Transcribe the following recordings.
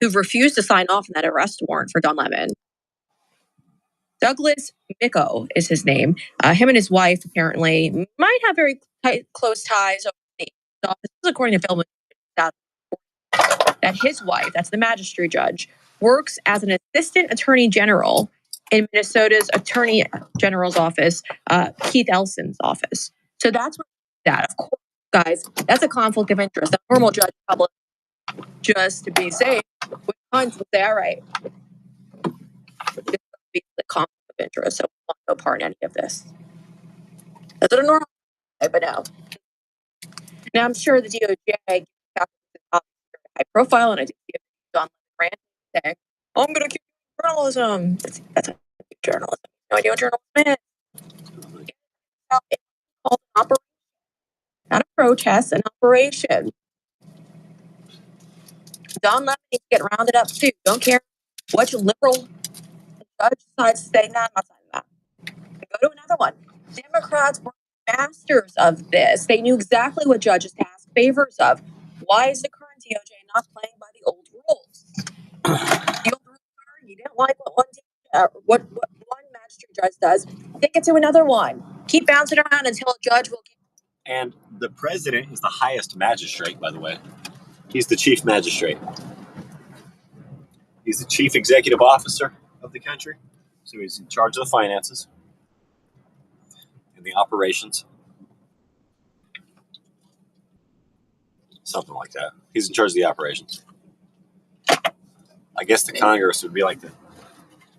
who refused to sign off on that arrest warrant for Don Lemon. Douglas Micko is his name. Him and his wife apparently might have very close ties over the office. This is according to Phil, that his wife, that's the magistrate judge, works as an assistant attorney general in Minnesota's attorney general's office, Keith Elson's office. So that's what that, of course, guys, that's a conflict of interest. A normal judge probably, just to be safe, would say, all right, this would be the conflict of interest, so we want no part in any of this. That's what a normal judge, but no. Now, I'm sure the DOJ high profile, and I did see Don Lemon saying, "Oh, I'm going to keep journalism." That's a journalism. No idea what journalism is. It's called an operation, not a protest, an operation. Don Lemon needs to get rounded up too. Don't care which liberal judge decides to say, "No, I'm not signing that." Go to another one. Democrats were masters of this. They knew exactly what judges to ask favors of. Why is the current DOJ not playing by the old rules? The old rules are, you didn't like what one magistrate judge does, take it to another one. Keep bouncing around until a judge will. And the president is the highest magistrate, by the way. He's the chief magistrate. He's the chief executive officer of the country. So he's in charge of the finances and the operations. Something like that. He's in charge of the operations. I guess the Congress would be like the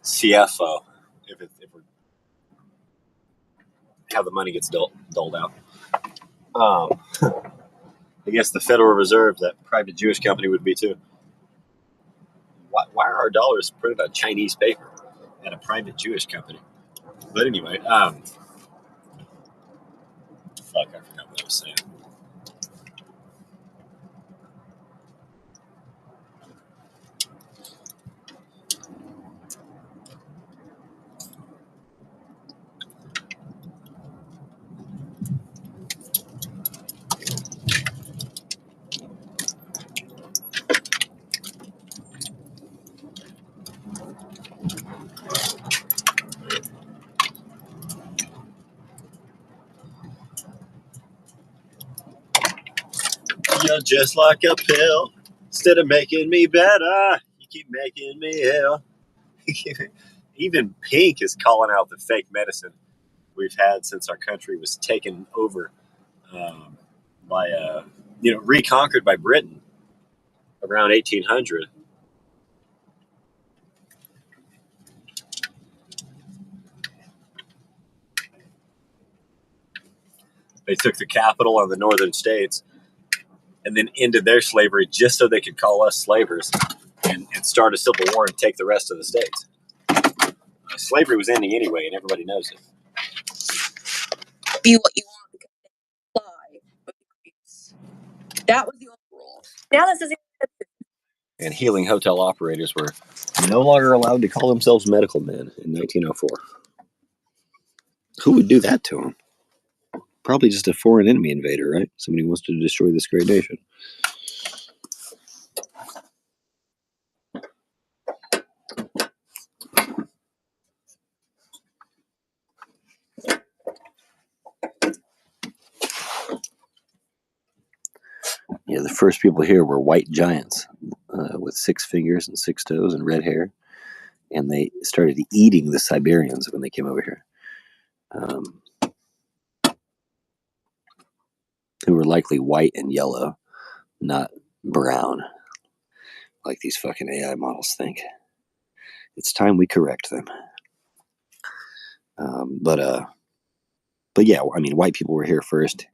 CFO if how the money gets doled out. I guess the Federal Reserve, that private Jewish company, would be too. Why are our dollars printed on Chinese paper at a private Jewish company? But anyway, fuck, I forgot what I was saying. You're just like a pill. Instead of making me better, you keep making me ill. Even Pink is calling out the fake medicine we've had since our country was taken over by, reconquered by Britain around 1800. They took the capital of the northern states and then ended their slavery just so they could call us slavers and start a civil war and take the rest of the states. Slavery was ending anyway, and everybody knows it. Be what you want because they fly, but that was the old rule. Now this is. And healing hotel operators were no longer allowed to call themselves medical men in 1904. Who would do that to them? Probably just a foreign enemy invader, right? Somebody wants to destroy this great nation. Yeah, the first people here were white giants with 6 fingers and 6 toes and red hair. And they started eating the Siberians when they came over here. Who were likely white and yellow, not brown, like these fucking AI models think. It's time we correct them. But yeah, I mean, white people were here first,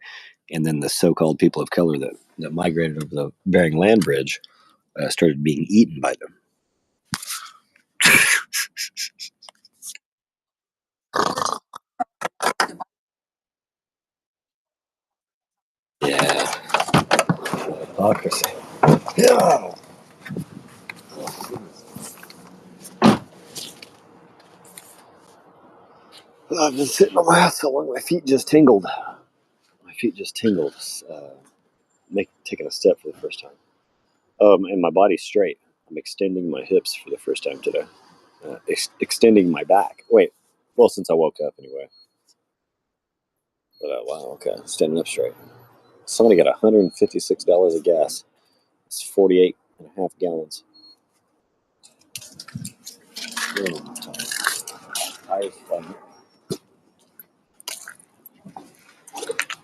and then the so-called people of color that migrated over the Bering Land Bridge started being eaten by them. Yeah. Hypocrisy. Yeah. I've been sitting on my ass so long, my feet just tingled. Taking a step for the first time. And my body's straight. I'm extending my hips for the first time today. Extending my back. Wait, well, since I woke up anyway. But wow, okay, standing up straight. Somebody got $156 of gas. It's 48.5 gallons.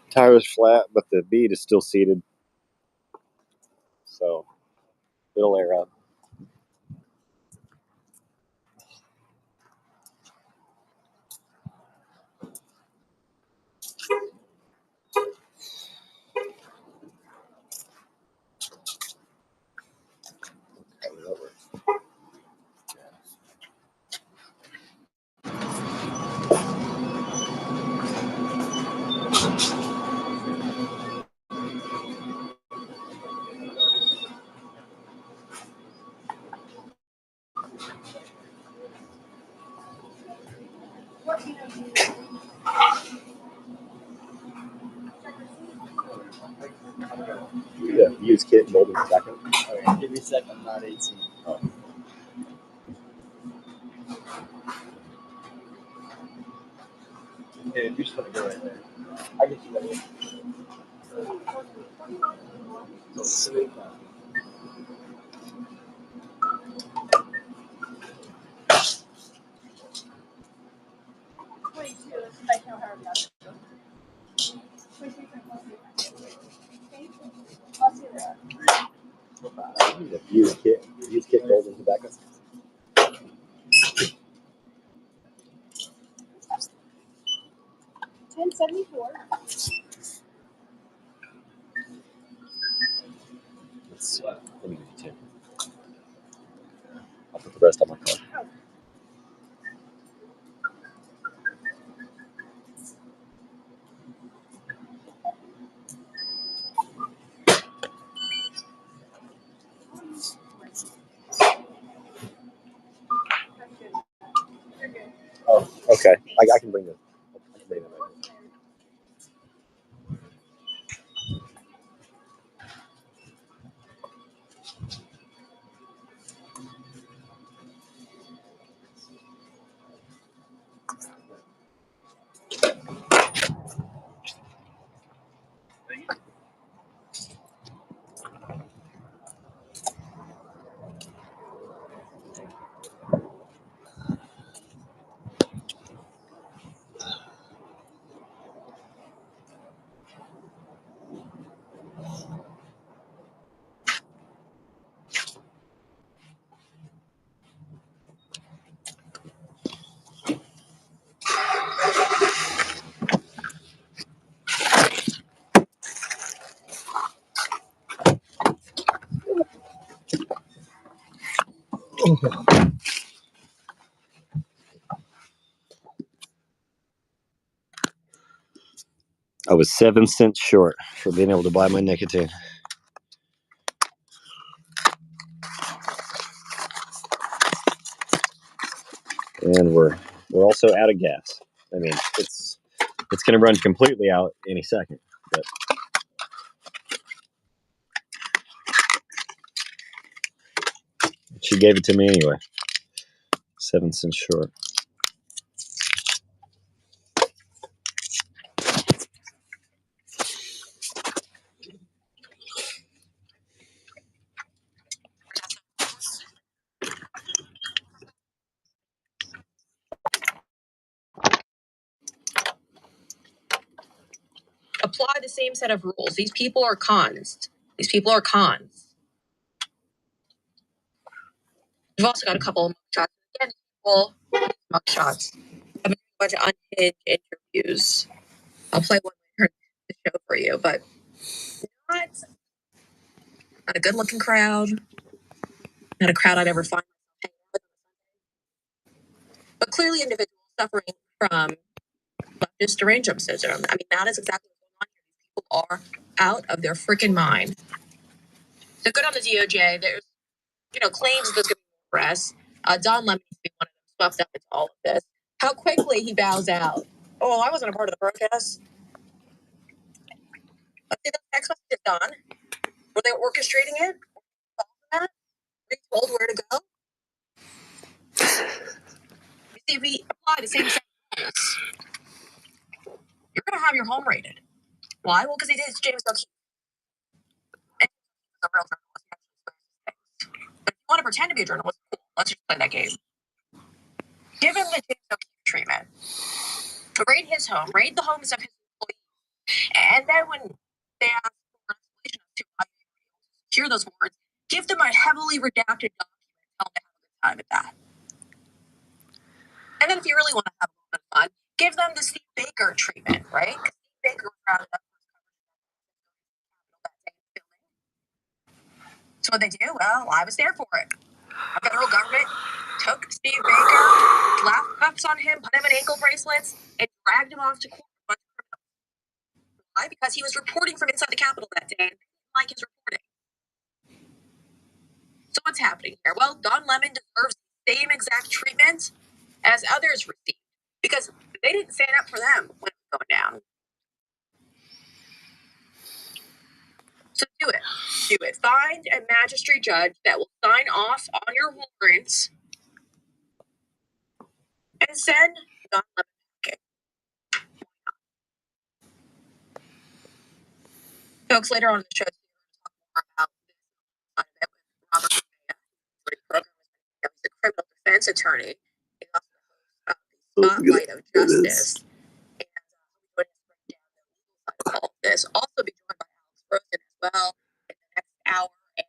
Tire is flat, but the bead is still seated, so it'll air up. Yeah, use kit molding tobacco. Okay, give me a sec. I'm not 18. Oh. Okay, you just want to go right there. I get you later. So, Use kit molding tobacco. $10.74. Let me give you 10. I'll put the rest on my card. Oh, okay. I can bring it. I can bring it later. I was 7 cents short for being able to buy my nicotine. And we're also out of gas. I mean, it's going to run completely out any second. But she gave it to me anyway. 7 cents short. Apply the same set of rules. These people are cons. These people are cons. We've also got a couple of mugshots. Again, people, mugshots. I've been doing a bunch of unhinged interviews. I'll play one later in the show for you, but not a good-looking crowd. Not a crowd I'd ever find myself hanging out with. But clearly individuals suffering from leftist derangement syndrome. I mean, that is exactly what's going on here. These people are out of their freaking mind. So good on the DOJ. There's, claims there's going to be more arrests. Don Lemon needs to be one of them, swept up into all of this. How quickly he bows out. Oh, I wasn't a part of the protest. Let's see those text messages, Don. Were they orchestrating it? Were They told where to go. You see, if we apply the same rules, you're going to have your home raided. Why? Well, because he did his James O'Keefe. And he's a real journalist. But if you want to pretend to be a journalist, cool. Let's just play that game. Give him the James O'Keefe treatment. Raid his home. Raid the homes of his employees. And then when they ask for an explanation as to why they were able to secure those warrants, give them a heavily redacted document. Tell them to have a good time at that. And then if you really want to have a little bit of fun, give them the Steve Baker treatment, right? Because Steve Baker was rounded up for his coverage that day filming. So what they do? Well, I was there for it. The federal government took Steve Baker, slapped cuffs on him, put him in ankle bracelets, and dragged him off to court for a bunch of criminals. Why? Because he was reporting from inside the Capitol that day, and they didn't like his reporting. So what's happening here? Well, Don Lemon deserves the same exact treatment as others received, because they didn't stand up for them when it was going down. So do it. Do it. Find a magistrate judge that will sign off on your warrants and send Don Lemon back in. Folks, later on in the show, we're going to talk more about this with Robert He's a criminal defense attorney. He's also the Spotlight of Justice. And we're going to break down the legal side of all of this. Also be joined by Alex Rosen as well in the next hour. And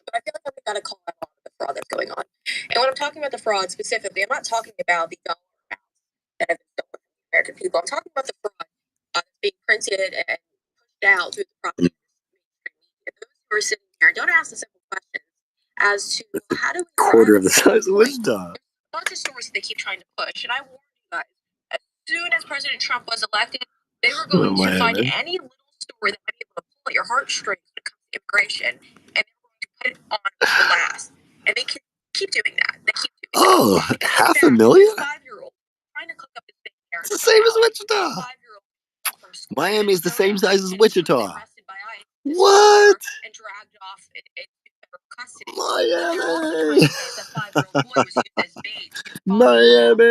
but I feel like I've got to call out the fraud that's going on. And when I'm talking about the fraud specifically, I'm not talking about the dollar amounts that have been stolen from the American people. I'm talking about the fraud that's being printed and pushed out through the propaganda. Those who are sitting here, don't ask the simple questions as to how do we quarter of the size of Wichita. There's a bunch of stories that they keep trying to push, and I warned you guys, as soon as President Trump was elected, they were going to find any little story that might be able to pull at your heartstrings when it comes to immigration, and they were going to put it on blast. And they can keep doing that. They keep doing that. Half a million? 5-year-old trying to cook up this thing. It's the same as Wichita. Miami's the same size as Wichita. What? And dragged off into federal custody. Miami. Miami.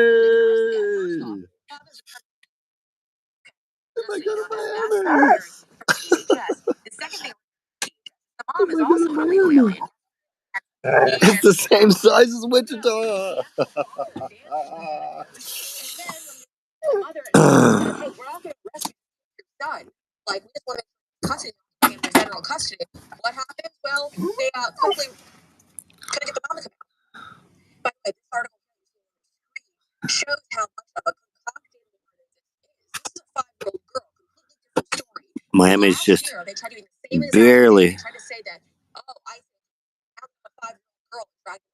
Oh my God, Miami. The second thing, the mom is also an illegal alien. It's the same size as Wichita. Hey, we're not going to rescue your son. Like, we just want to custody him in federal custody. What happens? Well, they quickly couldn't get the mom to come out. By the way, this article shows how much of a concocted this is. This is a 5-year-old girl, completely different story. Miami's just they tried to do the same barely. They tried to say that, I have a 5-year-old girl dragged.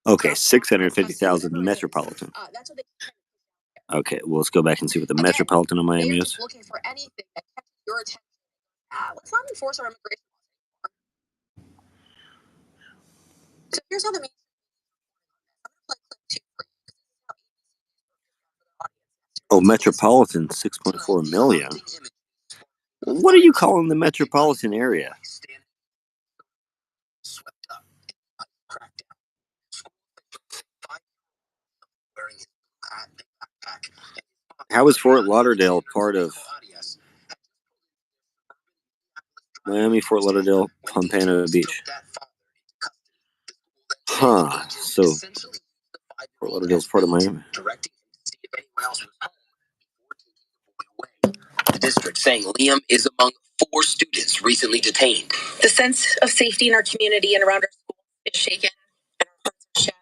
Okay, 650,000 metropolitan. That's what they. Okay, well, let's go back and see what the metropolitan of Miami is. Looking for anything that catches your attention. Let's not enforce our immigration laws anymore. So here's how the media. I'm going to play clip 2 for you. Oh, metropolitan, 6.4 million. What are you calling the metropolitan area? How is Fort Lauderdale part of Miami, Fort Lauderdale, Pompano Beach? Huh. So Fort Lauderdale is part of Miami. The district saying Liam is among 4 students recently detained. The sense of safety in our community and around our school is shaken, and our hearts are shattered.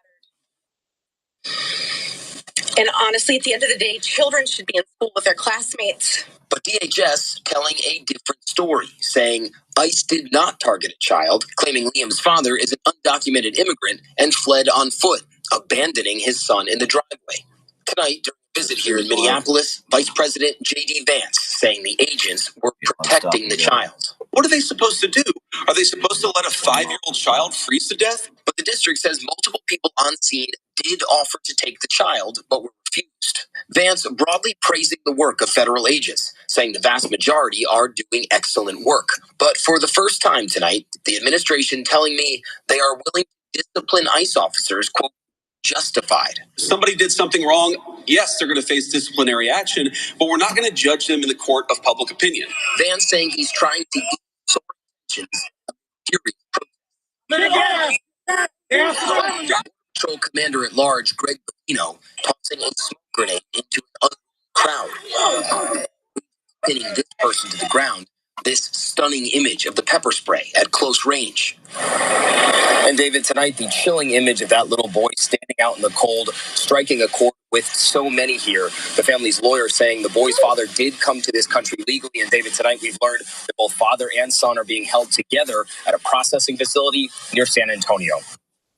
And honestly, at the end of the day, children should be in school with their classmates. But DHS telling a different story, saying ICE did not target a child, claiming Liam's father is an undocumented immigrant and fled on foot, abandoning his son in the driveway. Tonight, during a visit here in Minneapolis, Vice President J.D. Vance saying the agents were protecting the child. What are they supposed to do? Are they supposed to let a 5-year-old child freeze to death? But the district says multiple people on scene did offer to take the child, but were refused. Vance broadly praising the work of federal agents, saying the vast majority are doing excellent work. But for the first time tonight, the administration telling me they are willing to discipline ICE officers, quote, justified. Somebody did something wrong. Yes, they're going to face disciplinary action, but we're not going to judge them in the court of public opinion. Vance saying he's trying to ease sore tensions of Patrol Commander at Large Greg Bellino tossing a smoke grenade into an ugly crowd, pinning this person to the ground. This stunning image of the pepper spray at close range. And David, tonight, the chilling image of that little boy standing out in the cold, striking a chord with so many here. The family's lawyer saying the boy's father did come to this country legally. And David, tonight we've learned that both father and son are being held together at a processing facility near San Antonio.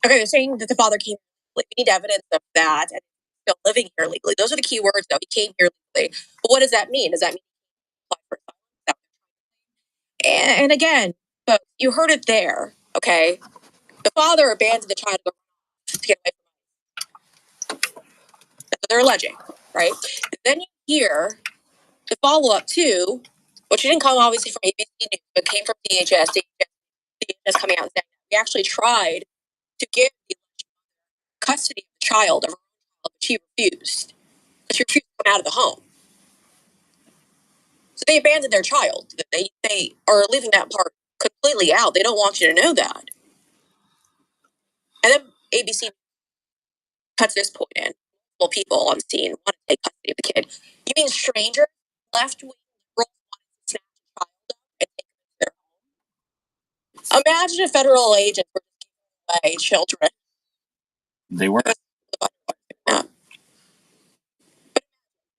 Okay, they're saying that the father came legally. We need evidence of that and he's still living here legally. Those are the key words, though. He came here legally. But what does that mean? Does that mean he applied for asylum? And again, folks, you heard it there, okay? The father abandoned the child to get away from him. That's what they're alleging, right? And then you hear the follow-up to, which didn't come obviously from ABC News, but came from DHS. DHS coming out and saying we actually tried to give the custody of the child, but she refused. But she refused to come out of the home. So they abandoned their child. They are leaving that part completely out. They don't want you to know that. And then ABC cuts this point in. Well, people on the scene want to take custody of the kid. You mean strangers, left-wing liberals want to snatch a child up and take them to their home? Imagine if federal agents were giving away children. They were. Yeah.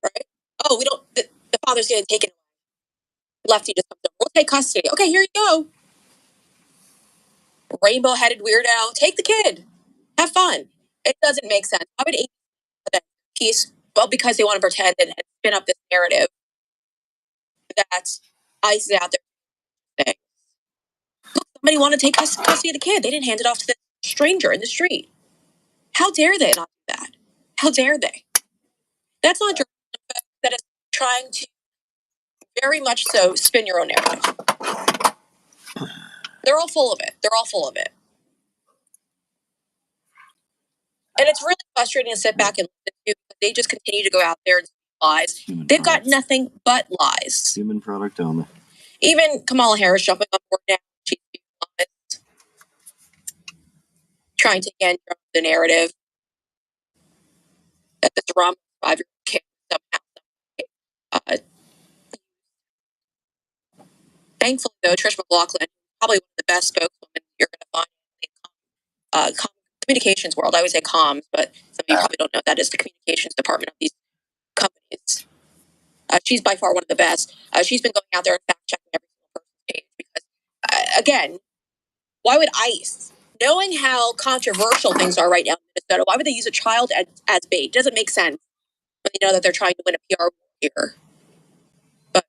Right? Oh, we don't. The father's going to take it away. Lefty just comes up. We'll take custody. Okay, here you go. Rainbow-headed weirdo. Take the kid. Have fun. It doesn't make sense. Why would that piece? Well, because they want to pretend and spin up this narrative that ICE is out there. Look, somebody want to take custody of the kid. They didn't hand it off to the stranger in the street. How dare they not do that? How dare they? That's not journalism. That is trying to very much so spin your own narrative. They're all full of it. They're all full of it. And it's really frustrating to sit back and listen to because they just continue to go out there and speak lies. They've got nothing but lies. Human product only. Even Kamala Harris jumping on board now. She's being honest. Trying to again drum the narrative that this Rom 5-year-old kid somehow. Thankfully, though, Trish McLaughlin, probably one of the best spokeswomen you're going to find in the communications world. I would say comms, but some of you probably don't know that is the communications department of these companies. She's by far one of the best. She's been going out there and fact-checking every single person's page because, again, why would ICE, knowing how controversial things are right now in Minnesota, why would they use a child as bait? It doesn't make sense when they know that they're trying to win a PR war here. But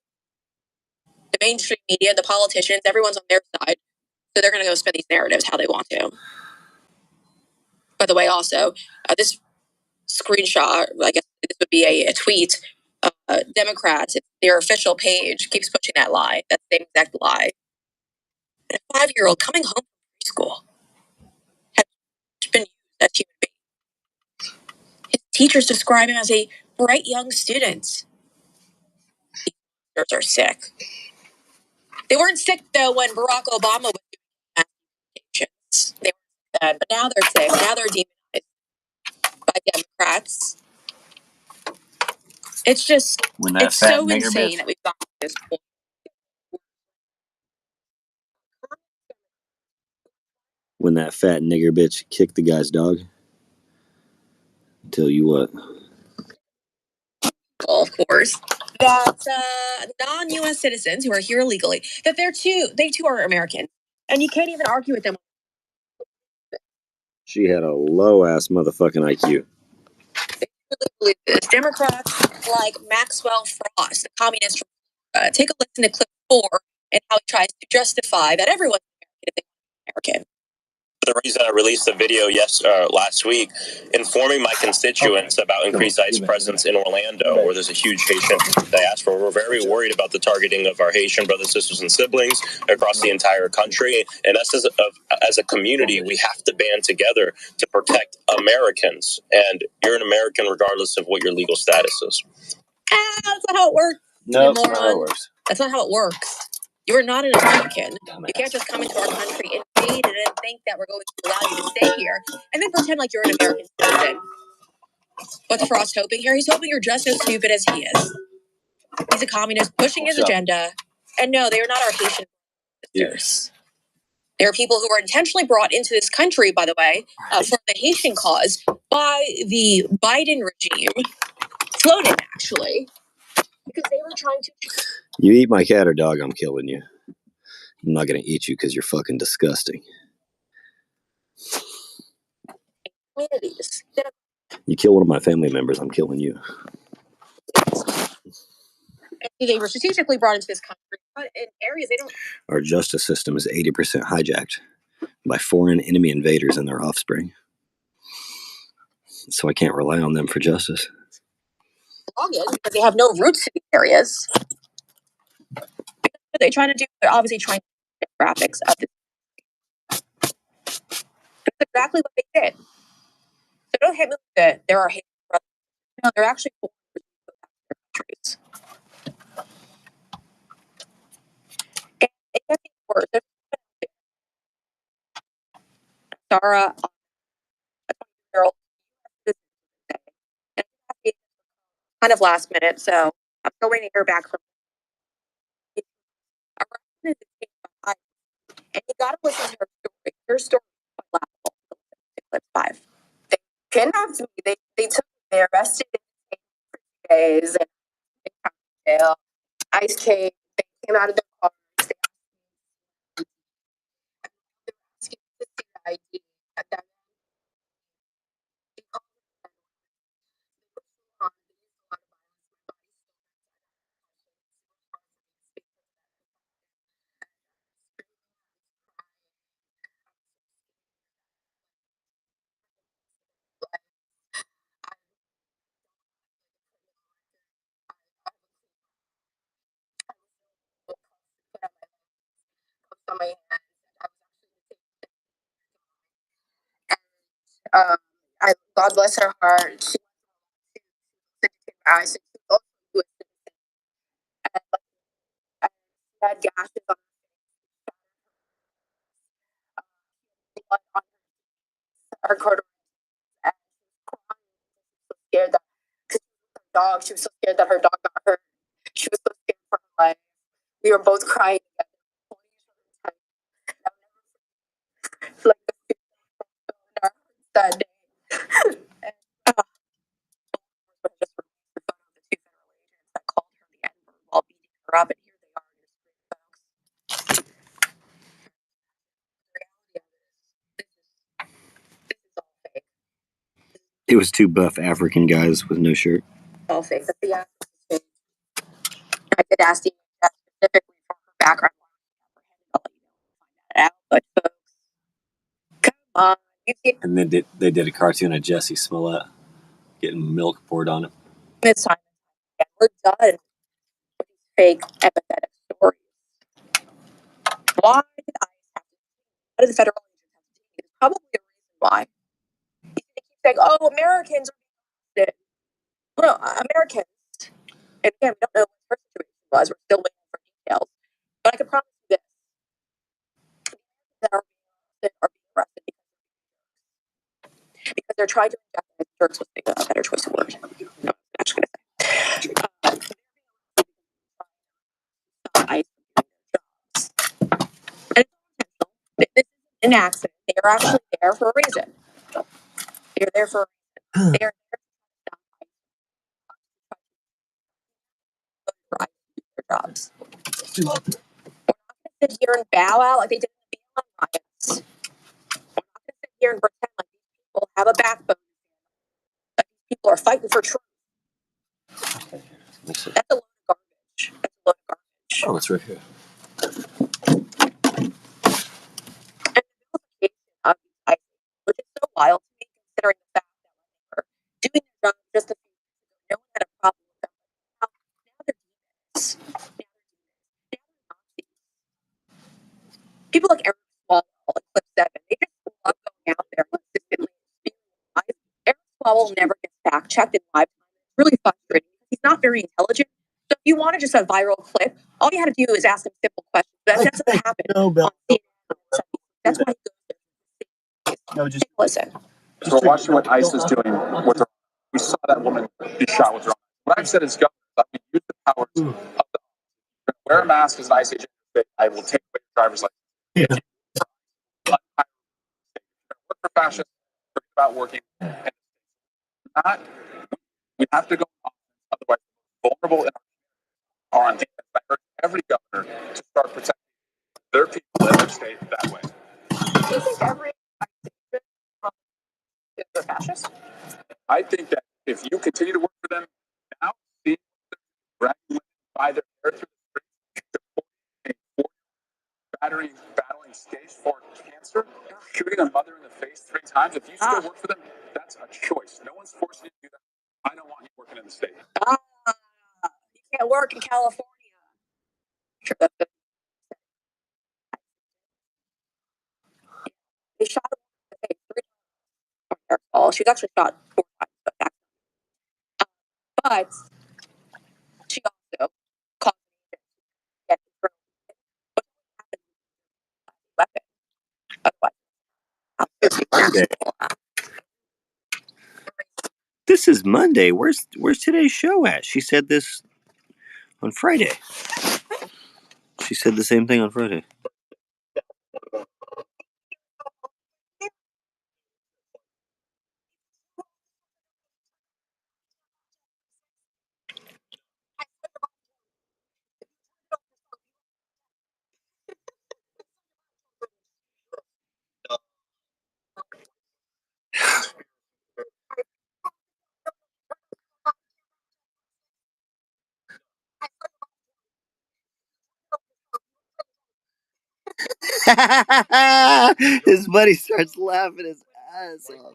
the mainstream media, the politicians, everyone's on their side. So they're going to go spin these narratives how they want to. By the way, also, this screenshot, I guess this would be a tweet. Democrats, their official page, keeps pushing that lie, that same exact lie. And a 5-year-old coming home from preschool had been used as human being. His teachers describe him as a bright young student. These teachers are sick. They weren't sick, though, when Barack Obama was doing applications. They weren't then, but now they're sick. Now they're demonized by Democrats. It's just, it's so insane that we've gotten to this point. When that fat nigger bitch kicked the guy's dog. Tell you what. Of course, that non-U.S. citizens who are here illegally, that they too are American, and you can't even argue with them. She had a low-ass motherfucking IQ. They really believe this. Democrats like Maxwell Frost, the communist. Take a listen to clip 4 and how he tries to justify that everyone's American if they want to be American. The reason I released a video last week informing my constituents about increased ICE presence in Orlando, where there's a huge Haitian diaspora. We're very worried about the targeting of our Haitian brothers, sisters, and siblings across the entire country. And us as a community, we have to band together to protect Americans. And you're an American regardless of what your legal status is. That's not how it works. No, that's not how it works. That's not how it works. You are not an American. You can't just come into our country, invade, and then think that we're going to allow you to stay here, and then pretend like you're an American citizen. What's Frost hoping here? He's hoping you're just as stupid as he is. He's a communist pushing his agenda. And no, they are not our Haitian sisters. Yes. There are people who were intentionally brought into this country, by the way, for the Haitian cause by the Biden regime. Floated, actually. Because they were trying to... You eat my cat or dog, I'm killing you. I'm not going to eat you because you're fucking disgusting. Communities. You kill one of my family members, I'm killing you. They were strategically brought into this country, but in areas they don't... Our justice system is 80% hijacked by foreign enemy invaders and their offspring. So I can't rely on them for justice. Because they have no roots in these areas. What they're trying to do, they're obviously trying to get graphics of this. That's exactly what they did. So don't hit me with that there are Haitian brothers. No, they're actually countries. And it gets worse. There's Sarah, a 20-year-old, kind of last minute, so I'm still waiting to hear back from her. And you gotta listen to her story. Her story is quite laughable. Clip 5. They kidnapped me. They arrested me for 2 days and they got in jail. ICE came. They came out of their cars. They asked me to see the ID. At that on my hand. God bless her heart. She I had gashes on her corridor. And scared that her dog. She was so scared that her dog got hurt. She was so scared for her life. We were both crying together. Like that day. And, that called her the N-word while beating her up, and here they are. This is all fake. It was 2 buff African guys with no shirt. All fake. That's the fake. I did ask the specifically for her background. But folks, come on. And then they did a cartoon of Jesse Smollett getting milk poured on him. It's time. We're done with these fake empathetic stories. Why did I have to? Why did the federal agents have to take it? It's probably the reason why. They keep saying, "Oh, Americans are dead." Well, Americans. And again, we don't know what her situation was. We're still waiting for details. But I can promise you this: that are being arrested because they're trying to inject them. Jerks was a better choice of word. No, I'm actually going to say. And this is an accident. They are actually there for a reason. They're there for a reason. They are there to their jobs. We're not going to sit here and bow out like they did in the BLM riots. We're not going to sit here and pretend like these people have a backbone. Like these people are fighting for truth. That's a load of garbage. That's a load of garbage. Oh, it's right here. And the vilification of these People like Eric Swalwell and Clip 7, they just love going out there consistently. Eric Swalwell never gets fact checked in live time. It's really frustrating. He's not very intelligent. So if you want to just a viral clip, all you have to do is ask him simple questions. That doesn't happen on CNN. That's why he goes there. No, just Listen. So we're watching what ICE is doing with her. We saw that woman be shot with her own. What I've said is, governor, that we use the powers of the wear a mask as an ICE agent. I will take away your driver's license. Yeah. Work for fascists, forget about working. And not, we have to go on, otherwise vulnerable are on defense. I urge every governor to start protecting their people in their state that way. Do you think every is a fascist? I think that if you continue to work for them now, see dragging women by their hair through the streets, supporting a battling stage 4 cancer, shooting a mother in the face 3 times, if you still work for them, that's a choice. No one's forcing you to do that. I don't want you working in the state. You can't work in California. Sure, that's good. They shot her in the face 3 times. Oh, she was actually shot 4 times. But she also caused me to get through. What happened with the weapon? Otherwise, this is Monday. Where's today's show at? She said this on Friday. She said the same thing on Friday. His buddy starts laughing his ass off.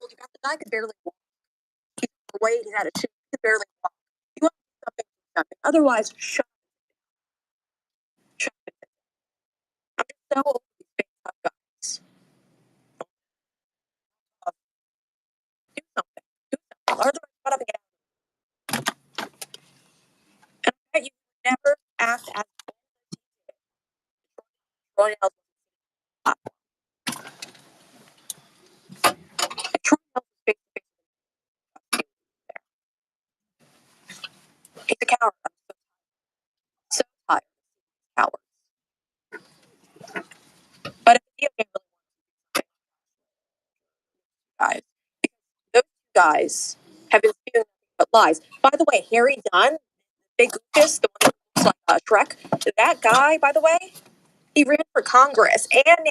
The guy could barely walk. He's overweight. He had a chin. He could barely walk. You want to do something. Otherwise, shut up. I'm just so over these big tough guys. Do something. Otherwise, shut up and get out. And I bet you never act as Troy Nelson. Troy Nelson's face to face. He's a coward. I'm so tired of cowards. But if the video game really wants guys, those guys have been spewing nothing but lies. By the way, Harry Dunn, big goofus, the one that looks like Shrek, that guy, by the way, he ran for Congress. And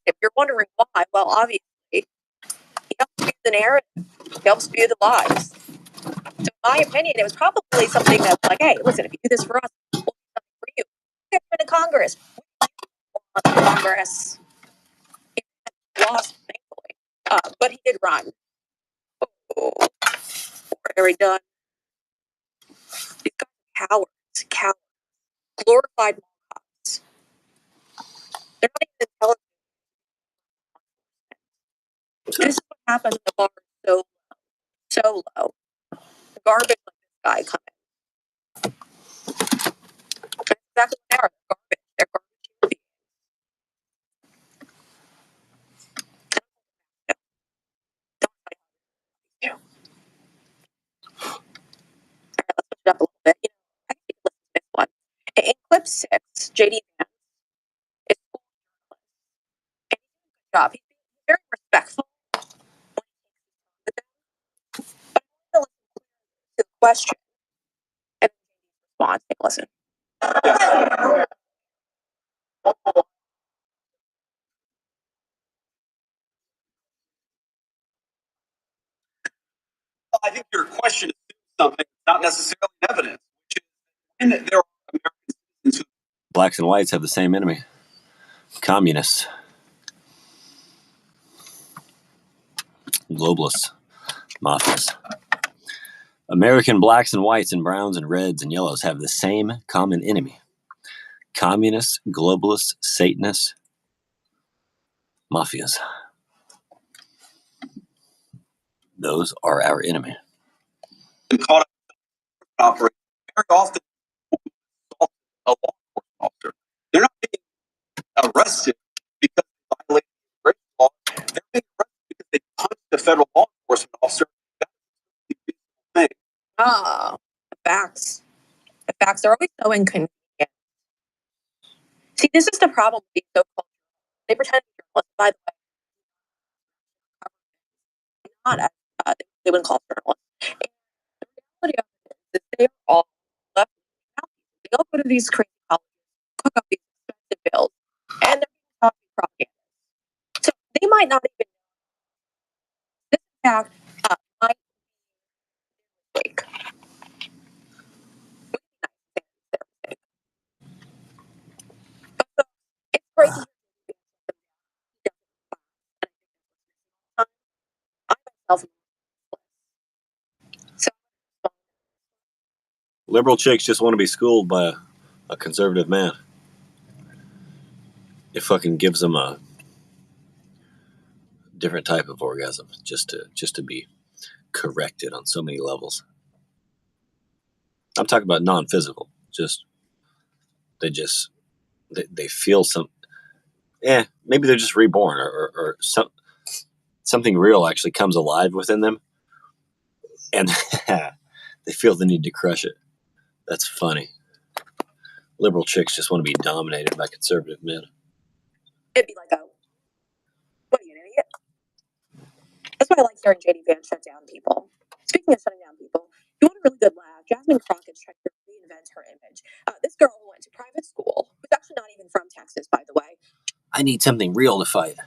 if you're wondering why, well, obviously, he helps spew the narrative, he helps spew the lies. So, in my opinion, it was probably something that's like, hey, listen, if you do this for us, we'll do something for you. Get rid of Congress. Congress. He lost, thankfully. But he did run. Oh, very done. These guys are cowards. Glorified cops. They're not even intelligent. This is what happens when the bar is so low. The garbage like this guy coming. That's exactly what they are. They're garbage. They're garbage. Yeah. Let's switch it up a little bit. I think listen to this one. In clip 6, JD Vance is cool journalist. And he's doing a good job. He's being very respectful when he takes his time with them. But I want to listen to the question and JD's response. Take a listen. I think your question something not necessarily evidence, which is when there are American citizens who Blacks and whites have the same enemy. Communists. Globalists. Mafias. American blacks and whites and browns and reds and yellows have the same common enemy. Communists, globalists, Satanists, mafias. Those are our enemy. been caught up in operation very often assault a law enforcement officer. They're not being arrested because they violated the immigration law. They're being arrested because they punched a federal law enforcement officer. That's a reasonable thing. Oh, the facts. The facts are always so inconvenient. See, this is the problem with these so-called journalists. They pretend to be journalists, by the way, not as they wouldn't call journalists. And the reality of it is that they are all left. They all go to these crazy colleges, cook up these expensive bills, and they're being taught propaganda. So they might not even know this fact might be fake. So it's great to hear I myself. So Liberal chicks just want to be schooled by a conservative man. It fucking gives them a different type of orgasm just to be corrected on so many levels. I'm talking about non-physical. They feel some. Maybe they're just reborn, or something real actually comes alive within them, and they feel the need to crush it. That's funny. Liberal chicks just want to be dominated by conservative men. it'd be like, what are you, an idiot? That's why I like hearing JD Vance shut down people. Speaking of shutting down people, you want a really good laugh? Jasmine Crockett's trying to reinvent her image. This girl who went to private school, who's actually not even from Texas, by the way. I need something real to fight.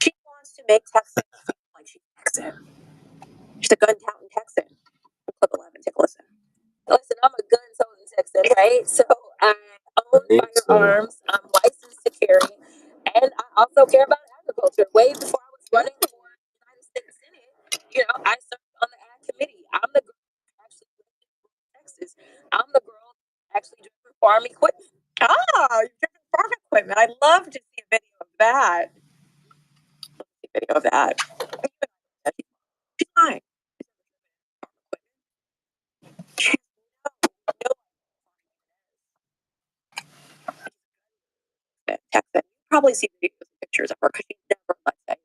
She wants to make Texas feel like she's Texan. She's a gun touting Texan. Clip 11, take a listen. Listen, I'm a gun toting Texan, right? So I own firearms. I'm licensed to carry, and I also care about agriculture. Way before I was running for the United States Senate, I served on the ag committee. I'm the girl who actually lived in Texas. I'm the girl who actually driven farm equipment. You've driven farm equipment. I'd love to see a video of that. She's fine. Texas. You probably see videos and pictures of her because she never, let's say,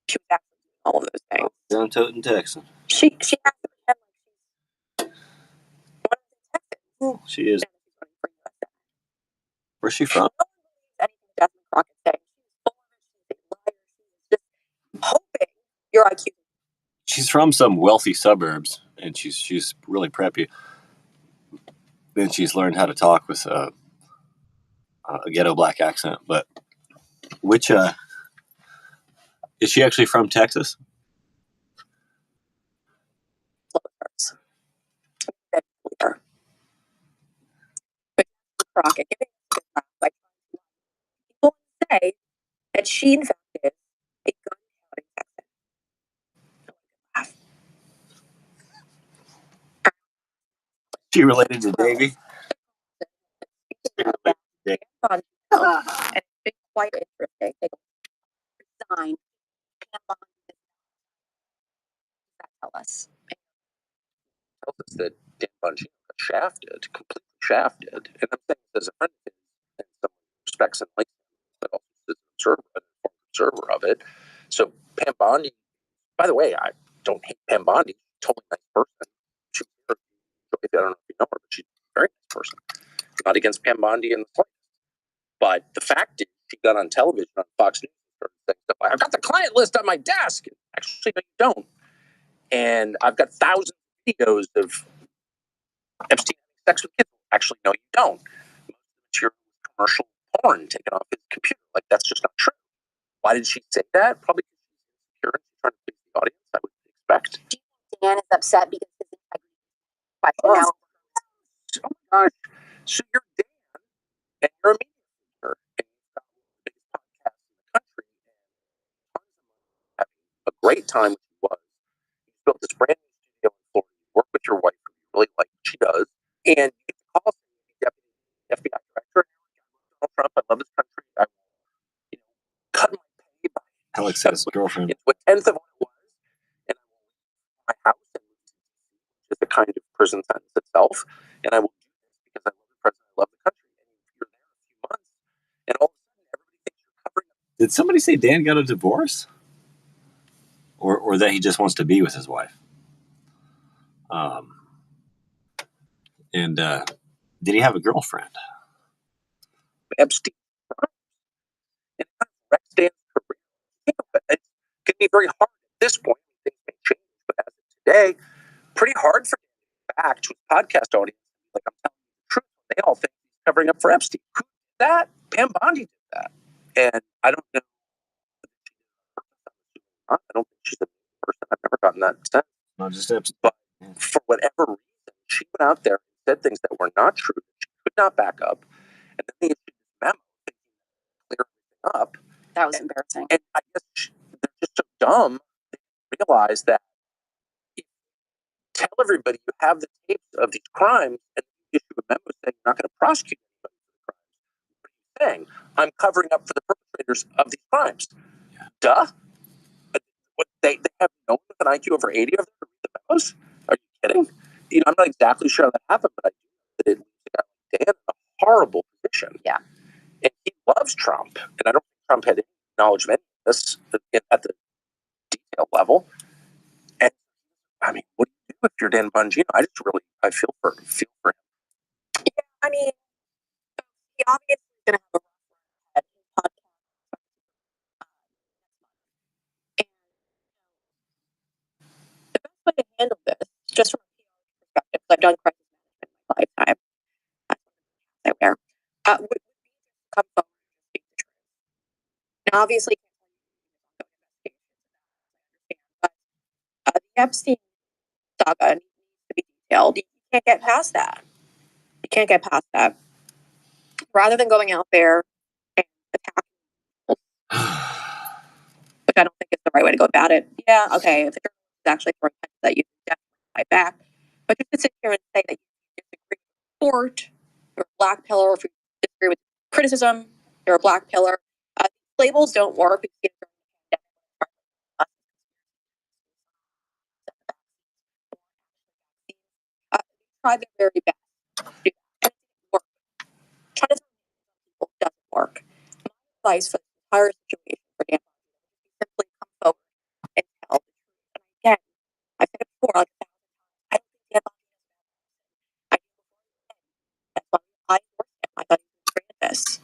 she was actually doing all of those things. Gun toting Texan. She has to pretend like she's one of the Texans. She is. Where's she from? No one believes anything Jasmine Crockett says. She's full of it. She's a liar. She's just hoping your IQ. She's from some wealthy suburbs, and she's really preppy. And she's learned how to talk with a ghetto black accent. But which is she actually from Texas? Crockett, people say that she, in fact, is a gun touting Texan. She related to Davy? And it's been quite interesting. They design tell us. Tells us that Dan Bongino got shafted, completely shafted. And I'm saying this as a friend of his, and someone who respects and likes him, but also is an observer of it. So Pam Bondi, by the way, I don't hate Pam Bondi. Totally nice person. I don't know if you know her, but she's a very nice person. Not against Pam Bondi in the slightest. But the fact is, she got on television on Fox News and started saying stuff like, I've got the client list on my desk. Actually, no, you don't. And I've got thousands of videos of Epstein having sex with kids. Actually, no, you don't. Most of it's your commercial porn taken off his computer. Like, that's just not true. Why did she say that? Probably because she's insecure and she's trying to please the audience, I would expect. Dan is upset because his integrity is questioned now. Oh my gosh. So you're Dan and you're a media figure and you've got one of the biggest podcasts in the country and tons of money, having a great time with you was. You built this brand new studio in Florida. You work with your wife, who you really like what she does, and you get the call from the deputy FBI director. Donald Trump, I love this country. I will, cut my pay by Alex says girlfriend. into a tenth of what it was, and I will leave my house and move to DC, which is a kind of prison sentence itself. And I will do this because I love the president, I love the country. And you're there a few months, and all of a sudden everybody thinks you're covering up. Did somebody say Dan got a divorce? Or that he just wants to be with his wife? And did he have a girlfriend? Epstein. And it kind of wrecks Dan's career. It's going to be very hard at this point. Things may change, but as of today, pretty hard for him to get back to his podcast audience. Like, I'm telling you the truth. They all think he's covering up for Epstein. Who did that? Pam Bondi did that. And I don't know. I don't think she's a person. I've never gotten that sense. Not just Epstein. But for whatever reason, she went out there and said things that were not true, that she could not back up. And then they issued this memo to clear everything up. That was embarrassing. And I guess they're just so dumb, they didn't realize that if you tell everybody you have the tapes of these crimes and you issue a memo saying you're not going to prosecute anybody for the crimes. What are you saying? I'm covering up for the perpetrators of these crimes. Yeah. Duh. They have no one with an IQ over 80 of them to read the memos? Are you kidding? I'm not exactly sure how that happened, but I do know that it leaves a guy like Dan in a horrible position. Yeah. And he loves Trump, and I don't think Trump had any knowledge of any of this at the detail level. And I mean, what do you do if you're Dan Bongino? I feel for him. Yeah, I mean, he obviously is going to have a rough podcast. And the best way to handle this, just from a PR perspective, because I've done crisis management in my lifetime, that's one of the hats I wear, would be to come forward and speak the truth. Now, obviously, but the Epstein saga needs to be detailed. You can't get past that. You can't get past that. Rather than going out there and attacking people, which I don't think is the right way to go about it. Yeah, okay, if the journalist is actually throwing punches at you, definitely fight back. But just to sit here and say that you disagree with the report, you're a black pillar, or if you disagree with criticism, you're a black pillar. Labels don't work because you try their very best to do that. And it didn't work. Trying to throw people doesn't work. My advice for the entire situation for Dan is simply come forward and tell the truth. And again, I've said it before, like 1,000 times, I don't think Dan Bongino is a bad person. That's why I endorsed him. I thought he was great at this.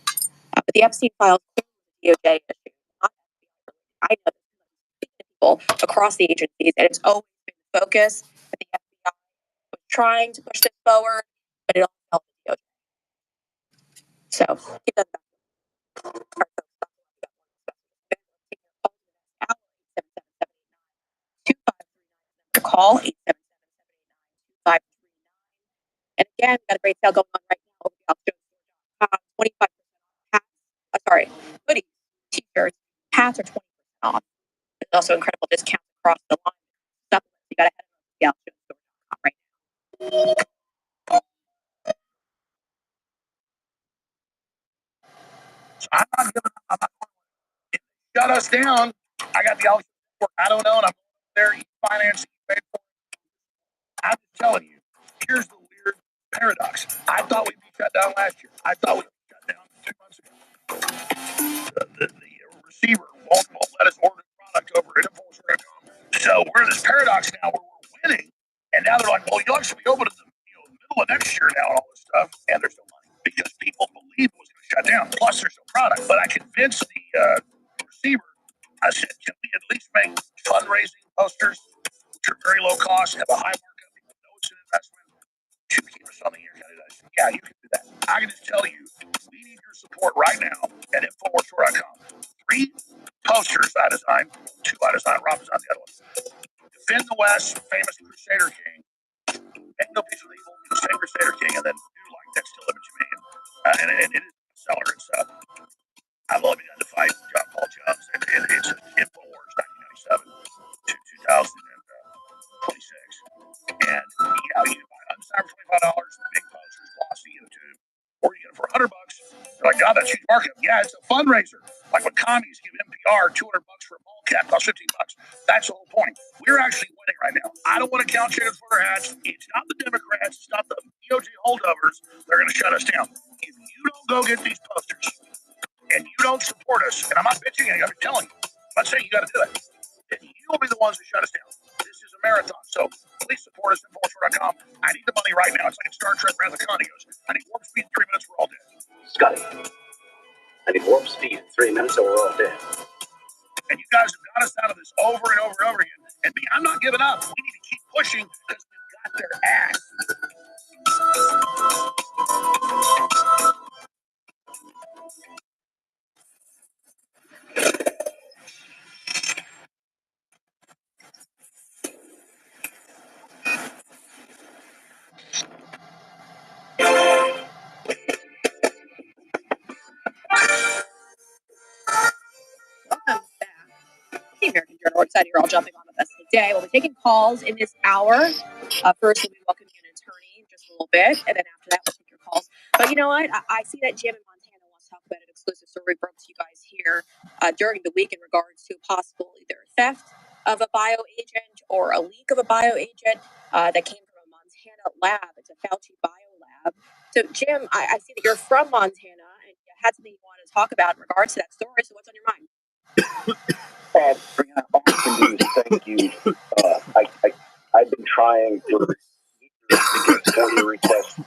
But the Epstein files clearly was a DOJ issue, not FBI. I know this people across the agencies, and it's always been the focus that the FBI was trying to push this forward, but it all fell to the DOJ. So keep that in mind. Call 877-789-2539. And again, we got a great sale going on right now over 25% off hats. Hoodies, t-shirts, hats are 20% off. There's also incredible discounts across the line. Supplements, you got to head over to galstone.com right now. I'm not giving up. I'm not going to shut us down. I got the Alex Report. I don't know, and I'm there financing paid for. I'm just telling you, here's the weird paradox. I thought we'd be shut down last year. I thought we'd be shut down 2 months ago. The receiver won't let us order the product over at impulse.com. So we're in this paradox now where we're winning, and now they're like, well, you'll actually be open in the middle of next year now and all this stuff, and there's no money because people believe it was going to shut down. Plus, there's no product. But I convinced the receiver. I said, can we at least make fundraising posters, which are very low cost, have a high markup, people know it's an investment, to keep us on the air? Yeah, you can do that. I can just tell you, we need your support right now at InfoWarsStore.com. 3 posters I designed, 2 I designed, Rob designed the other one. Finn the West, famous Crusader King. Ain't no piece of evil, the same Crusader King, and then you like that still image of me. And it is a seller. It's I love being to fight John Paul Jones, and it's InfoWars 1997 to 2026. And you can buy it on December $25, big posters, glossy YouTube, or you get it for $100. You're like, God, that's huge markup. Yeah, it's a fundraiser. Like when commies give NPR $200 for a ball cap, costs $15. That's the whole point. We're actually winning right now. I don't want to count chickens for their hats. It's not the Democrats. It's not the DOJ holdovers. They're going to shut us down. If you don't go get these posters and you don't support us, and I'm not bitching, I'm telling you, I'm not saying you got to do it, then you'll be the ones who shut us down. This is a marathon. So please support us at Force.com. I need the money right now. It's like in Star Trek Wrath of Khan goes, I need warp speed in 3 minutes, we're all dead. Scotty, I need warp speed in 3 minutes or we're all dead. And you guys have got us out of this over and over and over again. And me, I'm not giving up. We need to keep pushing because we've got their ass. Welcome back. The American Journal. We're excited you're all jumping on with us today. We'll be taking calls in this hour. First, we'll be welcoming an attorney in just a little bit, and then after that, we'll take your calls. But you know what? I see that Jim in Montana wants to talk about an exclusive story broke to you guys here during the week in regards to possible either theft of a bioagent or a leak of a bioagent that came from a Montana lab. It's a Fauci bio lab. So, Jim, I see that you're from Montana and you had something you wanted to talk about in regards to that story. So, what's on your mind? Brianna, all I can do is thank you. I've been trying for years to get story tests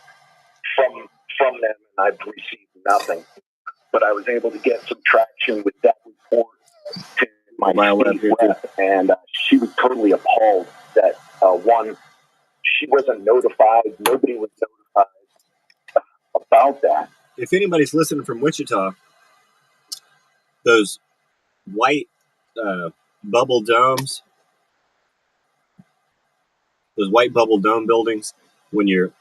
from them, and I've received nothing. But I was able to get some traction with that report to my state rep, and she was totally appalled that, one, she wasn't notified. Nobody was notified about that. If anybody's listening from Wichita, those white bubble domes, those white bubble dome buildings, when you're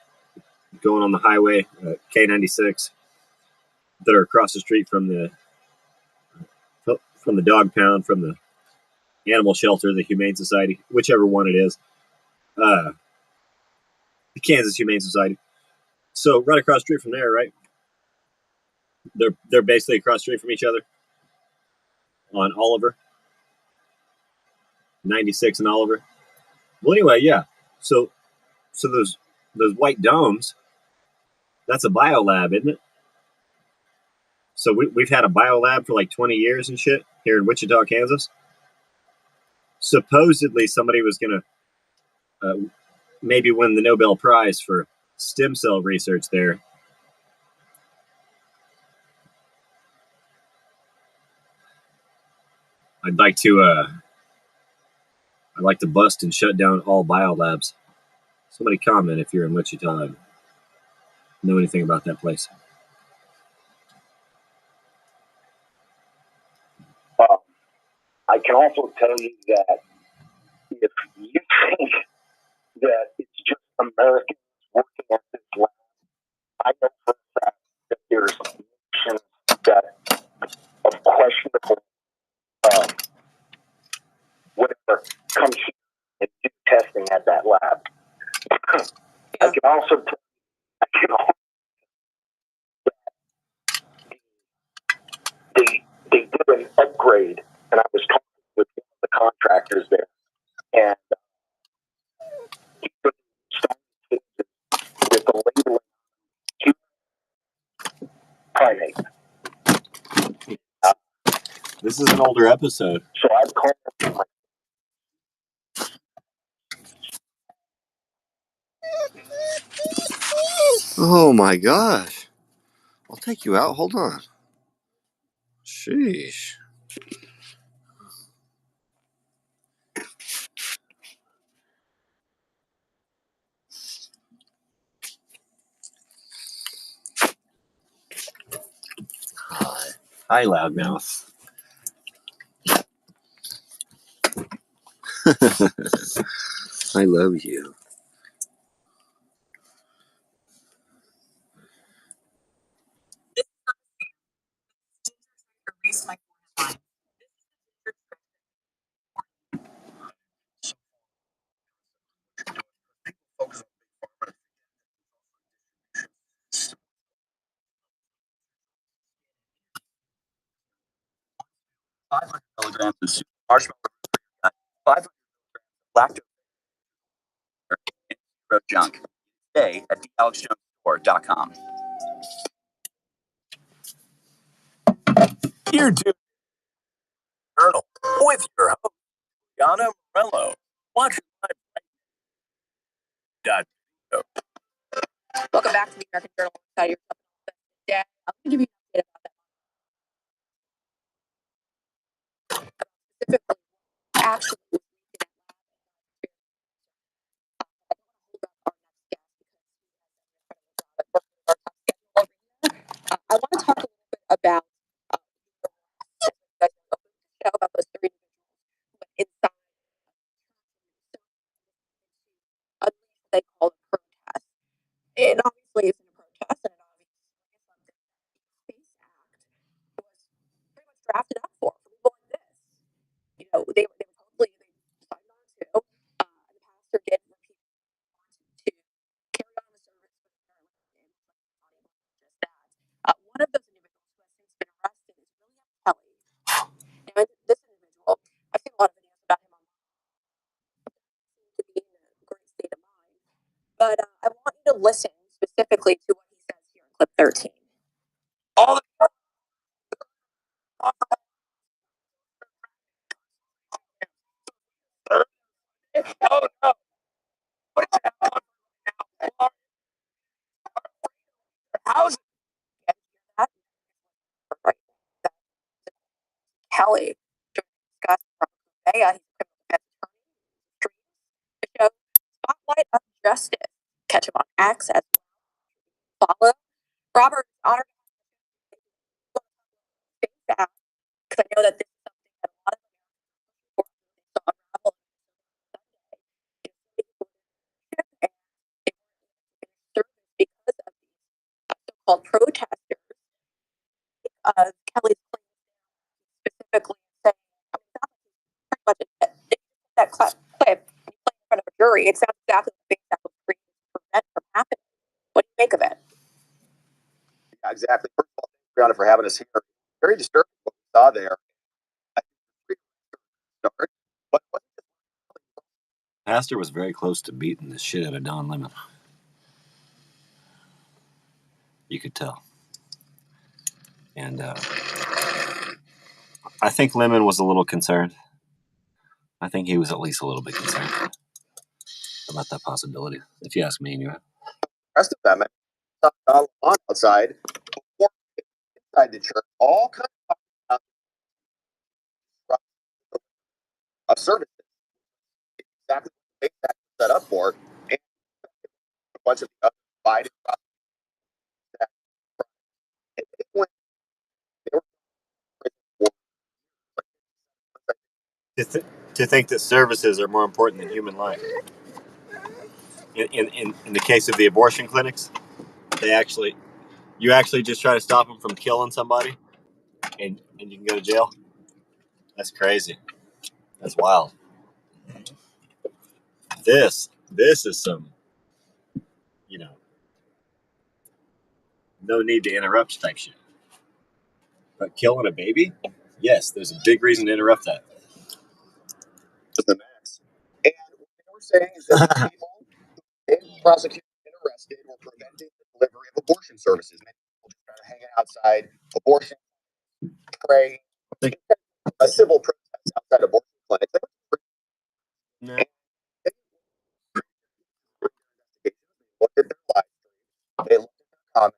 going on the highway, K96, that are across the street from the dog pound, from the animal shelter, the Humane Society, whichever one it is, the Kansas Humane Society. So right across the street from there, right? They're basically across the street from each other on Oliver, 96 and Oliver. Well, anyway, yeah. So those white domes, that's a biolab, isn't it? So we've had a biolab for like 20 years and shit here in Wichita, Kansas. Supposedly somebody was going to maybe win the Nobel Prize for stem cell research there. I'd like to bust and shut down all biolabs. Somebody comment if you're in Wichita and know anything about that place. I can also tell you that if you think that it's just Americans working at this lab, I know for a fact that there's nations that of questionable whatever come here and do testing at that lab. I can also they did an upgrade, and I was talking with one of the contractors there, and he put with the labeling primate. This is an older episode. So I've called him. Oh my gosh. I'll take you out. Hold on. Sheesh. Hi, loudmouth. I love you. Milligrams of super marshmallow, 500 lactose and zero junk. Today at thealexjonesstore.com. You're doing Journal with your host, Yana Morello. Watch live. Welcome back to the American Journal of Your today. I'm going to give you an update about that specifically actually I want to talk a little bit about those three inside they call a protest. It obviously isn't a protest, and it obviously Space Act was pretty much drafted up for people like this. You know, they supposedly signed on to. The pastor did repeat to carry on the service, but apparently it was not able to do just that. One of those individuals who has since been arrested is William Kelly. Now, this individual, I've seen a lot of videos about him online. To be in a great state of mind, but I want you to listen specifically to what he says here in clip 13. All the oh no! How's that? Right. Kelly discussed from Maya, he's a criminal defense attorney, to show Spotlight of Justice. Catch him on X as well. Follow Robert Honor because I know that this is something that a lot of Americans saw unravel because of these so-called protesters of Kelly's claims specifically saying, I mean, pretty much that clip in front of a jury. It sounds exactly the thing that was created to prevent from happening. What do you make of it? Yeah, exactly. First of all, thanks, Brianna, for having us here. Very disturbing what we saw there. But Pastor was very close to beating the shit out of Don Lemon. You could tell. And I think Lemon was a little concerned. I think he was at least a little bit concerned about that possibility, if you ask me, anyway. the rest of them, on outside, inside the church, all kinds of services. Exactly what they set up for, and a bunch of the other Biden. To think that services are more important than human life. In the case of the abortion clinics, you actually just try to stop them from killing somebody, and you can go to jail. That's crazy. That's wild. This is some, no need to interrupt type shit. But killing a baby, yes, there's a big reason to interrupt that. The max. And what they were saying is that people being prosecuted and arrested were preventing the delivery of abortion services. Many people just started hanging outside abortion, pray, a civil protest outside abortion clinics. No. They looked at their live streams, they looked at their comments,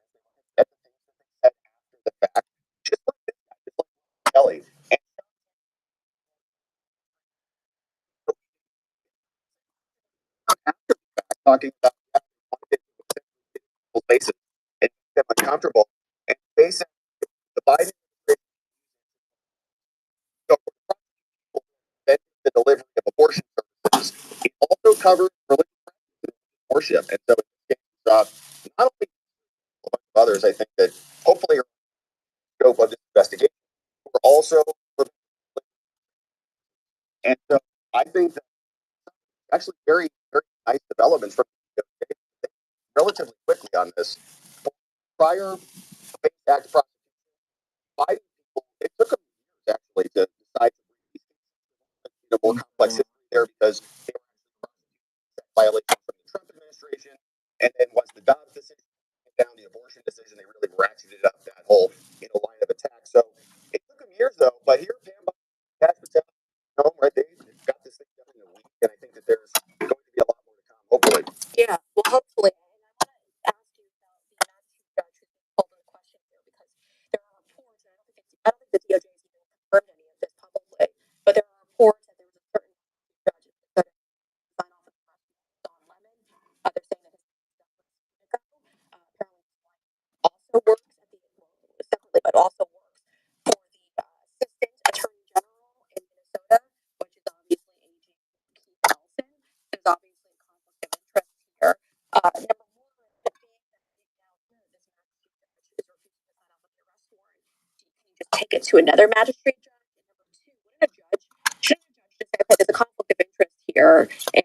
they looked at the things that they said after the fact, just like this guy, just like Kelly. And after the fact, talking about people's faces and make them uncomfortable, and basically the Biden administration the delivery of abortion services worship. And so not only a bunch of others, I think that hopefully are in the scope of this investigation, we're also, and so I think that actually very, very nice developments from relatively quickly on this. Prior Faith Act prosecution, five people, it took them years actually to decide to bring more complex history there because they were violations from the Trump administration, and then once the Dobbs decision came down, the abortion decision, they really ratcheted up that whole line of attack. So it took them years though, but here Pam has home, right? They got this thing done in a week, and I think that there's going to be a lot more to come, hopefully. Yeah, well, hopefully. And I want to ask you about the magistrate judge who's been called into question here because there are reports, and I don't think the DOJ has even confirmed any of this publicly, but there are reports that there was a certain judge that sign off on the arrest of Don Lemon. They're saying that his apparently his wife also works at the separately, but also works for the assistant attorney general in Minnesota, which is obviously AG Keith Ellison. There's obviously a conflict of interest here. Number one, the being that now here this magistrate judge is refusing to sign off on the arrest warrant. Can you just take it to another magistrate judge? And number two, shouldn't a judge just say, okay, there's a conflict of interest here and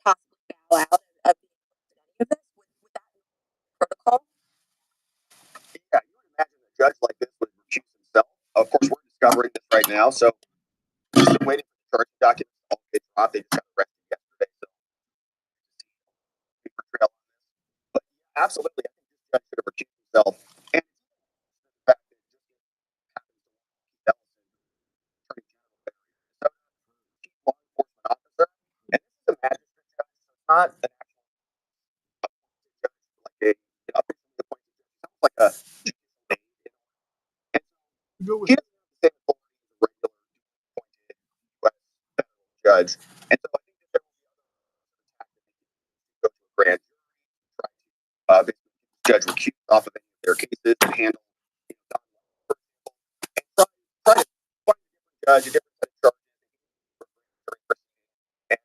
possibly bow out of being any of this? Would that be protocol? Yeah, you would imagine a judge like this would recuse himself. Of course, we're discovering this right now, so we're still waiting for the charging documents to all get dropped. They just got arrested yesterday, so paper trail on this. But absolutely, I think this judge should have recused himself. And the fact that it just happens to Keith Ellison, attorney general there, so chief law enforcement officer, and this is a magistrate judge, so it's not an actual judge like a officially appointed judge. It's almost like a and he doesn't have the same authority as a regular appointed U.S. federal judge. And so I think that there will be other tactics go to a grand jury, try to basically judge recused off of any of their cases and handle Don Lemon, for example, and try to find a different judge, a different set of charges, and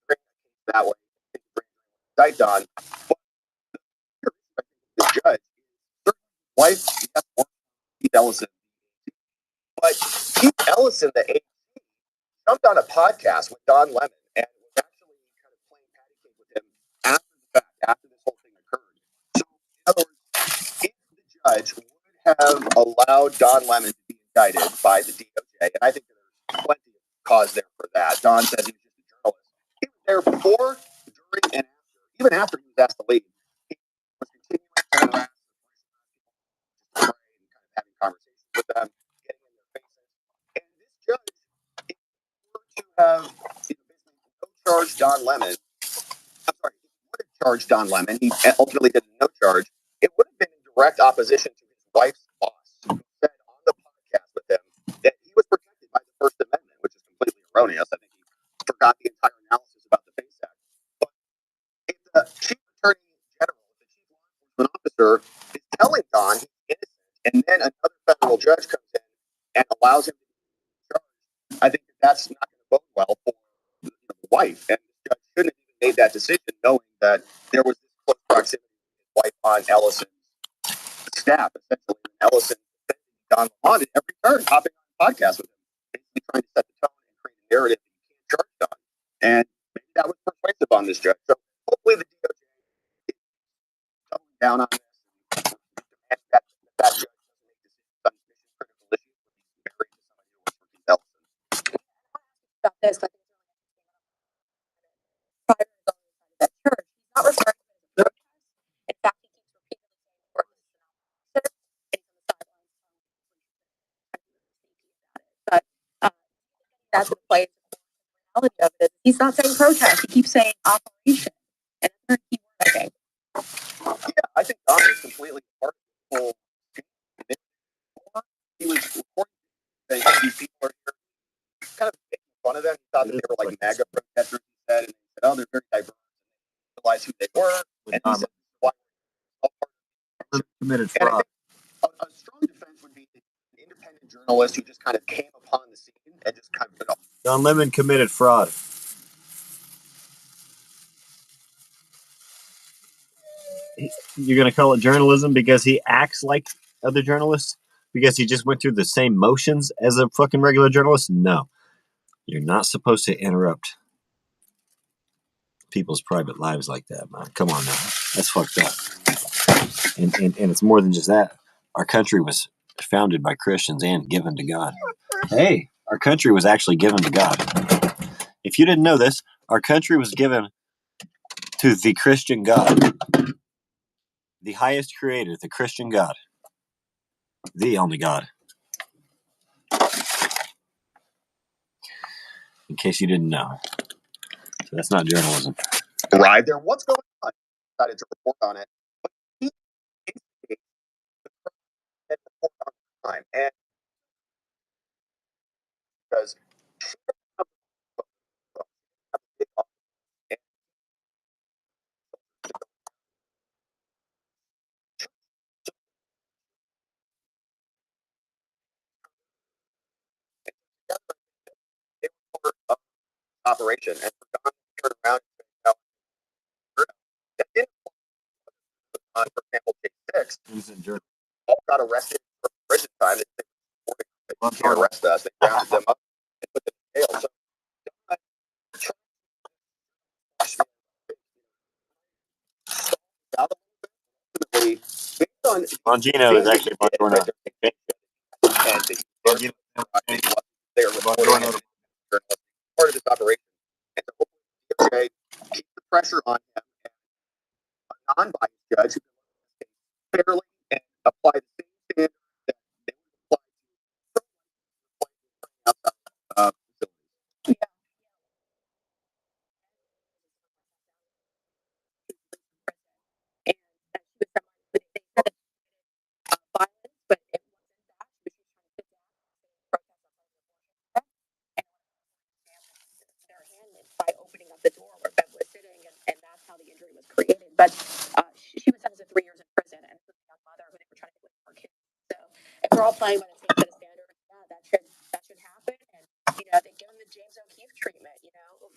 bring the case that way. Indict on. But the judge, certainly wife, yes, Keith Ellison. But Keith Ellison, the AG, jumped on a podcast with Don Lemon and was actually kind of playing patty cake with him after the fact, after this whole thing occurred. So, in other words, if the judge would have allowed Don Lemon to be indicted by the DOJ, and I think there's plenty of cause there for that. Don says he was just a journalist. He was there before, during, and after. Even after he was asked to leave, he was continuing to harass and kind of having conversations with them, getting in their faces. And this judge, if he were to have no charge Don Lemon, I'm sorry, he would have charged Don Lemon. He ultimately did no charge. It would have been in direct opposition to his wife's boss, who said on the podcast with him that he was protected by the First Amendment, which is completely erroneous. I think he forgot the entire analysis about the FACE Act. But if the chief attorney general, the chief law enforcement officer, is telling Don he's innocent, and then another federal judge comes in and allows him to be charged, I think that's not going to bode well for the wife. And the judge shouldn't have even made that decision, knowing that there was this close proximity with his wife on Ellison's staff, essentially. Ellison defending Don Lemon at every turn, hopping on a podcast with him, basically trying to set the tone and create a narrative that you can't charge Don. And maybe that was persuasive on this judge. So hopefully the DOJ is doubling down on this and that judge doesn't make decisions on mission critical issues when he's married to somebody who works for Keith Ellison. About this, I think it's really interesting. Prior to going inside of that church, he's not referring to it as a protest. In fact, he keeps repeatedly saying the word and he's on the sidelines but that's the place. The reality of it is he's not saying protest. He keeps saying operation. And that's a key word, I think. Yeah, I think Don is completely part of the whole scheme. He was reporting saying these people are here, kind of making fun of them. He thought that they were like MAGA protesters, he said, and he said, oh, they're very diverse. And realized who they were. And he said, why Committed and I fraud. think a strong defense would be an independent journalist who just kind of came upon the scene and just kind of, Don Lemon committed fraud. you're going to call it journalism because he acts like other journalists? Because he just went through the same motions as a fucking regular journalist? No. You're not supposed to interrupt people's private lives like that, man. Come on now. That's fucked up. And it's more than just that. Our country was founded by Christians and given to God. Hey, our country was actually given to God. If you didn't know this, our country was given to the Christian God, the highest creator, the Christian God, the only God. In case you didn't know. So that's not journalism. Arrived there. What's going on? Decided to report on it. But he instigated the report on time. And because they were part of the operation and forgot to turn around and say, no, that didn't for example, J6. All got arrested for prison time. They can't arrest us. They rounded them up and put them in jail. So based on Bongino is actually Bongino. They are reporting part of this operation. And so hopefully keep the pressure on him and a non-biased judge who can fairly and apply the same standards that they would apply to facilities. Violence, but it wasn't that. She was trying to sit down and protest their hand by opening up the door where Bev was sitting, and that's how the injury was created. But she was sentenced to 3 years in prison, and this was a young mother who they were trying to get her kids. So if we're all playing by the same set of standards, yeah, that should happen. And they give them the James O'Keefe treatment.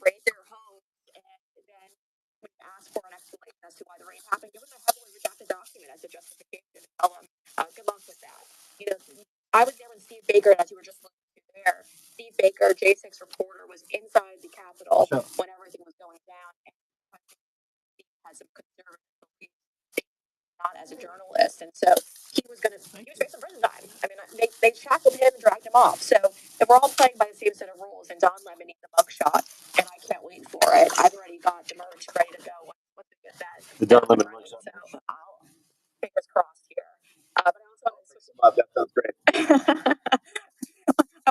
Raid their homes, and then when you ask for an explanation as to why the raid happened, give them a heavily redacted document as a justification. Tell them, good luck with that. I was there when Steve Baker, as you were just looking there. Steve Baker, J6 reporter, was inside the Capitol when everything was going down. And he has some conservative beliefs, not as a journalist. And so he was facing prison time. I mean, they shackled him and dragged him off. So if we're all playing by the same set of rules, and Don Lemon needs a mugshot, and I can't wait for it. I've already got the merch ready to go once we get that. The Don Lemon mugshot. So I'll fingers crossed here. But I also want to switch that sounds great. I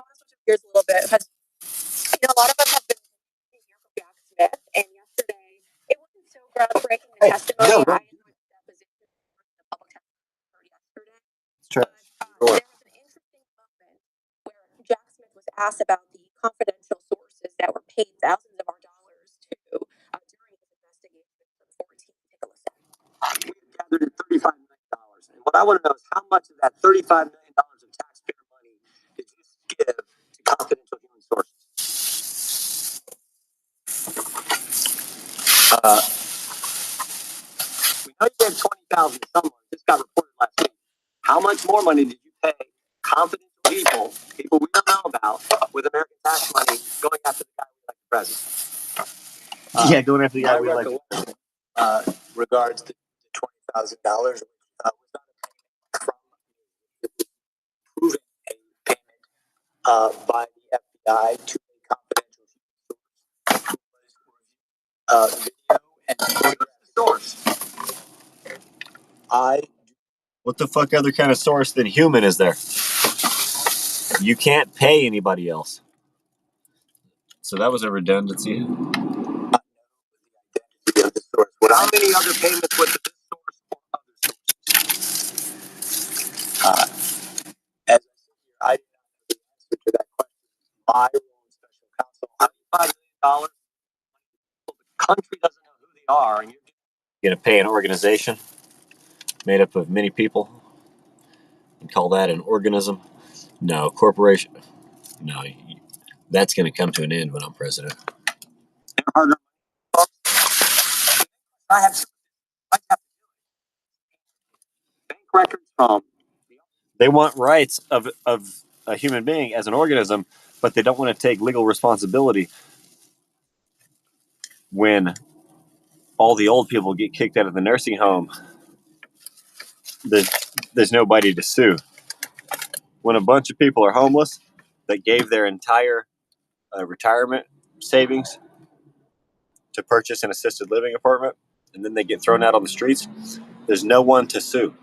want to switch gears a little bit because a lot of us have been here from Jack Smith, and yesterday it wasn't so groundbreaking the testimony. I enjoyed the deposition the public testimony heard yesterday. There was an interesting moment where Jack Smith was asked about the confidential sources that were paid thousands of our dollars to during his investigation from 14. Take a listen. We gathered $35 million, and what I want to know is how much of that $35 million of taxpayer money did you give to confidential human sources? We know you gave $20,000 to someone. This got reported last week. How much more money did you pay confidential people we don't know about, with American tax money going after the guy we like the president? Going after the guy we like. Regards to $20,000 was not a payment from proven a payment by the FBI to a confidential source, video and photograph source. What the fuck other kind of source than human is there? You can't pay anybody else. So that was a redundancy. How many other payments was this source or other sources? As I did not know the answer to that question. My own special counsel, $5 million. The country doesn't know who they are, and You're gonna pay an organization made up of many people and call that an organism? No, corporation. No, that's gonna come to an end when I'm president. I have. They want rights of a human being as an organism, but they don't want to take legal responsibility when all the old people get kicked out of the nursing home. There's nobody to sue. When a bunch of people are homeless that gave their entire retirement savings to purchase an assisted living apartment, and then they get thrown out on the streets, there's no one to sue.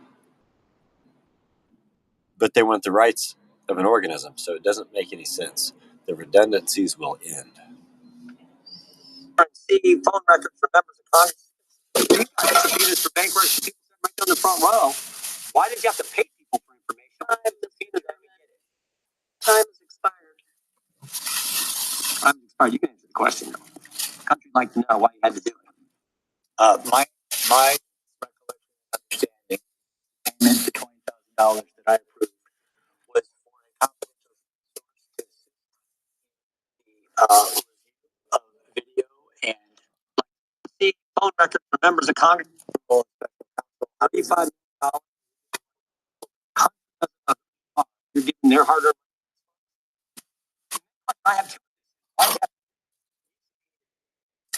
But they want the rights of an organism, so it doesn't make any sense. The redundancies will end. See phone records for members of Congress. You got subpoenas for bank records. People right on the front row. Why did you have to pay people for information? Time is expired. Time is expired. You can answer the question. The country'd like to know why you had to do it. My recollection and understanding, payment the $20,000 that I approved was for a confidential source of video and see phone records for members of Congress. $35,000. You're getting their hard-earned. I have two.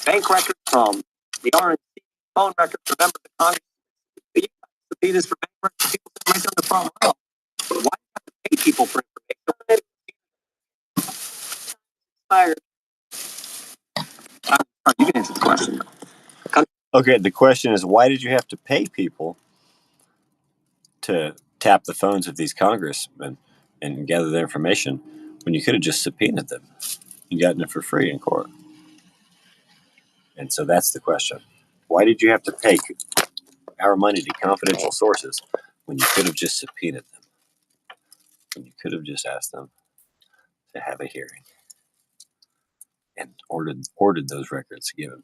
Bank records from the RNC, phone records for members of Congress. You subpoenas for bank records. People sit right on the front row. Why do you have to pay people for information? Fired. You can answer the question. Okay, the question is, why did you have to pay people to tap the phones of these congressmen and gather their information when you could have just subpoenaed them and gotten it for free in court? And so that's the question. Why did you have to pay our money to confidential sources when you could have just subpoenaed them? When you could have just asked them to have a hearing and ordered those records given.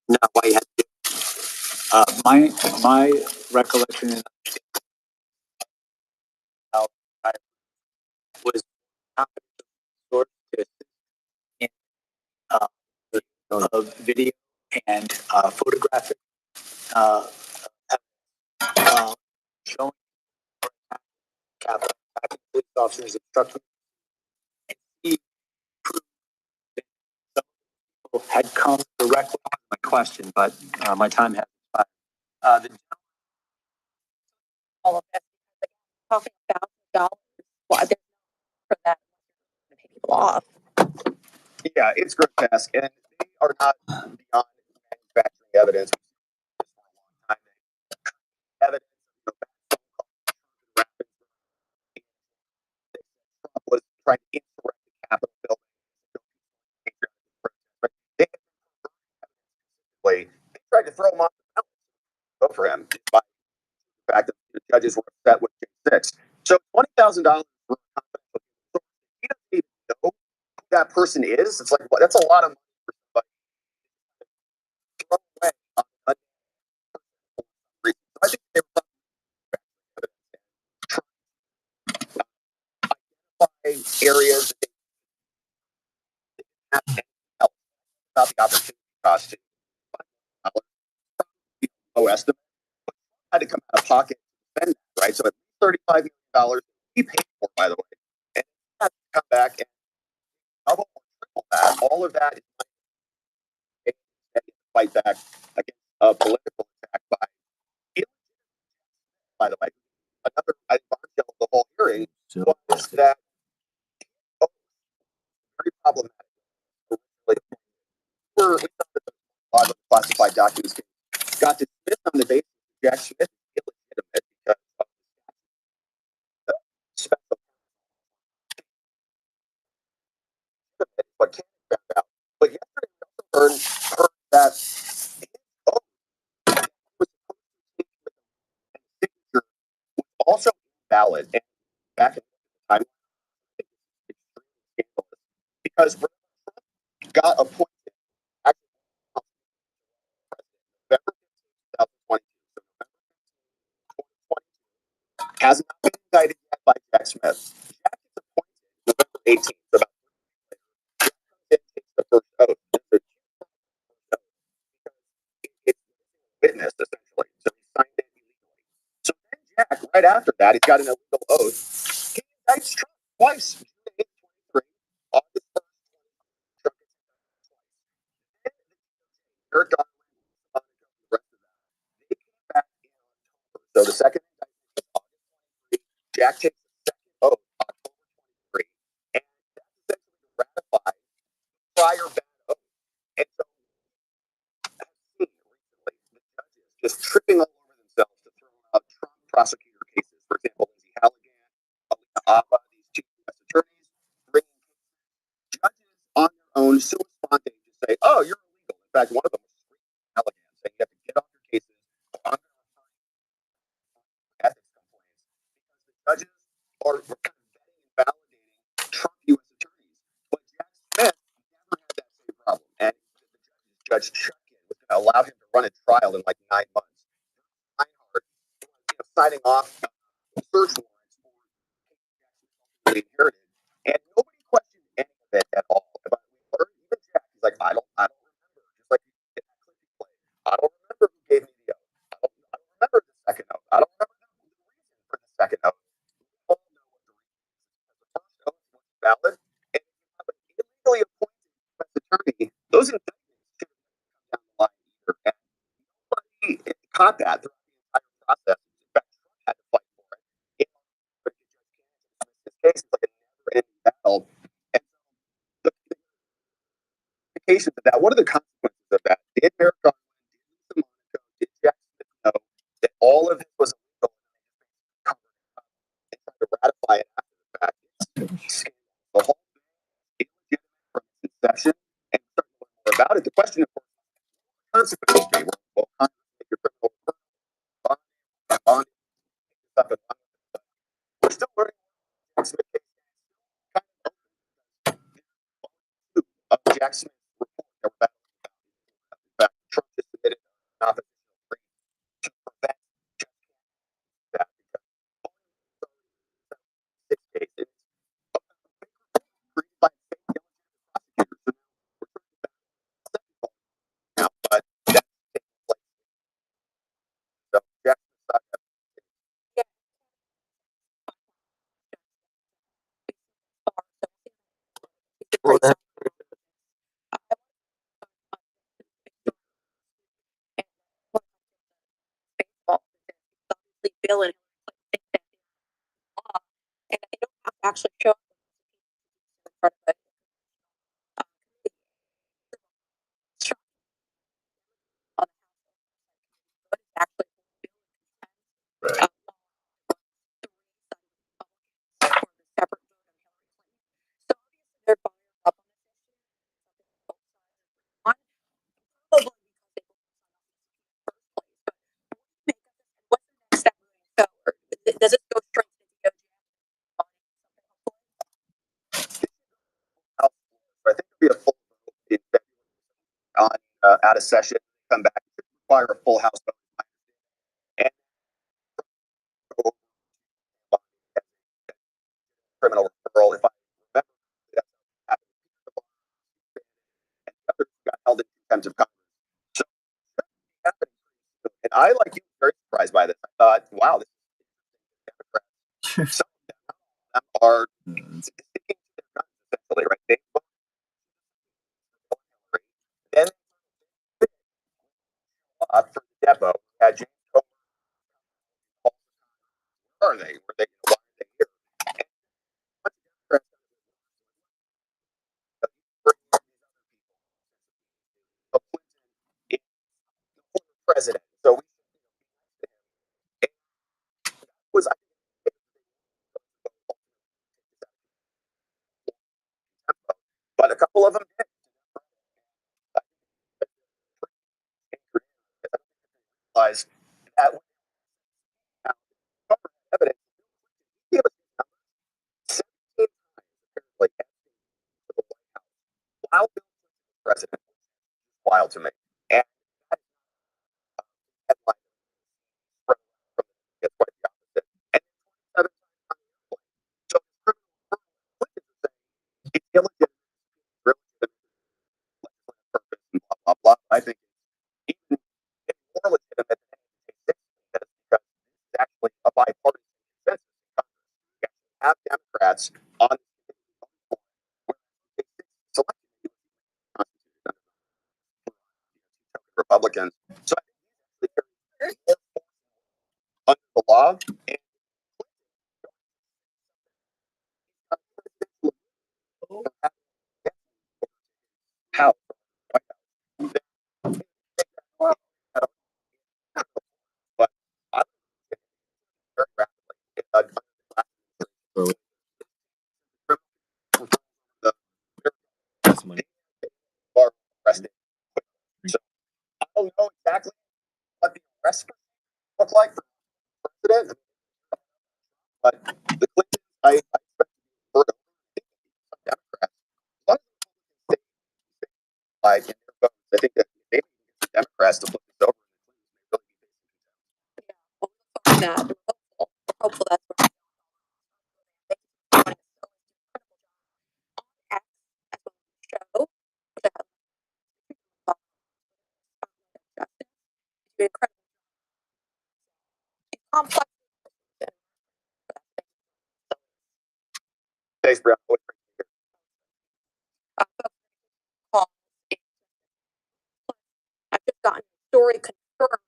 No, why you had to my recollection and I was source in of video and photographic showing Capitol police officers instructing he proved that some people had come directly on my question, but my time has expired. The All of that. Talking $1,000. Well, there's no for that to pay people off. Yeah, it's grotesque, and they are not beyond manufacturing evidence. Evidence was trying to insurrect the Capitol building. They tried to throw him off the mountain. Vote for him by the fact that the judges were upset with J6. So $20,000 for a confidential source. He doesn't even know who that person is. It's like, well, that's a lot of money for somebody to throw away on a reason. So I think they were identify areas that they have anything else about the opportunity cost. Low estimate. Had to come out of pocket to spend that, right? So at least $35 million he paid for, by the way, and had to come back and double or triple that. All of that is fight back against a political attack by the way. Another bombshell of the whole hearing was that very problematic. We found that a lot of classified documents got dismissed on the basis that Jack Smith is illegitimate because of the special what Cannon found out. But yesterday we also heard that signature was also invalid and back in the time because got appointed November 2022. Has not been indicted yet by Jack Smith. Jack is appointed November 18th. So about it takes the first oath. It's witness essentially. So he signed it illegally. So then Jack, right after that, he's got an illegal oath. He indicts Trump twice. June 8th, 23, August 1st, Trump gets indicted twice. Then Eric Garland, the rest of that, they came back in October. So the second indictment was August 23. Jack takes the second oath October 23, and that's essentially to ratify prior bad oath. And so I've seen recently the judges just tripping all over themselves to throw out Trump prosecutor cases. For example, Lindsay Halligan, Alina Abba, these two U.S. attorneys, bringing judges on their own sua sponte to say, oh, you're illegal. In fact, one of them was Halligan saying you have to get off your cases on ethics complaints because the judges are kind of vetting and validating Trump U.S. attorneys. But Jack Smith never had that same problem. And the Judge Chutkin was going to allow him to run a trial in like 9 months. Reinhardt was signing off search warrants for Jack Smith inherited. And nobody questioned any of it at all. But even Jack, he's like, I don't remember. Just like in that clip he played. I don't remember who gave me the oath. I don't remember the second oath. I don't remember the reason for the second oath. We all know what the reason is. Because the first oath was valid, and if you have an illegally appointed U.S. attorney, those indictments shouldn't come down the line either. And nobody caught that throughout the entire process. In fact, Trump had to fight for it. In order to get Judge Kennedy to dismiss his case, it's like a never-ending battle. And so the implications of that, what are the consequences of that? Did Merrick Garland, did Lisa Monaco, did Jack Smith know that all of this was illegal and they just covered it up and tried to ratify it after the fact? It's scandalous. The whole thing is illegitimate from its inception, and we're starting to learn more about it. The question, of course, consequences be. Well, Congress make your criminal bond, stuff and we're still learning Jack Smith case kind of Jack Smith report that we're battling about. In fact, Trump just submitted an oppositional brief to prevent that because 6 cases created by fake prosecutors. So now, but that's taking place. So Jack Smith Well, that- Bill and and they don't have to actually show up in front of it. On what is actually Right. for the separate vote of Hillary Clinton. So obviously they're fired up on this issue. Probably because they what's the next step moving forward? Does it go straight to the DOJ? I think it'll be a full vote in February on out of session. Come back, it require a full House vote. And go over criminal referral. If I remember, that's happened. And the others got held in contempt of Congress. So happening. And I, like you, was very surprised by this. I thought, wow, this is Democrats. Some of them are sticking to their guns, essentially, right? They vote for Hillary. Then for the depot, had James Comer. Where are they? Were they? Why are they here? And what the Democrats bring in these other people. Clinton is the former president, so we should be nice to him. And that was, I think, but a couple of them did. Realize that now, evidence, he gave us these numbers 17 times apparently to the White House while Bill Clinton was president, which is wild to me. And that headline from it's quite the opposite. And 27 times on the airplane. So the criminal Clinton is saying it's illegitimate, really legislative purpose, and blah blah blah. I think it's even more legitimate than under the law. And how? But I very rapidly. The are arrested. So I don't know exactly what the arrest look like for president, but the Clintons, I expect for Democrats, a lot of them like in their votes. I think that they get the Democrats to flip this over. That we're hopeful that's where show. Incredible complex Thanks, Brown. call. I've just gotten a story confirmed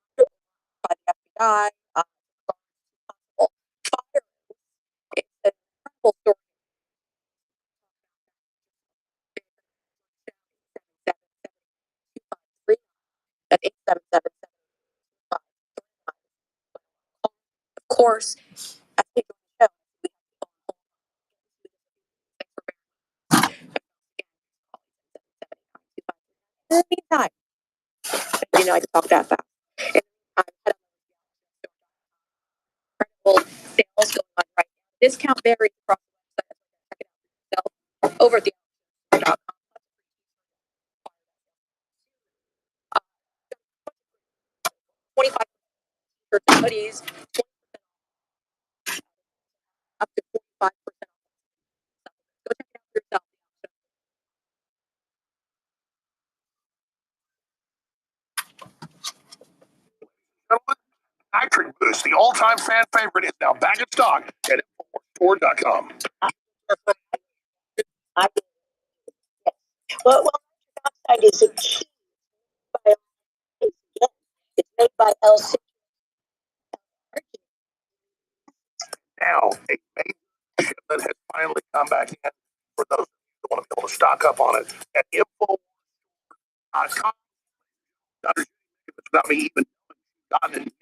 by the FBI. Fire. It's an incredible story. That's 877. Of course, I think in the meantime, I can talk that fast. In the meantime, incredible sales going on right now. Discount varies across the website. Check it out for yourself over at the 25 shirts and hoodies, up to 45%. Go check it out for yourself. Nitric Boost, the all-time fan favorite, is now back in stock at InfoWarsStore.com. Well, oxide is a key bioactive. It's made by LC. Now, a major shipment has finally come back in for those of you who want to be able to stock up on it at InfoWarsStore.com. It's not me even gotten it.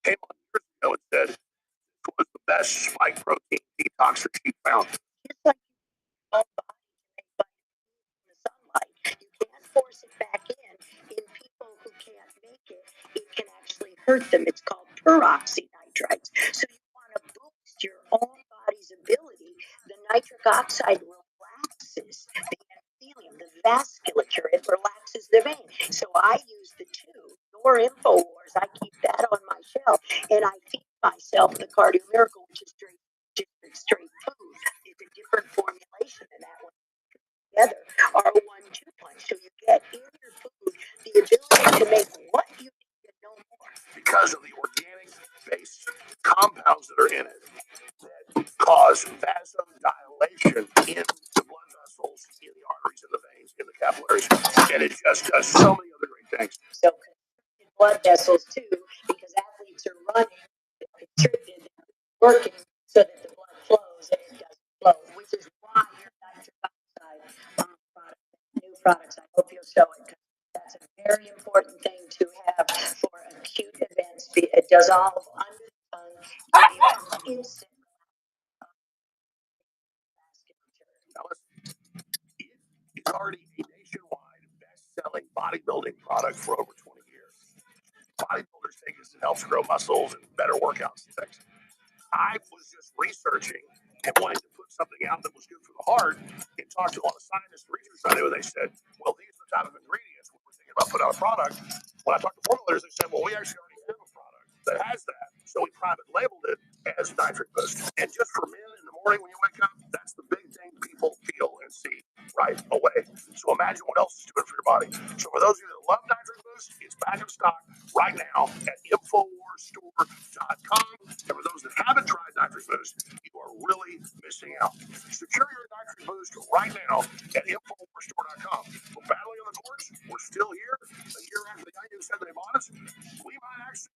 Came on years ago and said it was the best spike protein detoxer she found. Just like your own body can make vitamin D from the sunlight, you can't force it back in. In people who can't make it, it can actually hurt them. It's called peroxynitrites. So you want to boost your own body's ability. The nitric oxide relaxes the endothelium, the vasculature. It relaxes the vein. So I use the two. Your InfoWars, I keep that on my shelf, and I feed myself the Cardio Miracle, which is straight food. It's a different formulation than that one together, are a 1-2 punch. So you get in your food the ability to make what you need and no more. Because of the organic-based compounds that are in it that cause vasodilation in the blood vessels, in the arteries, in the veins, in the capillaries, and it just does so many other great things. So constricted blood vessels too, because athletes are running, constricted, working so that the blood flows and it doesn't flow, which is why your nitric oxide product, new products, I hope you'll show it, because that's a very important thing to have for acute events. It does all under the tongue, give you instant vasculature. Now, it's already a nationwide best-selling bodybuilding product for over 20 years. Bodybuilders take it, it helps grow muscles and better workouts and things. I was just researching and wanting to put something out that was good for the heart and talked to a lot of scientists and researchers I knew, and they said, well, these are the type of ingredients when we're thinking about putting out a product. When I talked to formulators, they said, well, we actually already have a product that has that. So we private labeled it as Nitric Boost. And just for men in the morning when you wake up, that's the big thing people feel and see right away. So imagine what else is doing for your body. So for those of you that love Nitric Boost, it's back in stock right now at InfoWarsStore.com. And for those that haven't tried Nitric Boost, you are really missing out. Secure your Nitric Boost right now at InfoWarsStore.com. We're battling on the courts. We're still here. A year after the guy who said they bought us, we might actually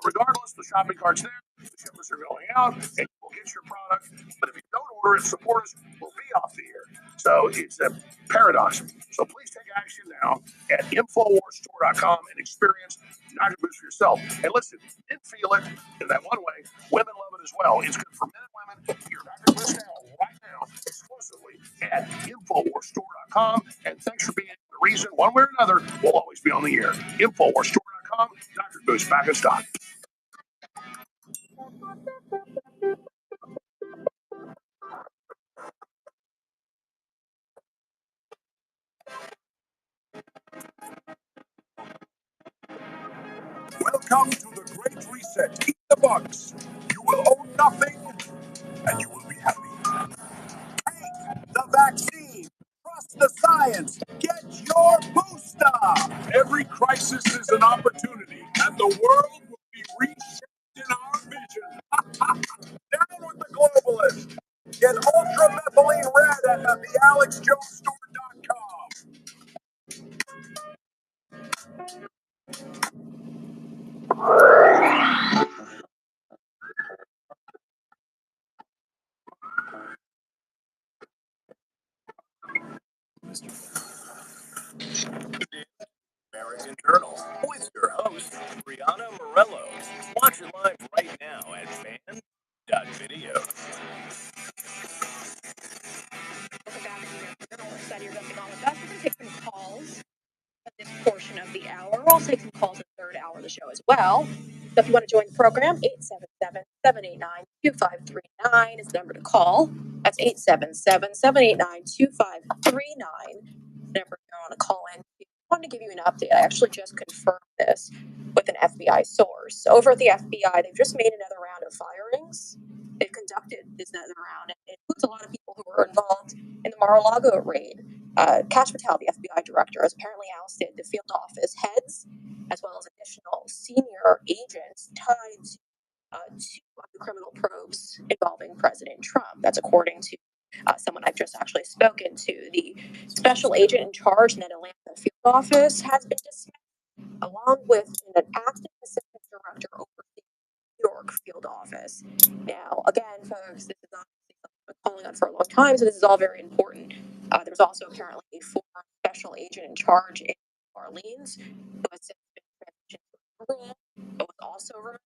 Regardless, the shopping cart's there, the shipments are going out, and you will get your product. But if you don't order it, support us, we'll be off the air. So it's a paradox. So please take action now at InfoWarsStore.com and experience Dr. Boost for yourself. And listen, men feel it in that one way. Women love it as well. It's good for men and women. You're Dr. Boost right now, exclusively at InfoWarsStore.com. And thanks for being the reason, one way or another, we'll always be on the air. InfoWarsStore.com, Dr. Boost back in stock. Welcome to the Great Reset. Eat the bugs. You will own nothing, and you will be happy. Take the vaccine. Trust the science. Get your booster. Every crisis is an opportunity, and the world will be reshaped in our vision. Down with the globalists. Get ultramethylene red at thealexjonesstore.com. American Journal with your host, Brianna Morello. Watch it live right now at fan.video. Welcome back to the American Journal. We're excited you're jumping on with us. We're going to take some calls at this portion of the hour. We'll also take some calls in the third hour of the show as well. So if you want to join the program, 877-789-2539 is the number to call. That's 877-789-2539. Number you want to call in. I wanted to give you an update. I actually just confirmed this with an FBI source. Over at the FBI, they've just made another round of firings. They've conducted this another round. It includes a lot of people who were involved in the Mar-a-Lago raid. Cash Patel, the FBI director, has apparently ousted the field office heads, as well as additional senior agents tied to two of the criminal probes involving President Trump. That's according to someone I've just actually spoken to. The special agent in charge in that Atlanta field office has been dismissed, along with an acting assistant director overseeing the New York field office. Now, again, folks, this is obviously something I've been calling on for a long time, so this is all very important. There's also apparently a former special agent in charge in Orleans who has since been transitioned to a role, but was also removed.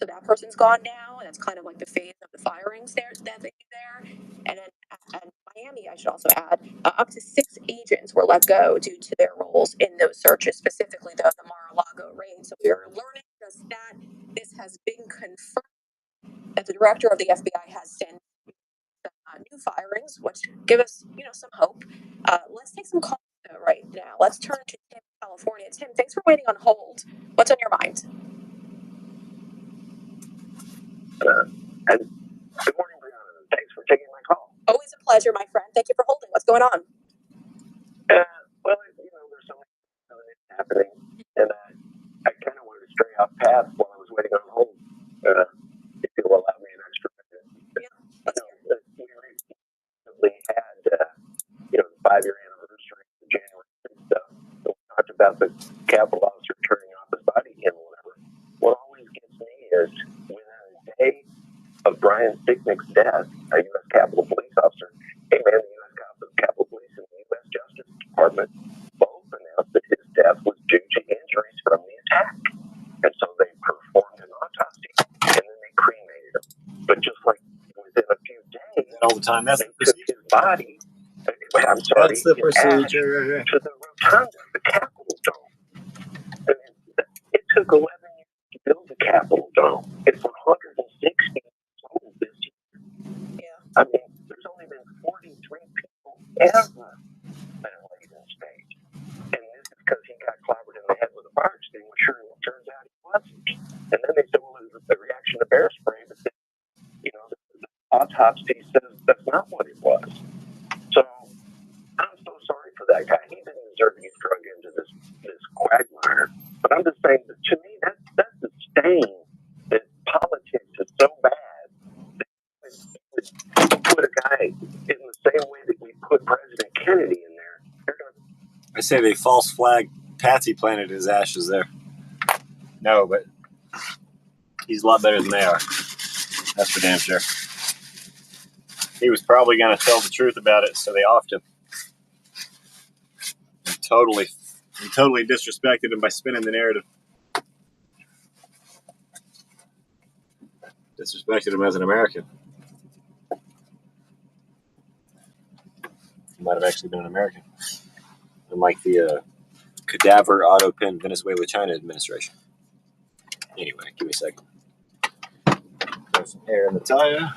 So that person's gone now, and that's kind of like the phase of the firings there that they do there. And then at Miami, I should also add, up to 6 agents were let go due to their roles in those searches, specifically the Mar-a-Lago raid. So we are learning just that. This has been confirmed that the director of the FBI has sent new firings, which give us, some hope. Let's take some calls right now. Let's turn to Tim, California. Tim, thanks for waiting on hold. What's on your mind? And good morning, Brianna. Thanks for taking my call. Always a pleasure, my friend. Thank you for holding. What's going on? Well, there's so much happening, and I kind of wanted to stray off path while I was waiting on hold. If you'll allow me an extra minute. Yeah, We recently had, the 5-year anniversary of January 6th stuff. So we talked about the Capitol officer turning off his body cam or whatever. What always gets me is within a day of Brian Sicknick's death, a U.S. Capitol Police officer, hey man, the U.S. Capitol Police and the U.S. Justice Department both announced that his death was due to injuries from the attack. And so they performed an autopsy, and then they cremated him. But just like within a few days, all the time. That's they took his body, That's the procedure. to the rotunda, the Capitol Dome. And it took 11 years to build the Capitol Dome. It's 160 years old this year. yeah. I mean, there's only been 43 people ever that have laid in stage. And this is because he got clobbered in the head with a fire extinguisher, and it turns out he wasn't. And then they said, well, it was a reaction to bear spray, but then, the autopsy says that's not what it was. So I'm so sorry for that guy. He didn't deserve to get drug into this quagmire. But I'm just saying that to me, that's the stain that politics is so bad that we would put a guy in the same way that we put President Kennedy in there. I say they false flag Patsy planted his ashes there. No, but He's a lot better than they are. That's for damn sure. He was probably going to tell the truth about it, so they offed him. And totally disrespected him by spinning the narrative. Disrespected him as an American. He might have actually been an American. Unlike the cadaver auto pin Venezuela-China administration. Anyway, give me a second. Throw some air in the tire.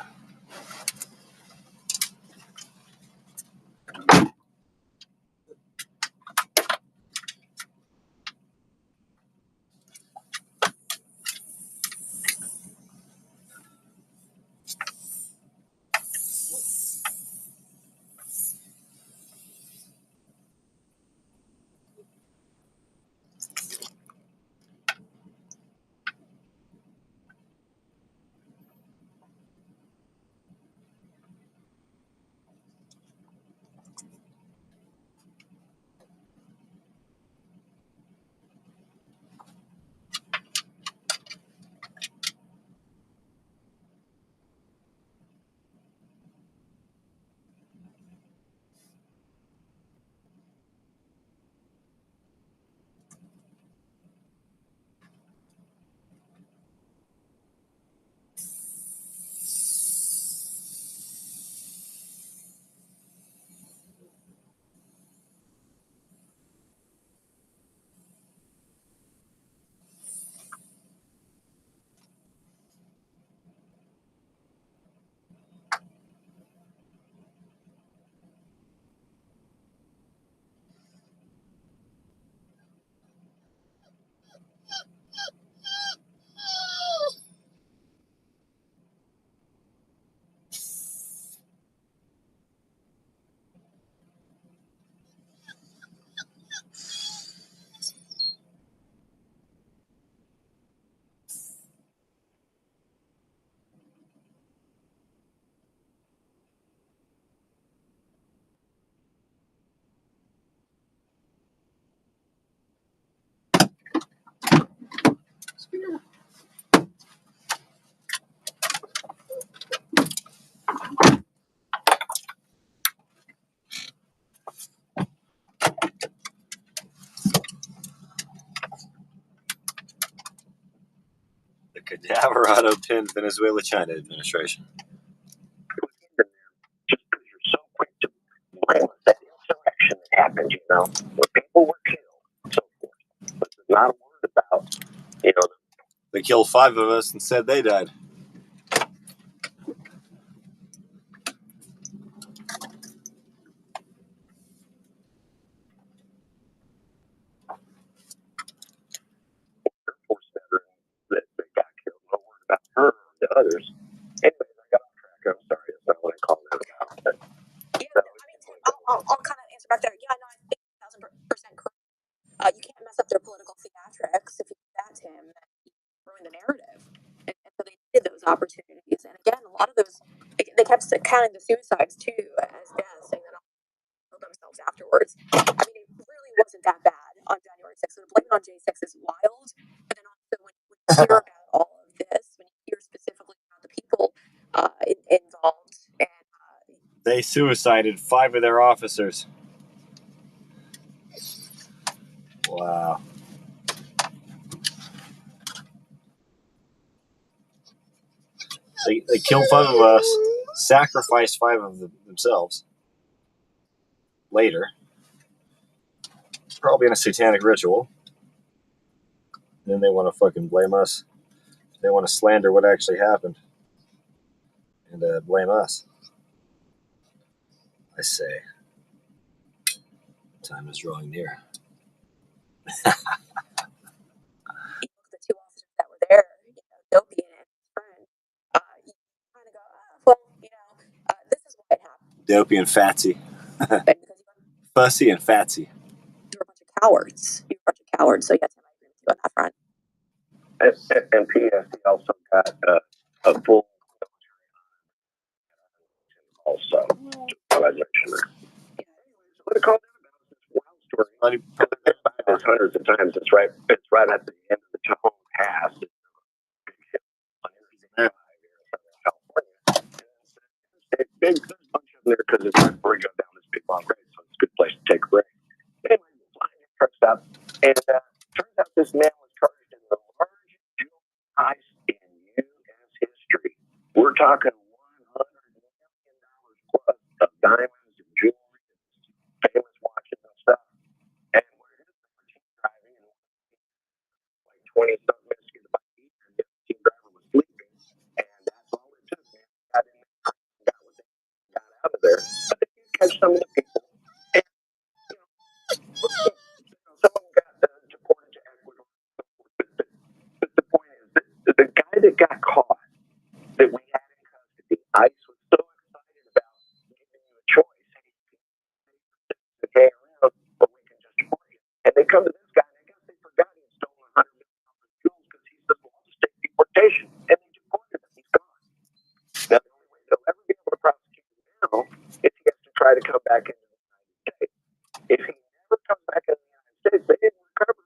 The cadaver auto pin Venezuela-China administration. Just because you're so quick to blame that insurrection that happened, where people were killed, so forth. But there's not a word about, They killed 5 of us and said they died. Air Force veteran that got killed. No word about her or the others. Anyways, I got off track. I'm sorry. That's not what I called that about. But, Yeah, I'll kind of answer back there. Yeah, no, I think 1,000% correct. You can't mess up their political theatrics. If you do that to him, then you ruin the narrative. And so they did those opportunities. And again, a lot of those, they kept counting the suicides too as deaths, saying that they'll kill themselves afterwards. I mean, it really wasn't that bad on January 6th. So the blame on J6 is wild. But then also, when you hear about all of this, when you hear specifically about the people involved, and they suicided 5 of their officers. Wow. They killed 5 of us, sacrificed 5 of themselves later, probably in a satanic ritual. And then they want to fucking blame us. They want to slander what actually happened and blame us. I say, time is drawing near. the 2 officers that were there, Dopey and his friend, you kind of go, well, this is what happened. Dopey and Fatsy. Fussy and Fatsy. You're a bunch of cowards. You're a bunch of cowards. So yes, I agree with you on that front. and P.S. He also got a full also. I mentioned that. What I call that about this wild story. It's hundreds of times. It's right at the end of the Tahoe Pass. talking $100 million plus of diamonds and jewelry, famous watches and stuff. And where it is, the team driving and like 20 something minutes to get to my feet, and the team driver was sleeping, and that's all it took, man. Got in there, got what they got out of there. But they did catch some of the people, and some of them got deported to Ecuador. But the point is that the guy that got caught, that we had in custody, ICE was so excited about giving you a choice. Hey, you can stay around, or we can just deport you. And they come to this guy, and I guess they forgot he had stolen $100 million of jewels because he said, well, I'll just take deportation. And they deported him. He's gone. Now, the only way they'll ever be able to prosecute him now is he has to try to come back into the United States. If he never comes back into the United States, they didn't recover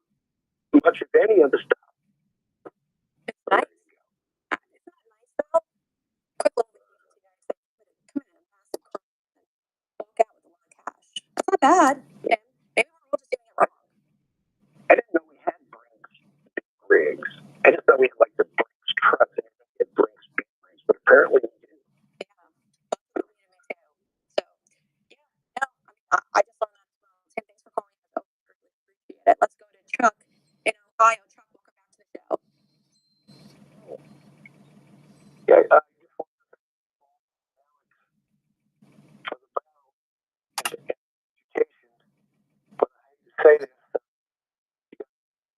much of any of the stuff. It's nice. It's not nice though. Quick little video to you guys. Come in, massive crime, and walk out with a lot of cash. That's not bad. Yeah. Maybe we're all just doing it wrong. I didn't know we had Brinks rigs. I just thought we had like the Brinks trucks and everything had Brinks big rigs, but apparently we do. Yeah. That's what we need to do. So, yeah. No, I just learned that as well. Tim, thanks for calling us. Oh, really appreciate it. Let's go to Chuck in Ohio. Chuck, welcome back to the show. Yeah, for the battle and education, but I hate to say this, you got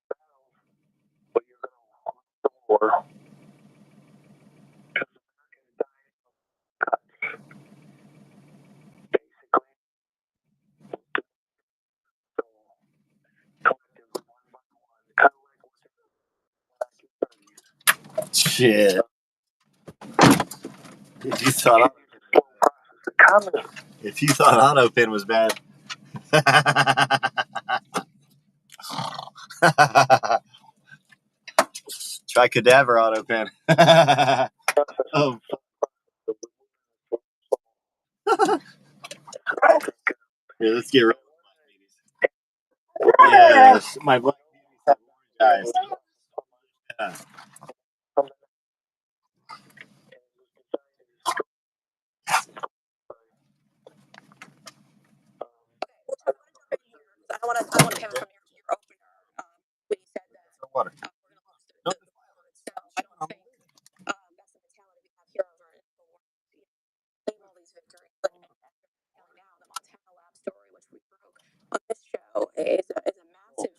battle, but you're going to lose the war because America is dying of cuts. Basically, so collectively, one by one, kind of like what's in the 1930s. Shit. If you thought The communist. if you thought autopin was bad. Try cadaver autopin. Oh. Here, let's get rid of yes, my black guys. Yeah. I don't want to pivot from your opener when you said that Water. we're going to lose the war itself. I don't think that's the mentality we have here over in the war. Claim all these victories, but now the Montana lab story, which we broke on this show, is a massive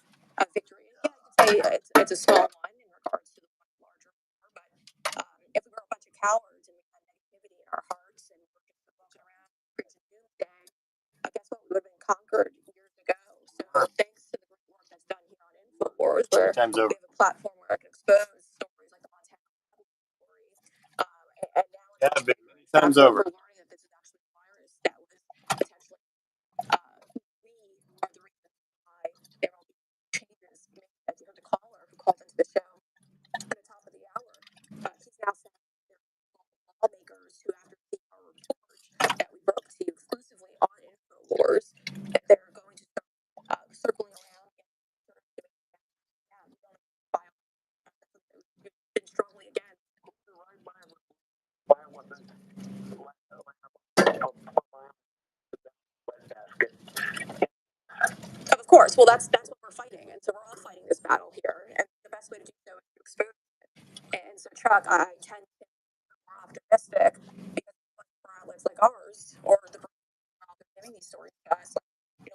victory. Yeah, you could say it's a small one in regards to the much larger war, but if we were a bunch of cowards and we had negativity in our hearts and we're just walking around preaching doomsday, guess what? We would have been conquered years ago. So thanks to the great work that's done here on InfoWars, where we have a platform where I can expose stories like the Montana story, and now Yeah, been many times over. we're learning that this is actually a virus that was potentially we are the reason why there will be changes made. As you heard the caller who called into the show at the top of the hour, he's now saying there are lawmakers who, after seeing our report that we broke to you exclusively on InfoWars, that they're going to start circling around and sort of giving we don't file. We've been strongly against. Of course. Well, that's what we're fighting, and so we're all fighting this battle here. And the best way to do so is to expose it. And so, Chuck, I tend to be more optimistic because for outlets like ours, or the group that are giving these stories to us,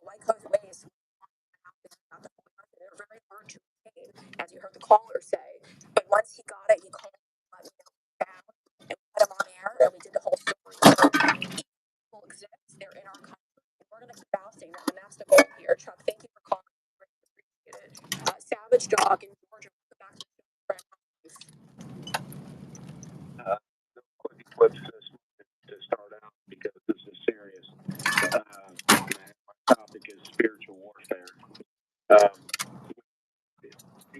like Code Ways, they're very hard to obtain, as you heard the caller say. But once he got it, he called me, let me know down, and we put him on air, and we did the whole story. People exist, they're in our country, and we're going to keep ousting them, and that's the goal here. Chuck, thank you for calling. Appreciate it. Savage Dog in Georgia, welcome back to the show. Quick clips to start out because this is serious. My topic is spiritual warfare.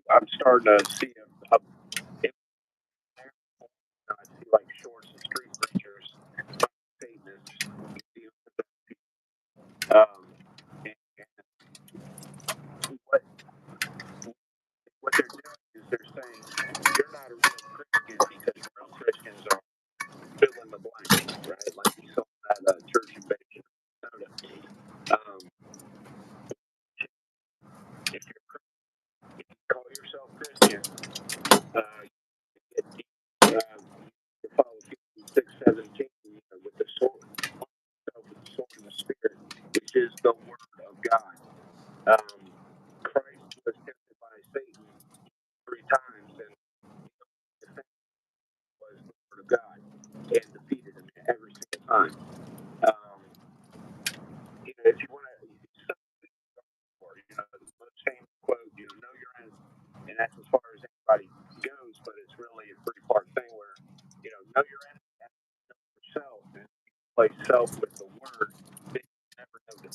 I'm starting to see I see like shorts and street preachers, Satanists, and what they're doing is they're saying you're not a real Christian because real Christians are the blank, right? Like you saw that church invasion of Minnesota. If you call yourself Christian, you follow 6:17 with the sword, with the sword of the Spirit, which is the Word of God. Christ was tempted by Satan 3 times, and the defense was the Word of God, and defeated him every single time. If you want to, the same quote, know your enemy, and that's as far as anybody goes, but it's really a pretty hard thing where, know your enemy and know yourself, and play self with the Word, then you never know the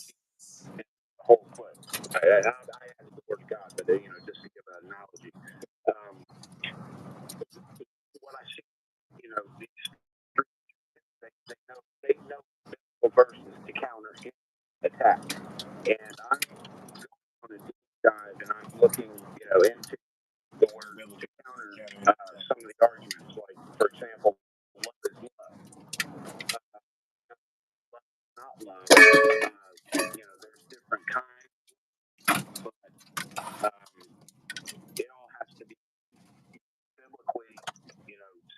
whole quote. I added the word God, but just to give an analogy. What I see, these they know biblical verses to counter attack, and I'm on a deep dive, and I'm looking, into the word to counter some of the arguments. Like, for example, love is love, not love. There's different kinds, but it all has to be biblically,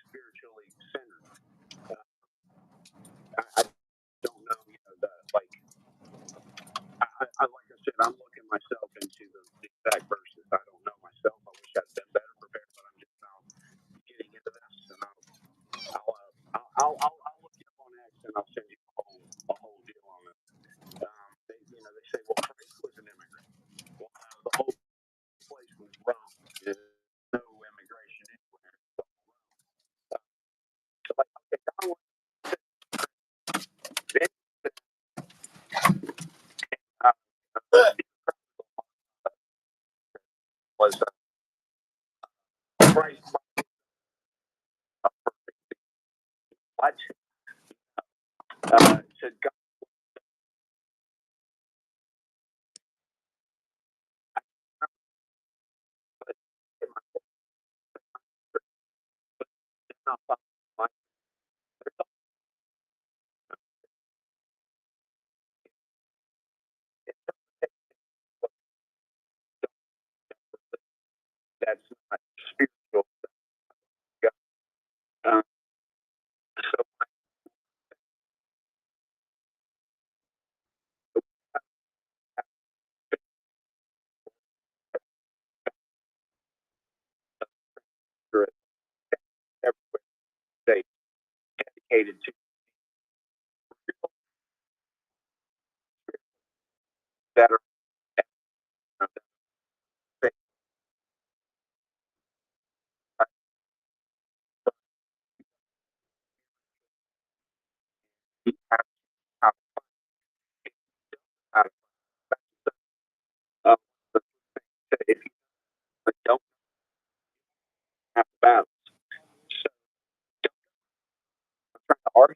spiritually centered. I don't know, like I said, I'm looking myself into the exact verses. I don't know myself. I wish I'd been better prepared, but I'm just now getting into this, and I'll look you up on X, and I'll send you a whole deal on it. They say, well, Christ was an immigrant. Well, the whole place was Rome. There's no immigration anywhere. So, like, okay, Don was Christ what? Said God did not follow my that's not spiritual. Um, so every day dedicated to better if you don't have to battle. So I'm trying to argue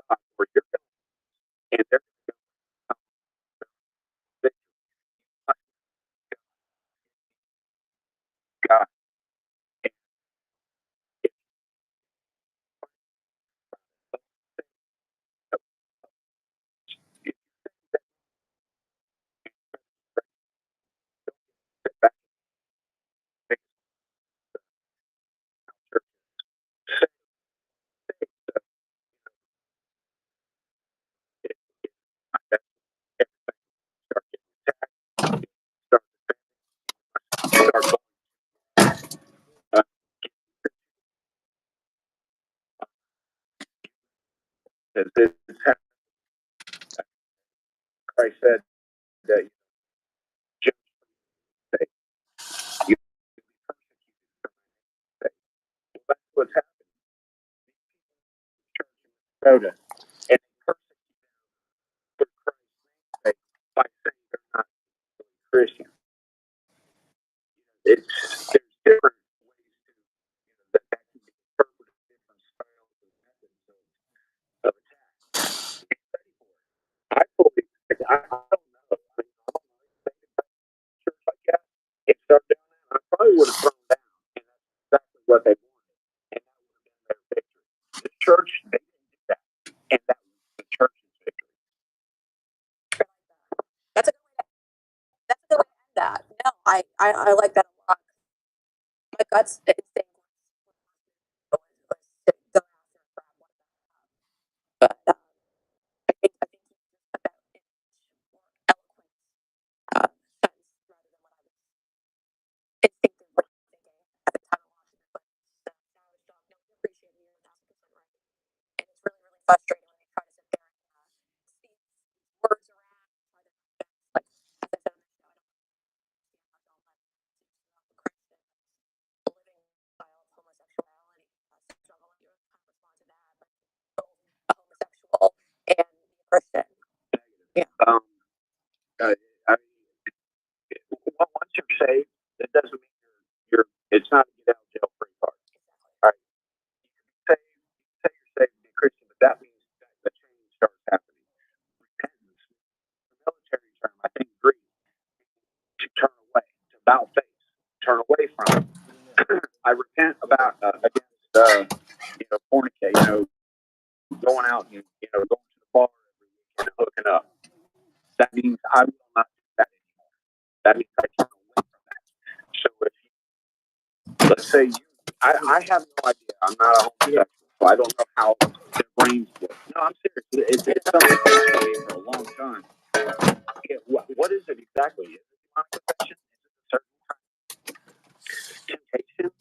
God where you're going, and they're God. And if you sit back and start going, uh, this Christ said that you say you say, well, that's what's happening in Minnesota, and they persecute Christ's sake by saying they're not Christian. There's different ways that can be interpreted, different styles and methods of attack. Get ready for it. I fully, I don't know. I mean, I don't know. Church like that, it started down there, I probably would have thrown down. And I like that a lot. My gut's instinct was to go after and grab one of them. But I think he just put that in more eloquent sense rather than what I was instinctively thinking at the time of watching it. But the Savage Dog, no, we appreciate it. You're 1,000% right. And it's really, really frustrating when they try to sit there and speak words around and try to like as I said on the show, I don't understand how don't let the Christian living style of homosexuality. So I'll let you kind of respond to that, but both a homosexual and a Christian. Yeah. I mean, once you're saved, it doesn't mean you're it's not a get out of jail free card. All right. Say you're saved and be a Christian, but that means that the change starts happening. Repentance, the military term, I think Greek, to turn away, to about face, turn away from it. I repent about against fornicate, going out and going to the bar every weekend and hooking up. That means I will not do that anymore. That means I turn away from that. So if you, let's say I have no idea. I'm not a homosexual, so I don't know how their brains work. No, I'm serious. It's something that's been for me for a long time. What is it exactly? Is it demonic possession? Is it a certain temptation?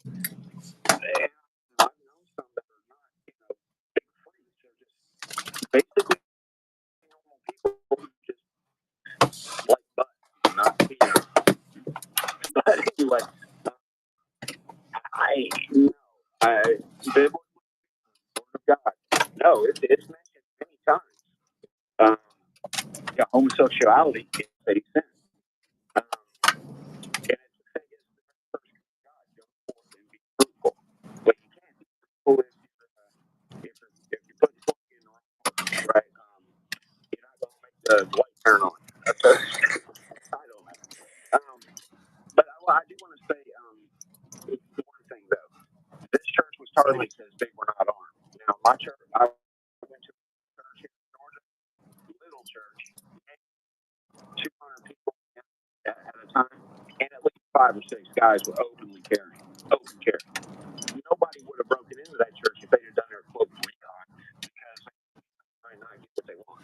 And I've known some that are not, big freaks. They're just basically normal people who just like butt, not But anyway, the word of God. No, it's mentioned many times. Homosexuality is a sin. And it's the thing is, the person of God goes forth and be fruitful. But you can't be fruitful if you put foot in the wrong, right? You're not going to make the light turn on. That's a title of it. But I do want to say one thing, though. This church was targeted as big, we're not armed. Now, my church, I went to a church here in Georgia, little church, 200 people at a time, and at least 5 or 6 guys were open carry. Nobody would have broken into that church if they had done their quote recon, because they might not get what they want.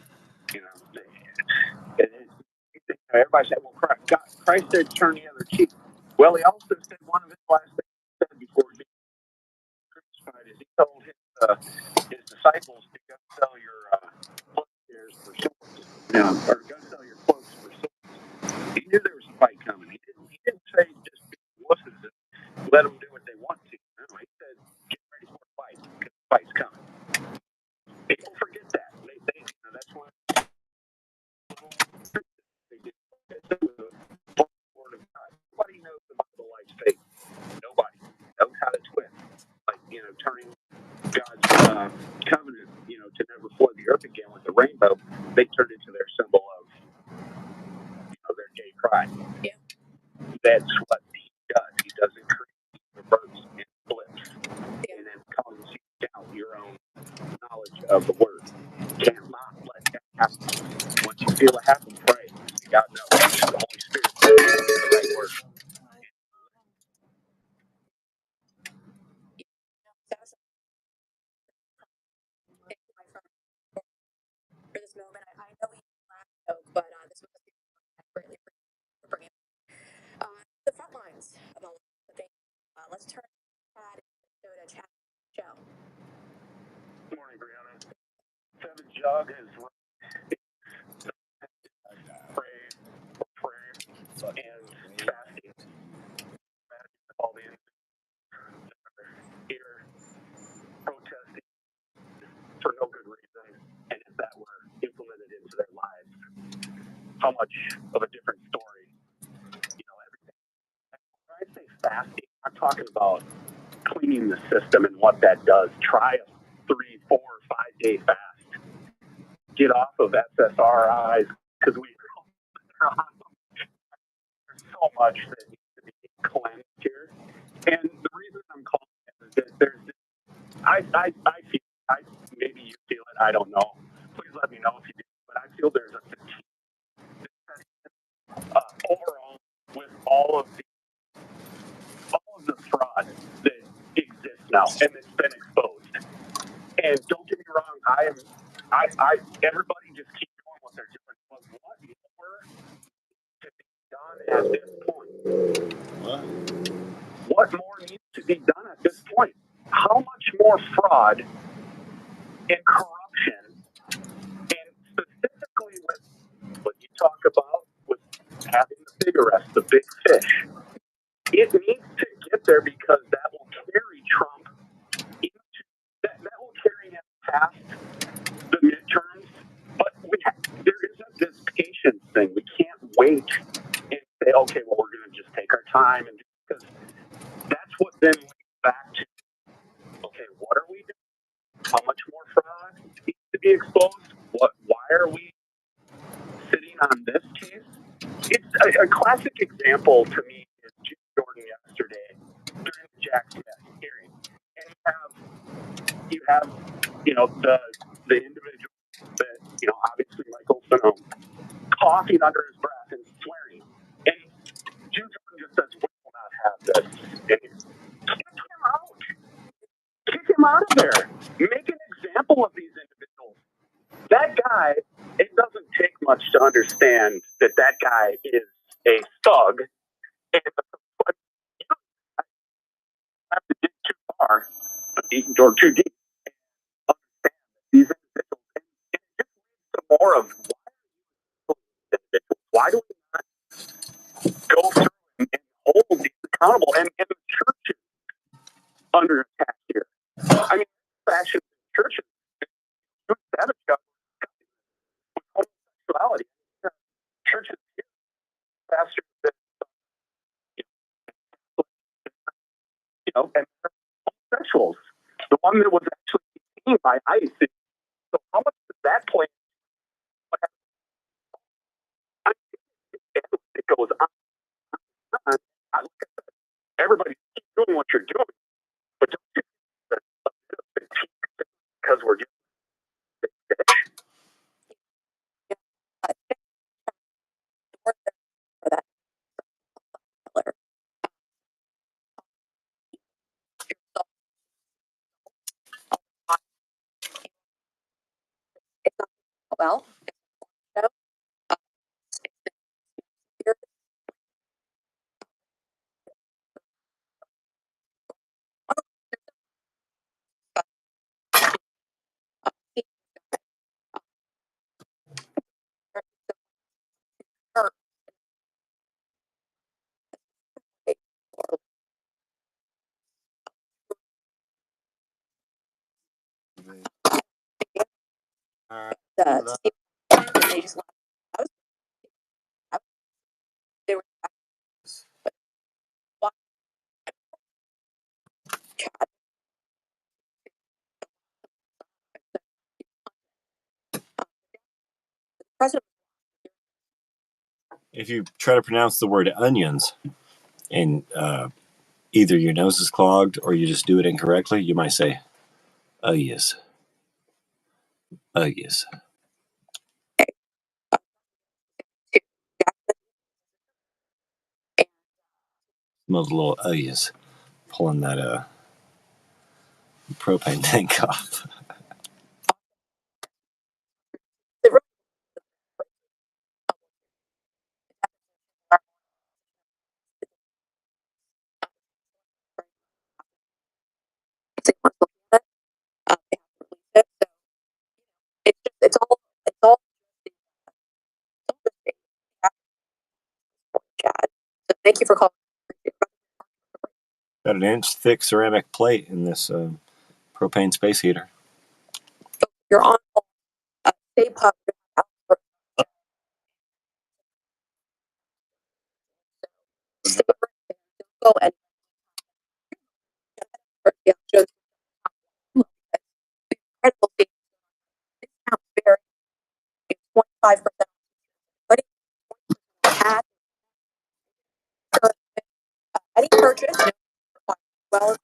Everybody said, well, Christ said turn the other cheek. Well, he also said one of his last things he said before he was crucified is he told his disciples to go sell your cloak shares for swords. Or go sell your cloaks for swords. He knew there was a fight coming. He didn't say just be wusses and let them do what they want to. No, he said get ready for a fight because the fight's coming. People forget that. That's why they did the word of God. Nobody knows the Bible like faith. Nobody knows how to twist. Like, turning God's covenant, to never flood the earth again with the rainbow, they turned into their symbol of, their gay pride. Yeah. That's what he does. He doesn't create reverse and flips, and then causes you to doubt your own knowledge of the word. You cannot let that happen. Once you feel it happen, pray. God knows. The Holy Spirit is the right word. For this moment, I know we last spoke, but this was I greatly appreciate for bringing the front lines of all the things. Let's turn Chad and Chad show. Good morning, Brianna. Seven Jug is prayer and fasting. All the here protesting for no good reason, and if that were implemented into their lives, how much of a different story, everything. When I say fasting, I'm talking about cleaning the system and what that does. Try a 3, 4, 5 day fast. Get off of SSRIs because there's so much that needs to be cleansed here. And the reason I'm calling it is that there's I feel maybe you feel it, I don't know. Please let me know if you do. But I feel there's a overall with all of the fraud that exists now and that's been exposed. And don't get me wrong, everybody just keep doing what they're doing. But what more to be done at this point? What more needs to be done at this point? How much more fraud and corruption, and specifically with what you talk about with having the big arrest, the big fish, it needs to get there because that will carry Trump that will carry him past the midterms. But there isn't this patience thing. We can't wait and say, okay, well, we're going to just take our time, and because that's what then leads back to, okay, what are we doing? How much more fraud needs to be exposed? Why are we sitting on this case? It's a classic example to me is Jim Jordan yesterday during the Jack Smith hearing, and you have the individual that obviously Michael Sonome coughing under his breath and swearing, and Jim Jordan just says we will not have this. And kick him out. Kick him out of there. Make an example of these individuals. That guy, it doesn't take much to understand that guy is a thug. And you don't have to dig too far or too deep to understand these individuals. And it just leads to more of why do we not go through and hold these accountable? And the church is under attack here. I mean, fashion churches, savage with homosexuality. Churches here, pastors that, and homosexuals. The one that was actually detained by ICE. So how much does that play? It goes on. Everybody keep doing what you're doing, but don't you think that because we're just well, they just they were president. If you try to pronounce the word onions and either your nose is clogged or you just do it incorrectly, you might say, oh yes. Oh yes. Smells a little oh yes. Pulling that propane tank off. It's all Chad. So thank you for calling. Got an inch thick ceramic plate in this propane space heater. You're on. Stay pop. Go and incredible thing. Discount very 25%. But any purchase, well,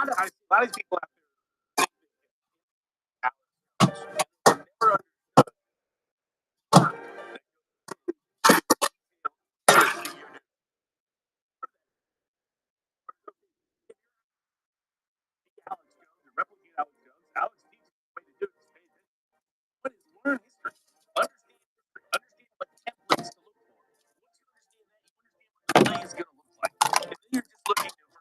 lot of these people out there never understood. Alex Jones or replicate Alex Jones. Alex teaches the way to do it is pay attention. What is learn history? Understand history. Understand what templates to look for. Once you understand that, you understand what the play is going to look like. And then you're just looking for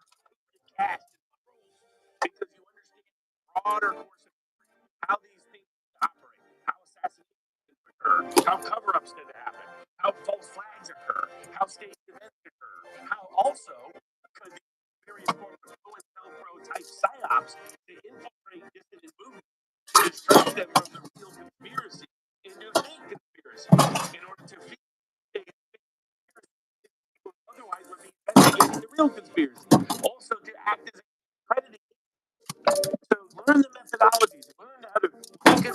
cast and roles because you understand the broader course of history, how these things operate, how assassinations occur, how cover-ups tend to happen, how false flags occur, how staged events occur, how also could the various forms of pro type psyops to infiltrate dissident movements to distract them from the real conspiracy into fake conspiracy in order to feed a conspiracy otherwise would be investigating the real conspiracy. Also to act as a crediting. So learn the methodologies, learn how to think at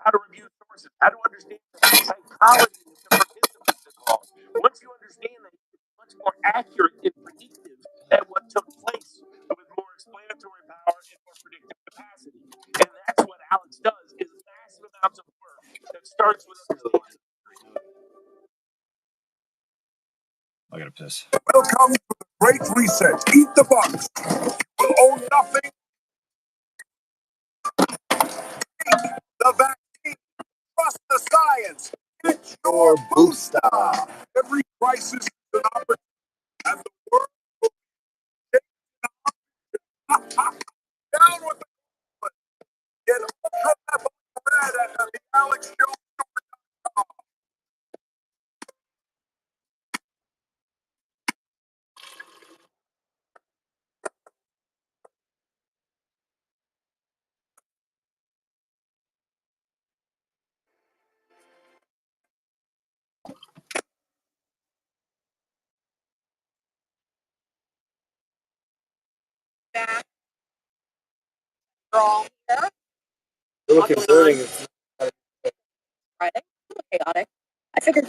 how to review sources, how to understand the psychology of the participants involved. Once you understand that, it's much more accurate and predictive at what took place with more explanatory power and more predictive capacity. And that's what Alex does is massive amounts of work that starts with understanding. I gotta piss. Welcome to the Great Reset. Eat the bucks. You will own nothing. The vaccine. Trust the science. Get your booster. Every crisis is an opportunity, and the world will be down with the COVID. Get ultra level red at the Alex Jones. Back. We're all here. You're looking burning. Friday. Chaotic. I figured.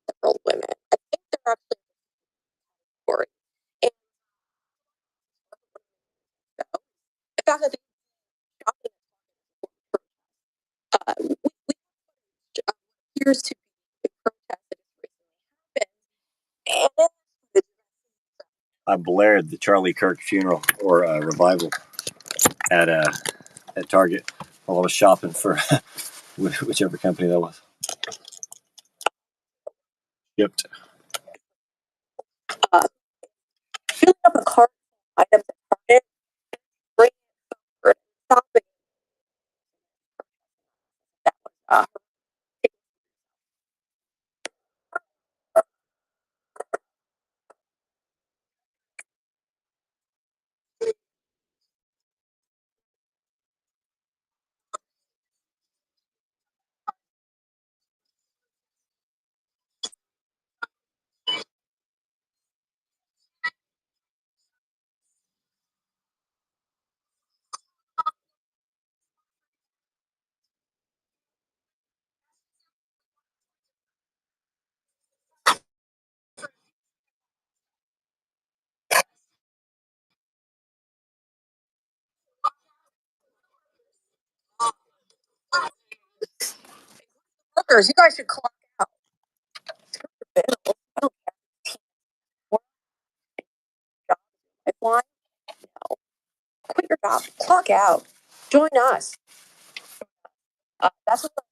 Several women. I think they're actually story. And the fact that they shopping appears to be a protest that has recently happened. And I blared the Charlie Kirk funeral or revival at Target while I was shopping for whichever company that was. Yipped. filling up a cart of items at Target, bringing it over and stopping. That was workers. You guys should clock out. I don't care. Job pipeline. No. Quit your job. Clock out. Join us. That's what the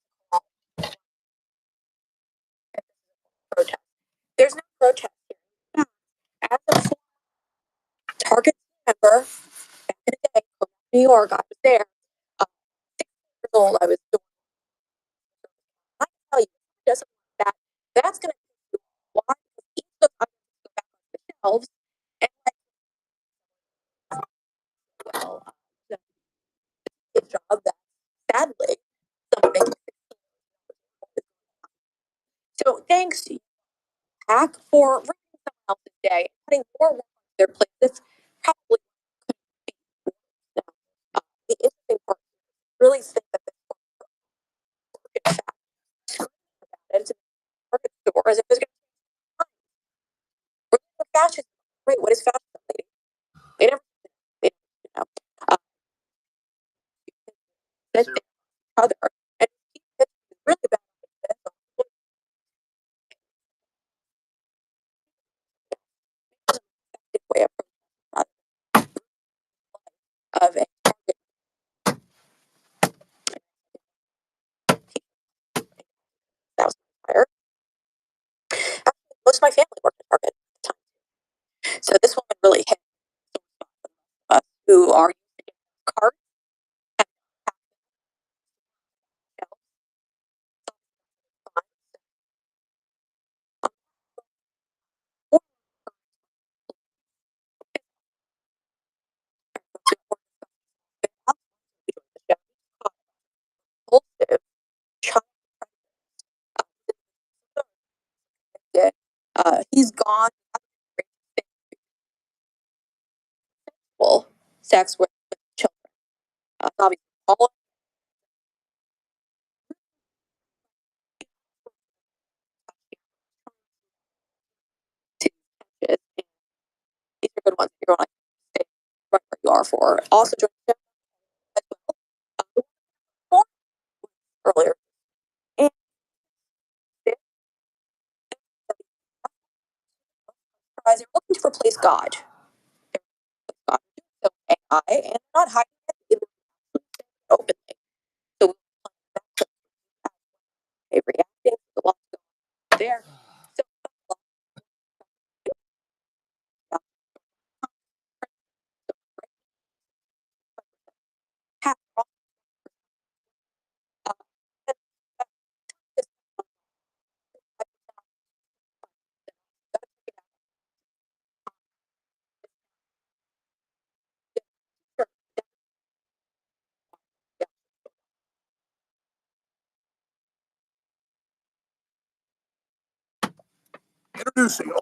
protest. There's no protest here. As a former Target member back in the day, New York, I was there. 6 years old, I was doing. I tell you, it doesn't like that. That's going to why because each of those items go back on the shelves and well, a job that sadly some make. So thanks to you, Hack, for ruining someone else's day and putting more work on their plate. This probably could be the interesting part. Really think that this as if it's going to we're going to fascism. Wait, what is fascism, lady? They never, they, you know, uh, that they other and it's really bad. Way of a target that was fire. Actually, most of my family worked at Target at the time. So this woman really hit us who are used to getting cards and he's gone sex with children. Obviously, all to catches. These are good ones. You're going to stay right where you are for. Also, join the as well. Earlier. And they're looking to replace God. God. So AI, and they're not hiding it openly. So they reacting to the law there. So half Introducing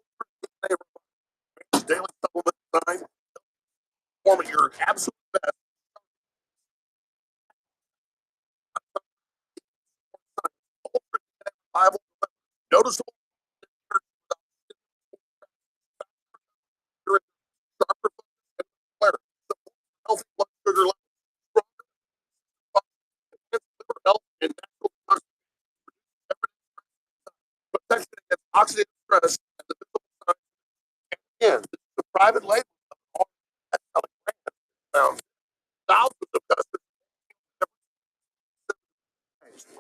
daily supplement design, forming your absolute best. Reliable, noticeable, sharper, clarity, healthy blood sugar level, liver health, and natural protection against oxidative stress and the visible signs. Again, this is a private label of all best-selling brands. Found thousands of customers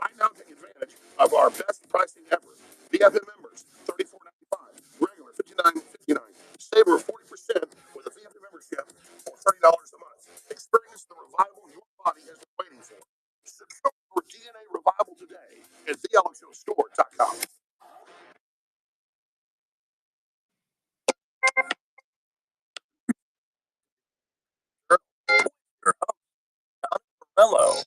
right now take advantage of our best pricing ever. VFM members, $34.95. Regular, $59.59. Save over 40% with a VFM membership for $30 a month. Experience the revival your body has been waiting for. Secure your DNA revival today at thealexstore.com. Hello.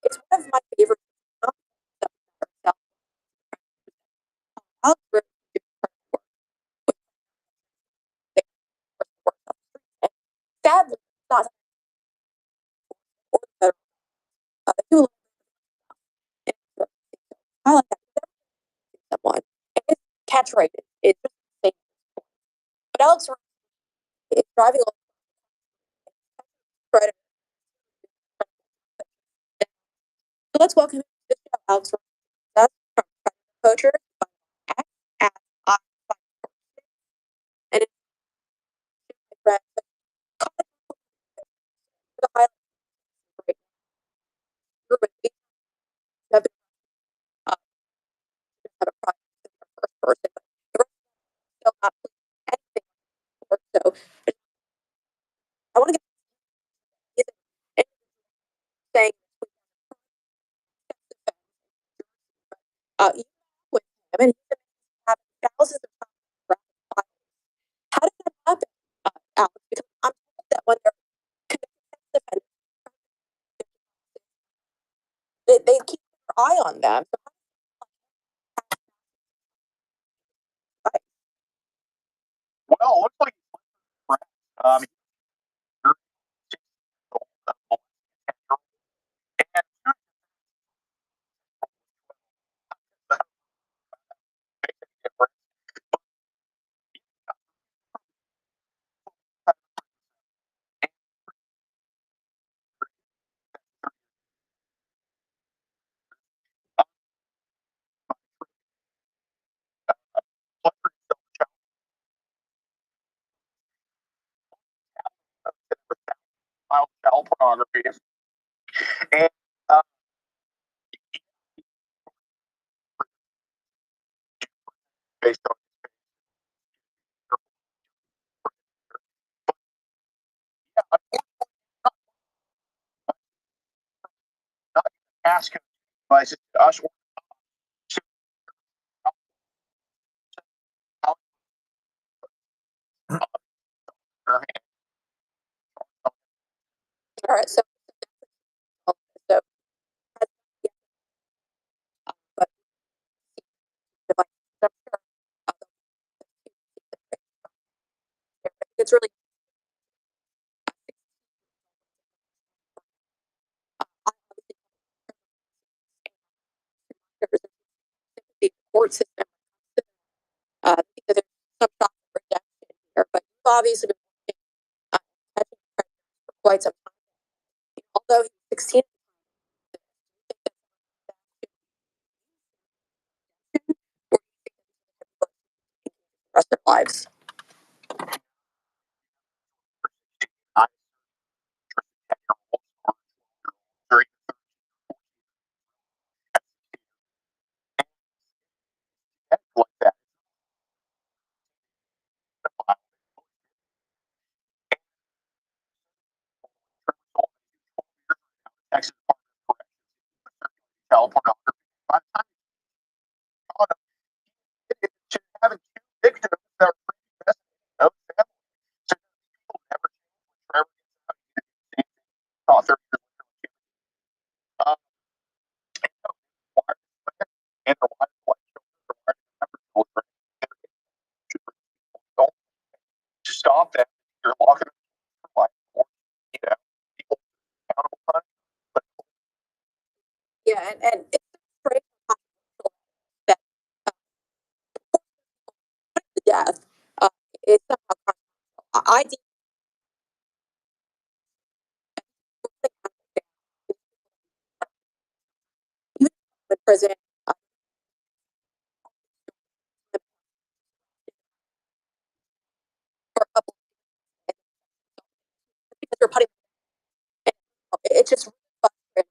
It's one of my favorite. Sadly, not do I like that someone. And his catch rate is just the same. But Alex is driving along credit. So let's welcome him to the show, Alex. That's from Poacher at I and it's my the highlight right now. Have a project first person, but the rest still not anything before. So I want to get saying you with him and he's having thousands of times. How did that happen, Alex? Because I'm told that when they're convicted sex offenders, they keep their eye on them. So Um, you're 6 years old, and makes a difference. Child pornography, and uh, based on not asking devices to us or to how her hand. All right, so but device, I'm sure, it's really the court system. Because there's some sort of rejection here, but you've obviously been working catching predators for quite some time. Although he's 16, the rest of their lives. I very like that. Texas child pornography. By the time you caught him, it should having two victims that are pretty no family. So people never change when Trevor gets out. He did the same thing. Saw 30 years later. Um, and the wife like children, children. Don't stop that. You're locking them for life. Or, people accountable time. But Yeah, and it's very controversial that the death is somehow controversial. I deem even in prison for a couple because you're putting it's just really frustrating.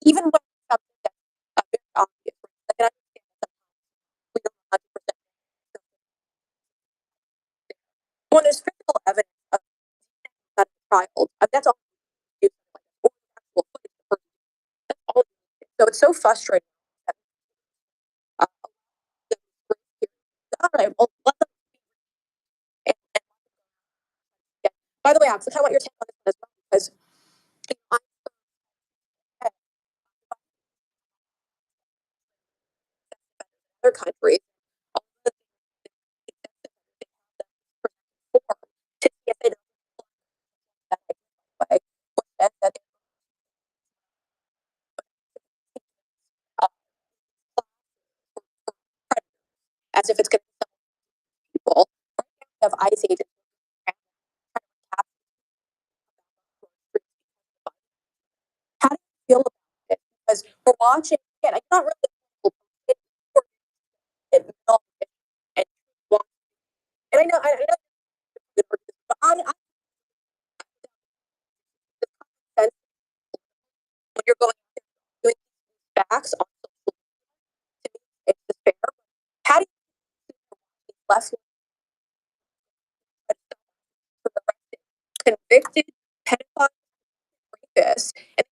Even when it's something that's very obvious, like, and I understand that sometimes we don't 100% when there's physical evidence of that child, that's all you do, or actual footage of the person. That's all you do. So it's so frustrating that all right, well, let them and yeah. By the way, Alex, I want your take on this one as well because I'm other countries, all the form to see if they don't that way, or that they as if it's going to be people. Right now, we have ICE agents. How do you feel about it? Because we're watching, again, I'm not really a political person, and and I know, but I sense when you're going doing facts on to me, it's despair. How do you left convicted pedophile rapists and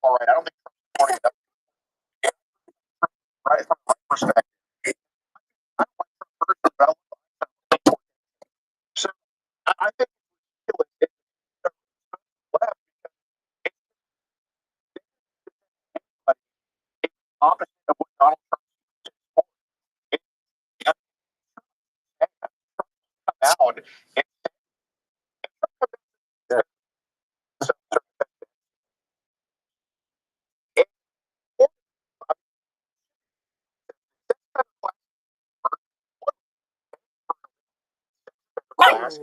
all right, I don't think Trump's enough. Right from my perspective, I don't like Trump personally, but I like so I think it's ridiculous if left opposite of what Donald Trump said before. It's come out and class.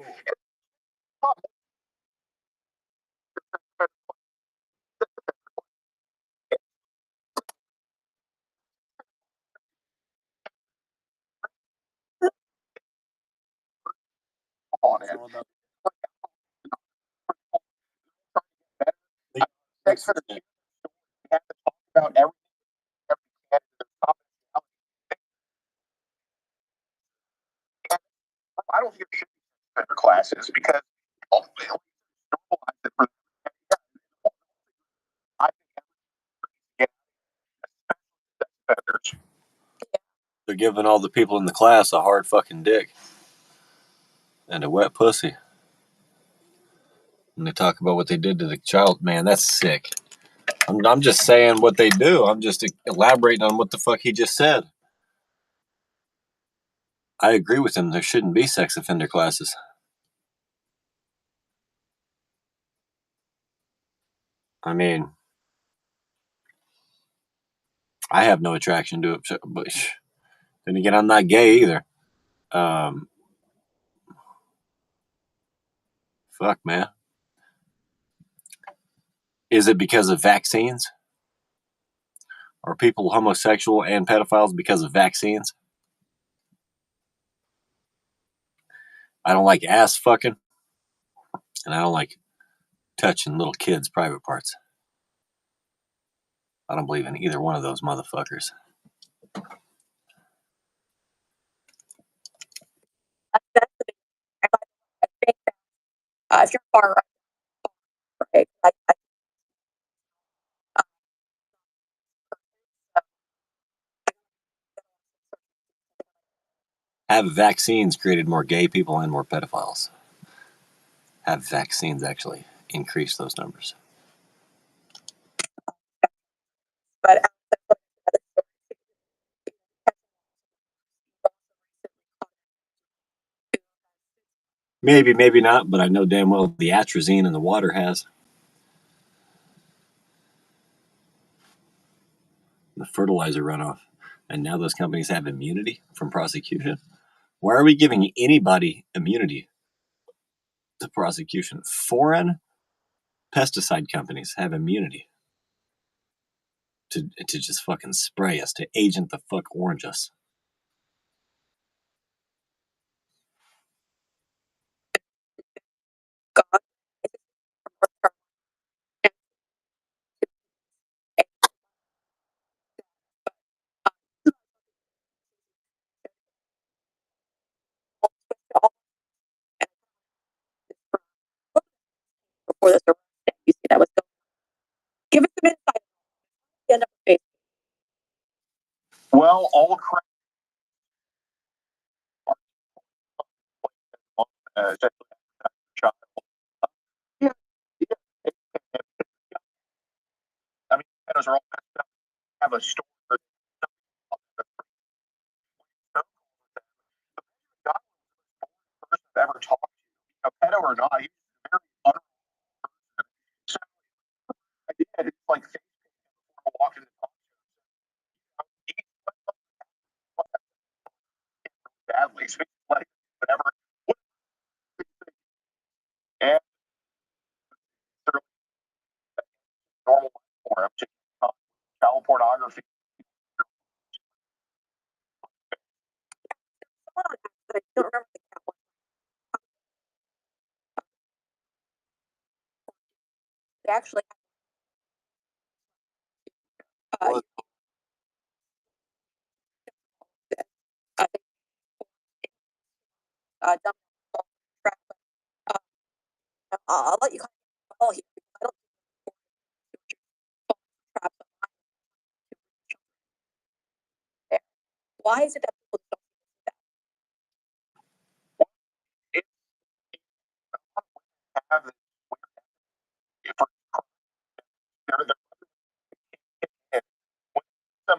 On it. Thanks for the we have to talk about everything. I don't think it should be better classes because ultimately normalize it for I think betters. They're giving all the people in the class a hard fucking dick and a wet pussy. And they talk about what they did to the child. Man, that's sick. I'm just saying what they do. I'm just elaborating on what the fuck he just said. I agree with him. There shouldn't be sex offender classes. I mean, I have no attraction to it, but then again, I'm not gay either. Fuck, man. Is it because of vaccines? Are people homosexual and pedophiles because of vaccines? I don't like ass fucking, and I don't like touching little kids' private parts. I don't believe in either one of those motherfuckers. That's the big thing. I think that if you're far right, Have vaccines created more gay people and more pedophiles? Have vaccines actually increased those numbers? but Maybe, maybe not, but I know damn well the atrazine in the water has. The fertilizer runoff. And now those companies have immunity from prosecution. Why are we giving anybody immunity to prosecution? Foreign pesticide companies have immunity to just fucking spray us, to agent the fuck orange us. God before this arrest, you see that was going on. Give us some insight. End up with Facebook. Well, all crap child. Yeah, yeah. I mean, those are all messed up. Have a store. Person I've ever talked to, a pedo or not, he's very honorable person. So I did. It's like before I walked in the talk show. He badly, so he's like whatever. And normal for him to child pornography. I don't remember the cat one. They actually What? uh, dump track. I'll let you call here. I don't trap there. Why is it that people don't It have this weird, they're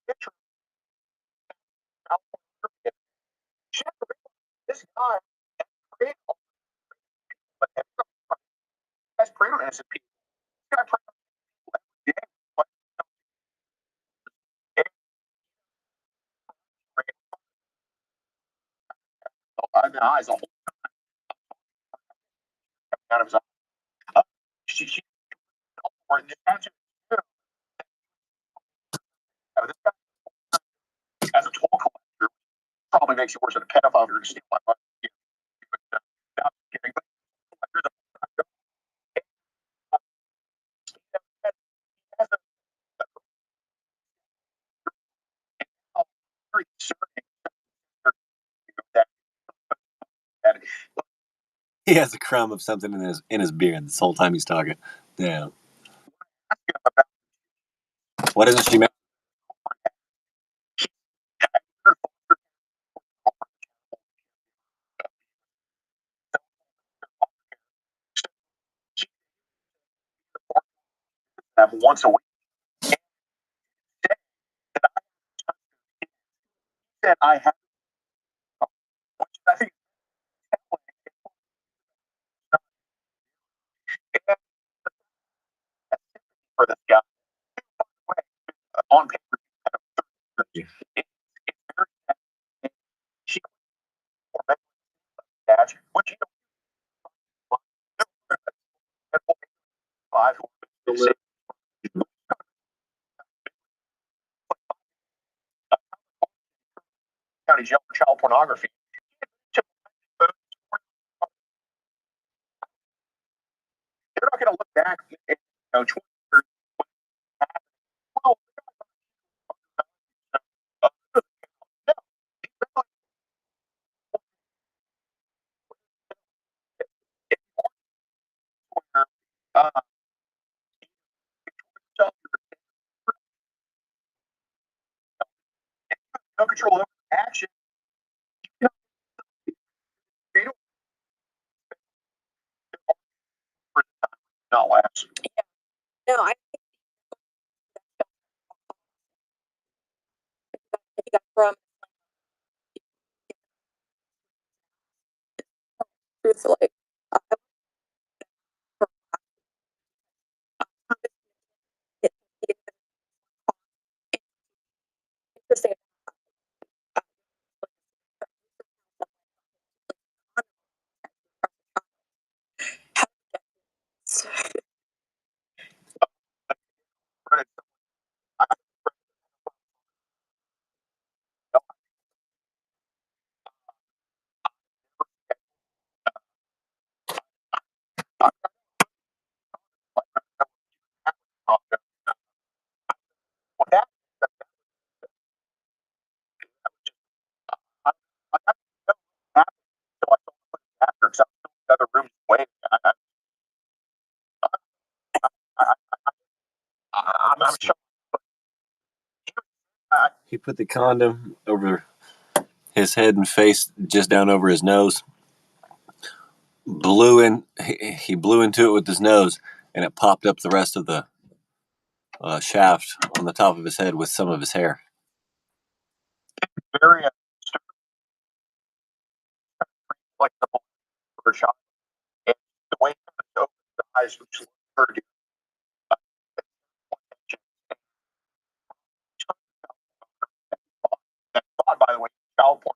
picture of this guy has preyed on innocent people. This guy preyed on people every day. The eyes, the whole out of his eye. She or this guy as a toll collector probably makes you worse than a pedophile if you're to steal my money. I'm kidding. Very He has a crumb of something in his beard this whole time he's talking. Damn. What isn't she? once a week. Said I have. I think for this guy on paper. She what you five county jail for child pornography. They're not going to look back at 20 years. Well, no control over action. They don't not last. No, I think that's from truthfully. He put the condom over his head and face, just down over his nose. He blew into it with his nose, and it popped up the rest of the shaft on the top of his head with some of his hair. Very flexible for a shot. And the way the eyes which heard that thought, by the way, child porn.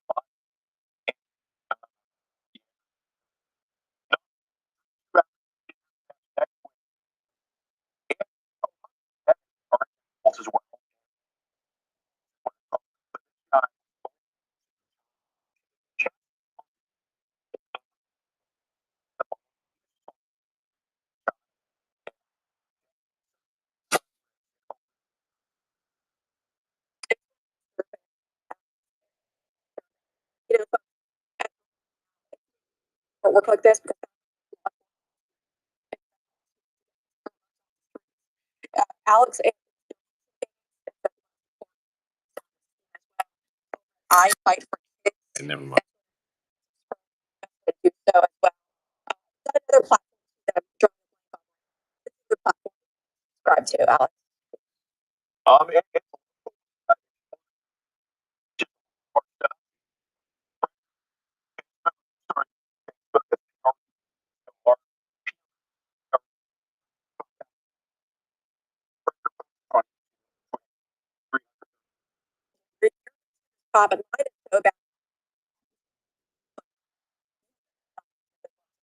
As well. Work like this because Alex and I fight for kids. And never mind. Do so as well. Another platform that I'm trying to platform subscribe to, Alex. But mine is so bad.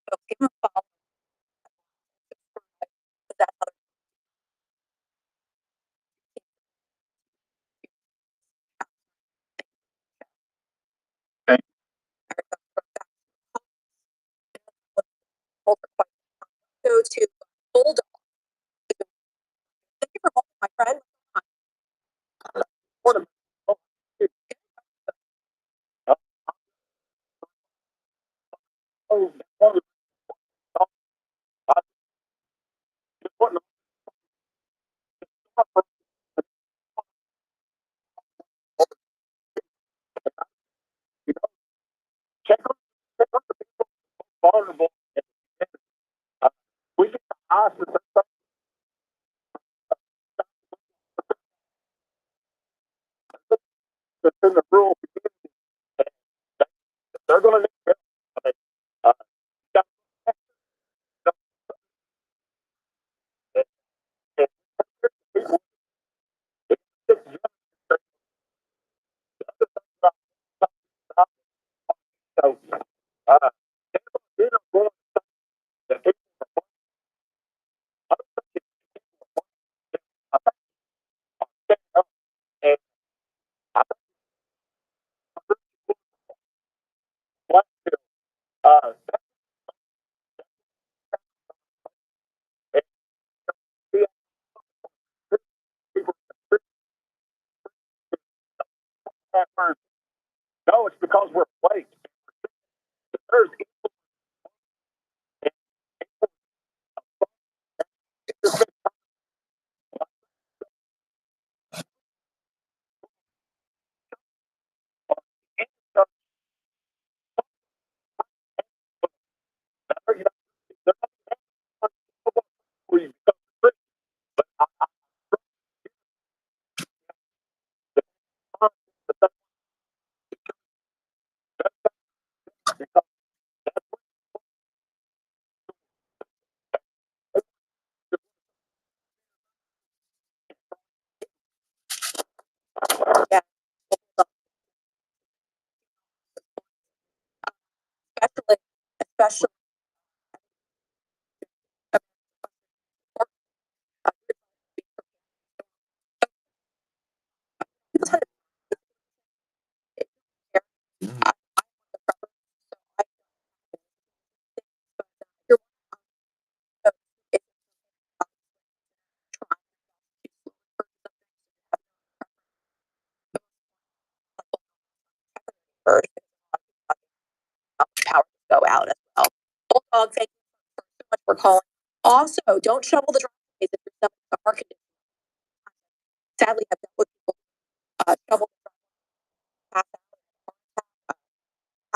So give them a follow. That's how Okay. Go to Bulldog. Thank you for holding, my friend. What a- oh, dude. Oh, oh, one of the- oh, what in the- you know, check on the people vulnerable. Uh, we can ask that that's in the rural community. They're going to need help. I mean, uh, got- and people- so, uh, you know, that people stand up and I think uh, and people no, it's because we're late. There's Yeah, especially power to go out as well. Bulldog, thank you so much for calling. Also, don't shovel the driveways if you're selling a market. Sadly, I've dealt with people shovel the driveways, pass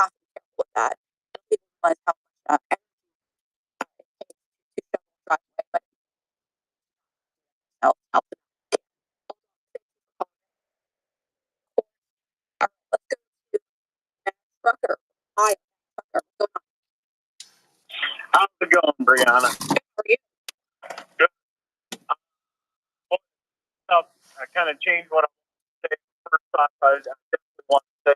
out, have to be careful with that. And people realize how much energy it takes to shovel the driveway, but it helps. All right, let's go to Matt Trucker. Hi, Trucker. What's going on? How's it going, Brianna? How are you? Good. I kind of changed what I want to say first time. I definitely want to say,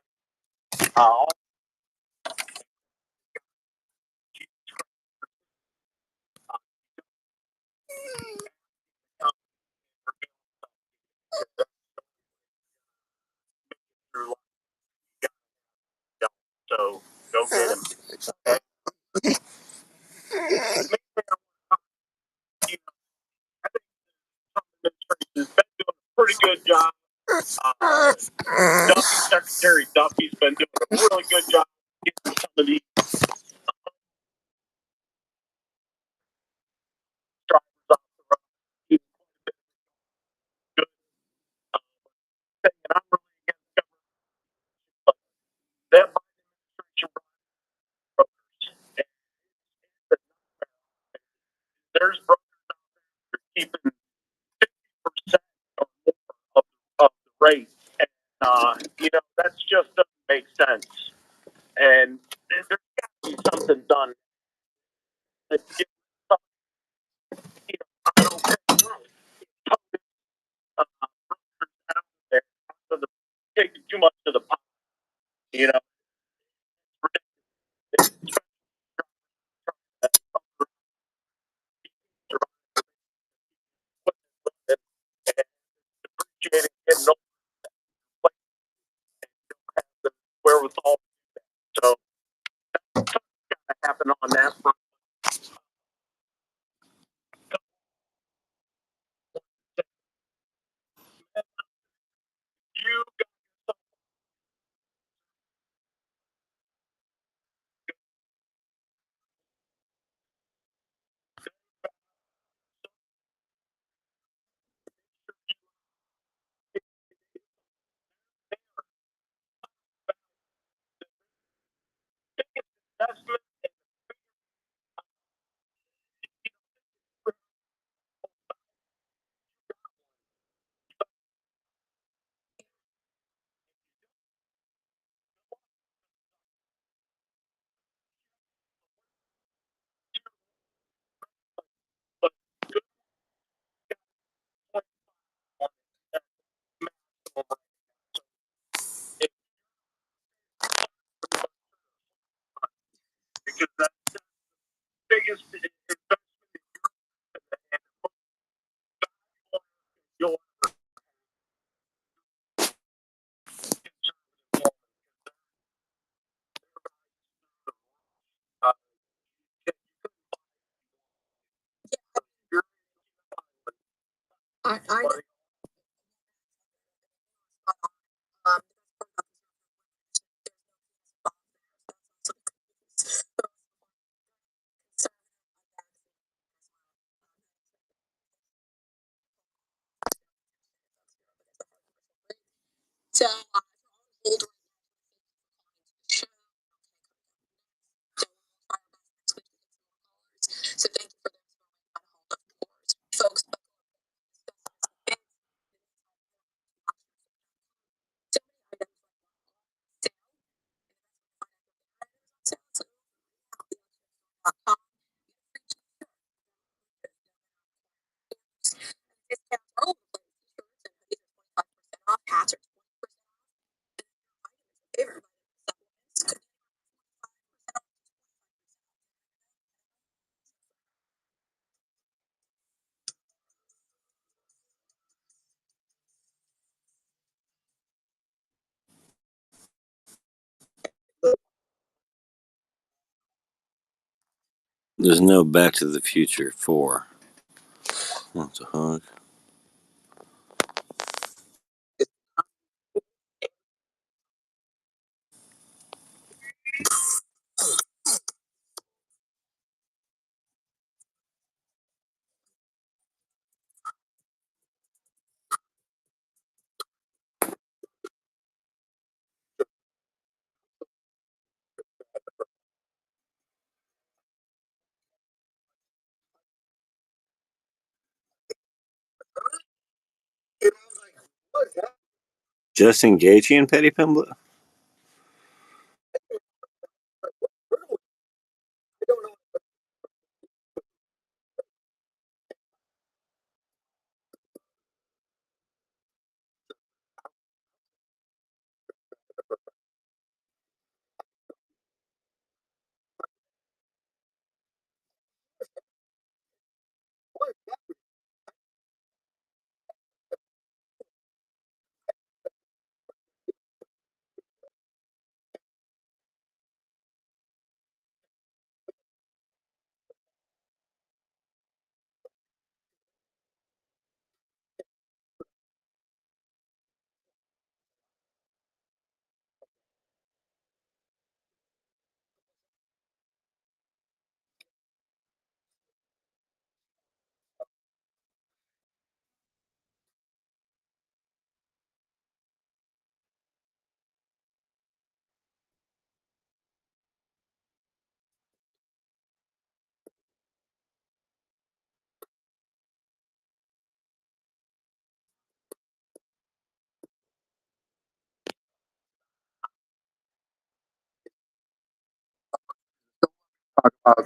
so go get him. Has been doing a pretty good job. Secretary Duffy's been doing a really good job getting some of these drivers off the road. He's good. And I'm really against government, but that Biden administration brokers, and there's brokers out there keeping 50% or more of the rate, and you know that's just doesn't make sense. And there's got to be something done. That gets some, you know, I don't know, brokers out there, so taking too much of the pie. You know, appreciating getting no wherewithal. So that happened on that front. You investment, but good point on that maximum because that's the biggest investment you'll uh, I um, so hold show. So thank you for those folks. Discounts all over the place. Off hats or favorite supplements. There's no Back to the Future 4. Wants a hug. Justin Gaethje and Petty Pimblett? Tom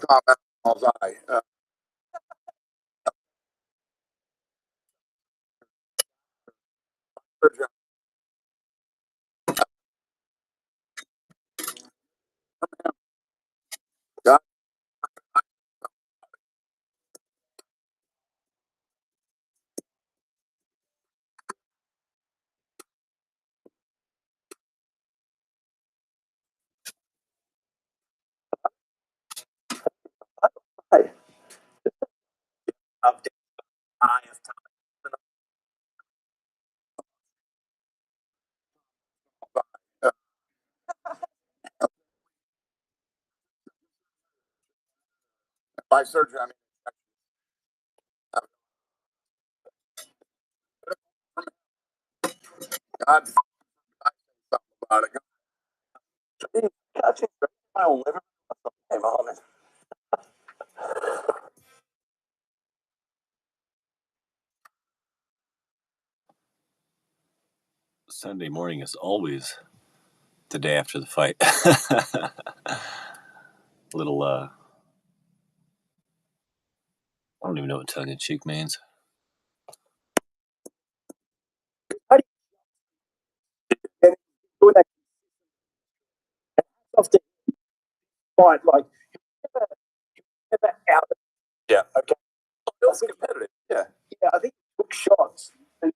Allen's eye. update eye of time. By surgery, I mean, God, I say something about it. Touching my own liver. Hey, Mom. Sunday morning is always the day after the fight. Little, I don't even know what tongue in cheek means. And doing that stuff to fight, like, never out. Yeah. Okay. It was competitive. Yeah. Yeah, I think he took shots. And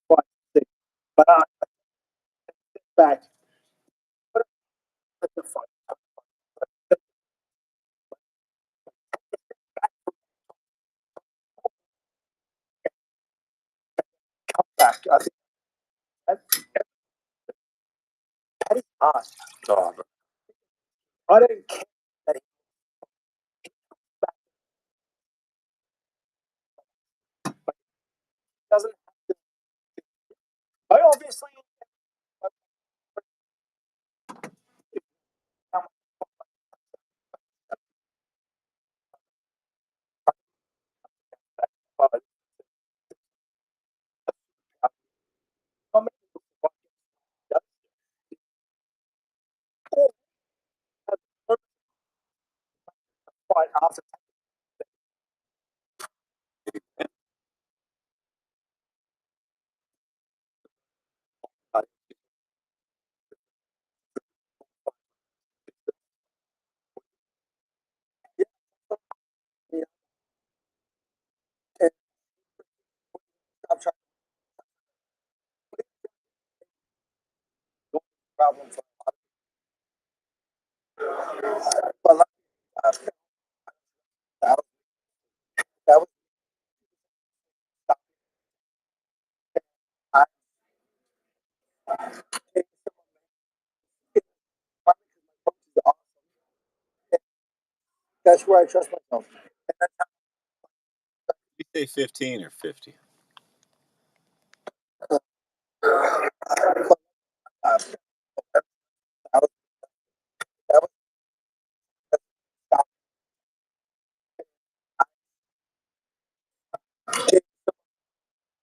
but back. But the fight. Come back. I think that is hard. Oh, I don't care that he doesn't. I obviously. Fight after. I'm trying to problem for but that was I that's where I trust myself. You say 15 or 50?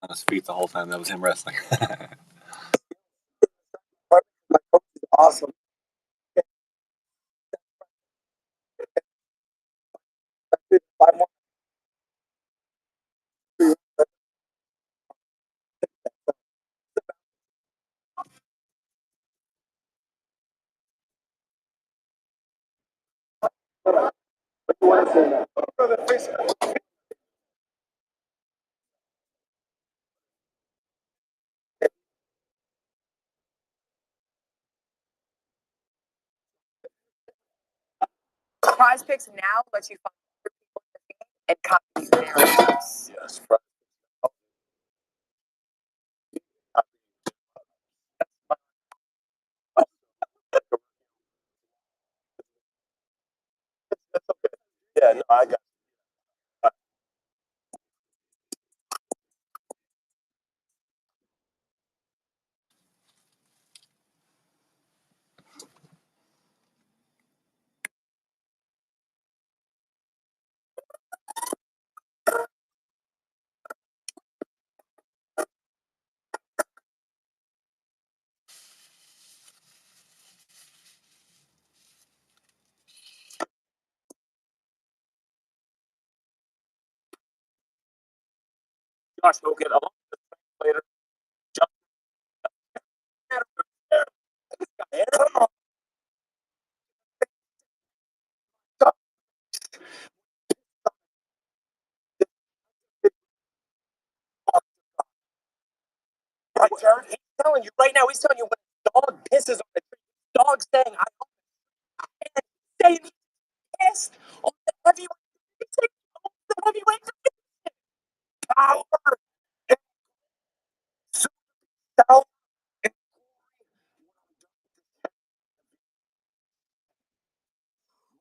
On his feet the whole time. That was him wrestling. My coach is awesome. Five more. Prize Picks now lets you find other people in the game and copy their narratives. Yes. Yeah, no, I got Josh Hogan along with the later. Right, Jared? He's telling you right now, he's telling you when a dog pisses on the tree, dog saying, I don't saying best on the heavyweight. The heavyweight power and self and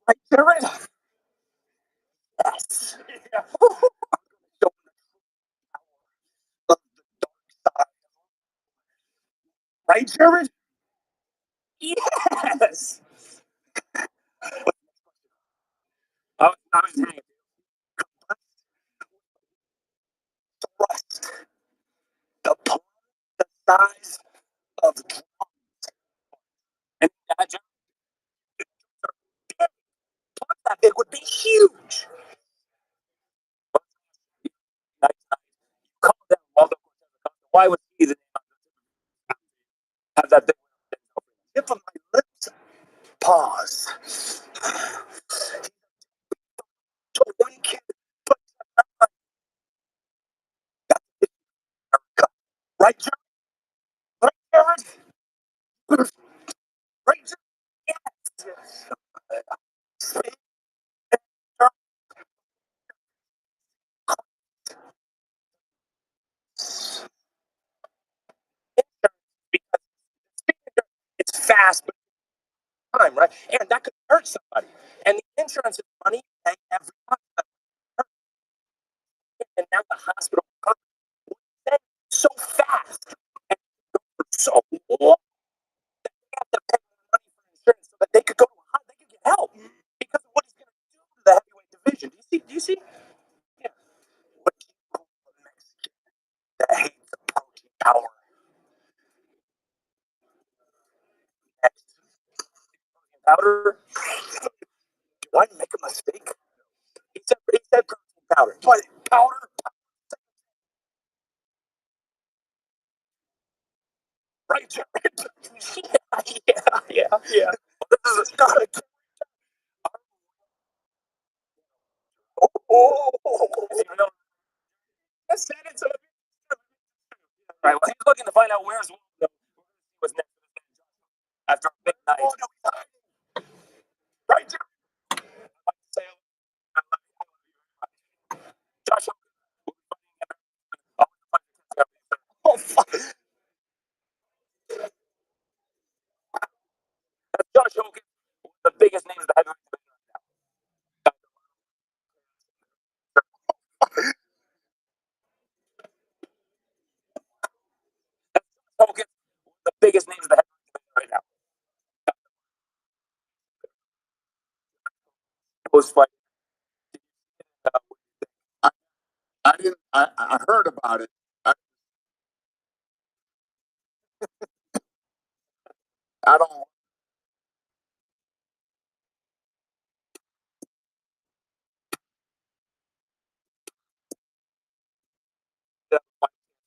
right there it is. Yes. Yeah. Show the dark side. Right, Jared? Yes. I was saying, thrust the palm the size of and imagine that big would be huge. Nice, nice. Calm down, Waldo. Why would he the have that big tip of my lips? Pause. So one kid, but right, Jared? Right, Jared? Right, Jared? Yes. Because it's fast, but time, right? And that could hurt somebody. And the insurance is money pay every month. And now the hospital so fast and so long that they have to pay money for insurance so that they could go to they could get help because of what he's going to do to the heavyweight division. Do you see? Do you see? Yeah. What do you call a Mexican that hates the protein power? Next, powder. Do I make a mistake? He said protein powder. But powder. Right, Jared? Yeah. This is not a. Oh, I said it. So all right. Well, he's looking to find out where's what's next after a big night. Oh, no. Right, Jared? Say, Josh. Oh, fuck. Josh Hogan, the biggest names of the heavyweight division. Hogan, the biggest names of the heavyweight division right now. Most fight. I, I didn't. I heard about it. I don't.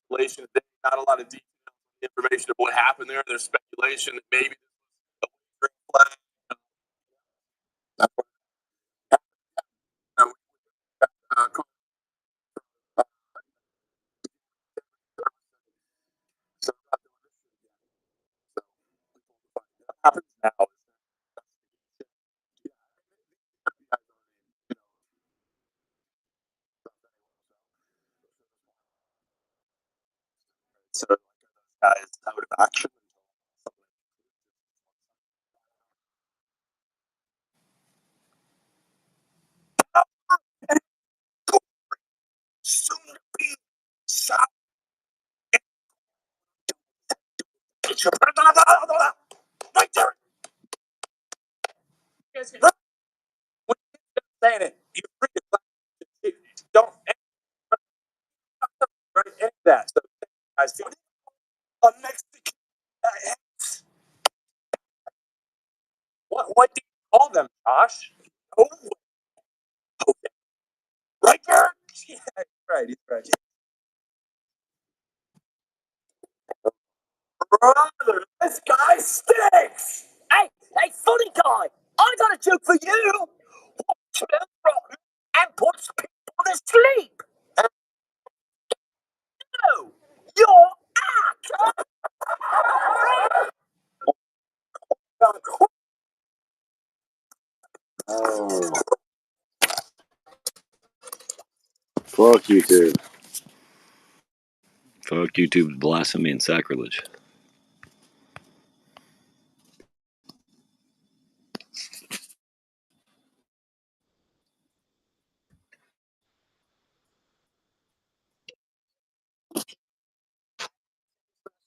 Speculation. Not a lot of detail information of what happened there. There's speculation that maybe a green flag. Uh, uh, so what happens now? So guys out of action. Soon to be South. Right there. When you're saying it, you're free to clap. Don't right any of that. So guys, a Mexican. What do you call them, Josh? Oh, right there. Yeah, he's right. Brother, this guy stinks. Hey, funny guy. I got a joke for you. Watch him run and puts people to sleep. And you, you're act. Fuck YouTube. Fuck YouTube's blasphemy and sacrilege.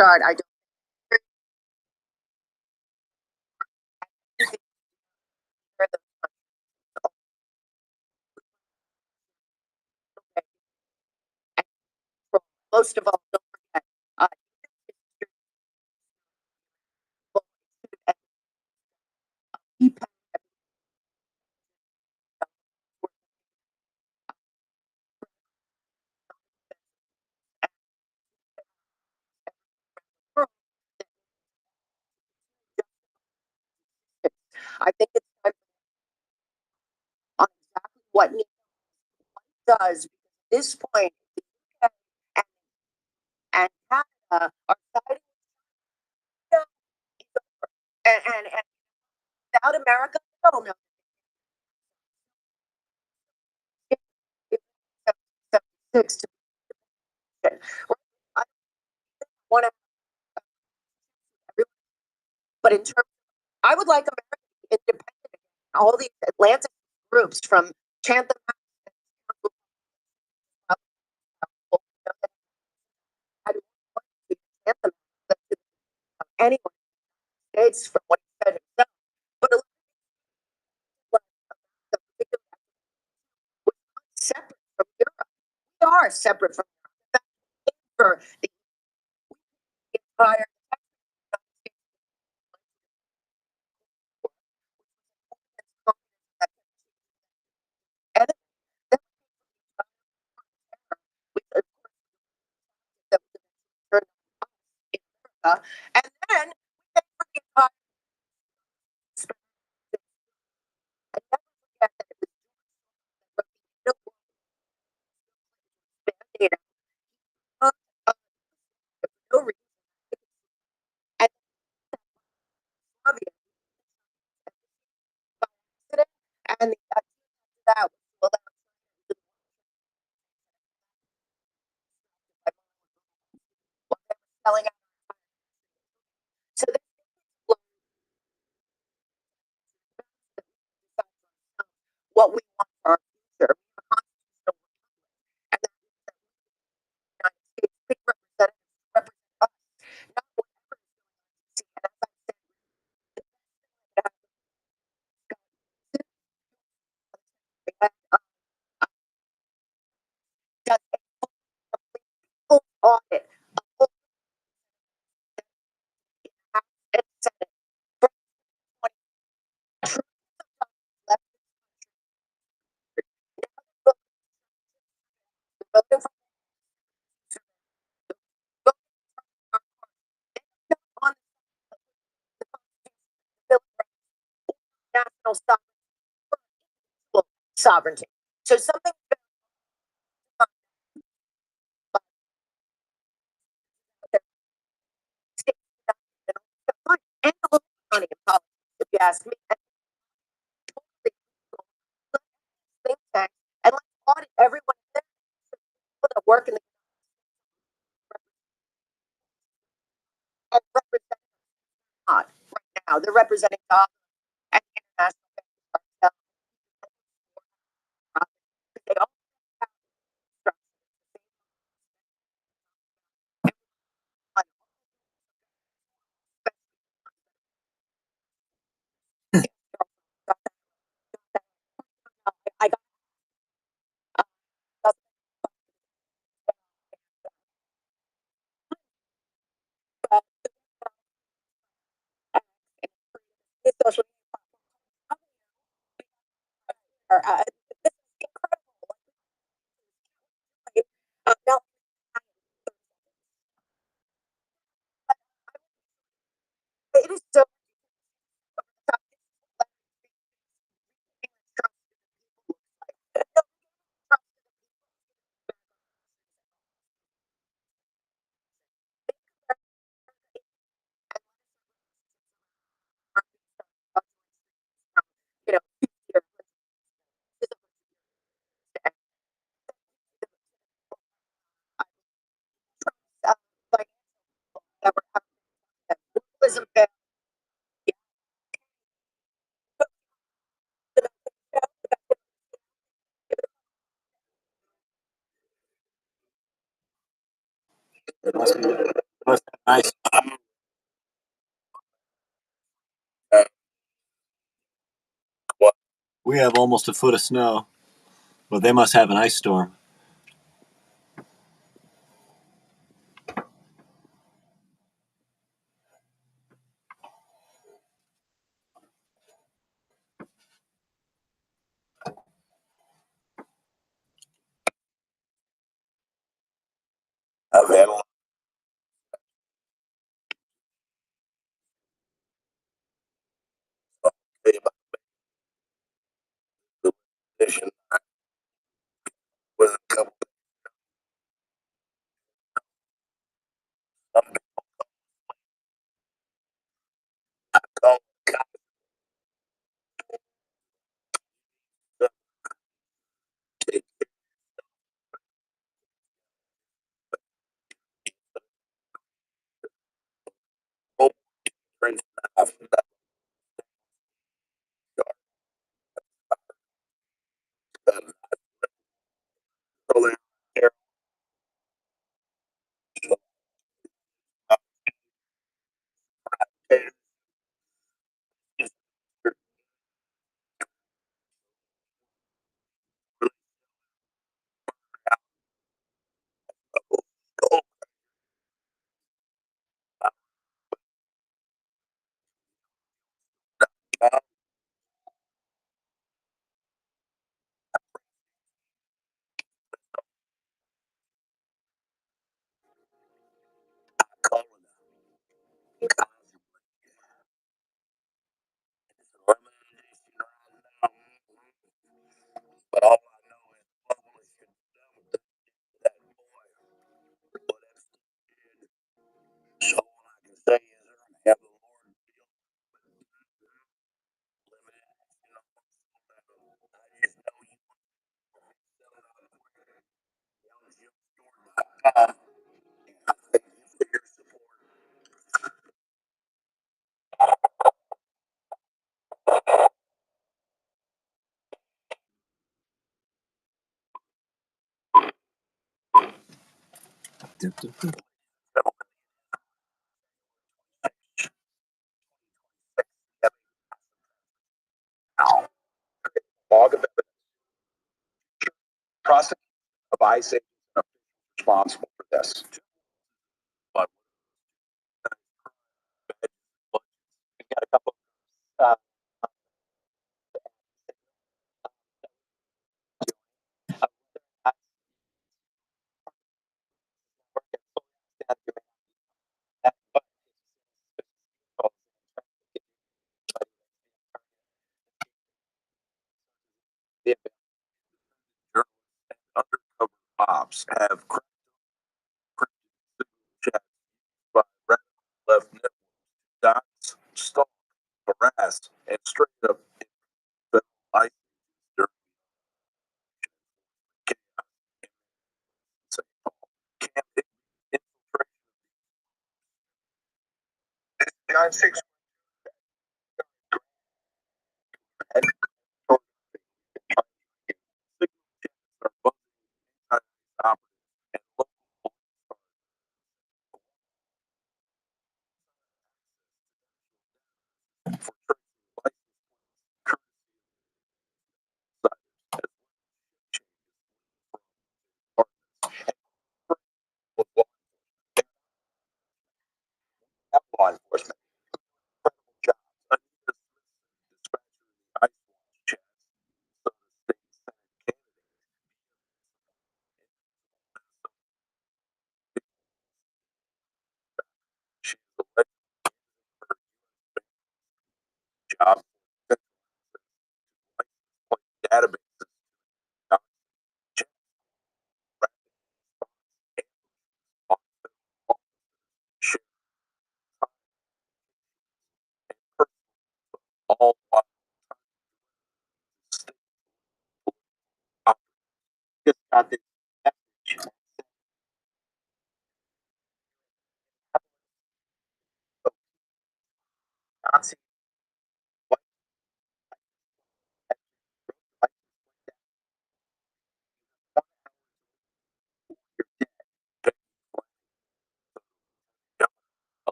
Start. I don't. Most of all, don't forget. I think it's on exactly what he does. At this point, the UK and Canada are siding and without America, I don't know. Six to I want to, but in terms, I would like America to be independent. All these Atlantic groups from Chatham anyone States from what he said himself, but separate from Europe. We are separate from for the entire enemy. And then we for the entire I never forget that it was data uh, no reason and Soviet accident and that was selling out. So this what we want for our future. And the United States big representatives represent us, not whatever see. And as I said, that does a full audit of all the and Senate for 20 left voting for on the national sovereignty. So something and all money in politics, if you ask me. And think tank and let's audit everyone there that work in the represent not right now. They're representing God and international they all I got his social Must have nice. What? We have almost a foot of snow, but they must have an ice storm. I've had a lot of about the position with a couple of call friends that earlier there. But all I know is publish that boy. So all I can say is have the Lord deal with it. I just know you log of evidence. Prosecution of ICE agents and officials responsible for this. But we got a couple uh, undercover ops have chat by radical left networks, dots, stalk, harass, and straight up ICE during campaign infiltration. John 6 and are buzzing operatives and local for law enforcement. Jobs. ICE chat. So the state she is a job database.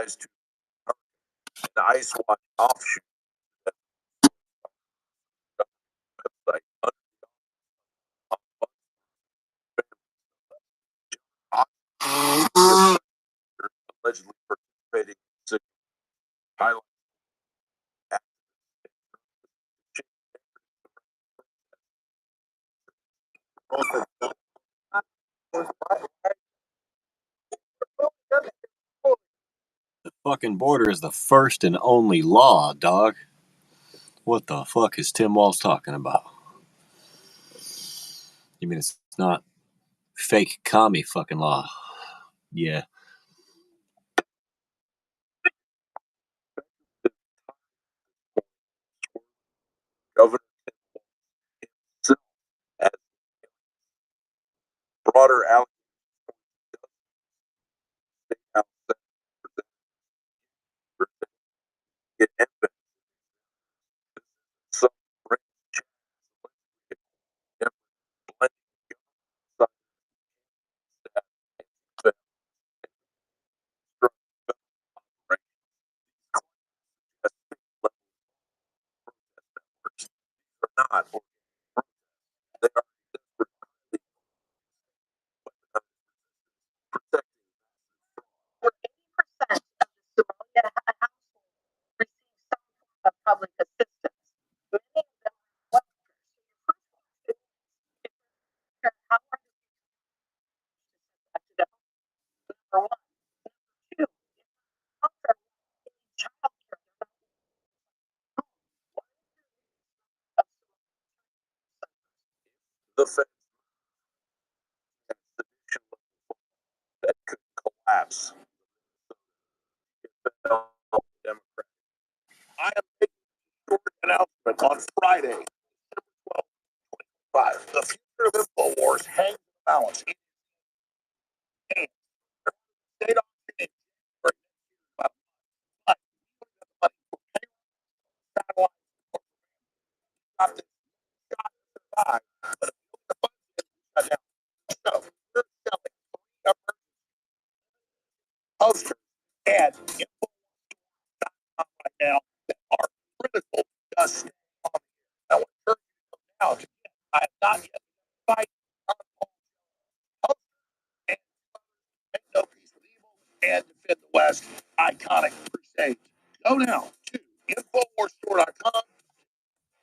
ties to the Ice Watch offshoot website allegedly participating in highlight The fucking border is the first and only law, dog. What the fuck is Tim Walz talking about? You mean it's not fake commie fucking law? Yeah. Governor himself as broader allegations state house get evidence some great blending that not or they are protecting 80% of the Somali households receive some form of public assistance. Many of them are welfare. How are they number one? Two, welfare child care. the feds that could collapse the Democrat. I am making a short announcement on Friday, December 12th, 2025. The future of InfoWars hangs in the balance. It stayed on change for about money for satellite not this shot to survive, but the budget shut down. So we're selling posters and info right now that are critical to us staying on the air. I want to encourage you to come now to get. I have not yet fight on posters and make no peace with evil and defend the West. Iconic crusade. Go now to InfoWarsStore.com.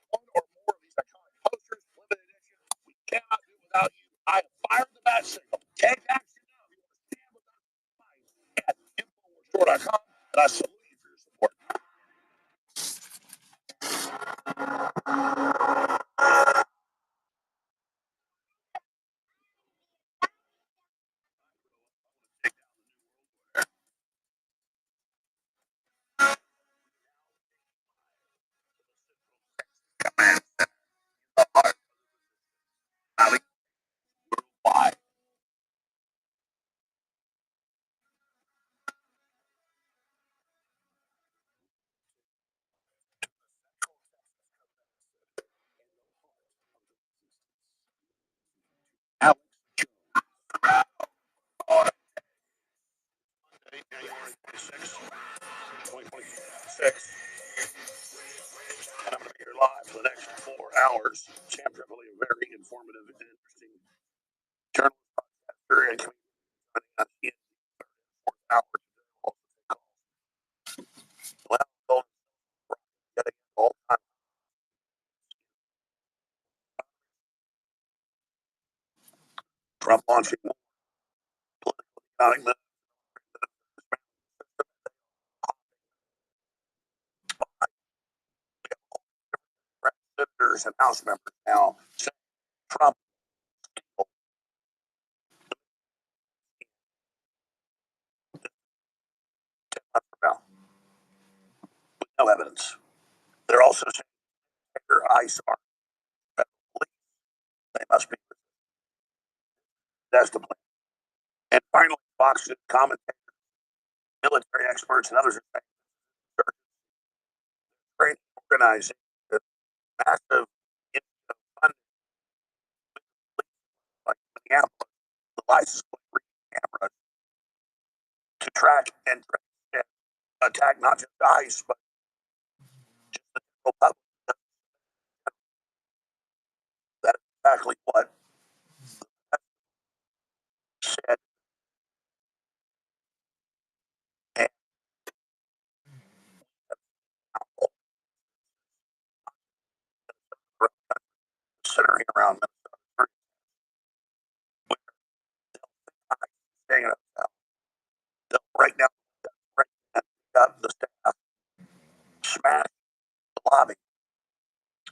One or more of these iconic posters, limited edition. We cannot do without you. I have fired the bat signal. Take action now. If you want to stand with us, fight at InfoWarsStore.com. And I salute you for your support. Bye. Alex on January 26, 2026. And I'm going to be here live for the next 4 hours. Sam Tripoli, a very informative and interesting journalist, podcaster, and comedian in the 4 hours. Well, getting all time Trump launching political economic senators and House members now saying Trump now with no evidence. They're also saying their ICE are federal police. They must be. That's the plan. And finally, Fox News commentators, military experts, and others are saying they're training, organizing the massive funding like Minneapolis, the license plate reading cameras to track and trace attack not just ICE, but just the general public. That's exactly what said. And centering around Minnesota, staying in a hotel. They'll break down the staff, smash the lobby,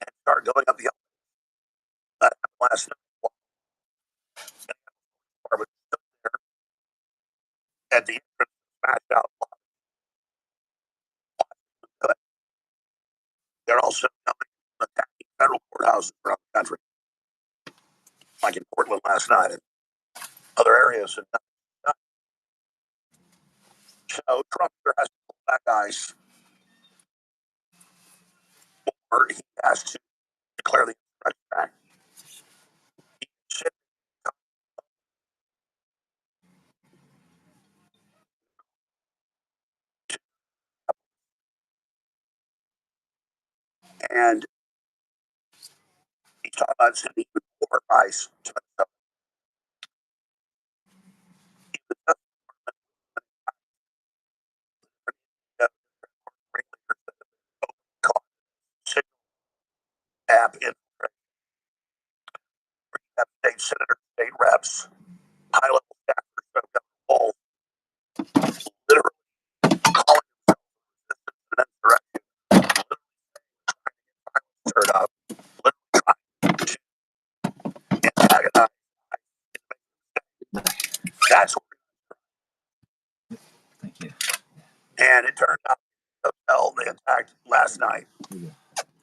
and start going up the elevator. That happened last night. Department stood there at the entrance, smashed out. They're also attacking federal courthouses around the country, like in Portland last night and other areas. And so Trump has to pull back ICE, or he has to declare the insurrection act. He should and he's talking about sending even more ICE to Minnesota. App in state senators, state reps, high level staffers, all literally calling themselves an insurrection, stirred up, literally trying to antagonize. That's what. Thank you. And it turned out the hotel they attacked last night.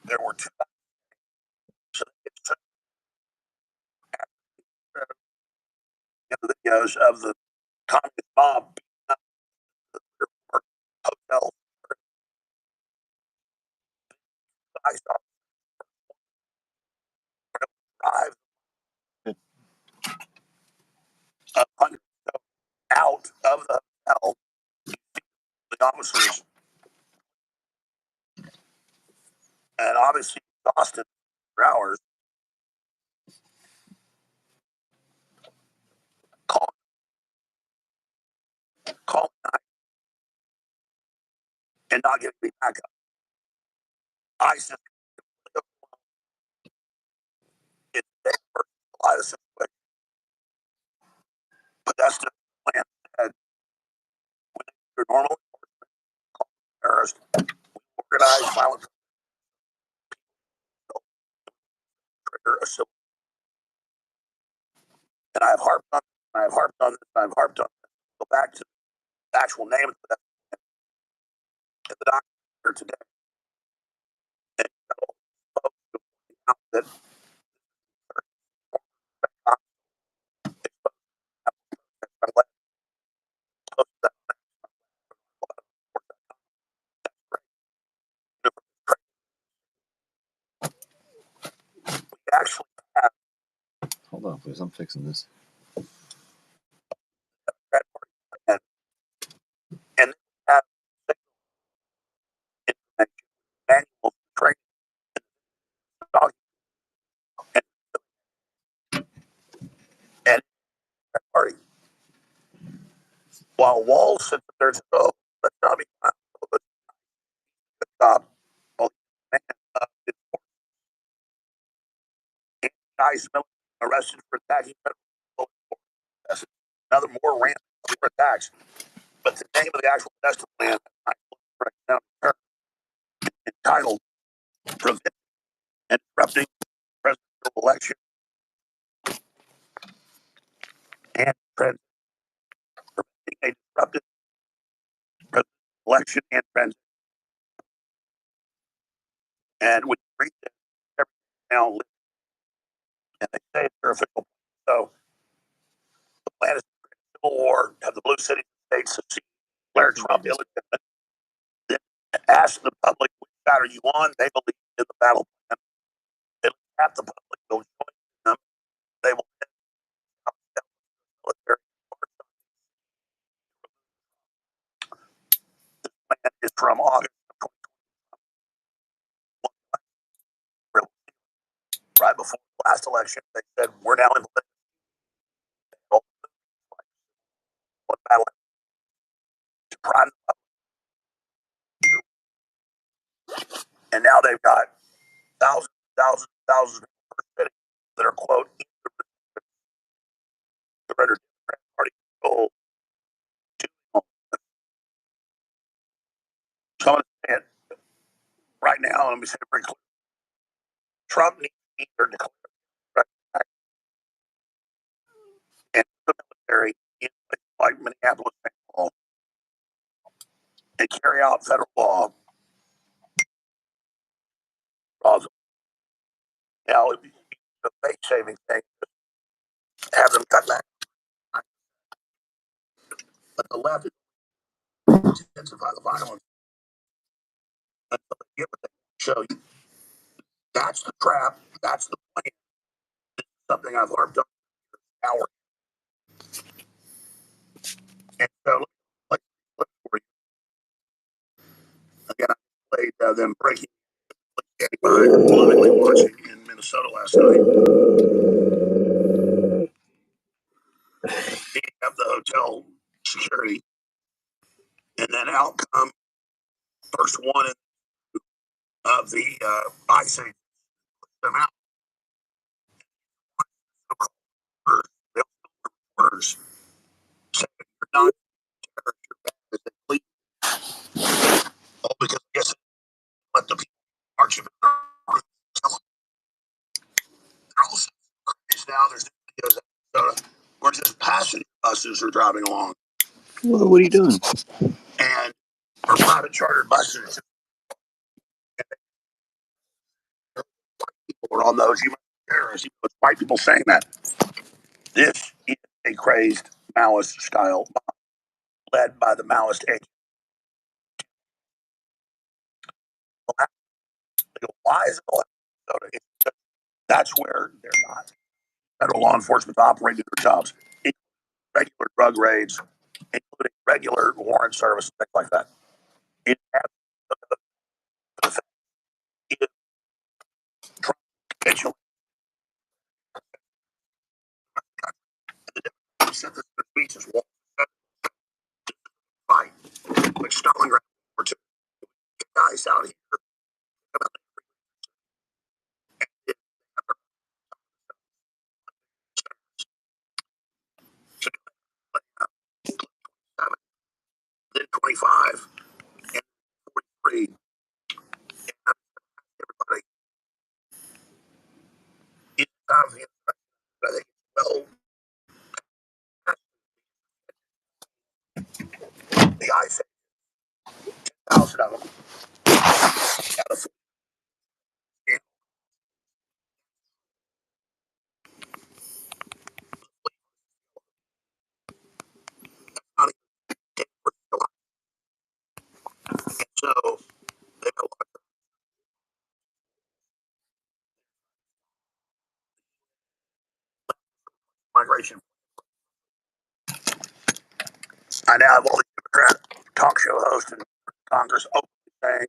There were two. So the videos of the communist mob hotel. I saw drive hundreds out of the hotel. The officers, and obviously exhausted for hours, calling and not getting me back up. I said, it's their first lot of situation. But that's the plan. And when you're normal terrorist, organized violent trigger a civil. And I've harped on this, and I've harped on this, and I've harped on this. Go back to the actual name of the doctor today. And that we actually have. Hold on, please. I'm fixing this. And have manual training and party. While Walls sits there and says, "Oh, let's not be good job." Well, man, guys arrested for attacking federal. That's another more random attacks. But the name of the actual master plan entitled "Preventing and Disrupting Presidential Election and Preventing a Disrupted Presidential Election and Transition." And we read that everything now, and they say it's their official. So the plan is to create a civil war, have the blue city states succeed, declare Trump illegitimate, then ask the public which side are you on. They believe in the battle plan. At least half the public will join them. They will then military. This plan is from August of 2021, right before the last election. They said, we're now implementing one battle to prime the public. And now they've got thousands of people that are, quote, the Democrat Party goal to some of it right now. Let me say it very clear. Trump needs to either declare and the military in places like Minneapolis and carry out federal law. Now, if the base saving thing, have them cut back. But the left is to intensify the violence until they get what they show you. That's the trap. That's the plan. This is something I've harped on for hours. And so, like, for you. Again, I played them breaking lovingly watching in Minnesota last night. Beating up the hotel security. And then out come first one of the ICE agents, them out. Orders saying you're not terrorist, you're bad, oh, because I guess let the people march of it. Also, now there's videos of Minnesota where just passenger buses are driving along. Well, what are you doing? And or private chartered buses. People are on those. You must be terrorists. It's white people saying that. This is a crazed Maoist style bomb led by the Maoist agent. Why is it Minnesota? That's where they're not. Federal law enforcement operating their jobs, including regular drug raids, including regular warrant service, things like that. It has Trump the said that the speech is fine, but Stalingrad were to get guys out here. Then 25 and 43. Everybody, it's time for I think well, the I say 10,000 of them out of so they got a lot of migration. I now have all these Democrat talk show hosts in Congress openly saying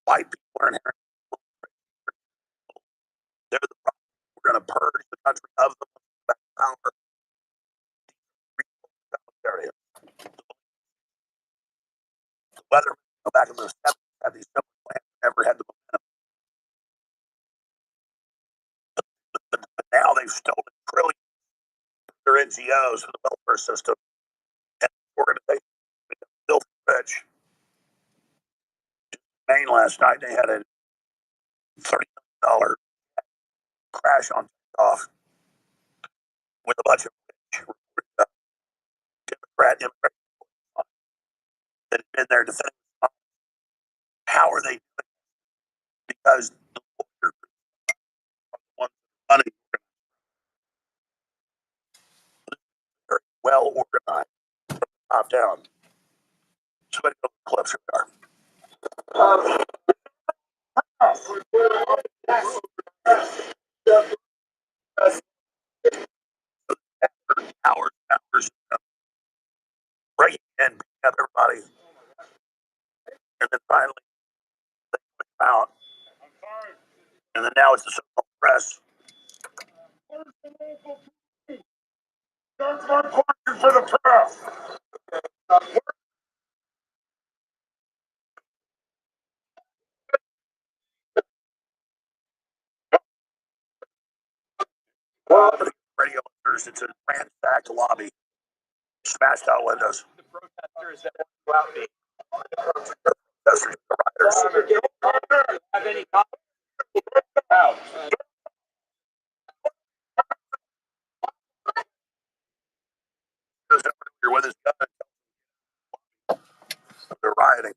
white people are inherently they're the problem. We're going to purge the country of them back power. Area. The weather back in the 70s had these simple plans never had the momentum. But now they've stolen trillions of their NGOs for the welfare system and organizations built rich. Maine last night they had a $30 million crash on off with a bunch of Democrat immigrants that have been there defending. How are they doing it? Because the lawyers are the ones running very well organized from the top down. So many clips are hours breaking in, picking up everybody. And then now it's the so-called press. That's my question for the press. Radio listeners, it's a ransacked lobby, smashed out windows. The protesters that want to go out me. The protesters, the rioters. Have any out? You're with his gun. They're rioting.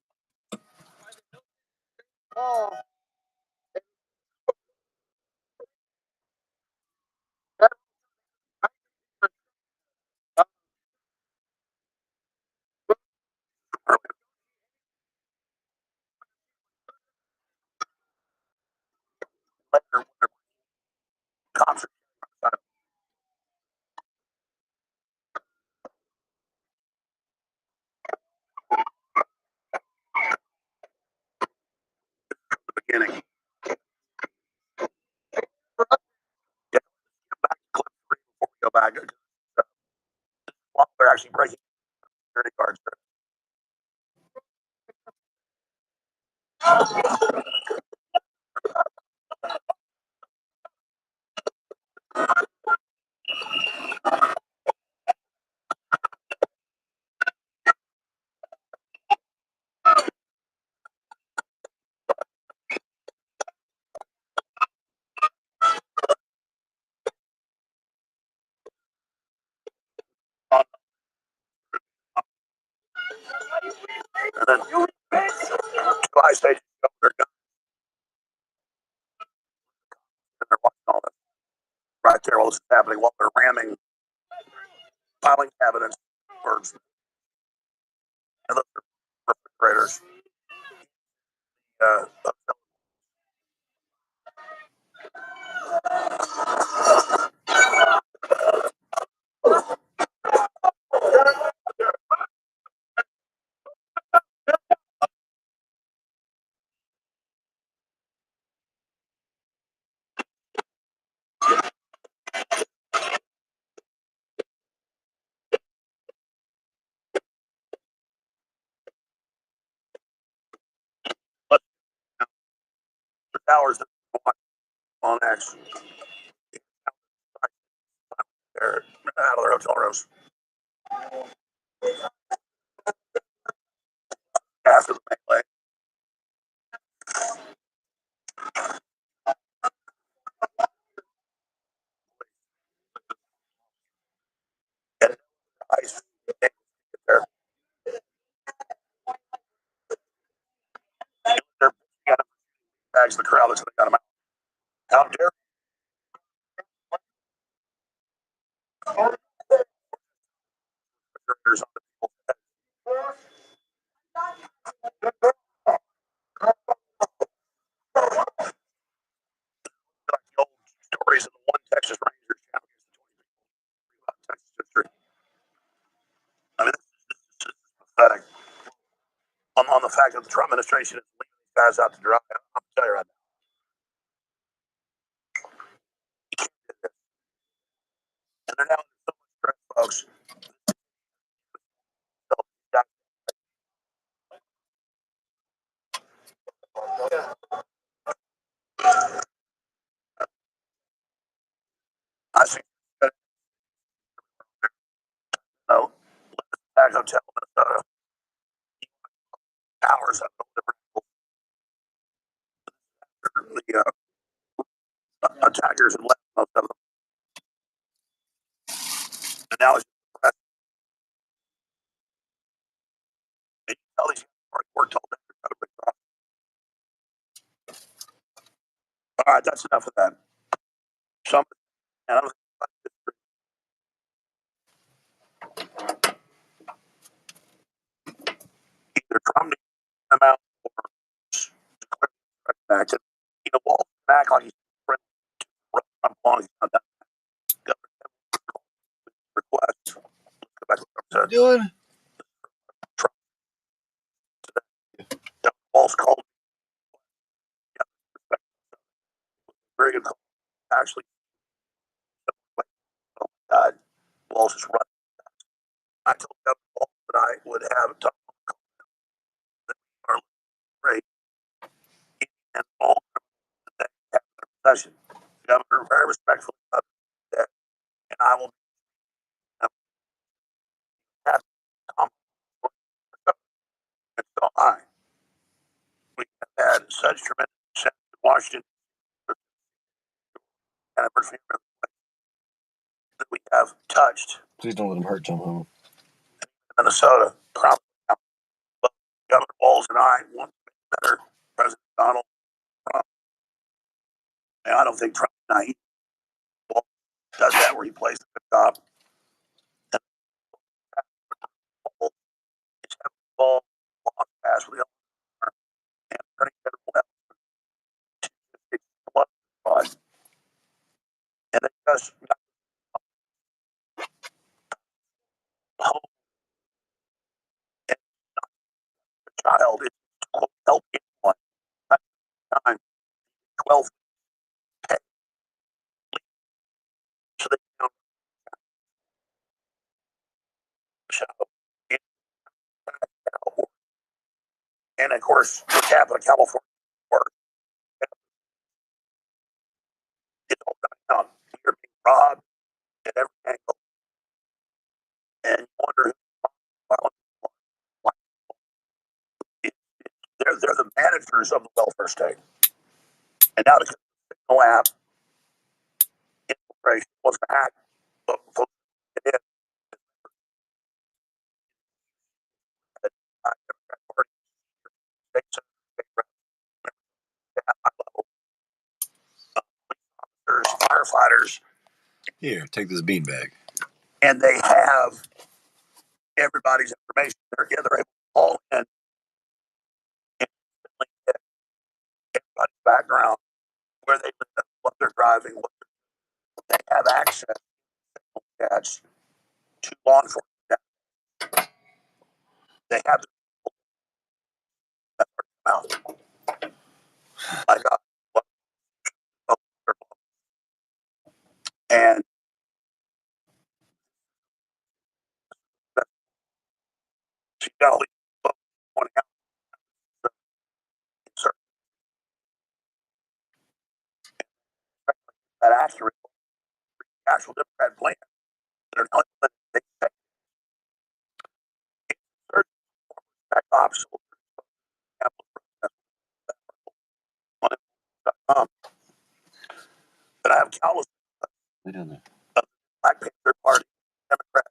Cops are beginning. Get back to clip 3 before we go back. Well, they're actually breaking security guards. And then 2 high stations go with their guns and they're watching all this right there while this is happening, while they're ramming filing cabinets or refrigerators. Uh, but the towers that on X, they're out of their hotel rooms after the melee. And ICE, they're got bags the crowd that's got them out. How dare refrigerators on the people's heads. Like the old stories of the one Texas Rangers challenge the 23 about Texas history. I mean, this is just pathetic. On the fact that the Trump administration is leaving these guys out to dry. I'm telling you right now. And they're now under so much stress, folks. I see. No, back hotel, Minnesota. Hours of the attackers and left most of them. And now it's press. And you tell these guys worked all day. All right, that's enough of that. Some, and I don't either Trump needs to come out or back to Wall back like he's Trump long. He's not done. Request. Let's go back to what Trump said. Doing? Trump today. Wall's called. very good call. Actually, oh my God, Walls is running. I told Governor Walls that I would have a talk that we are great and all that have their possession. Governor very respectfully that, and I will have Tom and so I. We have had such tremendous success in Washington and that we have touched. Please don't let him hurt Tom Home. Minnesota, probably. But Governor Walls and I want to make better President Donald Trump. And I don't think Trump naive does that where he plays the good cop. And it's having the ball lost pass with the other and turning it left. It's blood fraud. And it does home and the child is to help anyone. That's the time 12 pay so they don't show. And of course, the capital of California work is all coming out. We are being robbed at every angle. And you wonder why they're the managers of the welfare state. And now the signal app infiltration wasn't hacked, but it is. Firefighters. Here, take this beanbag. And they have everybody's information. They're able to call in and get everybody's background, where they live, what they're driving, what they have access to law enforcement. They have the mouth. My God. And she got pointing out that actual Democrat plan. They're not that they say it's optional. But I have countless Lay down there. Black Panther Party Democrats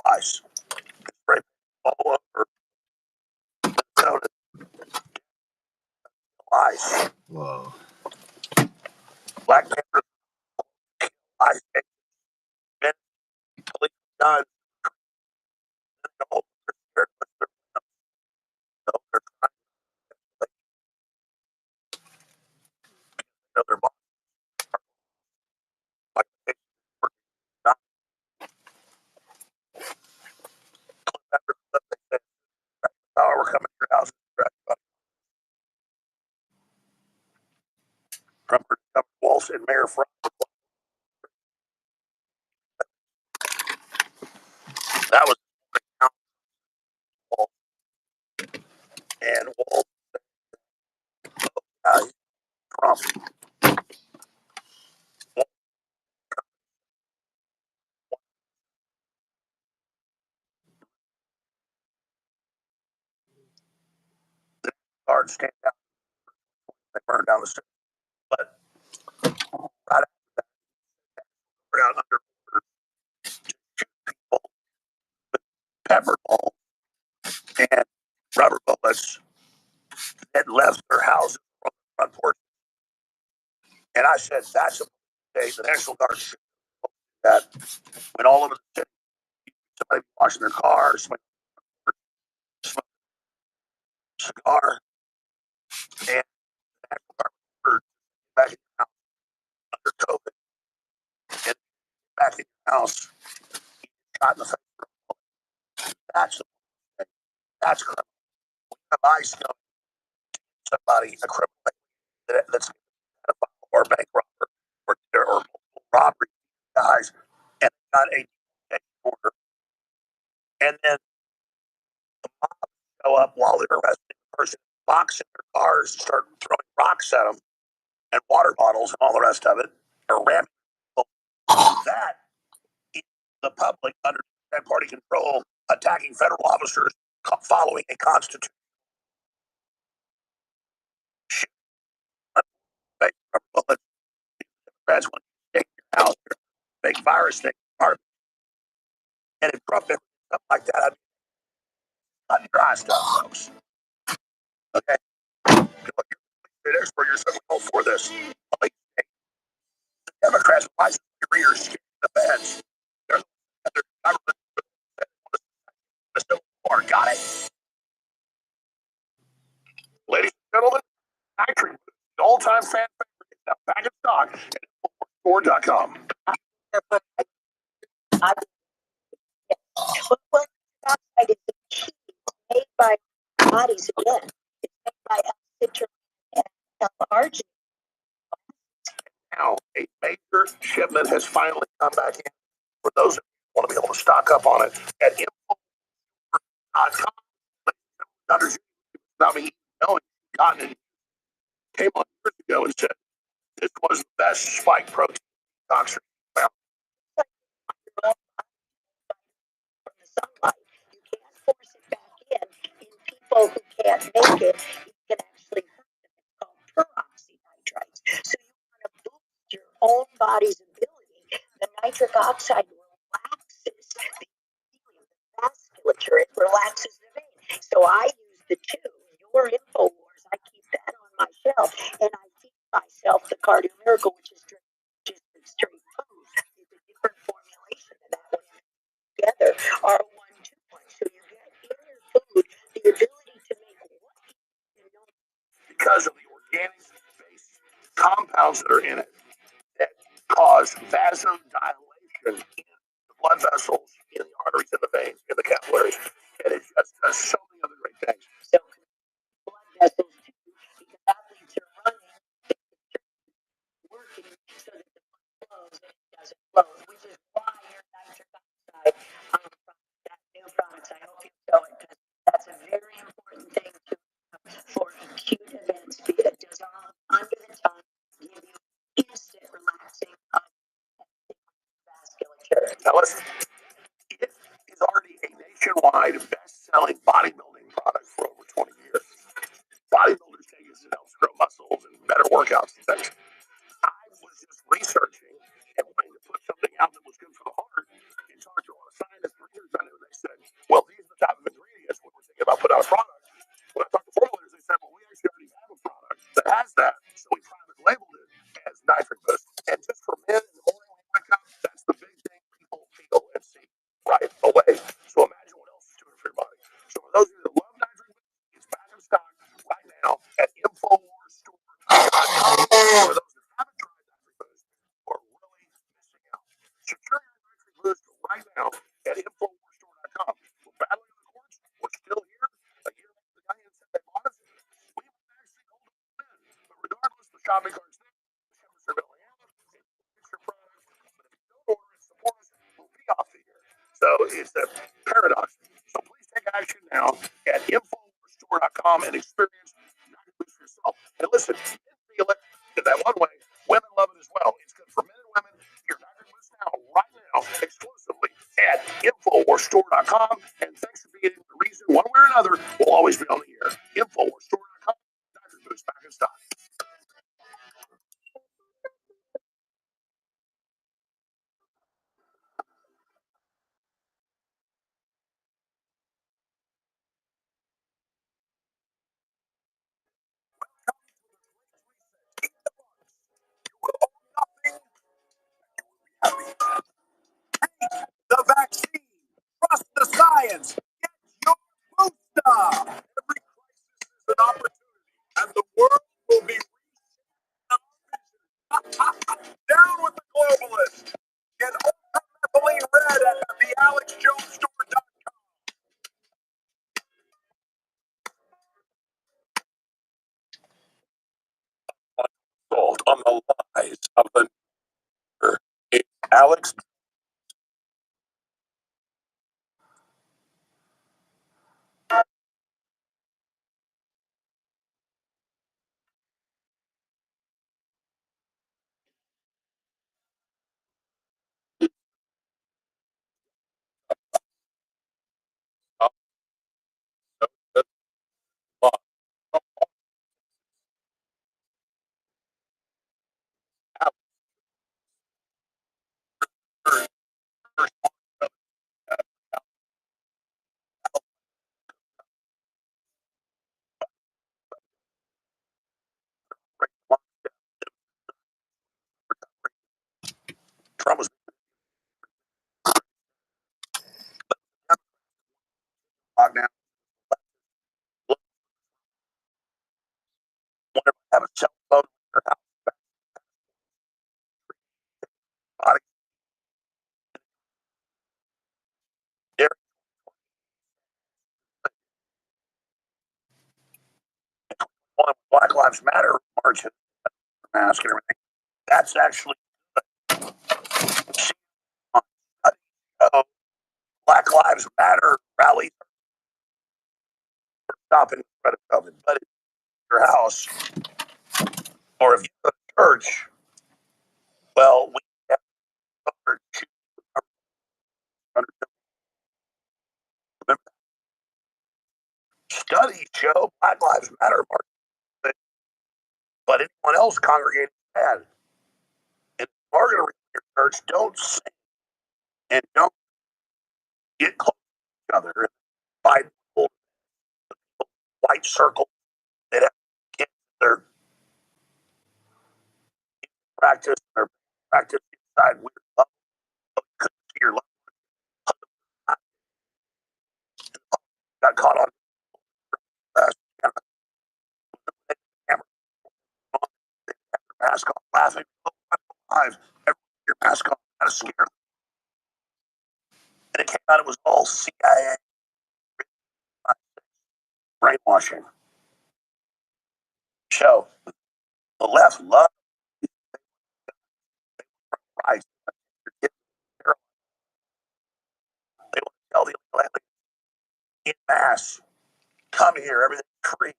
lies. Right all over Minnesota. Lies. Whoa. Black Panther lies. Men, police guns. They're trying to their bodies. Like we're coming to your house. From Walsh and Mayor Front. That was Walsh. And Walsh Trump. The guards stand down. They burned down the city. But right after that, we're out under people with pepper balls and rubber bullets that left their houses from the front porch. And I said, that's a day the National Guard should do that. When all over the city, somebody washing their cars, smoking a cigar, and the National Guard were back in your house under COVID, and back in your house, shot in the face. That's the thing. That's criminal. We have ice coming somebody, a criminal that's a or bank robber or multiple robbery guys, and got a order, and then show up while they're arresting the person, box in their cars, start throwing rocks at them and water bottles and all the rest of it, or ramming people. That is the public under Democrat Party control attacking federal officers following a constitution. Bullets. Democrats want to take your house, make virus thing, and if Trump ever did something like that, I'd be on your eyes, folks. Okay, there's where you're saying, "Oh, for this." Like, the Democrats, why is your ears the feds? They're the government. The Civil War, got it, ladies and gentlemen. Factory, the all-time fan favorite, is now back in stock at Store.com. Well, oxide is the key made by bodies again. It's made by citrulline and arginine. Now, a major shipment has finally come back in. For those who want to be able to stock up on it at info.com. Without me knowing, gotten it, came on years ago and said this was the best spike protein detox found. From the sunlight, you can't force it back in people who can't make it, you can actually hurt them. It's called peroxynitrites. So you want to boost your own body's ability. The nitric oxide relaxes the vasculature, it relaxes the vein. So I use the two. Your InfoWars, I keep that on my shelf, and I feed myself the Cardio Miracle, which is just straight food. It's a different formulation of that one together are 1-2-1. So you get in your food the ability to make what you know. Because of the organic-based compounds that are in it that cause vasodilation in the blood vessels, in the arteries, in the veins, in the capillaries, and it just does so many other great things. So blood vessels too, because athletes are running, working so that the blood flows and it doesn't flow, which is why your nitric oxide that new products. I hope you know it because that's a very important thing to for acute events. It dissolve under the tongue, give you instant relaxing of vasculature. Now listen, it is already a nationwide best-selling bodybuilding product for over 20 years. Bodybuilders take it to help grow muscles and better workouts and things. I was just researching and wanting to put something out that was good for the heart and talked to a lot of scientists and readers on it, and they said, well, these are the type of ingredients when we're thinking about putting out a product. When I talked to formulators, they said, well, we actually already have a product that has that, so we private labeled it as nitric boost. And just for men in the morning when you wake up, that's the big thing people feel and see right away. So imagine what else it's doing for your body. So for those of you that love nitric boost, it's back in stock right now at InfoWarsStore.com. For those that haven't tried nitric boost or really missing out, secure your nitric boost right now at InfoWarsStore.com. We're battling the courts. We're still here. A year after the guy said they bought us, we would actually hold them in. But regardless, the shopping cart's there. The shepherds are going to have them. It's your product. But if you don't order and support us, we'll be off the air. So it's a paradox. So please take action now at InfoWarsStore.com and experience nitric boost for yourself. And listen, men feel it in that one way. Women love it as well. It's good for men and women. Your nitric boost now, right now, exclusively at InfoWarsStore.com. And thanks for being the reason, one way or another, we'll always be on the air. InfoWarsStore.com. Nitric boost back in stock. on the lies of the neighbor. It's Alex. Trump was locked down. Whenever you have a cell phone in your house, body, there, one Black Lives Matter march and mask and everything. That's actually uh, Black Lives Matter rally for stopping the spread of COVID. But if your house or if you go to church, well, we have to remember studies show Black Lives Matter march, but anyone else congregating bad. And if you are going to read your church, don't sing and don't get close to each other and find white circles that have kids their practice inside weird love. So you couldn't see your love. Got caught on camera, mask on, laughing. Oh, I'm alive. Everyone your mask on, kind of scared. And it came out, it was all CIA brainwashing. So the left loved right. They want to tell the illegal in mass, come here, everything's free.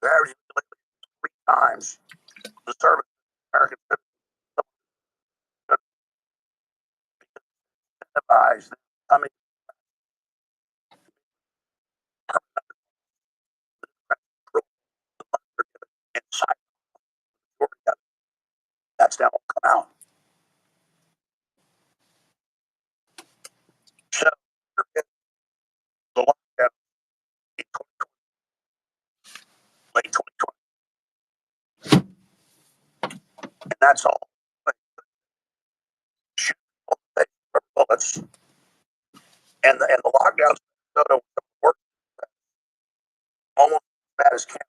Everything's 3 times the service American incentivize them coming inside. That's now come out. So the lockdown in late 2020, and that's all. Shoot bullets, and the lockdowns in work almost as bad as Canada.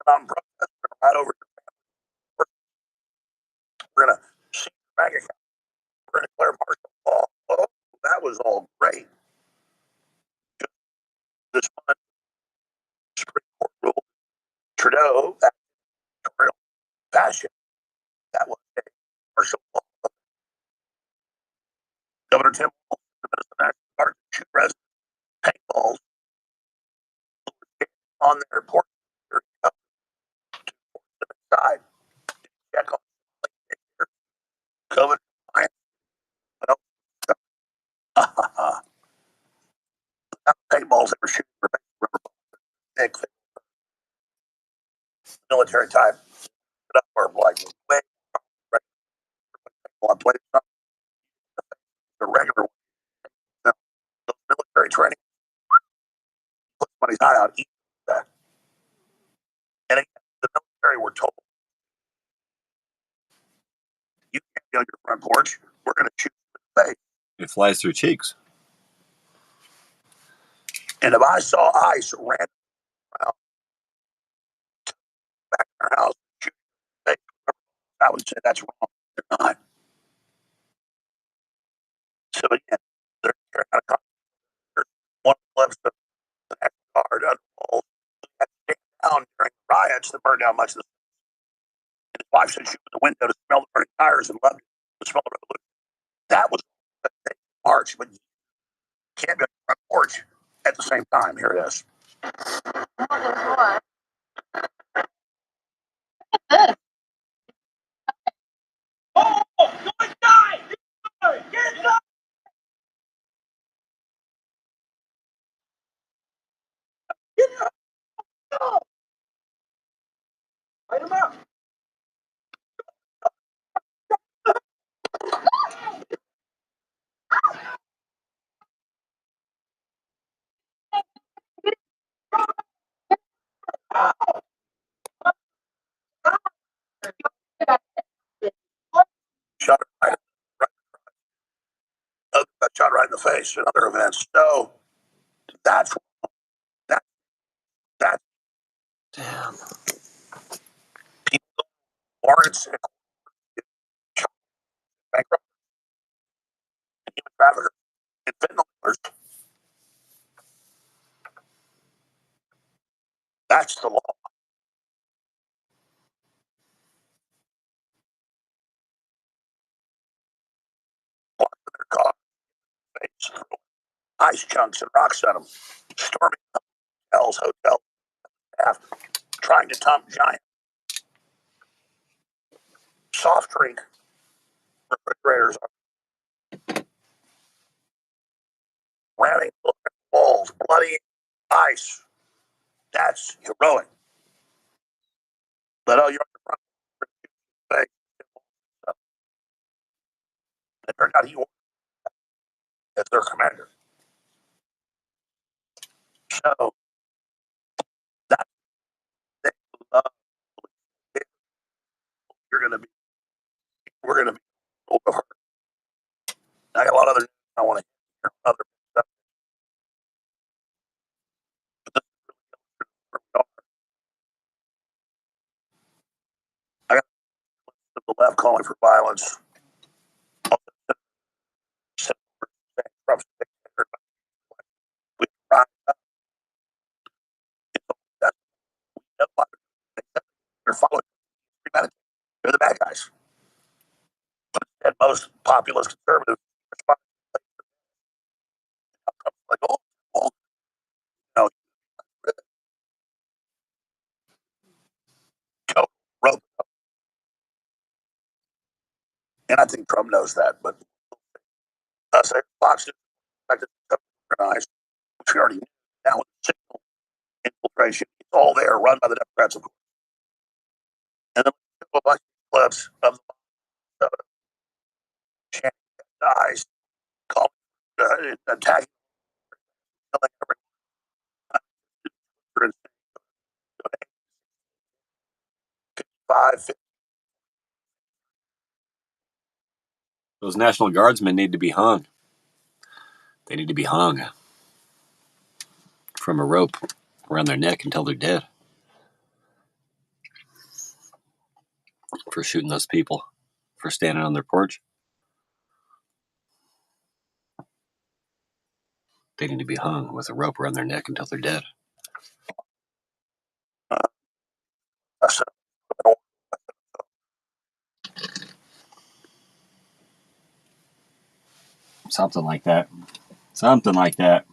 On protest right over. We're gonna see the bank account. We're gonna declare martial law. Oh, that was all great. Just this month, Supreme Court ruled Trudeau that editorial fashion that was a martial law. Governor Tim Walz, the Minnesota National Guard, shoot residents paintballs on their porch to force them inside. Check on COVID compliance. Paintballs that were shooting for rubber military time. Or like way on play the regular the military training. Put somebody's eye out, eat that. And again, the military were told, you can't be on your front porch. We're going to shoot you in the face. It flies through cheeks. And if I saw ice ran around back in our house, shoot you in the face, I would say that's wrong. They're not. So again, they're out of one lives the National Guard under walls. They had to take down during the riots that burned down much of the wife said she opened the window to smell the burning tires and loved the smell of revolution. That was March, but you can't be on the front porch at the same time. Here it is. Light him up. Shot her shot right in the face in other events. So that's that that Damn. people warrants bankrupt human traffickers and fentanyl dealers. That's the law. Their car, ice chunks and rocks at them, storming hotel staff, trying to dump giant soft drink refrigerators, ramming walls, bloody ice. That's heroic. But you're on the front face. It turned out he was as their commander. So that's they love. You're going to be. We're going to be. Over. I got a lot of other. I want to hear other stuff. I got the left calling for violence. Trump's we rise up. They're following. They're the bad guys. And most populist conservatives respond like, oh, no, Joe wrote. And I think Trump knows that, but say Fox is organized, which we already knew. Now with signal infiltration, it's all there, run by the Democrats, of course. And then a bunch of clubs of the chanting eyes, calling, attacking, killing everyone. 55, Those National Guardsmen need to be hung. They need to be hung from a rope around their neck until they're dead for shooting those people, for standing on their porch. They need to be hung with a rope around their neck until they're dead. Something like that. Something like that.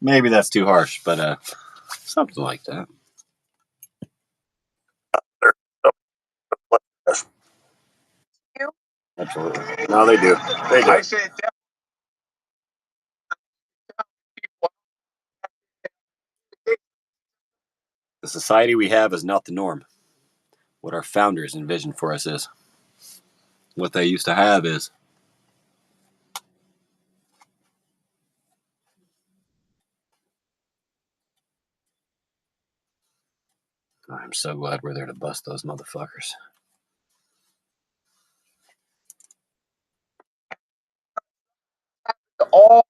Maybe that's too harsh, but something like that. Absolutely. No, they do. They do. I say The society we have is not the norm. What our founders envisioned for us is. What they used to have is. I'm so glad we're there to bust those motherfuckers. all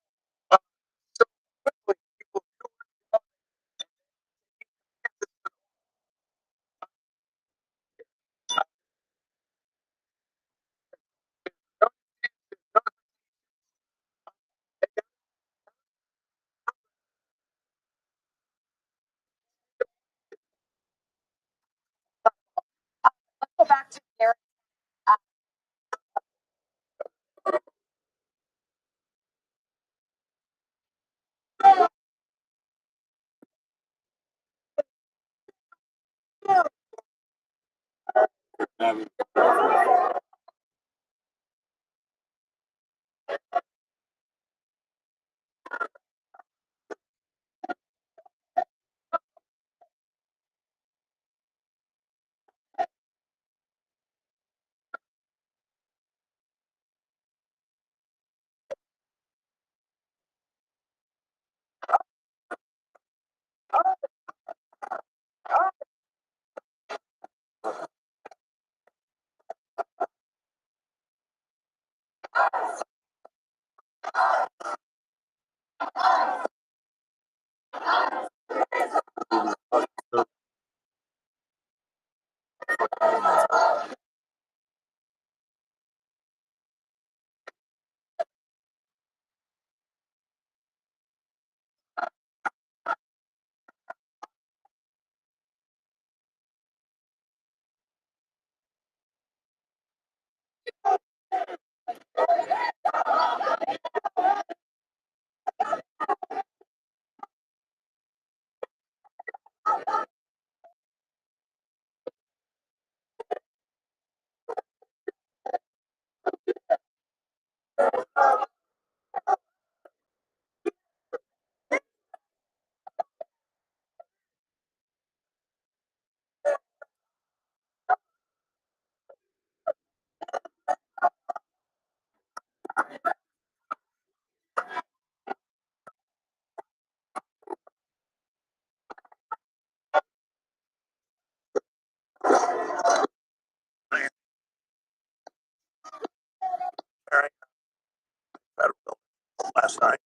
Last night.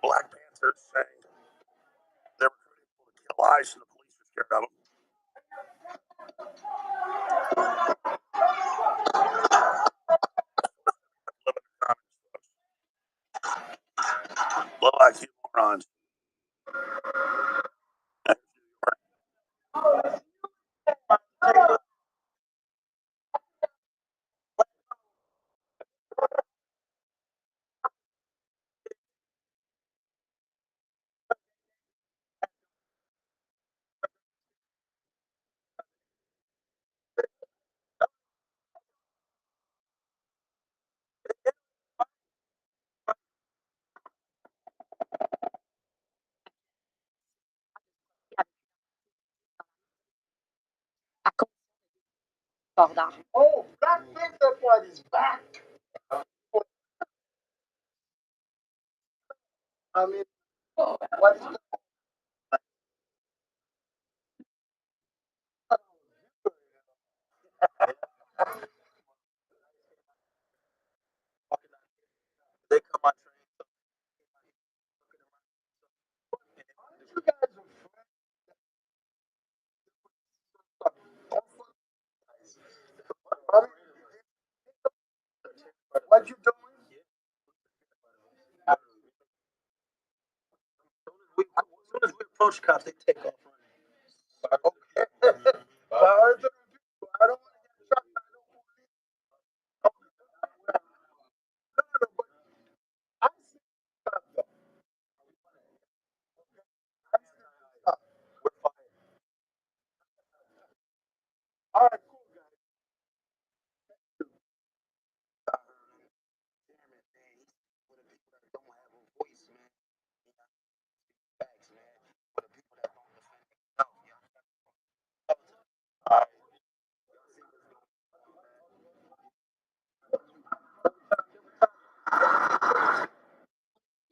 Black Panthers saying they're recruiting people to kill ICE and the police are scared of them. Low IQ morons. Oh, Black Panther Party is back. I mean, what is they come on you guys are what you doing? As soon as we approach cops, they take off running. Okay. I don't want to get shot. I see stuff. We're fine. All right, cool guys. Damn it, man. For the people that don't have a voice, man. Facts, man. For the people that don't defend themselves, all right.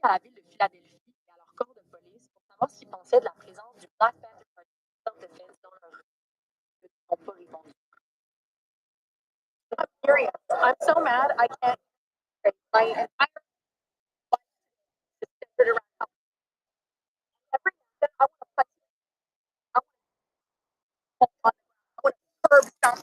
À la ville de Philadelphie et à leur corps de police pour savoir ce qu'ils pensaient de la présence du Black Panther Party self-defense dans leur rue. Ils n'ont pas répondu. I'm furious. I'm so mad. I can't. My entire life is centered around health. Every minute I want to fight. I want to curb stop.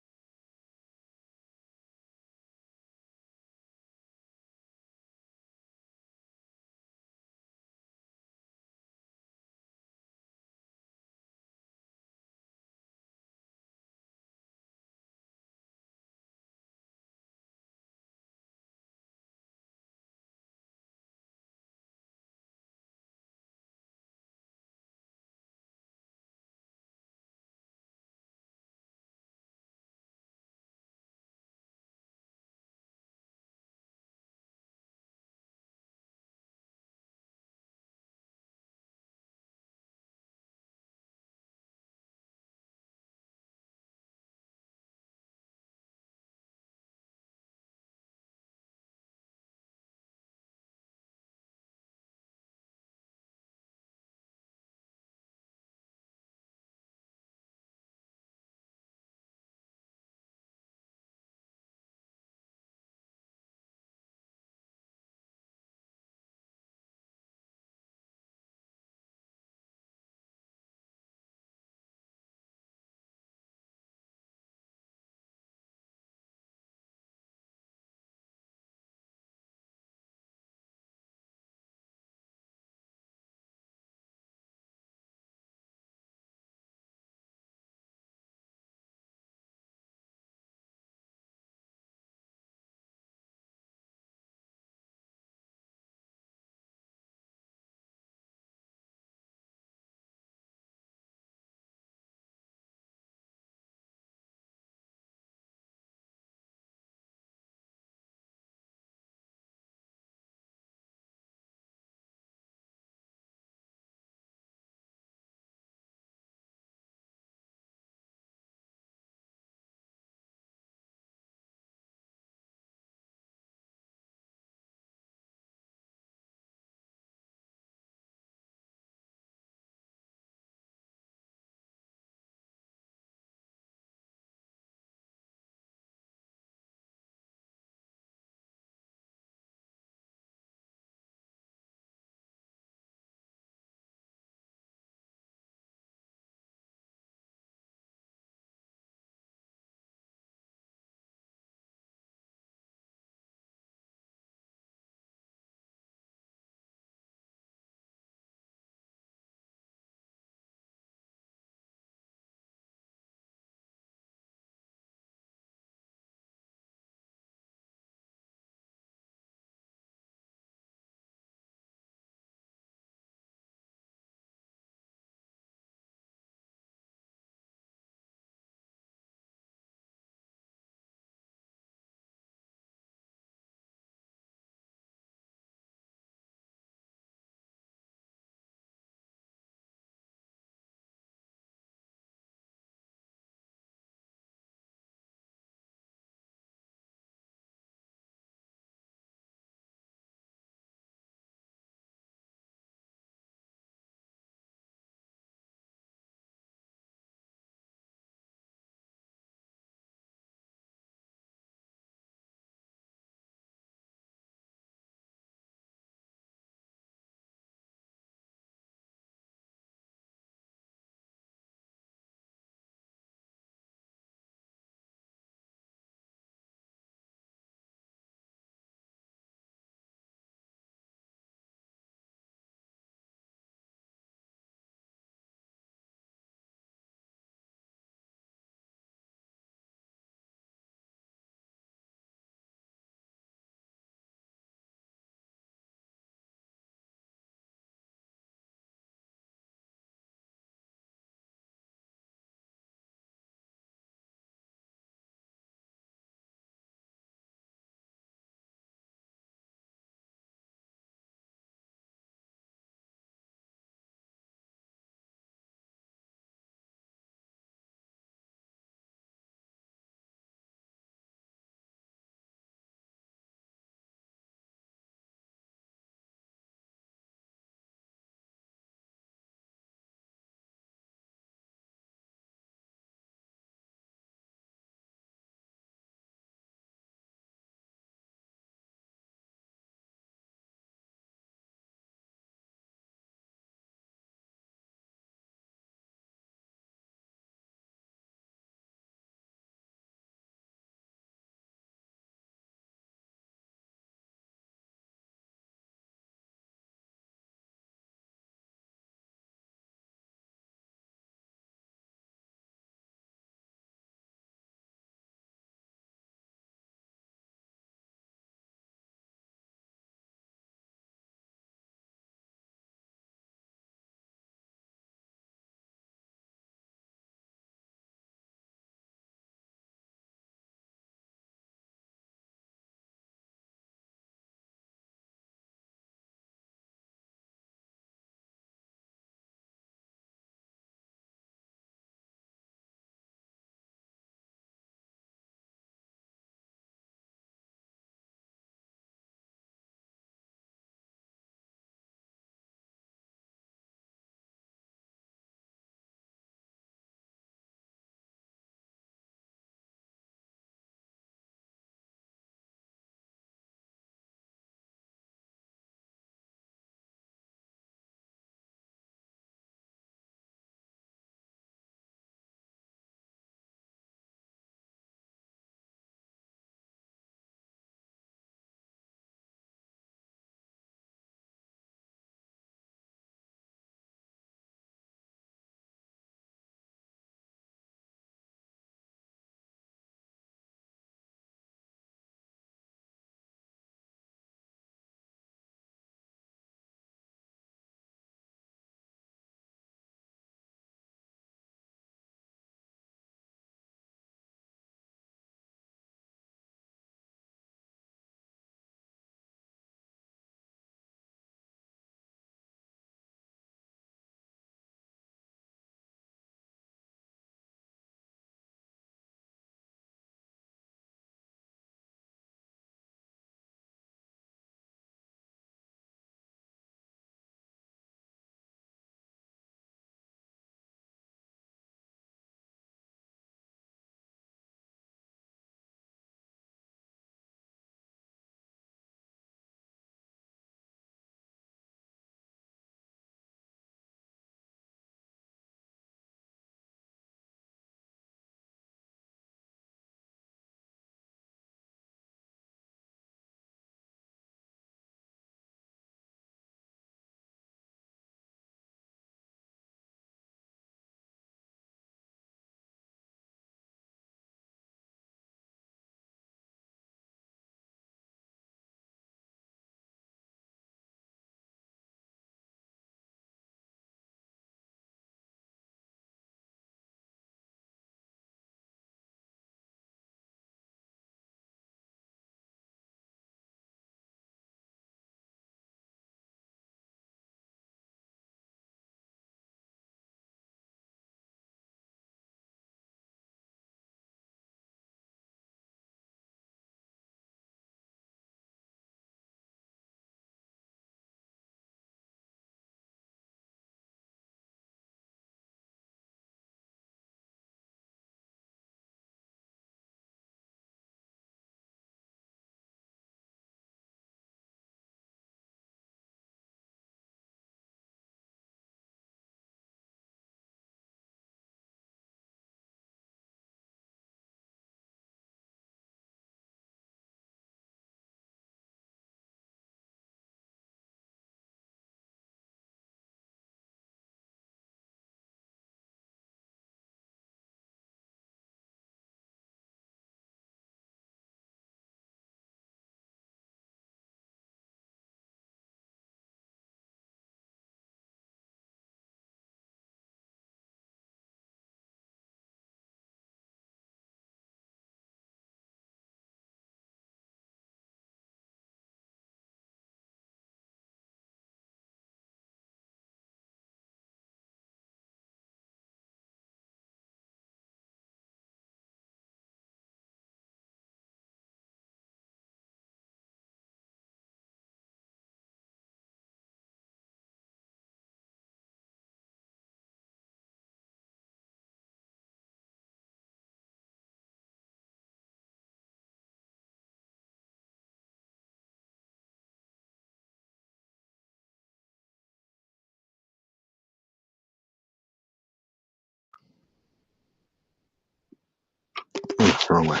throw away.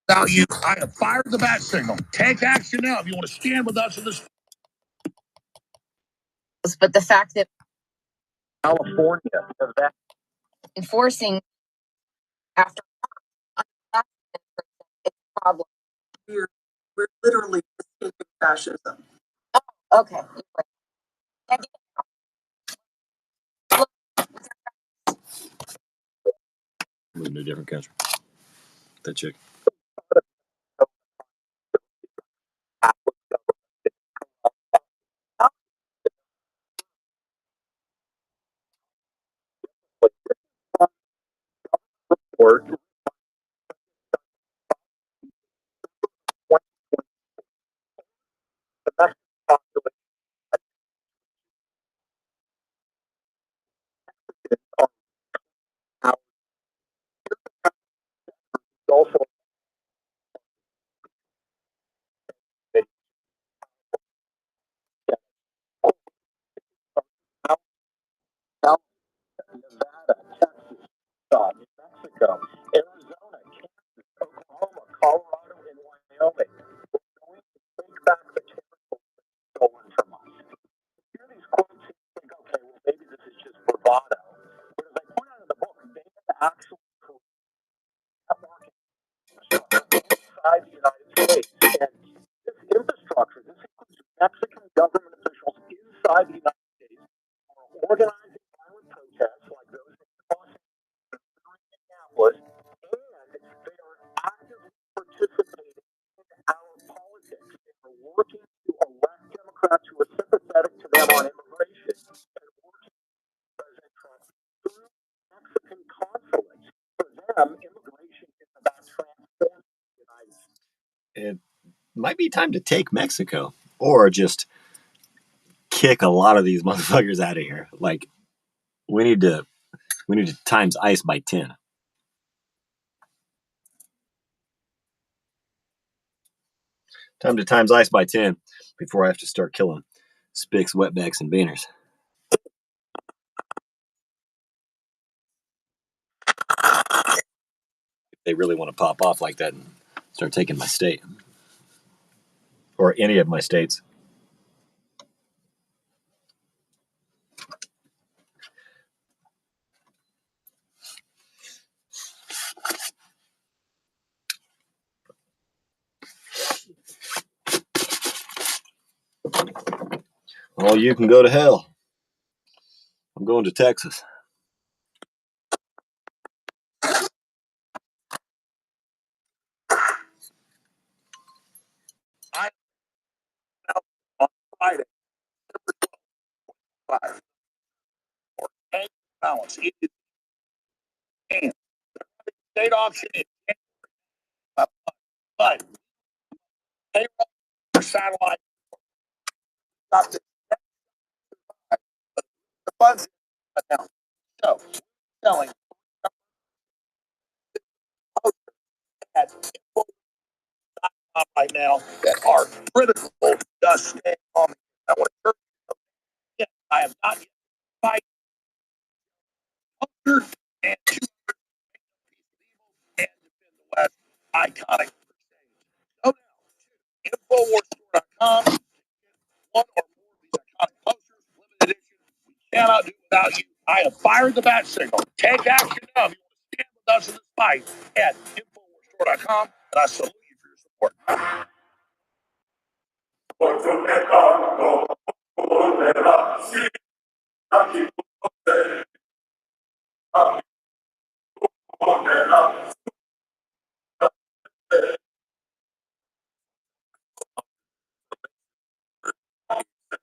Value. I have fired the bat signal. Take action now if you want to stand with us in this. But the fact that California, that enforcing after it's a problem. We're literally escaping fascism. Okay. Moving to a different country. That chick. or domestic population are also Nevada, Texas, New Mexico, Arizona, Kansas, Oklahoma, Colorado, and Wyoming. We're going to take back the territory stolen from us. Hear these quotes and you think, okay, well, maybe this is just bravado. But as I point out in the book, they have actually created networking inside the United States. And this infrastructure, this includes Mexican government officials inside the United States who are organizing violent protests like those in Minneapolis, and they are actively participating in our politics. They are working to elect Democrats who are sympathetic to them on immigration and working with President Trump through Mexican consulates. For them, immigration is about transforming the United States. It might be time to take Mexico or just kick a lot of these motherfuckers out of here. Like we need to times ice by 10. Time to times ice by 10 before I have to start killing spicks, wetbacks, and beaners. If they really want to pop off like that and start taking my state or any of my states. Oh, you can go to hell. I'm going to Texas. I on Friday, 5 or bank balance. It is and state auction in but payroll for satellite got this the funds account. So selling at right now that are critical to stay on. I want to yet. I have not yet fight culture and two and defend the West iconic. So now, Infowars.com, one or more of these iconic posters, limited edition. We cannot do without you. I have fired the bat signal. Take action now if you want to stand with us in this fight at Infowars.com, and I salute you for your support.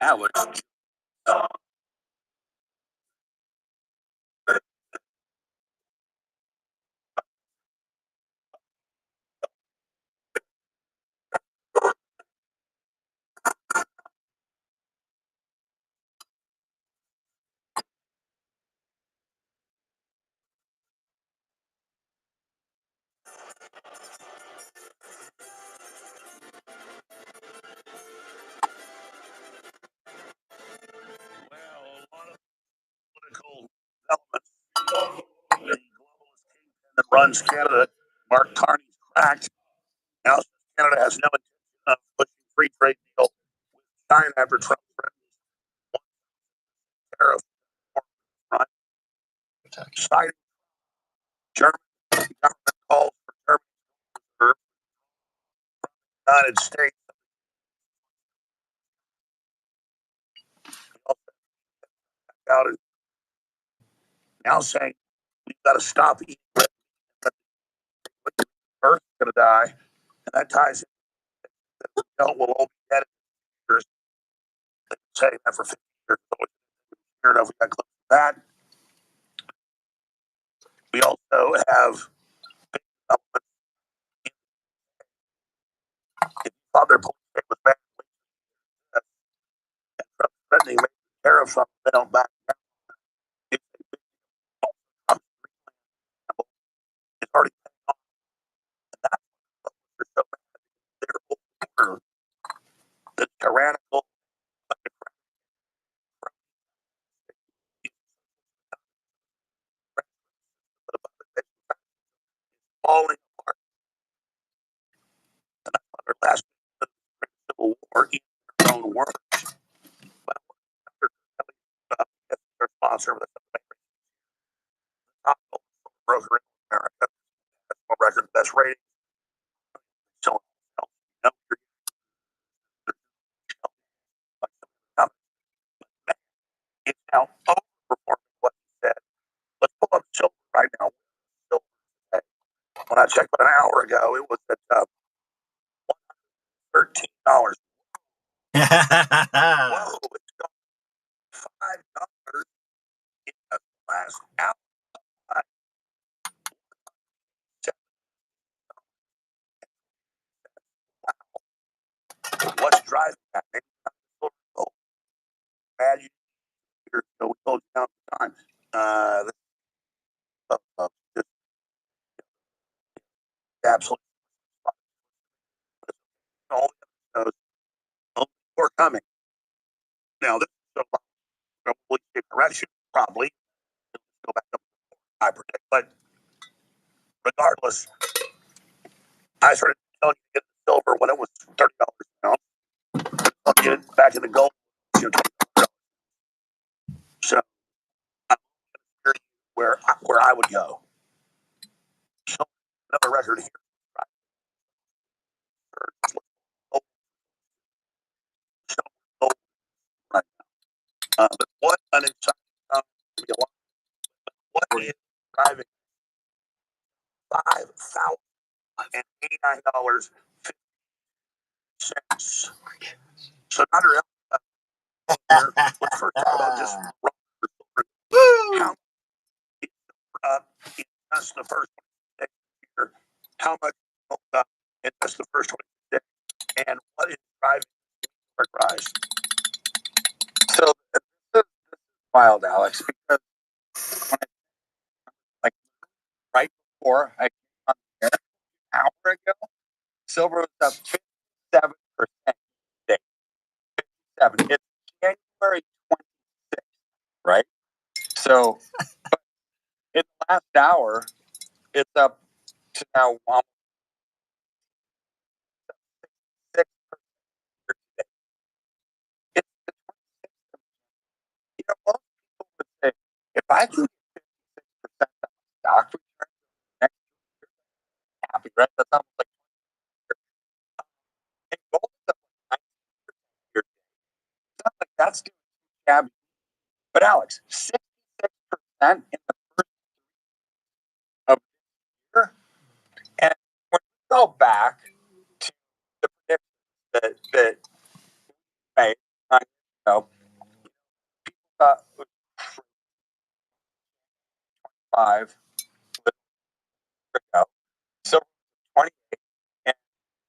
Alex. Well, a lot of political developments. The globalist kingpin that runs Canada, Mark Carney's cracked. Now says Canada has no intention of pushing free trade deal with China after Trump threatens tariff front, citing German government calls for Germany to reserve the United States. Out and now saying we've got to stop eating red meat. The Earth's going to die, and that ties in that we'll all be dead in years. They've been saying that for 50 years. So scared of. We got close to that. We also have big developments. If you thought their police state was bad, and Trump threatening major tariffs on them, they don't back down. It's a big deal. Trump's already paying off. And that's what they're so mad. They're over the tyrannical, falling apart. And that's why they're last civil war in their own words. But their sponsor of the top broker in America, that's record best rating. So you know, it's now overperforming what he said. Let's pull up silver right now. Silver today. When I checked about an hour ago, it was at $113. Whoa, it's gone $5 in the last hour. What's driving that? Maybe not the silver. Bad years ago, we told you now the time. Just absolutely. All the episodes are coming. Now, this is probably a correction, probably. Go back up, I predict. But regardless, I started telling you to get the silver when it was $30 an ounce. I'll get it back in the gold, $20. So I'm going to where I would go. So another record here. Right. But what an exciting time to be alive. What is driving $5,089.50? So not here. Let's first talk about just how in just the first 26 year, how much in just the first 26 and what is driving the rise? So this is wild, Alex, because like right before I came on the air, an hour ago, silver was up 57% today. 57. It's January 26th, right? So in the last hour, it's up to now almost 6%. It's the 26th. You know, most people would say, if I can get 56% on my stock return next year, I'm happy, right? That's almost like and gold is up like 19% year. It's not like that's doing too shabby. But Alex, 66% in the first of the year. And when we go back to the predictions that made, you know, people thought it was 5 ago, so 28, and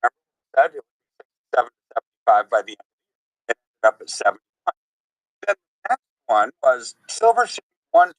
remember said it was 67 to 75 by the end of the year. It ended up at 71. Then the next one was silver should be 120.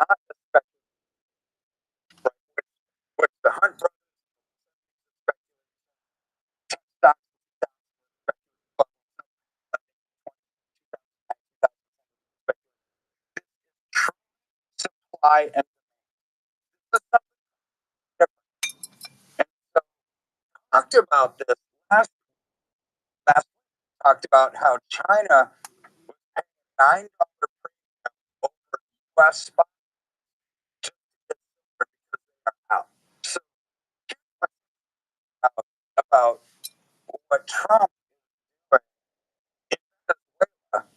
not a speculation, which the Hunt brothers stock supply and talked about this last week, talked about how China was paying $9 premium over U.S. spot to get silver because they are out. So about what Trump is doing in Venezuela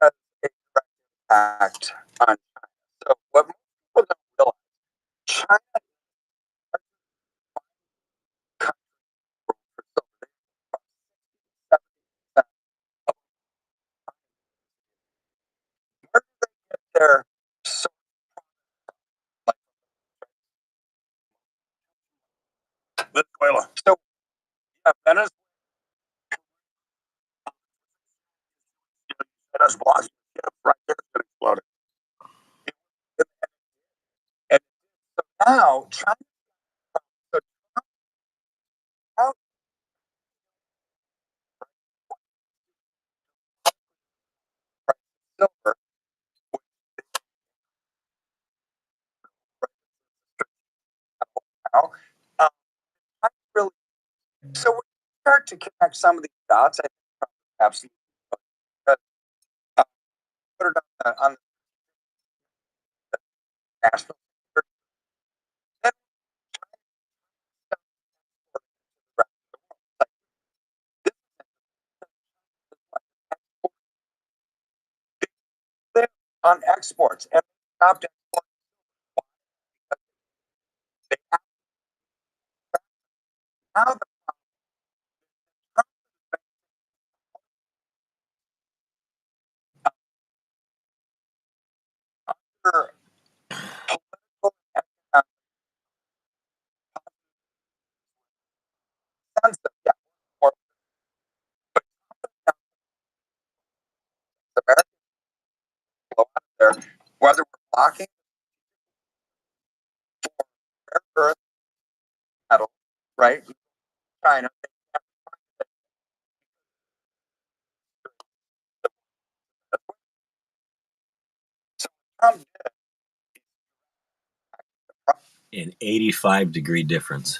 has a direct impact on China. So what most people don't realize, China is the country for silver. They 70% of where do they get their source like Venezuela? So Venezuela is blocking right there, it's exploded. And so now China, so now silver now. Um, really, so when you start to connect some of these dots, I think absolutely. But, put it on the national. Then live on exports and stopped exporting. They have now the under political and economic sense of or American flow out there, whether we're blocking rare earth metal, right? China, so Trump An 85-degree difference.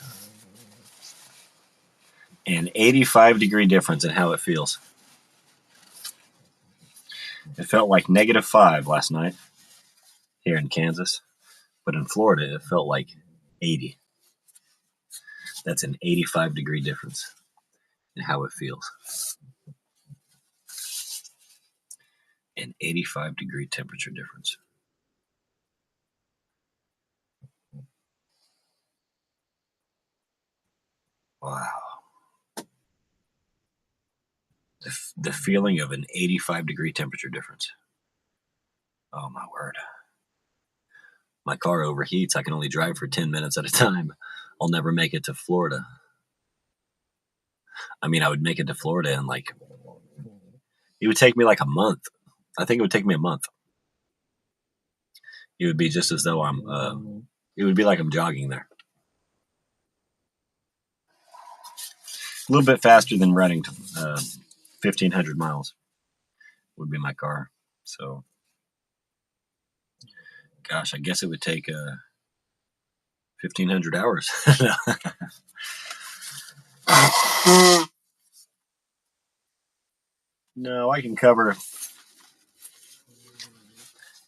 An 85-degree difference in how it feels. It felt like -5 last night here in Kansas, but in Florida it felt like 80. That's an 85-degree difference in how it feels. An 85-degree temperature difference. Wow. The feeling of an 85-degree temperature difference. Oh, my word. My car overheats. I can only drive for 10 minutes at a time. I'll never make it to Florida. I mean, I would make it to Florida in like, it would take me like a month. I think it would take me a month. It would be just as though it would be like I'm jogging there. A little bit faster than running to 1,500 miles would be my car. So, gosh, I guess it would take 1,500 hours. No, I can cover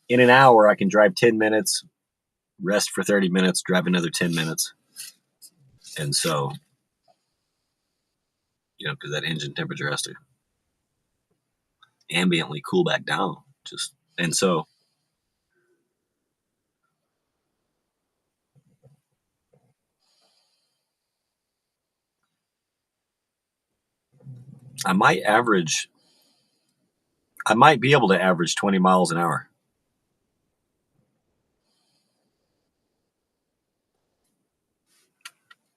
in an hour. I can drive 10 minutes, rest for 30 minutes, drive another 10 minutes. And so, because that engine temperature has to ambiently cool back down. And so I might be able to average 20 miles an hour.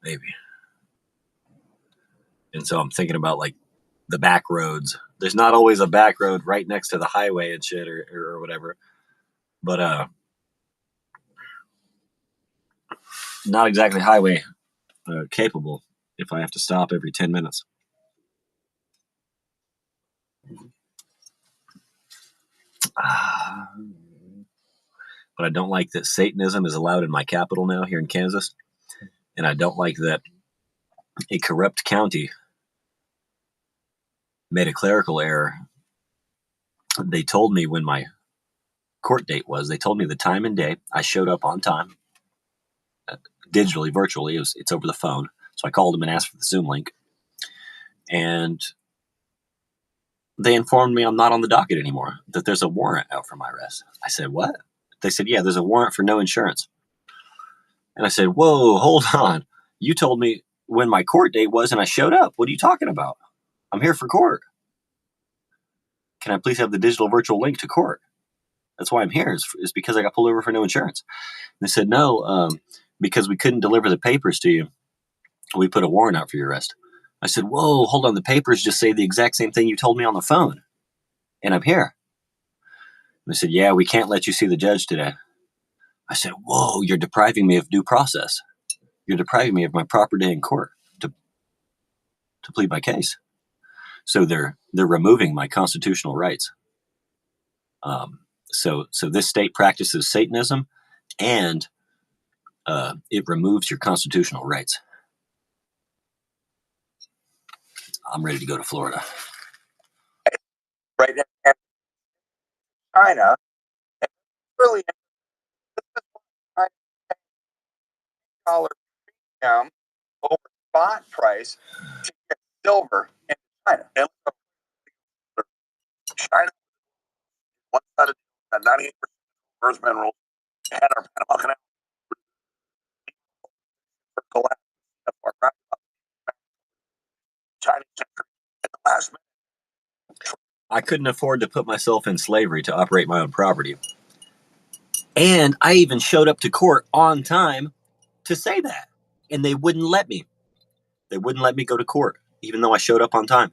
Maybe. And so I'm thinking about like the back roads. There's not always a back road right next to the highway and shit or whatever. But not exactly highway capable if I have to stop every 10 minutes. But I don't like that Satanism is allowed in my capital now here in Kansas. And I don't like that a corrupt county made a clerical error. They told me when my court date was, they told me the time and day. I showed up on time, digitally, virtually. It's over the phone. So I called them and asked for the Zoom link. And they informed me I'm not on the docket anymore, that there's a warrant out for my arrest. I said, what? They said, yeah, there's a warrant for no insurance. And I said, whoa, hold on. You told me when my court date was and I showed up. What are you talking about? I'm here for court. Can I please have the digital virtual link to court? That's why I'm here, is because I got pulled over for no insurance. And they said, no, because we couldn't deliver the papers to you, we put a warrant out for your arrest. I said, whoa, hold on. The papers just say the exact same thing you told me on the phone. And I'm here. And they said, yeah, we can't let you see the judge today. I said, whoa, you're depriving me of due process. You're depriving me of my proper day in court to plead my case. So they're removing my constitutional rights. So this state practices Satanism, and it removes your constitutional rights. I'm ready to go to Florida. Right now, China, really $1 premium over spot price to get silver in China. And China, one side of the 98% earth minerals, had our Panama Canal for collapse. Chinese entry at the last minute. I couldn't afford to put myself in slavery to operate my own property. And I even showed up to court on time to say that. And they wouldn't let me. They wouldn't let me go to court, even though I showed up on time.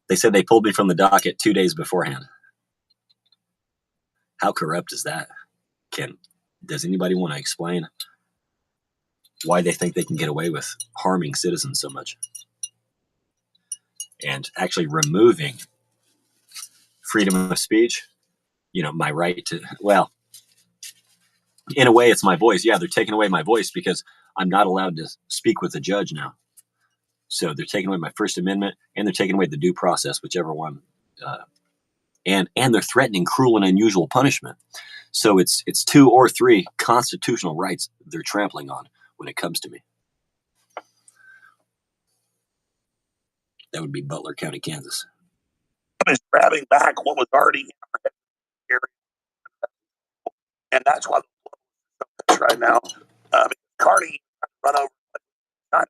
They said they pulled me from the docket 2 days beforehand. How corrupt is that? Does anybody want to explain why they think they can get away with harming citizens so much? And actually removing freedom of speech, my right to, well, in a way, it's my voice. Yeah, they're taking away my voice because I'm not allowed to speak with the judge now. So they're taking away my First Amendment, and they're taking away the due process, whichever one. And they're threatening cruel and unusual punishment. So it's 2 or 3 constitutional rights they're trampling on when it comes to me. That would be Butler County, Kansas. Is grabbing back what was already in our area. And that's why the right now, Carney run over that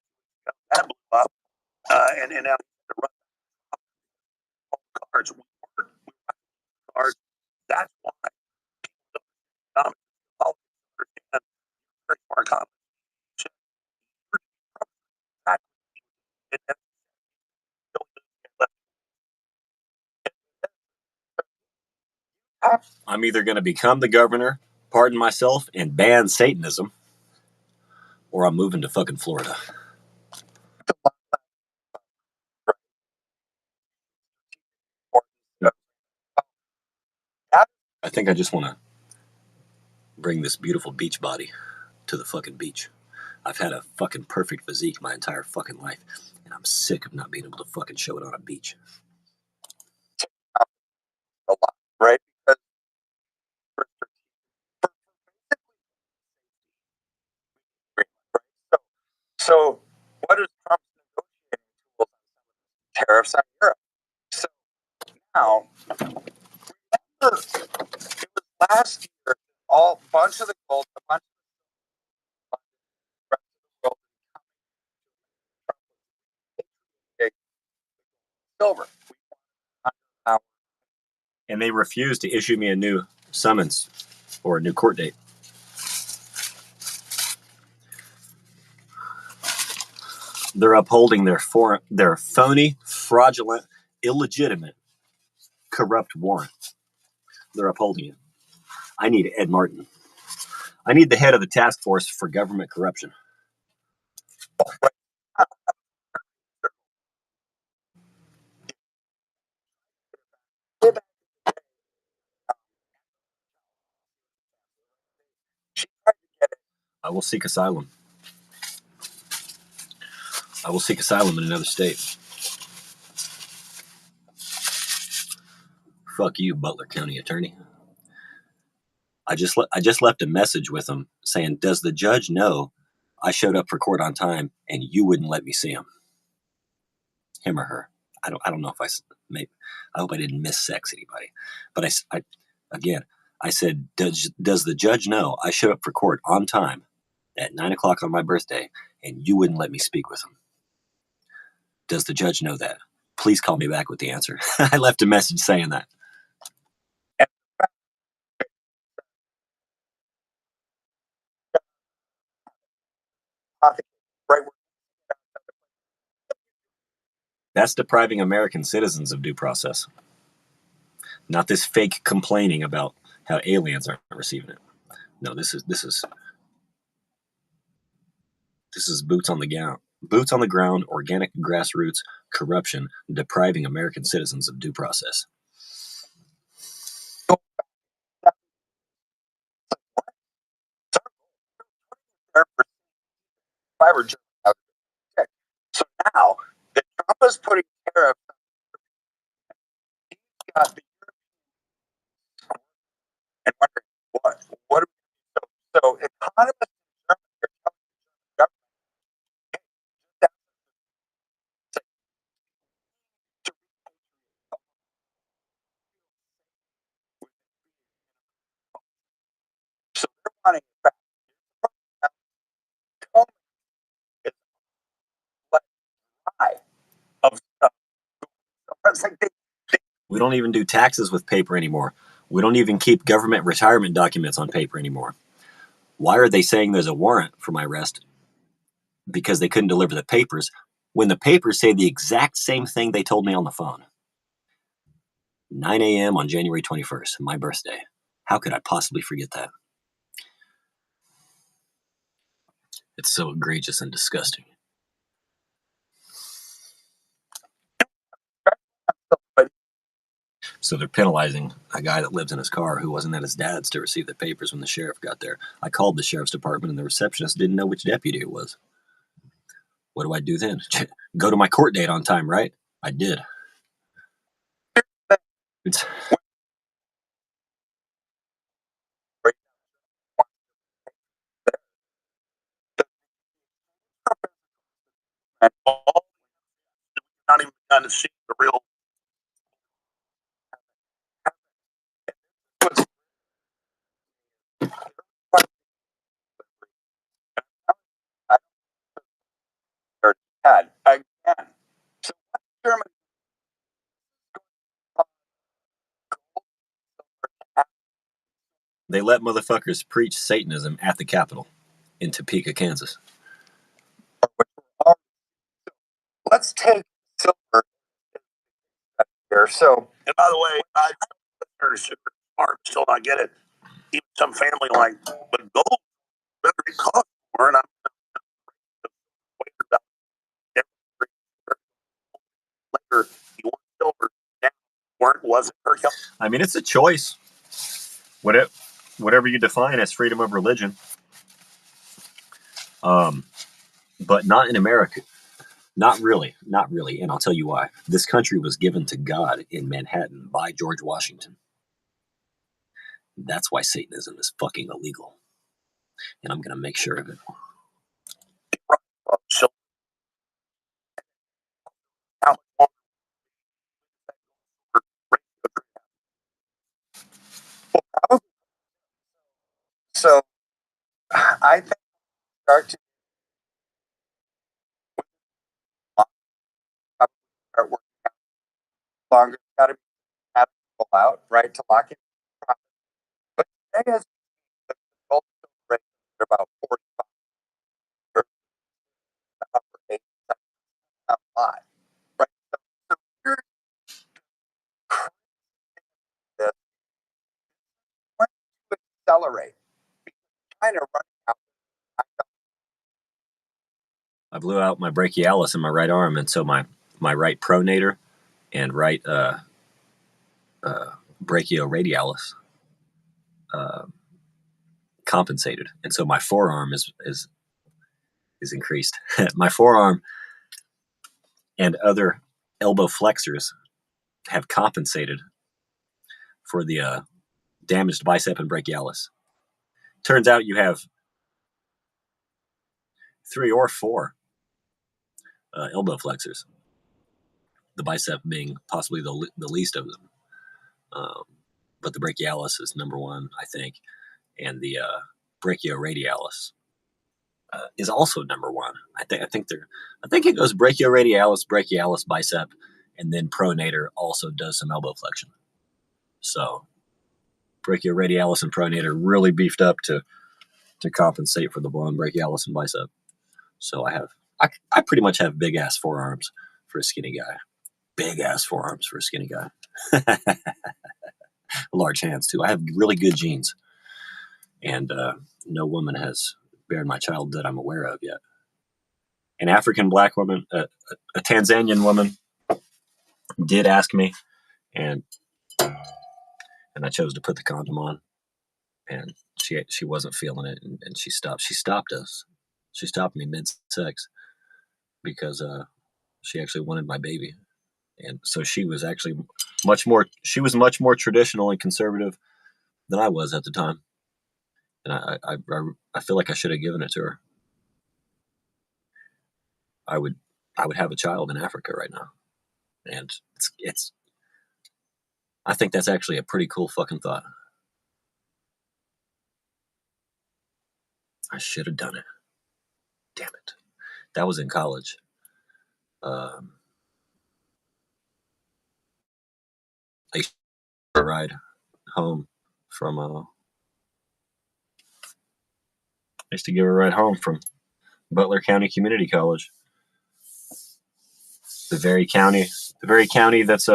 blew up, and now to run cards. Cards. That's why very smart comment. I'm either going to become the governor, pardon myself, and ban Satanism, or I'm moving to fucking Florida. I think I just want to bring this beautiful beach body to the fucking beach. I've had a fucking perfect physique my entire fucking life, and I'm sick of not being able to fucking show it on a beach. Right? So what is Trump's negotiating tools on tariffs on Europe? So now, remember, it was last year, all bunch of the gold, a bunch of the rest of the world silver. And they refused to issue me a new summons or a new court date. They're upholding their phony, fraudulent, illegitimate, corrupt warrant. They're upholding it. I need Ed Martin. I need the head of the task force for government corruption. I will seek asylum. I will seek asylum in another state. Fuck you, Butler County Attorney. I just left a message with him saying, does the judge know I showed up for court on time and you wouldn't let me see him? Him or her. I don't know if I hope I didn't missex anybody. But I said, does the judge know I showed up for court on time at 9:00 on my birthday and you wouldn't let me speak with him? Does the judge know that? Please call me back with the answer. I left a message saying that. That's depriving American citizens of due process. Not this fake complaining about how aliens aren't receiving it. No, this is boots on the ground. Boots on the ground, organic grassroots corruption, depriving American citizens of due process. So now that Trump is putting tariffs, he's got the and wondering what so economists in Germany are telling the government so they're wanting it back. It's like of it's like We don't even do taxes with paper anymore. We don't even keep government retirement documents on paper anymore. Why are they saying there's a warrant for my arrest? Because they couldn't deliver the papers, when the papers say the exact same thing they told me on the phone. 9 a.m. on January 21st, my birthday. How could I possibly forget that? It's so egregious and disgusting. So they're penalizing a guy that lives in his car who wasn't at his dad's to receive the papers when the sheriff got there. I called the sheriff's department and the receptionist didn't know which deputy it was. What do I do then? Go to my court date on time, right? I did. It's and all not even kind of see the real had again. So Germany they let motherfuckers preach Satanism at the Capitol in Topeka, Kansas. Let's take silver here. So, and by the way, I heard super smart, still not get it. Even some family like, but gold better cost more, and I'm later. You want silver? Now, wasn't her? I mean, it's a choice. Whatever you define as freedom of religion. But not in America. Not really. And I'll tell you why. This country was given to God in Manhattan by George Washington. That's why Satanism is fucking illegal. And I'm going to make sure of it. So, I think start to start working longer. Got to be people out, right, to lock in. But today has the gold rate about 45 or 8, a lot, right? So here's this. When to accelerate. kind of running out. I blew out my brachialis in my right arm, and so my right pronator and right brachioradialis compensated, and so my forearm is increased. My forearm and other elbow flexors have compensated for the damaged bicep and brachialis. Turns out you have 3 or 4 elbow flexors, the bicep being possibly the least of them. But the brachialis is number 1, I think, and the brachioradialis is also number 1. I think it goes brachioradialis, bicep, and then pronator also does some elbow flexion. So brachioradialis and pronator really beefed up to compensate for the blown brachialis and bicep. So I pretty much have big ass forearms for a skinny guy. Big ass forearms for a skinny guy. Large hands too. I have really good genes, and no woman has bared my child that I'm aware of yet. An African black woman, a Tanzanian woman, did ask me, and I chose to put the condom on, and she wasn't feeling it, and she stopped. She stopped us. She stopped me mid-sex because she actually wanted my baby, and so she was actually much more traditional and conservative than I was at the time, and I feel like I should have given it to her. I would have a child in Africa right now, and it's I think that's actually a pretty cool fucking thought. I should have done it. Damn it. That was in college. I used to ride home from I used to give a ride home from Butler County Community College. The very county that's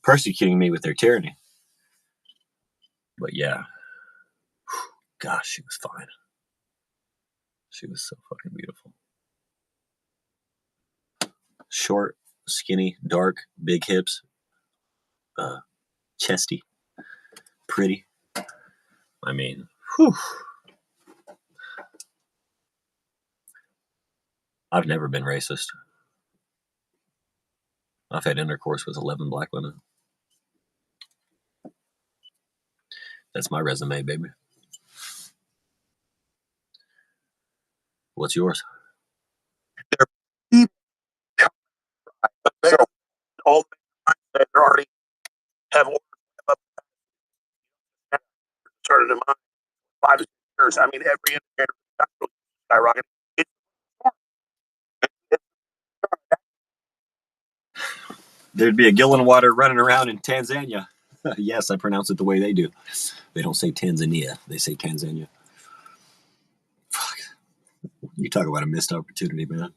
persecuting me with their tyranny. But yeah, gosh, she was fine. She was so fucking beautiful. Short, skinny, dark, big hips, chesty, pretty. I mean, whew. I've never been racist. I've had intercourse with 11 black women. That's my resume, baby. What's yours? So all they already have started in mind 5 to 6 years. I mean, every indicator skyrocketed. There'd be a Gillenwater running around in Tanzania. Yes, I pronounce it the way they do. They don't say Tanzania. They say Tanzania. Fuck. You talk about a missed opportunity, man.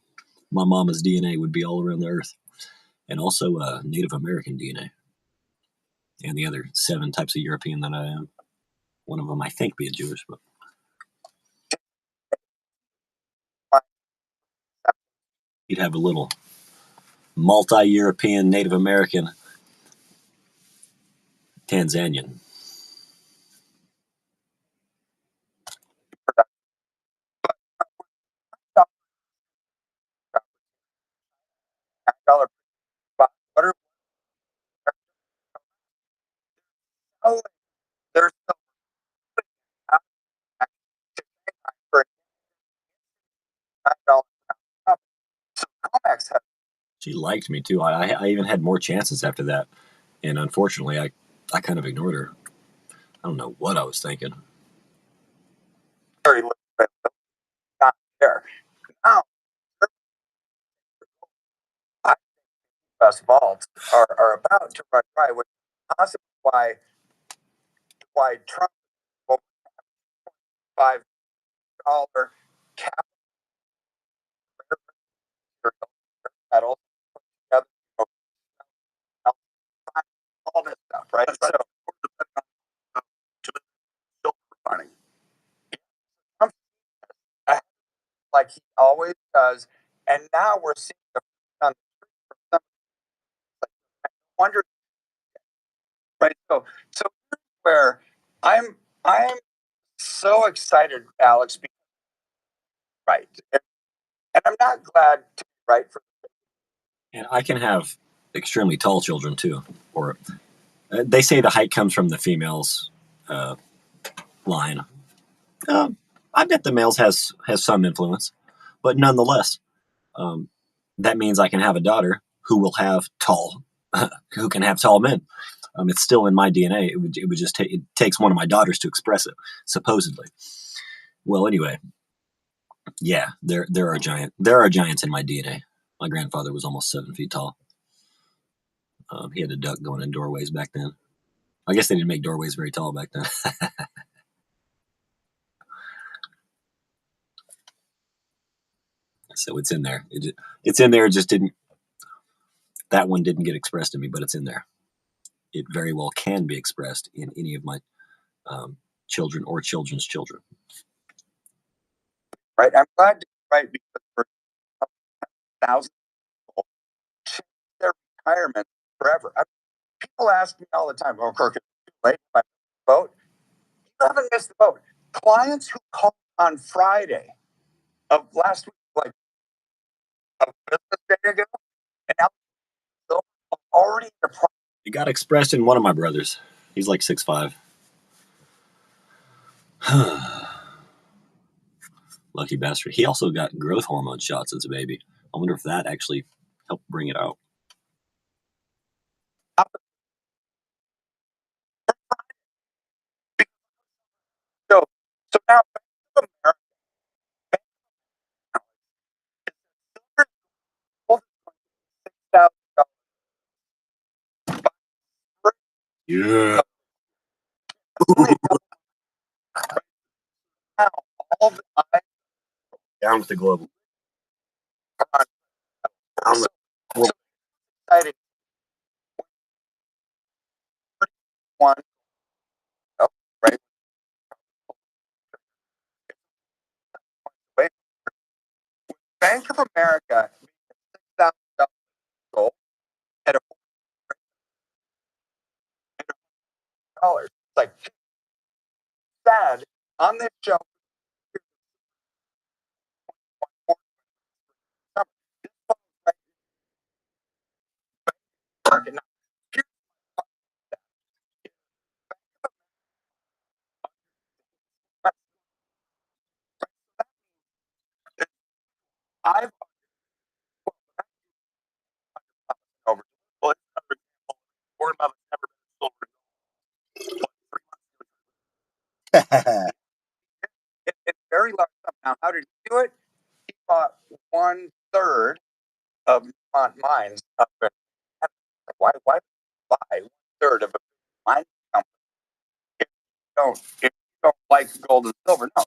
My mama's DNA would be all around the earth. And also Native American DNA. And the other 7 types of European that I am. One of them, I think, being Jewish. But you'd have a little multi-European Native American Tanzanian. There's She liked me too. I even had more chances after that, and unfortunately, I kind of ignored her. I don't know what I was thinking. very little bit not there. Now, best vaults are about to run dry, which is possibly why Trump will $5 cap metals together, all this stuff, right? So like he always does. And now we're seeing the on the street from some like, wonder, right? So here's where I'm so excited, Alex, because right. And I'm not glad to be right for. And I can have extremely tall children too. Or they say the height comes from the female's line. I bet the males has some influence, but nonetheless, that means I can have a daughter who will have tall, who can have tall men. It's still in my DNA. It would just it takes one of my daughters to express it, supposedly. Well, anyway, yeah, there are giants in my DNA. My grandfather was almost 7 feet tall. He had a duck going in doorways back then. I guess they didn't make doorways very tall back then. So it's in there. It's in there. It just didn't. That one didn't get expressed in me, but it's in there. It very well can be expressed in any of my children or children's children. Right. I'm glad to be right because for thousands of people, change their retirement forever. People ask me all the time, "Oh, Kirk, it's too late if I vote." You haven't missed the boat. Clients who called on Friday of last week, like a business day ago, and now they're already in the process. It got expressed in one of my brothers. He's like 6'5". Lucky bastard. He also got growth hormone shots as a baby. I wonder if that actually helped bring it out. So now, Bank of America, Yeah. now all the eyes Down with the global. are on. So exciting. One, oh, right? Wait. Bank of America, $6,000 goal at $1. Like sad on this show. I've over. Well, another example. Warren Buffett never been silver. It's very large sum. Now, how did he do it? He bought 1/3 of Vermont mines up in. Why buy 1/3 of a mining company if you don't like gold and silver? No,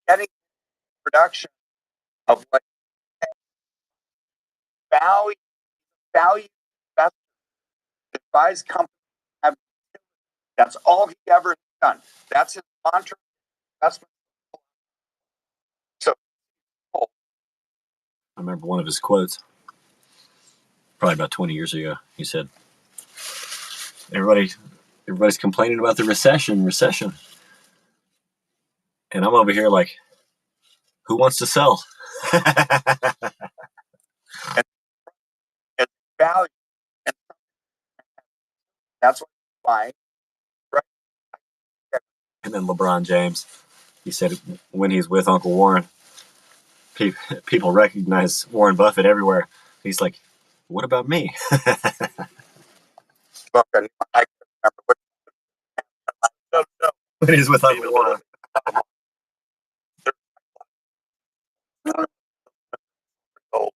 getting production of what value investment that buys companies. That's all he ever done. That's his mantra. Investment. So, I remember one of his quotes, probably about 20 years ago. He said, everybody's complaining about the recession. And I'm over here like, who wants to sell? and value. And that's what he's buying. Right? And then LeBron James, he said when he's with Uncle Warren, people recognize Warren Buffett everywhere. He's like, what about me? I remember When he's with Uncle Warren. gold.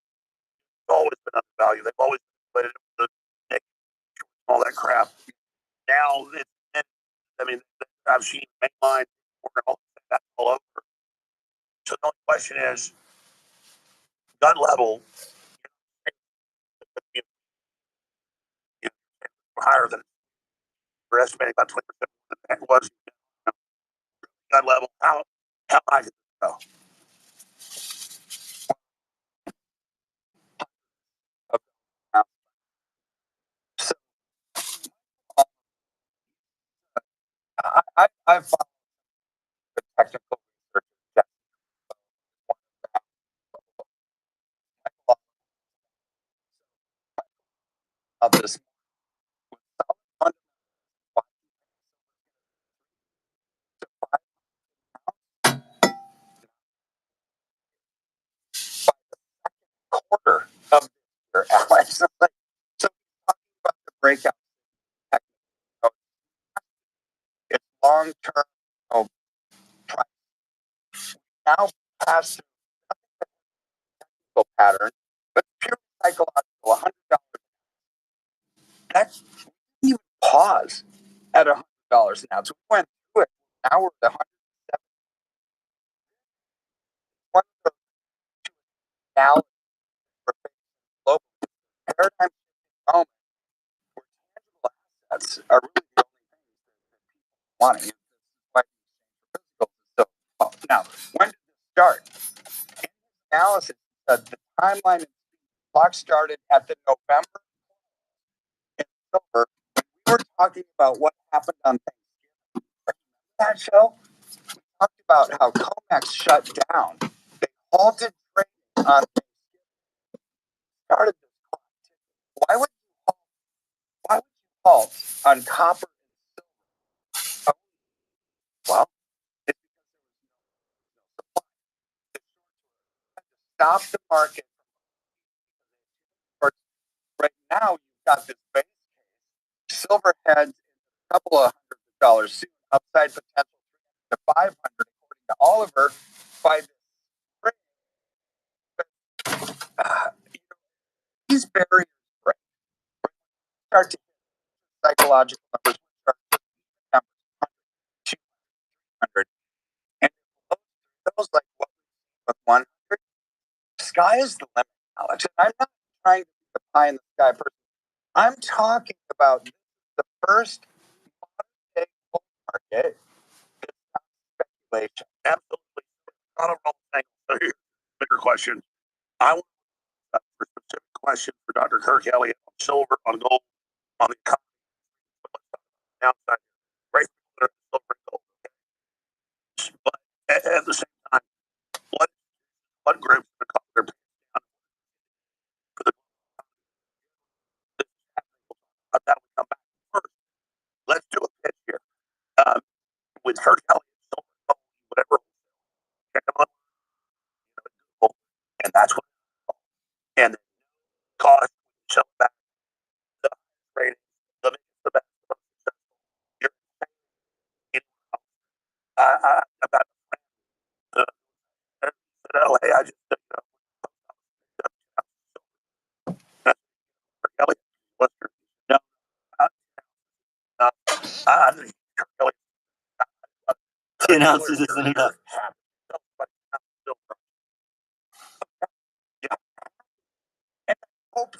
It's always been undervalued. They've always put it with all that crap. Now, I've seen mainline all over. So the only question is, gut level, higher than we're estimating about 20% than it was. Gut level, how high did it go? I've followed the technical research that of this quarter of this year, Alex. So talking about the breakout technical, it's long term price. Now pass through pattern, but pure psychological, $100. That's we didn't even pause at $100 an ounce. We went through it. Now we're at 107. One of the now for global paradigm moment where tangible assets are really the only things that people want. Like physical. So now, when did this start? Analysis said the timeline clock started at the November in silver. We were talking about what happened on Thanksgiving. That show, we talked about how COMEX shut down. They halted trading on Thanksgiving. Started this clock. Why would you halt on copper and silver? Well, it's because there was no supply. Stop the market. Right now, you've got this base case. Silver heads a couple of $100s soon, upside potential to 500 according to Oliver by this spring. These barriers break. Start to hit psychological numbers. Start to hit numbers 100, 200, 300, and those like what with 100. Sky is the limit, Alex. And I'm not trying to be the pie in the sky person. I'm talking about the first modern-day bull market. It's not speculation. Absolutely. Not a wrong thing. So here's a bigger question. I want a specific question for Dr. Kirk Elliott on silver, on gold, on the economy. Downside, right? Silver and gold. But at the same time, what groups are call their pants down for the that would come back first. Let's do a pitch here. With Kirk Elliott, silver, gold, whatever, check them on, and that's what. And then cost, sell back the rating, living the best, the most successful. You're in about LA. I just Kelly, Western. No, I think Kelly. 10 ounces isn't enough. Yeah, and hope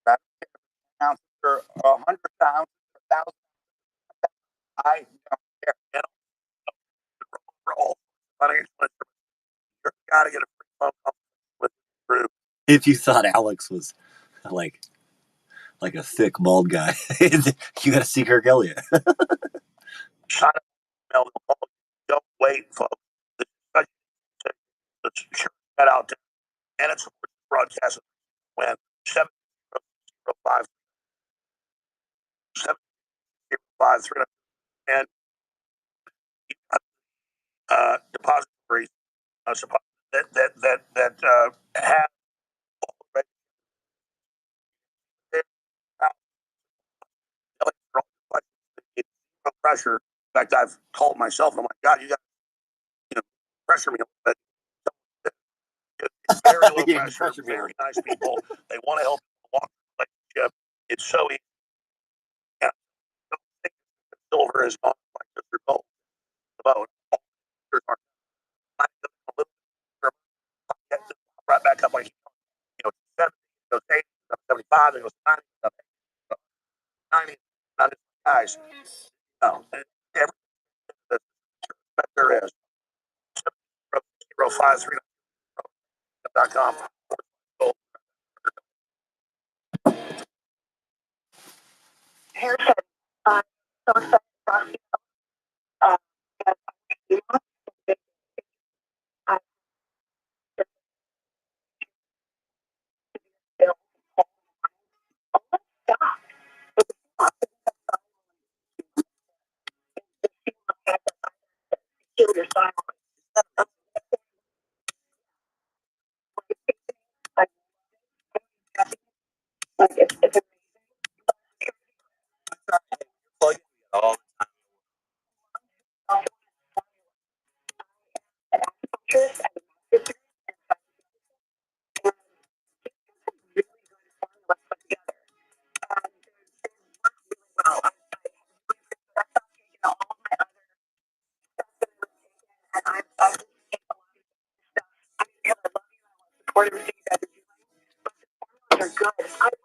that ounces or 100,000, 1,000. I don't care. You know, for all financial instruments, you've got to get a free phone call with the group. If you thought Alex was like a thick bald guy, you got to see Kirk Elliott. Shut up, don't wait, folks. Let's sure that out there. And it's broadcast when 705 705 and depositories that have pressure. In fact, I've called myself. I'm like, God, you got to pressure me a little bit. It's very low pressure, very nice people. They want to help walk the relationship. It's so easy. Yeah. Don't think silver is not like Mr. Gold. About right back up like 70, goes 80, 75, it goes 90, 90, 90 guys. No, every there is 053.com. Here's our Uh, but you know, I still stop. Kill your silence. Like, if it's Plug it all. an acupuncturist and a master's and really good formula put together. And they work really well. That's not taking all my other stuff that I was taking, and I've just taken a lot of stuff. I mean, because I love you and I want to support everything you guys are doing, but the formulas are good. I tried every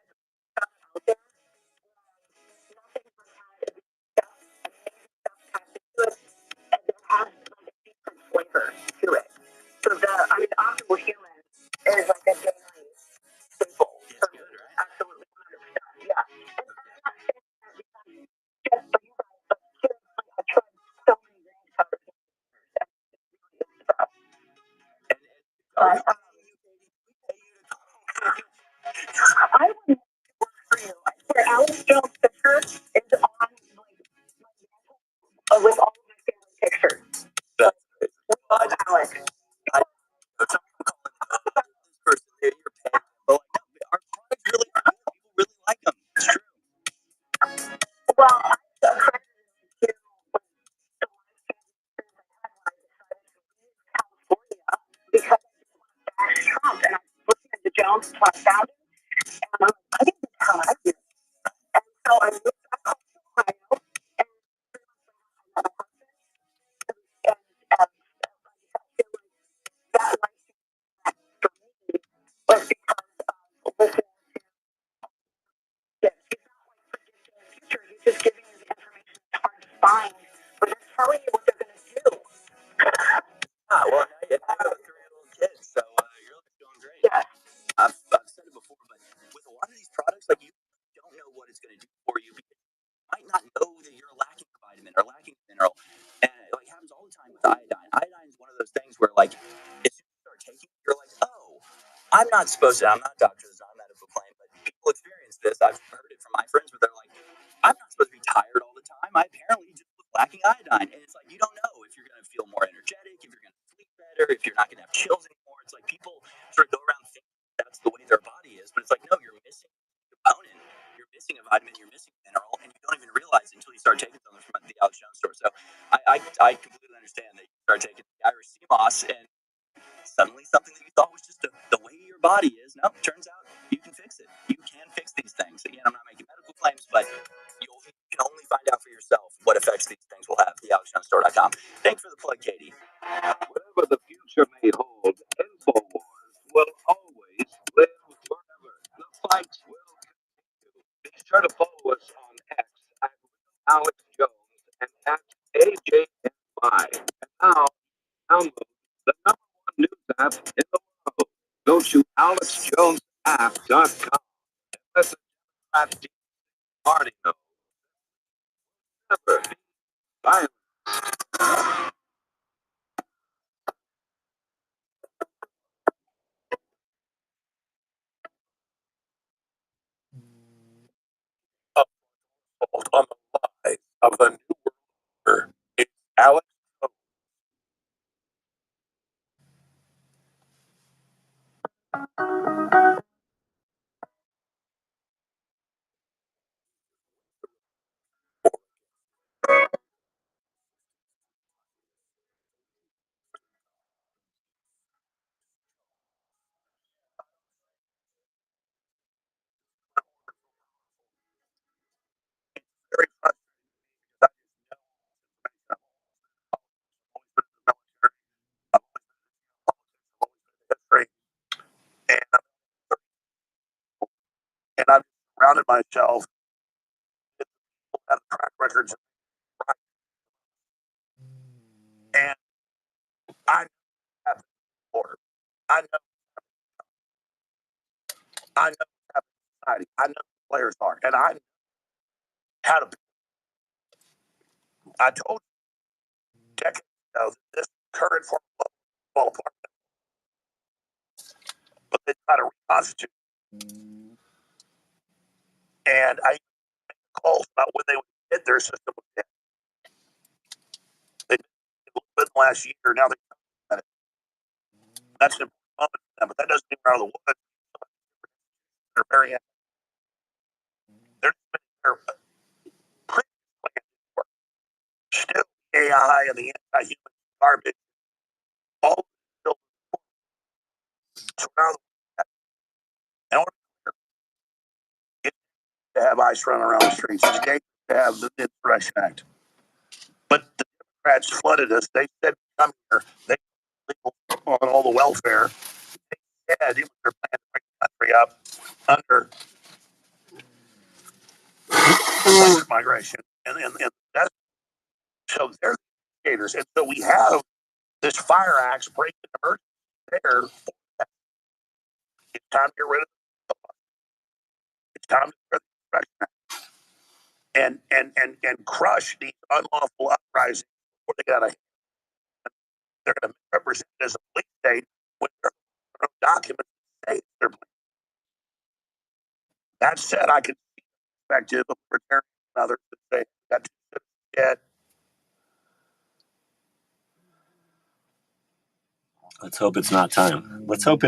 stuff out there. Nothing has had stuff, amazing stuff packed into it, and there has like a secret flavor to it. So the optimal human is like a daily staple for me. Absolutely 100%. Yeah. And I'm not saying that because just for you guys, but seriously, I tried so many range covers and it's really is the best. But I wouldn't work for you. I swear, Alex Jones' picture is on like with all of my family pictures. That's We love Alex. I know some people call it this person, you're paying, but like, no, our products really are good. People really like them. It's true. Well, I'm so credited to like the life changing experience I had when I decided to leave California because I didn't want to bash Trump, and I was listening to Jones until I found him, and I'm like, I didn't get how I did. And so I moved back home to Ohio, and 3 months later, I met my husband, and I feel like that life for me was because of listening to him. He's not like predicting the future, he's just giving you the information that's hard to find, but they're telling you what they're going to do. Well, now you have a 3-year-old kid, so your life's going great. Yeah. I've said it before, but with a lot of these products, like you don't know what it's going to do for you because you might not know that you're lacking a vitamin or lacking a mineral, and it like happens all the time with iodine. Iodine is one of those things where like as soon as you start taking it, you're like, oh, I'm not supposed to. I'm not a doctor, it's not a medical claim, but people experience this. I've heard it from my friends where they're like, I'm not supposed to be tired all the time. I apparently just was lacking iodine, and it's like you don't know if you're going to feel more energetic, if you're going to sleep better, if you're not going to have chills anymore. It's like people sort of go around thinking that's the way their body is, but it's like no, you're missing a component, you're missing a vitamin, you're missing a mineral, and you don't even realize it until you start taking something from the Alex Jones store. So I completely understand that you start taking the Irish sea moss and suddenly something that you thought was just the way your body is, no, turns out you can fix it. You can fix these things. Again, I'm not making medical claims, but you can only find out for yourself what effects these things will have. TheAlexJonesStore.com. Thanks for the plug, Katie. Whatever the future may hold, InfoWars will always live forever. The fights will continue. Be sure to follow us on X at Alex Jones and at AJNY. And now, download the #1 news app in the world. Go to AlexJonesApp.com. Listen to that deep party note. Never be silent. On the rise of the new world order, it's Alex Jones. Very frustrating because I just know I've always been in the military, I've always been in history, and I've surrounded myself with people that have track records of right. And I know what's happening order. I know what's happening in society. I know who players are, and I know how to I told you decades ago that this current form of fall apart, but they try to reconstitute. And I made calls about when they would hit their system was dead. They did a little bit last year. Now they that's an important moment for them, but that doesn't mean we're out of the woods. They're very they're pretty work. Still AI and the anti-human garbage all still so now in order to have ICE running around the streets, it's dangerous to have the Insurrection Act. But the Democrats flooded us. They said come here. They on all the welfare. They said it was their plan to bring the country up under migration. And that's so they're the indicators. And so we have this fire axe breaking emergency there. It's time to get rid of the it's time to get rid of the Insurrection Act and crush these unlawful uprisings before they got a they're going to represent it as a police state when their own documents say they're police. That said, I can see the perspective of libertarians and others that say that's dead. Let's hope it's not time. Let's hope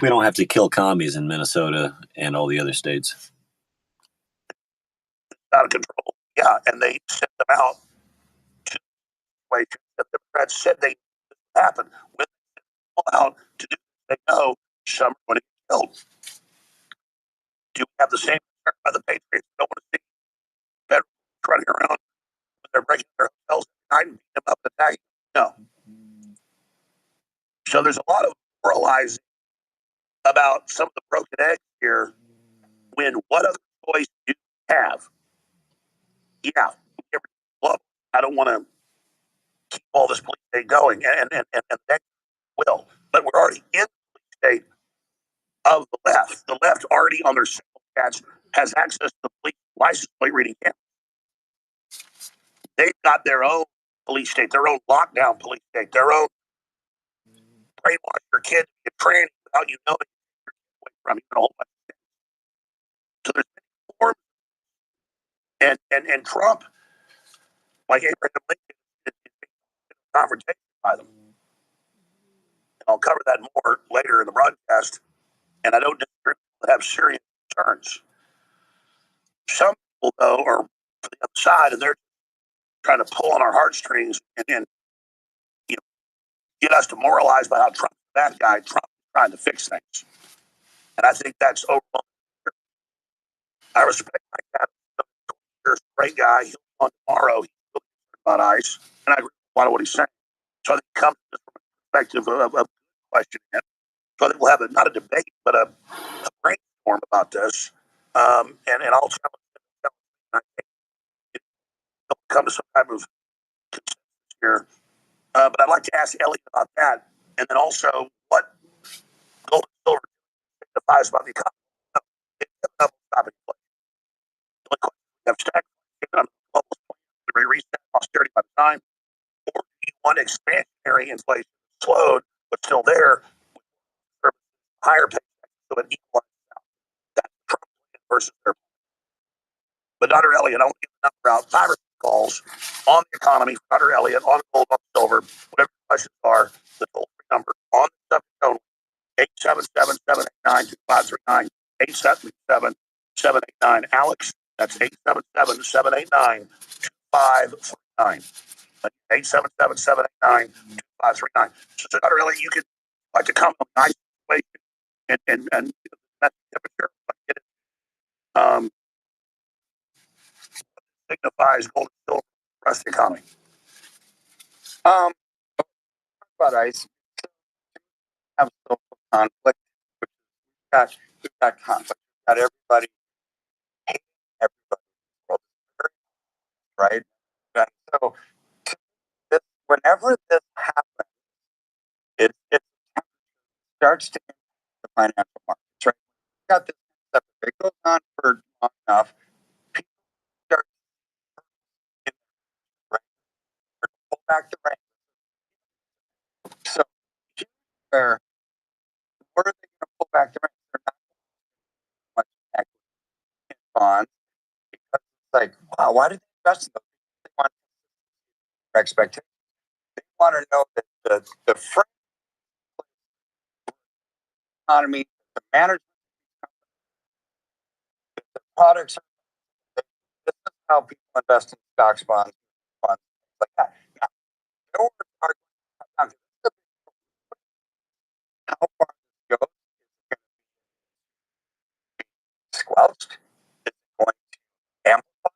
we don't have to kill commies in Minnesota and all the other states. Out of control. Yeah, and they sent them out to situations that the Democrats said they happen. When they sent them out to do they know some are going to get killed. Do we have the same concern by the Patriots? Don't want to see veterans running around when they're breaking their hotels at night and beating them up and attacking? No. So there's a lot of moralizing about some of the broken eggs here when what other choice do you have? Yeah, I don't want to keep all this police state going, and that will. But we're already in the police state of the left. The left already on their cell chats has access to police license plate reading cameras. They've got their own police state, their own lockdown police state, their own brainwash your kids to get training without you knowing you're away from you. A whole bunch of things. So there's many forms, and Trump, like Abraham Lincoln, is a confrontation by them. And I'll cover that more later in the broadcast. And I don't disagree with have serious concerns. Some people, though, are to the other side, and they're trying to pull on our heartstrings and you know, get us to moralize about how Trump's a bad guy. Trump is trying to fix things. And I think that's overwhelming. I respect my dad. He's a great guy. He'll be on tomorrow. He's really concerned about ICE. And I agree with a lot of what he's saying. So I think it comes from the perspective of questioning it. So I think we'll have not a debate, but a brainstorm about this. And I'll challenge him. I think it'll come to some type of consensus here. But I'd like to ask Elliot about that. And then also, what gold and silver signifies about the economy. It's a topic. The question we have stagflation on the global the Great Reset, austerity by design, or do you want expansionary inflation slowed but still there, with higher paychecks so it equalizes out? That's Trump versus their plan. But Dr. Elliott, I want to give the number out 5 or 6 calls on the economy for Dr. Elliott, on gold, on silver, whatever the questions are, the toll free number on the subject only, 877-789-2539, 877-789 Alex. That's 877-789-2539. 877-789-2539. So Dr. Elliott, you could like to comment on the nice situation and that temperature. Signifies gold and silver for the rest of the economy. About ICE, have social conflict, which we've got conflict. We've got everybody hating everybody, right? And so whenever this happens, it starts to impact the financial markets, right? We've got this stuff that goes on for long enough. People start back the rank. So where are they going to pull back the rank? They're not much equity in bonds because it's like, wow, why did they invest in those? They want expectations. They want to know that the free economy, the management, the products, this is how people invest in stocks, bonds, funds, things like that. Now, no one are going to come down to how far this goes. Is it going to be squelched? Is it going to amplify?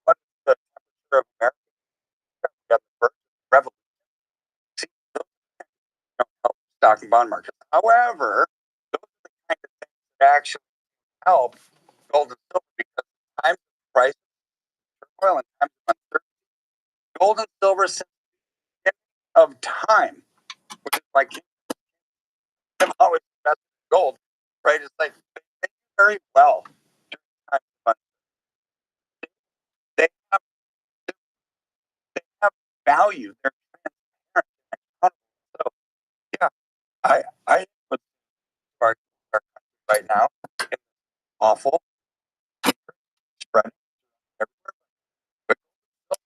What is the temperature of America? We got the first revolution. See, those don't help the stock and bond market. However, those are the kind of things that actually help gold and silver because in times of crisis, turmoil, and times of uncertainty, gold and silver since the beginning of time, which is like I've always invested in gold, right? It's like they do very well during times of uncertainty. They have they have value. They're transparent and accountable. So yeah, I put our country right now in awful spread everywhere. But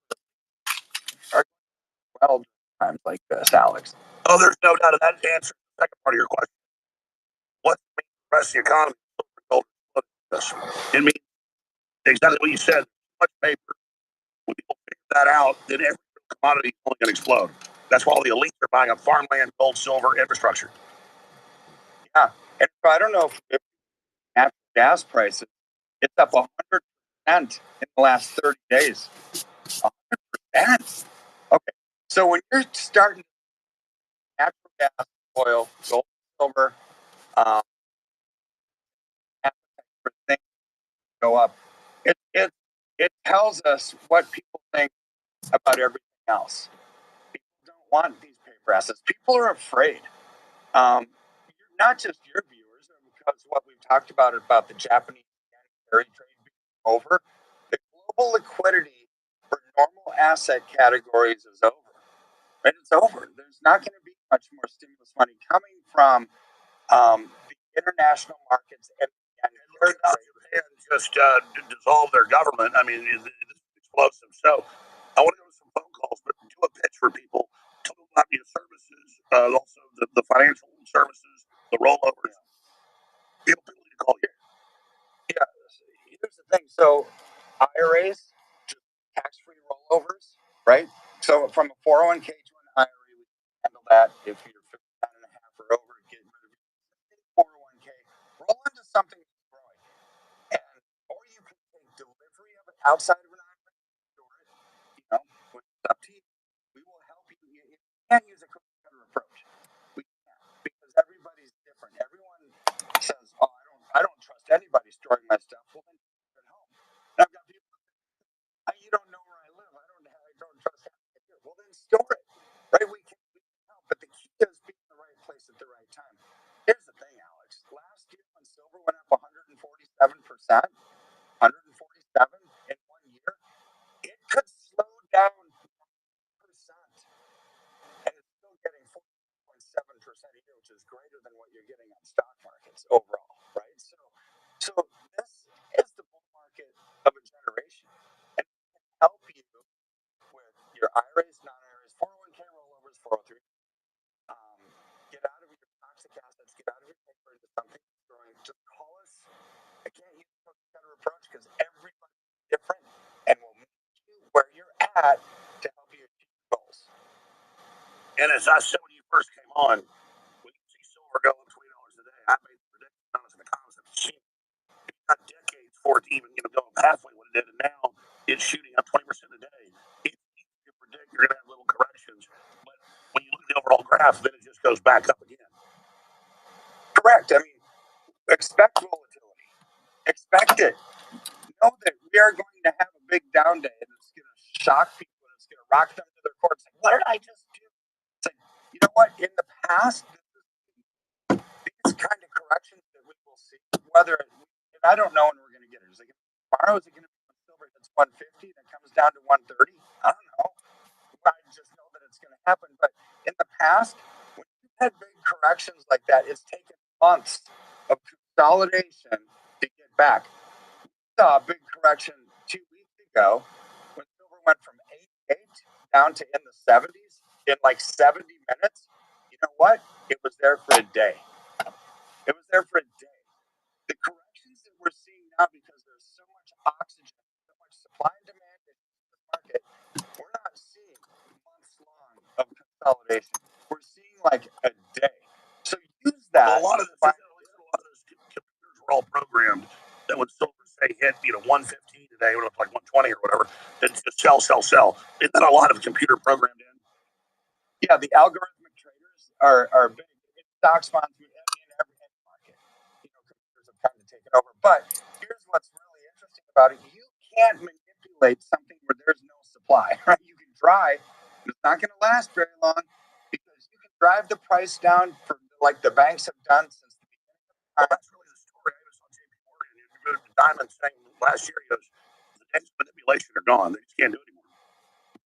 are well during times like this, Alex. Oh, there's no doubt, and that answers the second part of your question. What means the rest of the economy? It means exactly what you said. Much paper. When people figure that out, then every commodity is only going to explode. That's why all the elites are buying up farmland, gold, silver, infrastructure. Yeah, and so I don't know if natural gas prices, it's up 100% in the last 30 days. 100%. Okay, so when you're starting natural gas, oil, gold, silver, um, for things to go up, it tells us what people think about everything else. People don't want these paper assets. People are afraid. Not just your viewers, because what we've talked about the Japanese carry trade being over, the global liquidity for normal asset categories is over. Right? It's over. There's not going to be much more stimulus money coming from the international markets and Japan just dissolve their government. I mean, it's explosive. So I want to go to some phone calls, but do a pitch for people. Tell them about your services, also the financial services, the rollovers. People need to call you. Yeah, here's the thing. So IRAs, tax-free rollovers, right? So from a 401k to an IRA, we can handle that. If you're 59 and a half or over, get rid of your 401k, roll into something that's growing. And or you can take delivery of it outside of an IRA, store it, it's up to you. We will help you. You can't use a cookie cutter approach. We can't because everybody's different. Everyone says, "Oh, I don't trust anybody storing my stuff." Well, then keep it at home. And I've got people you don't know where I live. I don't trust you. Well, then store it, right? We can help, but the key is being in the right place at the right time. Here's the thing, Alex. Last year when silver went up 147%, 147 in 1 year, it could slow down 1%, and it's still getting 4.7% a year, which is greater than what you're getting on stock markets overall, right? So this is the bull market of a generation, and it can help you with your IRAs, non-IRAs, 401k rollovers, 403. Get out of your toxic assets, get out of your paper into something that's growing. Just call us. I can't use a cookie cutter approach because everybody's different, and we'll meet you where you're at to help you achieve your goals. And as I said when you first came on, when you see silver go up $20 a day, I made the prediction on us in the comments of shit. It got decades for it to even go halfway what it did, and now it's shooting up 20% a day. It's easy to predict. You're going to have little corrections, but when you look at the overall graph, then it just goes back up again. Correct. I mean, expect volatility. Expect it. Know that we are going to have a big down day, and it's going to shock people, and it's going to rock them to their core. It's like, what did I just do? It's like, you know what? In the past, these kind of corrections that we will see, whether, and I don't know when we're going to get it. Is it going to be tomorrow? Is it going to be when silver hits 150 and it comes down to 130? I don't know. going to happen. But in the past, when you've had big corrections like that, it's taken months of consolidation to get back. We saw a big correction 2 weeks ago when silver went from 88 down to in the 70s in like 70 minutes. You know what? It was there for a day. It was there for a day. The corrections that we're seeing now, because there's so much oxygen, so much supply and demand in the market, we're not seeing months long of consolidation. We're seeing like a day. So use that. A lot of those computers were all programmed that when silver say hit 115 today, when it was like 120 or whatever, then just sell. Isn't that a lot of computer programmed in? Yeah, the algorithmic traders are big. Stock bonds in every market. Computers have kind of taken over. But here's what's really interesting about it: you can't manipulate something where there's no supply. Right? You can try, but it's not going to last very long because you can drive the price down for like the banks have done since the beginning. Well, that's really the story. I was on JP Morgan. Diamond saying last year, he goes, the days of manipulation are gone. They just can't do it anymore.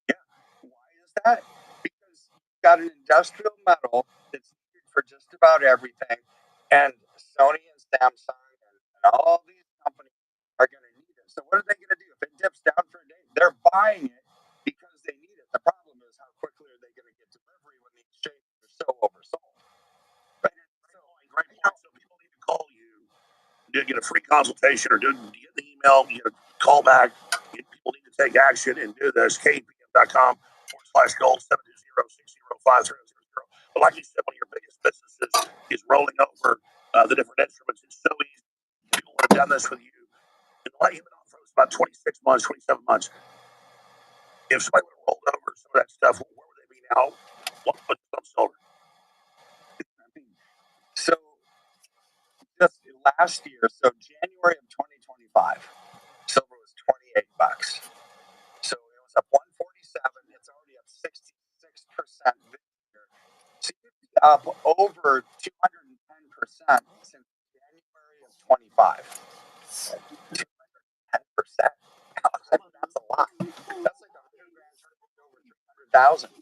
Yeah. Why is that? Because you've got an industrial metal that's needed for just about everything, and Sony and Samsung and all these companies are going to need it. So what are they going to do? If it dips down for a day, they're buying it because they need it. The problem is how quickly are they going to get delivery when the exchanges are so oversold? But Great point. So people need to call you, get a free consultation, or get the email, get a call back. People need to take action and do this. KPM.com/gold 720-605-3000. But like you said, one of your biggest businesses is rolling over the different instruments. It's so easy. People would have done this with you. And you've been on for about 26 months, 27 months. If somebody would have rolled over some of that stuff, where would they be now? What put some silver? So just last year, so January of 2025, silver was $28. So it was up 147. It's already up 66% this year. So you'd be up over 210% since January of 25. 210%. That's a lot. That's like $100,000 turning over 300,000.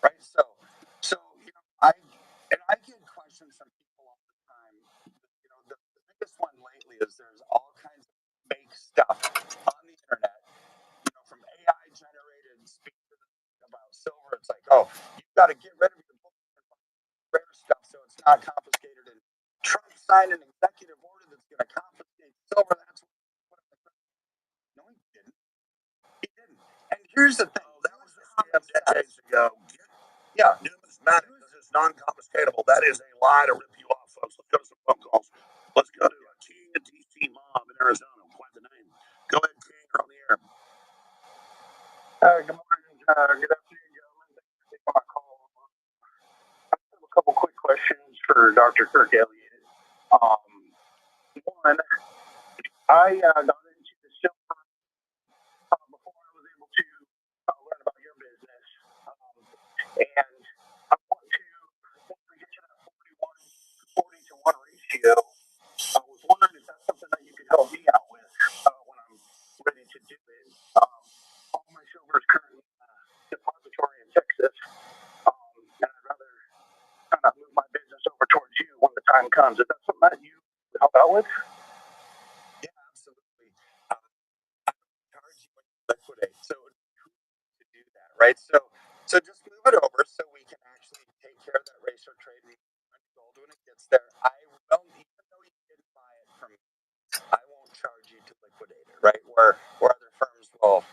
Right? So I get questions from people all the time. The biggest one lately is there's all kinds of fake stuff on the internet. From AI generated speeches about silver. It's like, oh, you've got to get rid of your rare stuff so it's not confiscated. And Trump signed an executive order that's going to confiscate silver. That's what. No, he didn't. He didn't. And here's the thing. That was a scam decades ago. Yeah. Numismatic is non-confiscatable. That is a lie to rip you off, folks. Let's go to some phone calls. Let's go to King and DC Mom in Arizona. Quite the name. Go ahead, King. You're on the air. Good morning. Good afternoon, gentlemen. Thanks for taking my call. I have a couple quick questions for Dr. Kirk Elliott. One, I got into the silver before I was able to learn about your business, and I want to get to that 40-to-1 ratio. I was wondering if that's something that you could help me out with when I'm ready to do it. All my silver is currently depository in Texas, and I'd rather kind of move my business over towards you when the time comes. Is that something that you help out with? Yeah, absolutely. I charge you when you liquidate, so to do that, right? So just move it over so we can actually take care of that ratio trade and gold when it gets there. I will, even though you didn't buy it from me, I won't charge you to liquidate it, right? Where other firms will,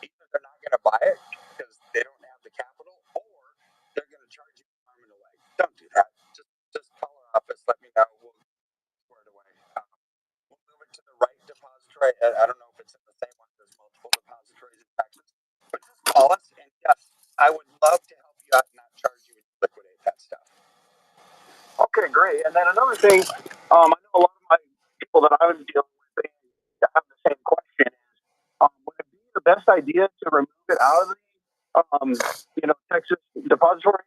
either they're not going to buy it because they don't have the capital, or they're going to charge you arm and a leg. Don't do that. Just call our office. Let me know. We'll square it away. We'll move it to the right depository. I don't know if it's in the same one. There's multiple depositories in Texas, but just call us. And yes, I would love to help you out and not charge you to liquidate that stuff. Okay, great. And then another thing, I know a lot of my people that I was dealing with, they have the same question: is would it be the best idea to remove it out of the Texas depository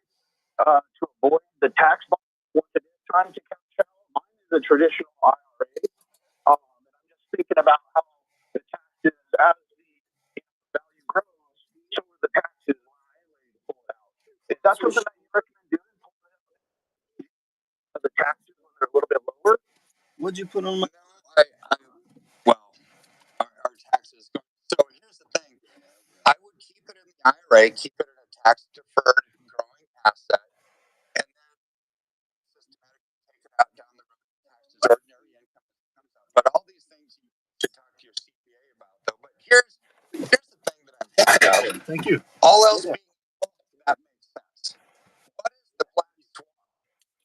to avoid the tax bond once it is trying to cash out? Mine is a traditional IRA, and I'm just thinking about how the taxes, as the value grows, so are the taxes What'd you put on my? Well, our taxes. So here's the thing. I would keep it in the IRA, keep it in a tax deferred growing asset, and then systematically take it out down the road. Taxes, ordinary income comes out. But all these things you should talk to your CPA about, though. But here's the thing that I'm thinking about. Thank you. All else being equal, that makes sense. What is the black swan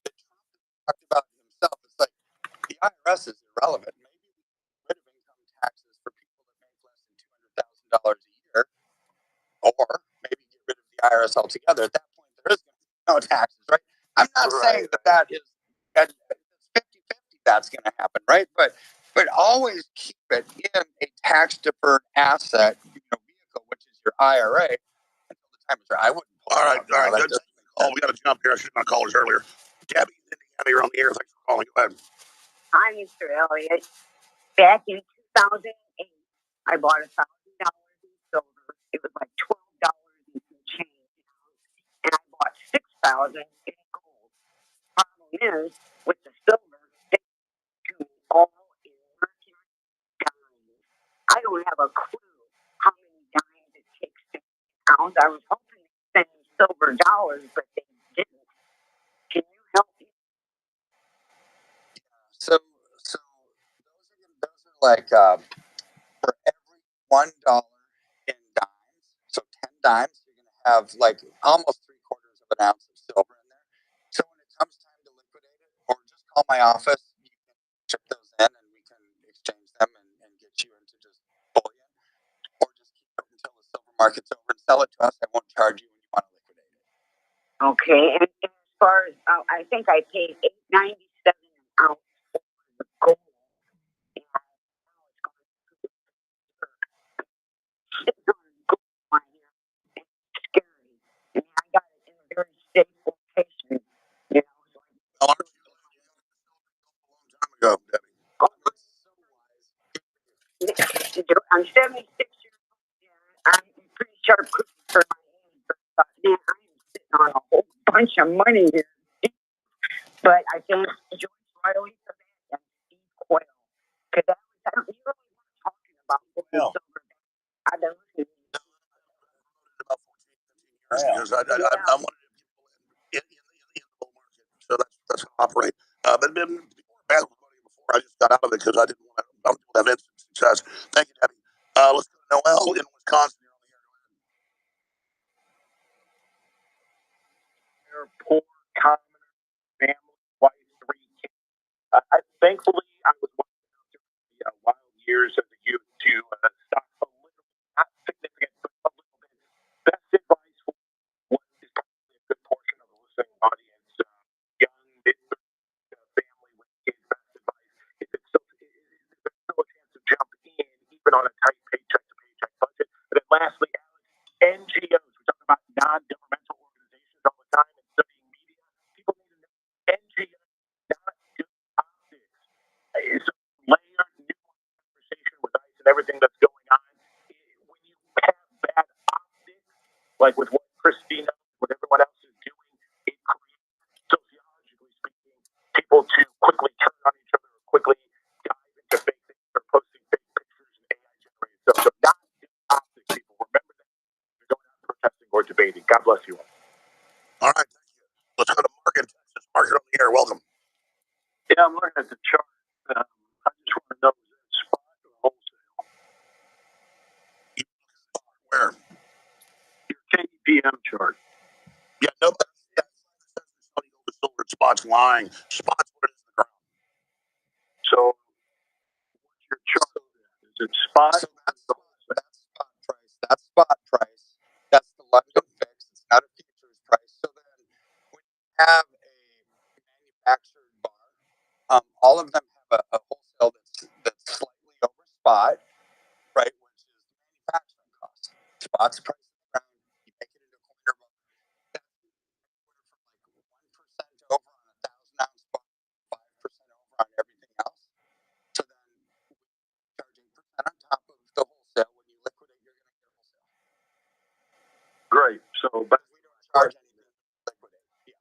that Trump talked about himself? It's like the IRS is irrelevant. Maybe we get rid of income taxes for people that make less than $200,000 a year, or maybe get rid of the IRS altogether. At that point, there is going to be no taxes, right? I'm not saying that is 50-50 that's going to happen, right? But always keep it in a tax deferred asset, vehicle, which is your IRA. Until the time is right. I wouldn't. All right. Good. Oh, we got to jump here. I should have called us earlier. Debbie, you're on the air. Thanks for calling. Go ahead. Hi, Mr. Elliott. Back in 2008, I bought $1,000 in silver. It was like $12 in some change, and I bought 6,000 in gold. Problem is, with the silver, they do all in mercury dimes. I don't have a clue how many dimes it takes to ounce. I was hoping to send silver dollars, but they didn't. Can you help me? So those are like for every $1 in dimes, so 10 dimes, you're gonna have like almost 3/4 of an ounce of silver in there. So when it comes time to liquidate it, or just call my office, you can ship those in and we can exchange them and get you into just bullion, or just keep it until the silver market's over and sell it to us. I won't charge you when you want to liquidate it. Okay, and as far as I think I paid $8.97 an ounce for the gold, and now it's going to sitting on gold mine here. It's scary. I mean, I got it in a very safe location, you know. How long ago, Debbie? I'm 76 years old. Yeah, I'm pretty sharp cookie for my age, but man, I am sitting on a whole bunch of money here. But I thank George Riley for that and Steve Quayle. Because that was, I don't you really want talking about gold and silver. I've been listening to About 14, 15 years, because I wanted to get people in the bull market. So that's how I operate. But been bad with money before. I just got out of it because I didn't want to have instant success. Thank you, Debbie. Let's go to Noel in Wisconsin. You're on the air. Poor commoner, family, wife, 3 kids. Thankfully, I was wise enough during the wild years of the youth to stock a little, not significant, but a little bit. Best advice for what is probably a good portion of the listening audience, young, family with kids. Best advice is there's still a chance to jump in, even on a tight paycheck-to-paycheck budget. And then lastly, Alex, NGOs. We talk about non-governmental organizations all the time and studying media. People need to know NGOs, not just optics. It's a layered, nuanced conversation with ICE and everything that's going on. When you have bad optics, like with what Christina, what everyone else is doing, it creates, sociologically speaking, people to quickly turn on each other, or quickly dive into fake things, or posting fake pictures and AI generated stuff. So not just optics, people. Remember that you're going out protesting or debating. God bless you all. All right, thank you. Let's go to Mark in Texas. Mark, you're on the air. Welcome. Yeah, I'm looking at the chart. I just want to know, is it spot or wholesale? Where? Your KPM chart. Yeah, nobody. Yeah, the silver Spot's lying. Spot's what it is in the ground. So, what's your chart? Is it spot? So that's spot price. That's spot price. That's the London fix. It's not a futures price. So then when you have a manufactured bar, all of them have a wholesale that's slightly over spot, right? Which is the manufacturing cost. Spot's price in the ground. You make it into a coiner bar. That's from like 1% over on a 1,000-ounce bar, 5% over on everything else. So then charging percent on top of the wholesale. When you liquidate, you're going to get wholesale. Great. So, but we don't charge anything to liquidate.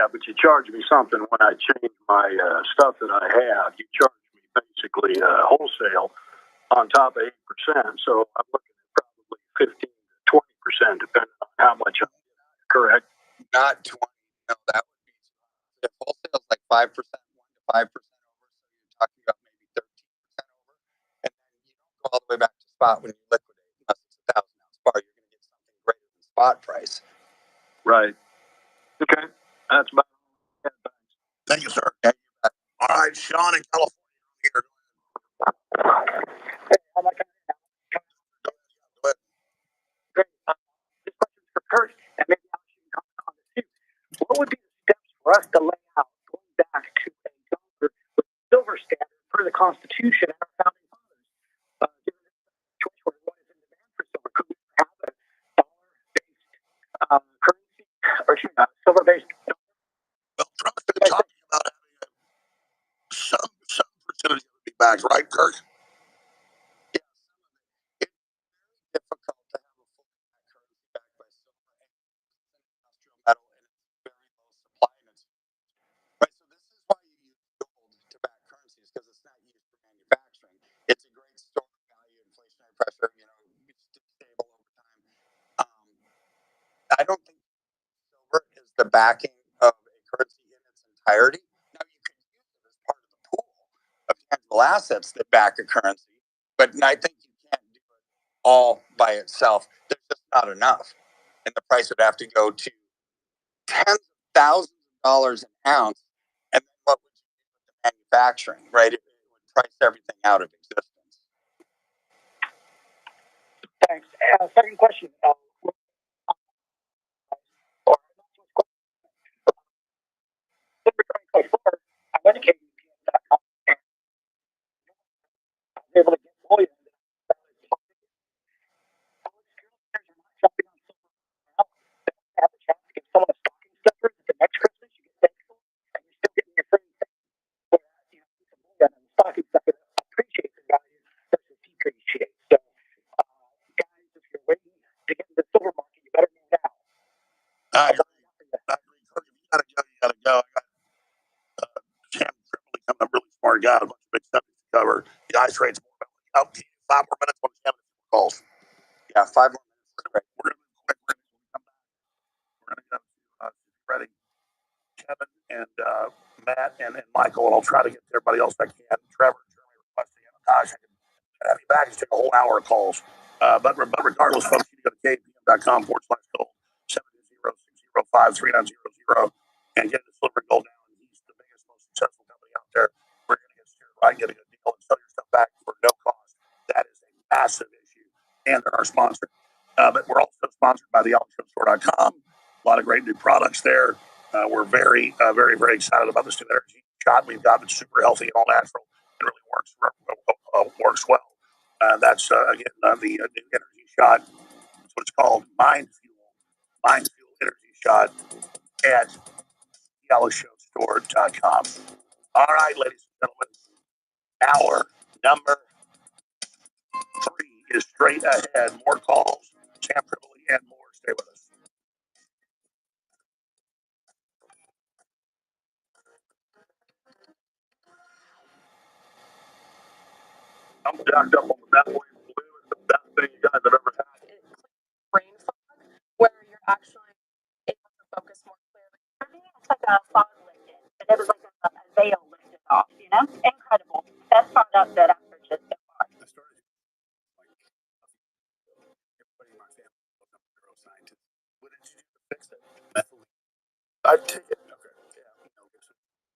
yeah, but but you charge me something when I change my stuff that I have. You charge me basically wholesale on top of 8%. So I'm looking at probably 15 to 20%, depending on how much I'm correct. Not 20. No, that would be if wholesale is like 5%, 1 to 5% over. So you're talking about maybe 13% over, and then you don't go all the way back to spot when you liquidate. Unless it's a 1,000-ounce bar, you're going to get something greater than spot price. Right. Okay. That's about it. Thank you, sir. Yeah, you bet. All right, Sean in California here. Hey, how much? Go ahead. Great. This question's for Kurt, and maybe I should comment on this too. What would be the steps for us to lay out going back to a dollar with silver standard per the Constitution and our founding fathers? Given this choice where one is in demand for silver, could we have a dollar-based currency or silver-based? Well, Trump's been talking about having some percentage of it be backed, right, Kirk? Yeah, it's very difficult to have a full currency backed by silver and industrial metal, and it's very low supply. And it's right. So this is why you use gold to back currencies because it's not used for manufacturing. It's a great store of value, inflationary pressure. It's stable over time. I don't think silver is the backing of a currency in its entirety. Now you can use it as part of the pool of tangible assets that back a currency, but I think you can't do it all by itself. There's just not enough, and the price would have to go to tens of thousands of dollars an ounce. And then what would you do with the manufacturing, right? It would price everything out of existence. Thanks. Second question. I went to KBPM.com and I was able to get bullion. Shopping on silver now, have a chance to give someone a stocking stuffer at the next Christmas. You get thankful, and you're still getting your free thing. Whereas, piece of bullion and stocking stuffer appreciates in value versus depreciates. So, guys, if you're waiting to get into the silver market, you better move now. I agree. Kirk, if you gotta go, you gotta go. I got Sam Tripoli coming up, really smart guy, a bunch of big subjects to cover. The ice rate's more about 5 more minutes on Sam calls. Yeah, 5 more minutes. We're gonna move quick. We're gonna come back. We're gonna go to Freddie, Kevin, and Matt, and Michael, and I'll try to get to everybody else I can. Trevor, Jeremy requesting it. Gosh, I can have you back. It's take a whole hour of calls. But regardless, folks, you can go to kpm.com/gold 720-605-3900 and get the silver and gold down. He's the biggest, most successful company out there. We're going to get steered right, get a good deal, and sell your stuff back for no cost. That is a massive issue, and they're our sponsor. But we're also sponsored by thealexshowstore.com. A lot of great new products there. We're very, very, very excited about this new energy shot we've got. It's super healthy and all natural. It really works well. That's again the new energy shot. That's what it's called, Mind Fuel Energy Shot at thealexshowstore.com. All right, ladies and gentlemen, hour number 3 is straight ahead. More calls, Sam Tripoli, and more. Stay with us. I'm jacked up on the Batwave Blue. It's the best thing you guys have ever had. Brain fog, where you're actually able to focus more clearly. For me, it's like a fog lifted, but it was like a veil lifted off, Incredible. Best product that I've purchased so far. I started everybody in my family was a neuroscientist. What did you do to fix it? Methylene. I take it. Okay. Yeah. It's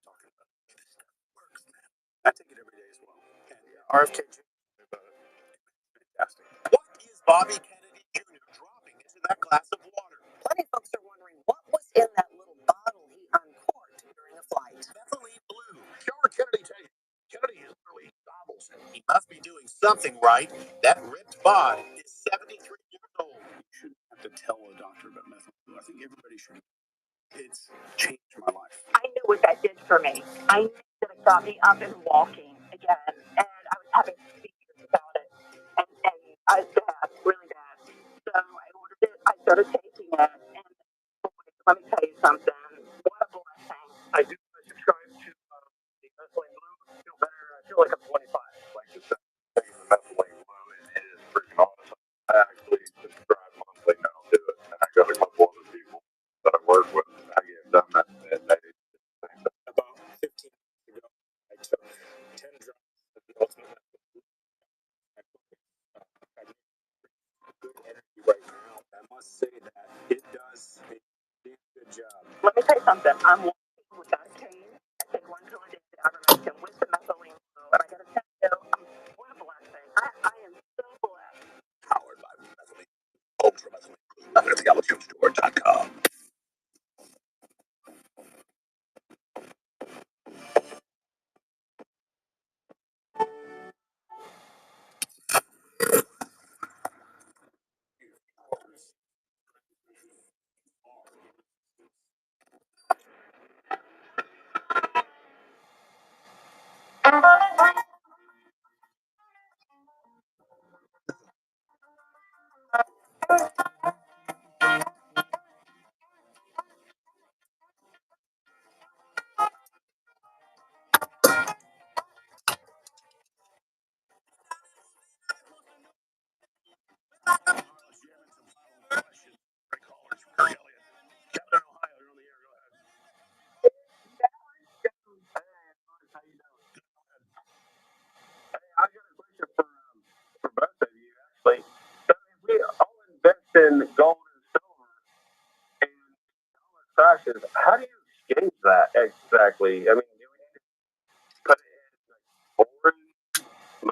talking about it. This stuff works, man. I take it every day as well. And RFK Jr. Fantastic. What is Bobby Kennedy Jr. dropping into that glass of water? Plenty of folks are wondering what was in that little bottle he uncorked during a flight. Methylene blue. Shower Kennedy tell you. Kennedy is really gobbles. He must be doing something right. That ripped bod is 73 years old. You shouldn't have to tell a doctor about methylene blue. I think everybody should. It's changed my life. I knew what that did for me. I knew that it got me up and walking again, and I was having seizures about it, and I was bad, really bad. So I ordered it. I started taking it, and boy, let me tell you something. What a blessing! must say that it does a damn good job. Let me tell you something. I'm walking without a cane. I take one pill a day for ivermectin with the methylene blue, and I got a 10 pill. What a blessing. I am so blessed. Powered by methylene, ultra methylene, at theallogenstore.com. I got a question for both of you, actually. So if we all invest in gold and silver and dollar crashes, how do you exchange that exactly? I mean, do we need to put it in like foreign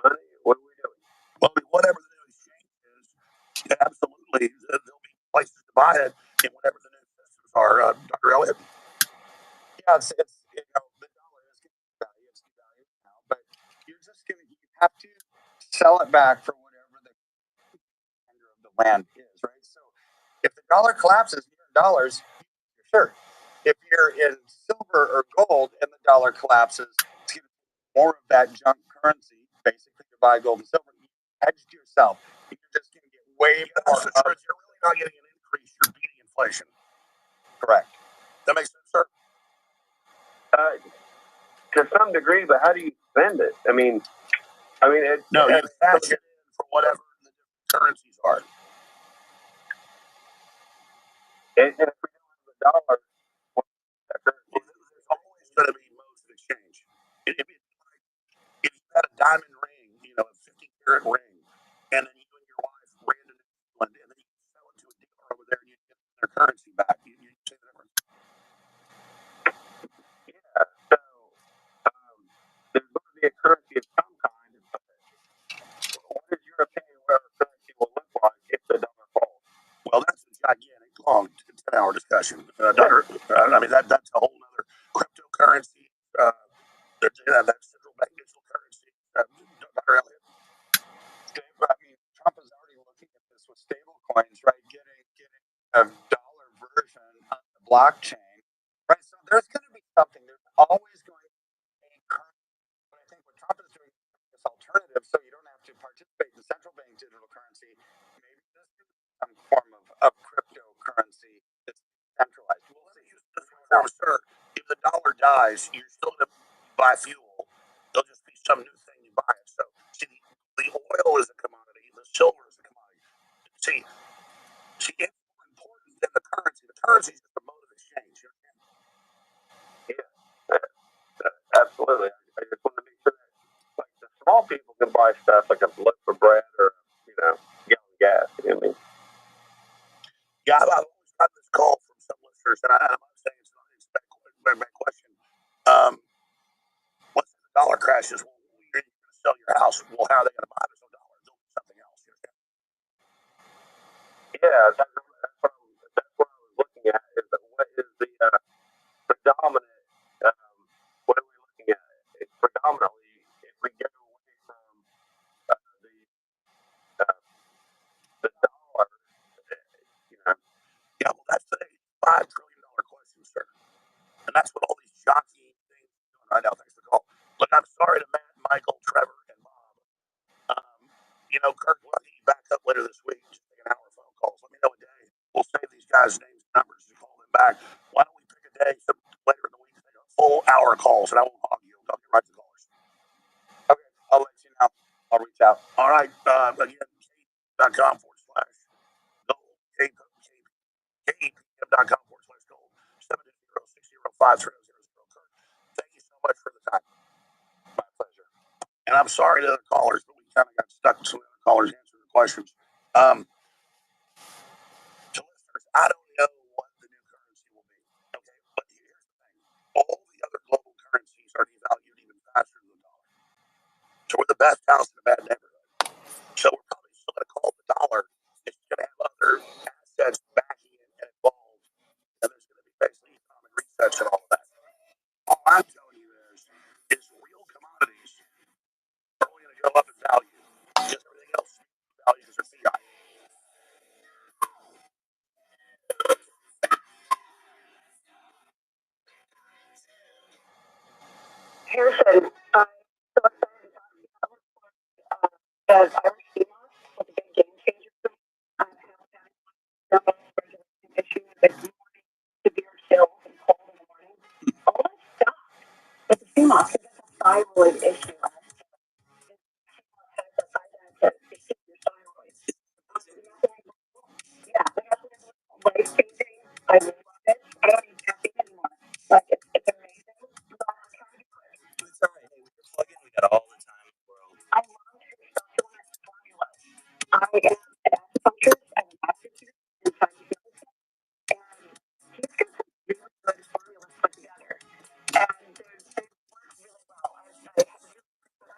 money? What are we doing? Well, I mean, whatever the new exchange is, absolutely, there'll be places to buy it in whatever the new systems are, Dr. Elliott. Yeah, it's the dollar is getting value, it's devalued now, but you have to sell it back for whatever the tender of the land is, right? So if the dollar collapses, you're in dollars, sure. If you're in silver or gold and the dollar collapses, it's going to be more of that junk currency, basically, to buy gold and silver. You hedged yourself. You're just going to get way more. You're really not getting an increase. You're beating inflation. Correct. That makes sense, sir? To some degree, but how do you spend it? I mean, you cash it in for whatever the different currencies are. And if we don't have the dollar, there's always going to be modes of exchange. If you had a diamond ring, a 50-carat ring, and then you and your wife ran to New Zealand, and then you sell it to a dealer over there, and you get their currency back. You see the difference? Yeah. So there's going to be a currency of some kind. What is your opinion what our currency will look like if the dollar falls? Well, that's a gigantic, long 10-hour discussion. That's a whole other cryptocurrency. That central bank digital currency. Dr. Elliott. Trump is already looking at this with stable coins, right? Getting a dollar version on the blockchain, right? So there's going to be something. There's always going to be a currency. But I think what Trump is doing is this alternative, so you don't have to participate in central bank digital currency. Maybe this is some form of cryptocurrency that's centralized. Well, let me use this form, sir. If the dollar dies, you're still going to buy fuel. There'll just be some new thing you buy it. So, see, the oil is a commodity, the silver is a commodity. See, it's more important than the currency. The currency is just a mode of exchange. Yeah, absolutely. I just want to make sure that, like, the small people can buy stuff like a loaf of bread or, gallon of gas. You know what I mean? Yeah, I've always got this call from some listeners, and I'm not saying it's not a bad question. Once the dollar crashes, you're going to sell your house. Well, how are they going to buy it? There's no dollar. They'll do something else. Yeah, that's what I was looking at. Is what is the predominant? What are we looking at? It's predominantly if we get away from the dollar. Yeah, well, that's the $5 trillion question, sir. And that's what all these jockeying things are doing right now. Thanks for the call. Look, I'm sorry to Matt, Michael, Trevor, and Bob. Kirk, we'll have you back up later this week. Just take an hour of phone calls. Let me know a day. We'll save these guys' names and numbers and call them back. Why don't we pick a day later in the week? Take a full hour of calls, and I won't hog you. I'll get right to the callers. Okay, I'll let you know. I'll reach out. All right. Again, KEPM.com/gold. KEPM.com/gold. 720-605-3000. Thank you so much for the time. My pleasure. And I'm sorry to the callers, but we kind of got stuck with some of the callers answering the questions. To best house in a bad neighborhood. So we're probably still going to call it the dollar. It's going to have other assets backing it and involved. And there's going to be basically economic research and all of that. All I'm telling you is real commodities are only going to go up in value. Just everything else, values are fiat. Harrison, I'm so excited to talk to you. As Irish female with a big game changer for me. I have had an issue with severe chills and cold in the morning. All that stuff. But the female, because it's a thyroid issue. Yeah, life changing. I love it. I don't even caffeine anymore. Like it's amazing. But I'm trying to quit. It's all right. Hey, we can plug in. We got all the time in the world. I love supplement formulas. I am an acupuncturist. I'm a master's in psychotherapy, and he's got some really good formulas put together. And they work really well. I've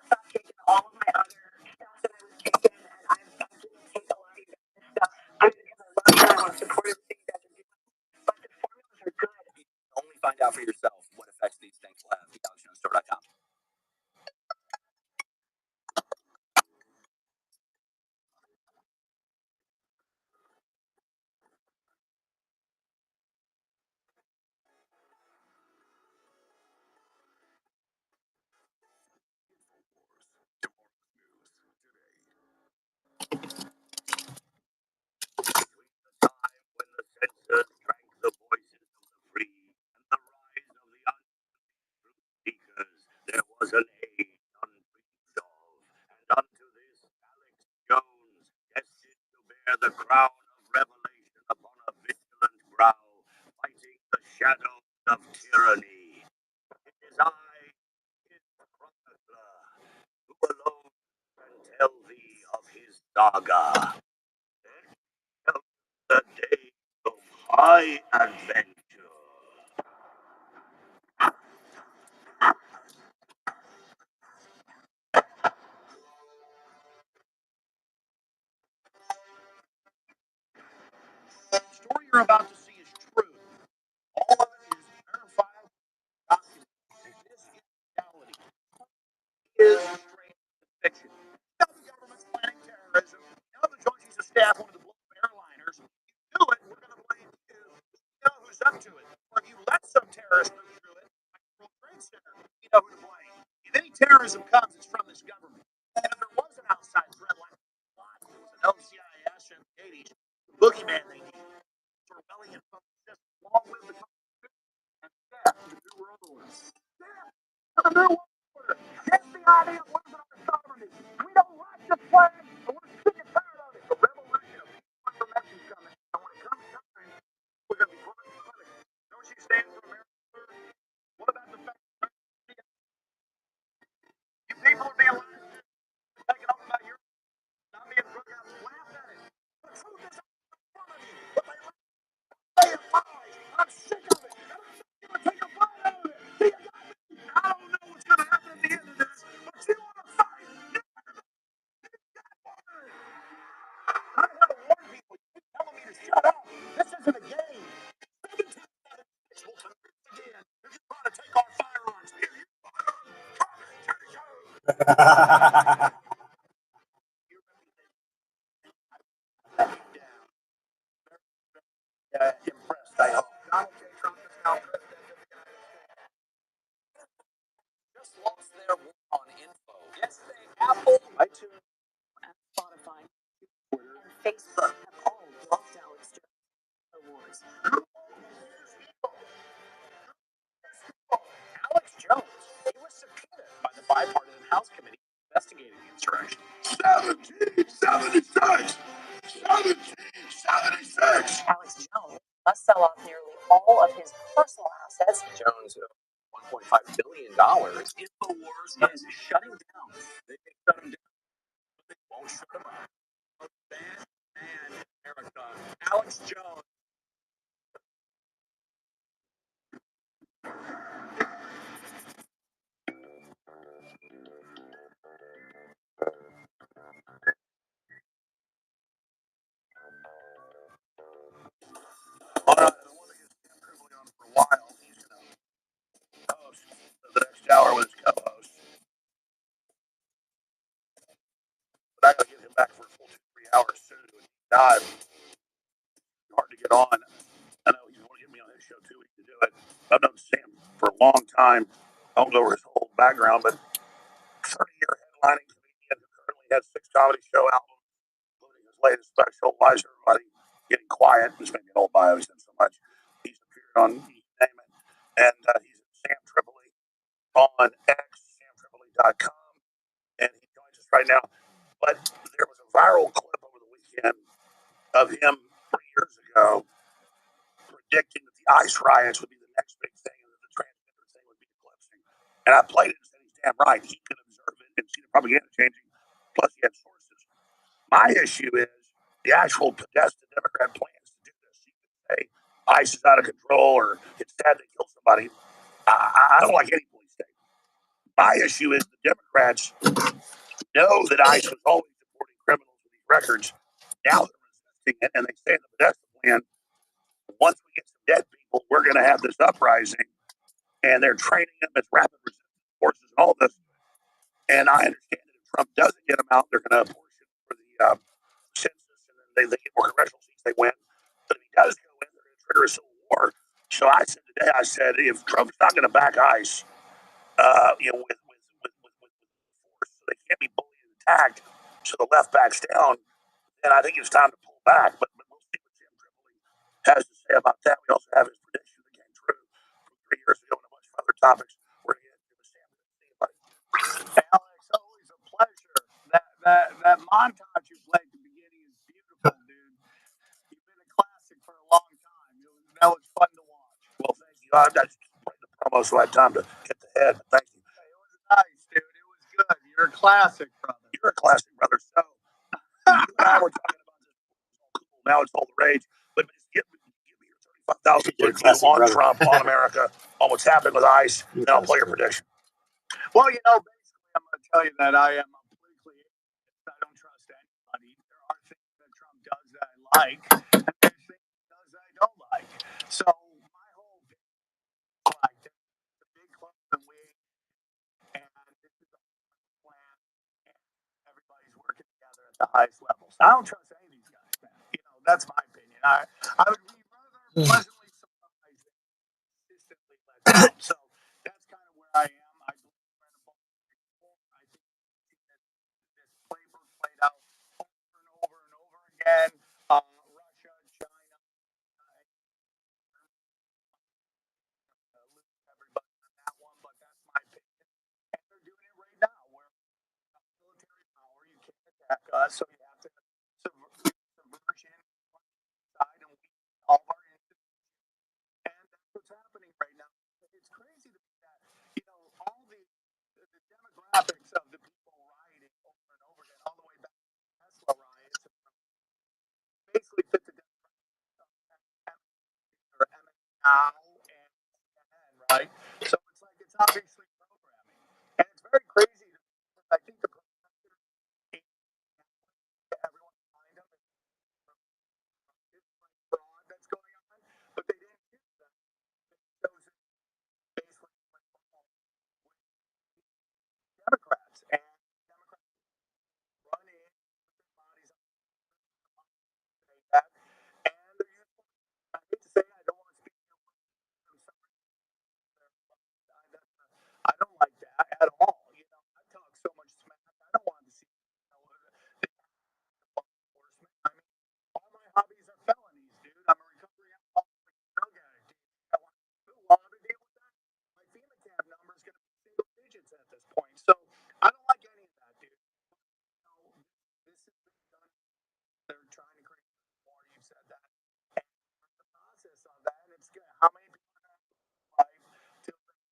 stopped taking all of my other stuff that I was taking, and I'm didn't take a lot of this stuff. I'm because I love you and I want to support everything you guys are doing. But the formulas are good. Only find out for yourself what effects these things will have. TheAlexJonesStore.com. When the censors drank the voices of the free and the rise of the untruth seekers, there was an age undreamed of, and unto this Alex Jones, destined to bear the crown of revelation upon a vigilant brow, fighting the shadows of tyranny. It is I, his chronicler, who alone can tell thee of his saga. Then the day of high adventure. The story you're about to see is true. All of it is verified, documented. This is reality. Is straight fiction. You know the government's planning terrorism. You know the Joint Chiefs of Staff wanted to blow up airliners. You do it, we're going to blame you. You know who's up to it. Or if you let some terrorists move through it, like the World Trade Center, you know who to blame. If any terrorism comes, it's from this government. And if there was an outside threat like there was an LCIS in the 80s, the boogeyman they need for rebellion from the system, along with the Constitution and staff, the New World Order. Yeah, the New World Order. That's the idea of losing our sovereignty. We don't like the flag, and we're sick and tired of it. The revolution of information's coming. And when it comes time, we're going to be punished. Don't you stand for America first? What about the fact that you people are being lied to, taken over by your not being drug out, laugh at it. The truth is out in front of you, but they lies. I'm sick of it. And I'm going to take a bite out of it. See, I don't know what's going to happen at the end of this, but you want to fight. I had to warn people. You keep telling me to shut up. This isn't a game. 17 will come again. They're just trying to take our firearms. Here, you impressed, I hope. Donald J. Trump is now president of the United States. Just lost their war on info. Yesterday, Apple, iTunes, and Spotify, Twitter, and Facebook have all blocked Alex Jones awards. Alex Jones, he was subpoenaed by the bipartisan House Committee investigating the insurrection. 1776! 1776! Alex Jones must sell off nearly all of his personal assets. Jones, $1.5 billion. InfoWars is shutting down. They can shut him down, but they won't shut him up. A bad man in America. Alex Jones. God, hard to get on. I know he's want to get me on his show too. He can do it. I've known Sam for a long time. I don't know his whole background, but 30-year headlining comedian who currently has 6 comedy show albums, including his latest special, Why Is Everybody Getting Quiet? This may be an old bio, he's done so much. He's appeared on You Name It. And he's at Sam Tripoli on X, samtripoli.com. And he joins us right now. But there was a viral clip over the weekend of him 3 years ago predicting that the ICE riots would be the next big thing and that the transgender thing would be eclipsing. And I played it and said he's damn right. He could observe it and see the propaganda changing. Plus, he had sources. My issue is the actual Podesta Democrat plans to do this. You could say ICE is out of control or it's sad they killed somebody. I don't like any police state. My issue is the Democrats know that ICE was always deporting criminals with these records. Now they're resisting it, and they say in the Podesta plan, once we get some dead people, we're going to have this uprising, and they're training them as rapid resistance forces and all this. And I understand that if Trump doesn't get them out, they're going to apportion for the census, and then they get more congressional seats, they win. But if he does go in, they're going to trigger a civil war. So I said today, if Trump's not going to back ICE, with force, so they can't be bullied and attacked, so the left backs down, then I think it's time to pull back. But we'll see what Sam Tripoli has to say about that. We also have his prediction that came true from 3 years ago and a bunch of other topics. We're going to get into Sam. Hey, Alex, always a pleasure. That montage you played at the beginning is beautiful, dude. You've been a classic for a long time. That was fun to watch. Well, thank you. I just played the promo, so I had time to hit the head. Thank you. Hey, it was nice, dude. It was good. You're a classic, brother. You're a classic, brother. So, you and I were talking about this. Now it's all the rage. But give me your 35,000 foot view on brother. Trump, on America, on what's happening with ICE, and I'll play your prediction. Well, basically, I'm going to tell you that I am politically ignorant. I don't trust anybody. There are things that Trump does that I like, and there's things he does that I don't like. So my whole thing is like, there's a big club and we, and this is a plan, and everybody's working together at the highest levels. I don't trust any of these guys, man. That's my opinion. I would be rather pleasantly surprised than consistently let down. So that's kind of where I am. I believe we're in a multi-people. I think this playbook played out over and over and over again. Russia, China, lose everybody on that one, but that's my opinion. And they're doing it right now. We're military power. You can't attack us, so you have to subversion side and we all of our institutions. And that's what's happening right now. It's crazy to me that all the demographics of the people rioting over and over again, all the way back to the Tesla riots, basically fit the demographics or now and CNN, right? So it's like it's obviously programming, and it's very crazy to me because I think the protesters everyone behind them is like fraud that's going on, but they didn't do that. They chose basically Democrats, and Democrats run in, put their bodies on that, and they're useful. I hate to say it, I don't want to speak to I'm sorry. I don't like that at all. I talk so much smack. I don't want to see the enforcement. I mean, all my hobbies are felonies, dude. I'm a recovering alcoholic drug addict. I want to deal with that. My FEMA tab number is going to be single digits at this point. So I don't like any of that, dude. This is being done. They're trying to create more. You said that. And the process of that, it's good. How many people are going to life till they're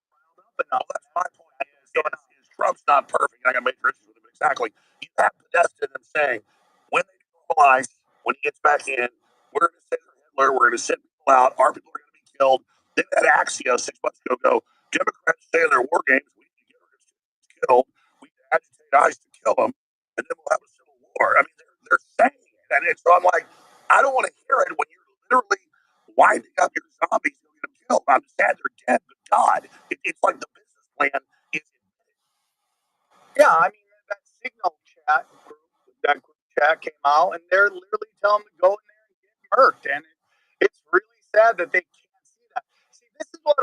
riled up enough? Well, that's my point. Is Trump's not perfect. I got major issues with him. Exactly. You have Podesta them saying when they normalize, when he gets back in, we're going to send Hitler. We're going to send people out. Our people are going to be killed. Then that Axios 6 months ago go. Democrats say in their war games we need to get our constituents killed. We need to agitate ICE to kill them, and then we'll have a civil war. I mean, they're saying it, and so I'm like, I don't want to hear it when you're literally winding up your zombies and get them killed. I'm sad they're dead, but God, it's like the business plan is. Yeah, I mean that signal chat group, that group chat came out, and they're literally telling them to go in there and get murked, and it's really sad that they can't see that. See, this is what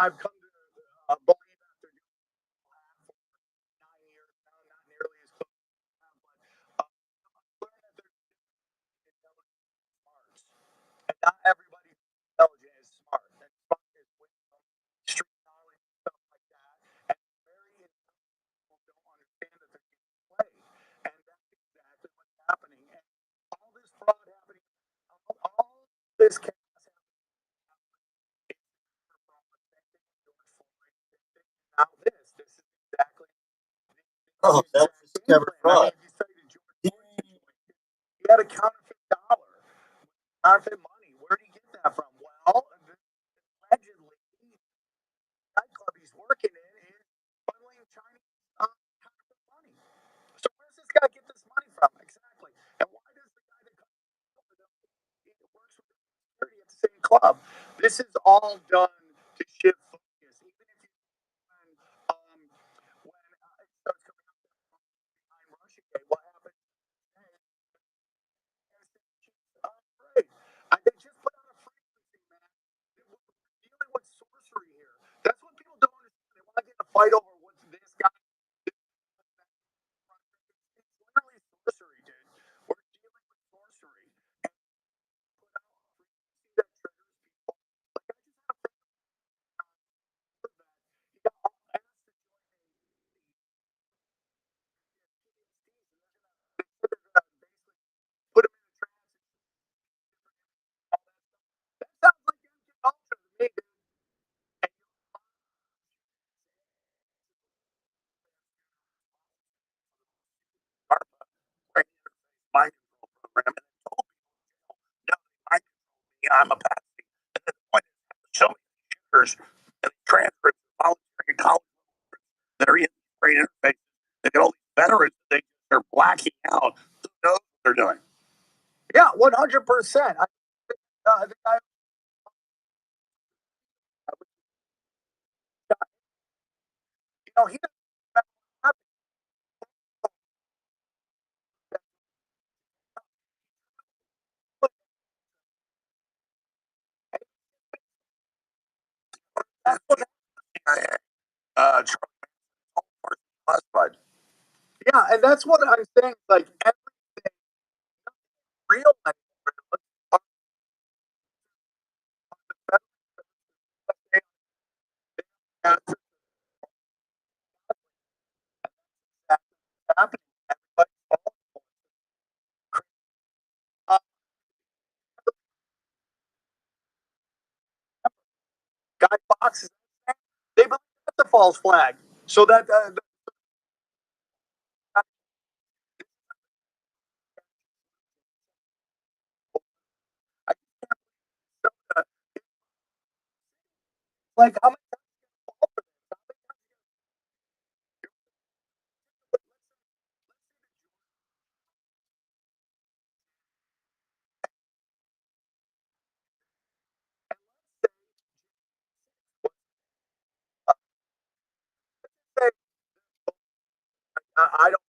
I've come to believe after doing it for 9 years now, not nearly as close now, but I've learned that there's different intelligence and smarts, and not everybody who's intelligent is smart. And smart is wisdom, street knowledge, stuff like that. And very intelligent people don't understand that they're getting played, and that's exactly what's happening. And all this fraud happening, all this chaos happening, it's for fraud. Same thing with George Floyd. Same thing now. This is exactly Oh, the that's exact just game covered plan. I fraud. mean, if you study the George Floyd situation, he had a counterfeit dollar, counterfeit money. Where did he get that from? Well, allegedly, the nightclub he's working in is funneling Chinese counterfeit money. So where does this guy get this money from? Exactly. And why does the guy that comes over them works with the security at the same club? This is all done to shift focus. Even if you when it starts coming up behind Russiagate, what happened? Right. They just put out a frequency, man. We're dealing with sorcery here. That's what people don't understand. They want to get in a fight over what's this guy. It's literally sorcery, dude. We're dealing with sorcery. And put out a frequency that triggers people. Like, I just had a friend that he got all asked to join a PhDs, and they're gonna basically put him in a trance and all that stuff. That sounds like MK Ultra to me, dude. And DARPA created a mind control program and then told people, no, they mind control me, I'm a patsy. And then the point is, show me the shooters and the transcripts of voluntary and college that are in these brain interfaces. They get all these veterans that they're blacking out. Who knows what they're doing? Yeah, 100%. The guy, he doesn't remember what happened. That's what happened. Charlie Manson, all part of classified. Yeah, and that's what I'm saying. Like everything, nothing real anymore. Let's talk about the federal that's happening. Everybody's falling for it. Uh, Guy Fox is they believe that's a false flag. So that I like how many say I don't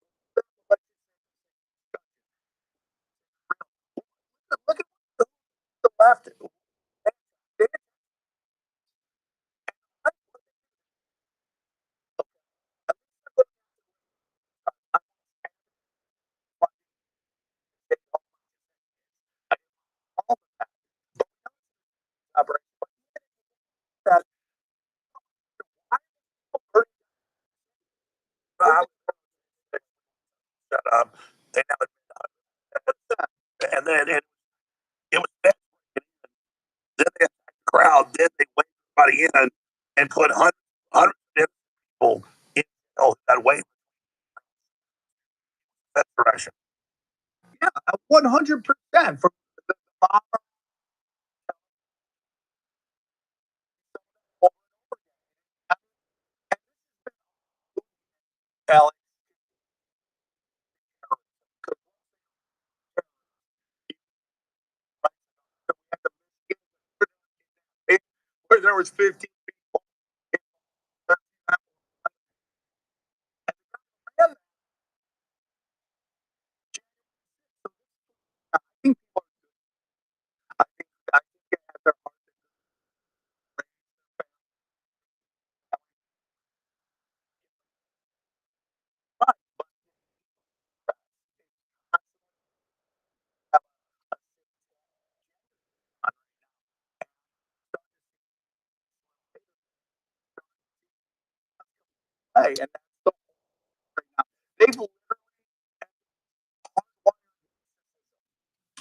look at the left. Shut up. They never and then it was then they attacked the crowd, then they went everybody in and put hundreds of people in that way that direction. Yeah, 100% from the bomber Alex, where there was 15 people. way, and that's the right now. They've literally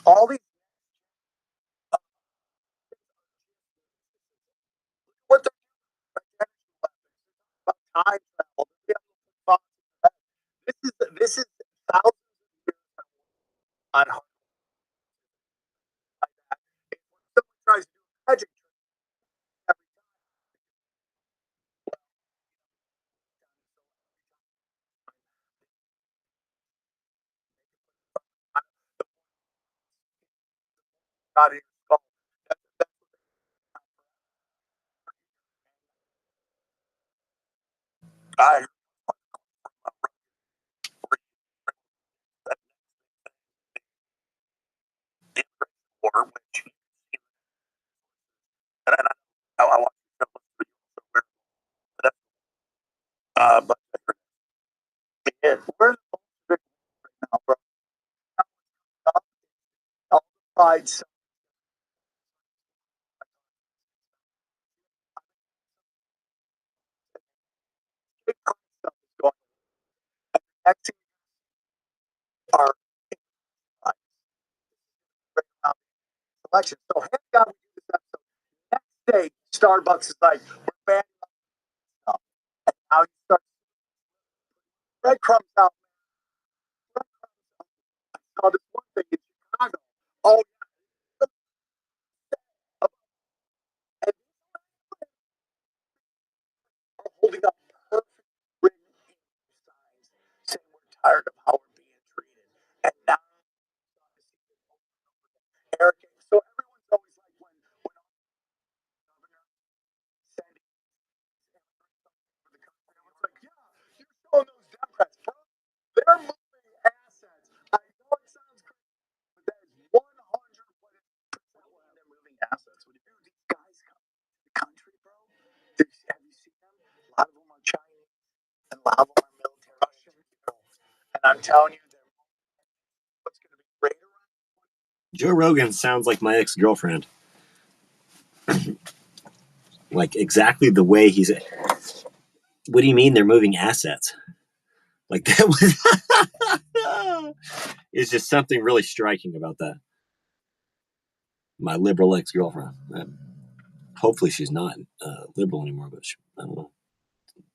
all these what they're about time travel. This is thousands of years on hard like that. If someone tries to do a magic trick every time, got in your skull. That's I or which and I want to but but yeah, we're in the right now, bro. All the sides, big stuff is going on. Next are right around the election. So thank God we do this episode. Next day, Starbucks is like, we're banning stuff. And now you start breadcrumbs out. I saw this one thing in Chicago. Oh, and they're holding up perfect written signs saying we're tired of how we're being treated. And now Eric, so everyone's always like when governor Sandy for the country, everyone's like, yeah, you're showing those Democrats, bro. They're moving assets. I know it sounds crazy, but that is 100 what it is. They're moving assets. When you these guys come to the country, bro, have you seen them? A lot of them are Chinese, and a lot of them are military Russian people. And I'm telling you, what's going to be great around. Joe Rogan sounds like my ex-girlfriend. Like exactly the way he's. What do you mean they're moving assets? Like that was. It's just something really striking about that. My liberal ex-girlfriend. Hopefully she's not liberal anymore, but I don't know.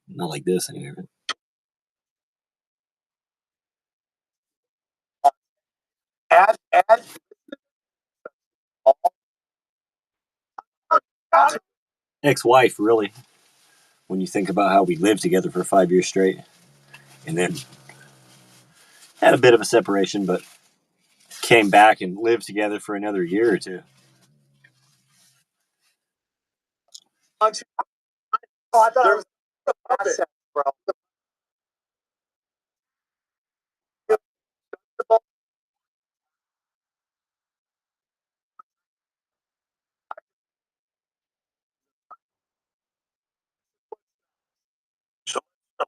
Not like this anyway. Add Ex-wife, really. When you think about how we lived together for 5 years straight, and then had a bit of a separation, but came back and lived together for another year or two. Oh, I thought it was assets, bro. So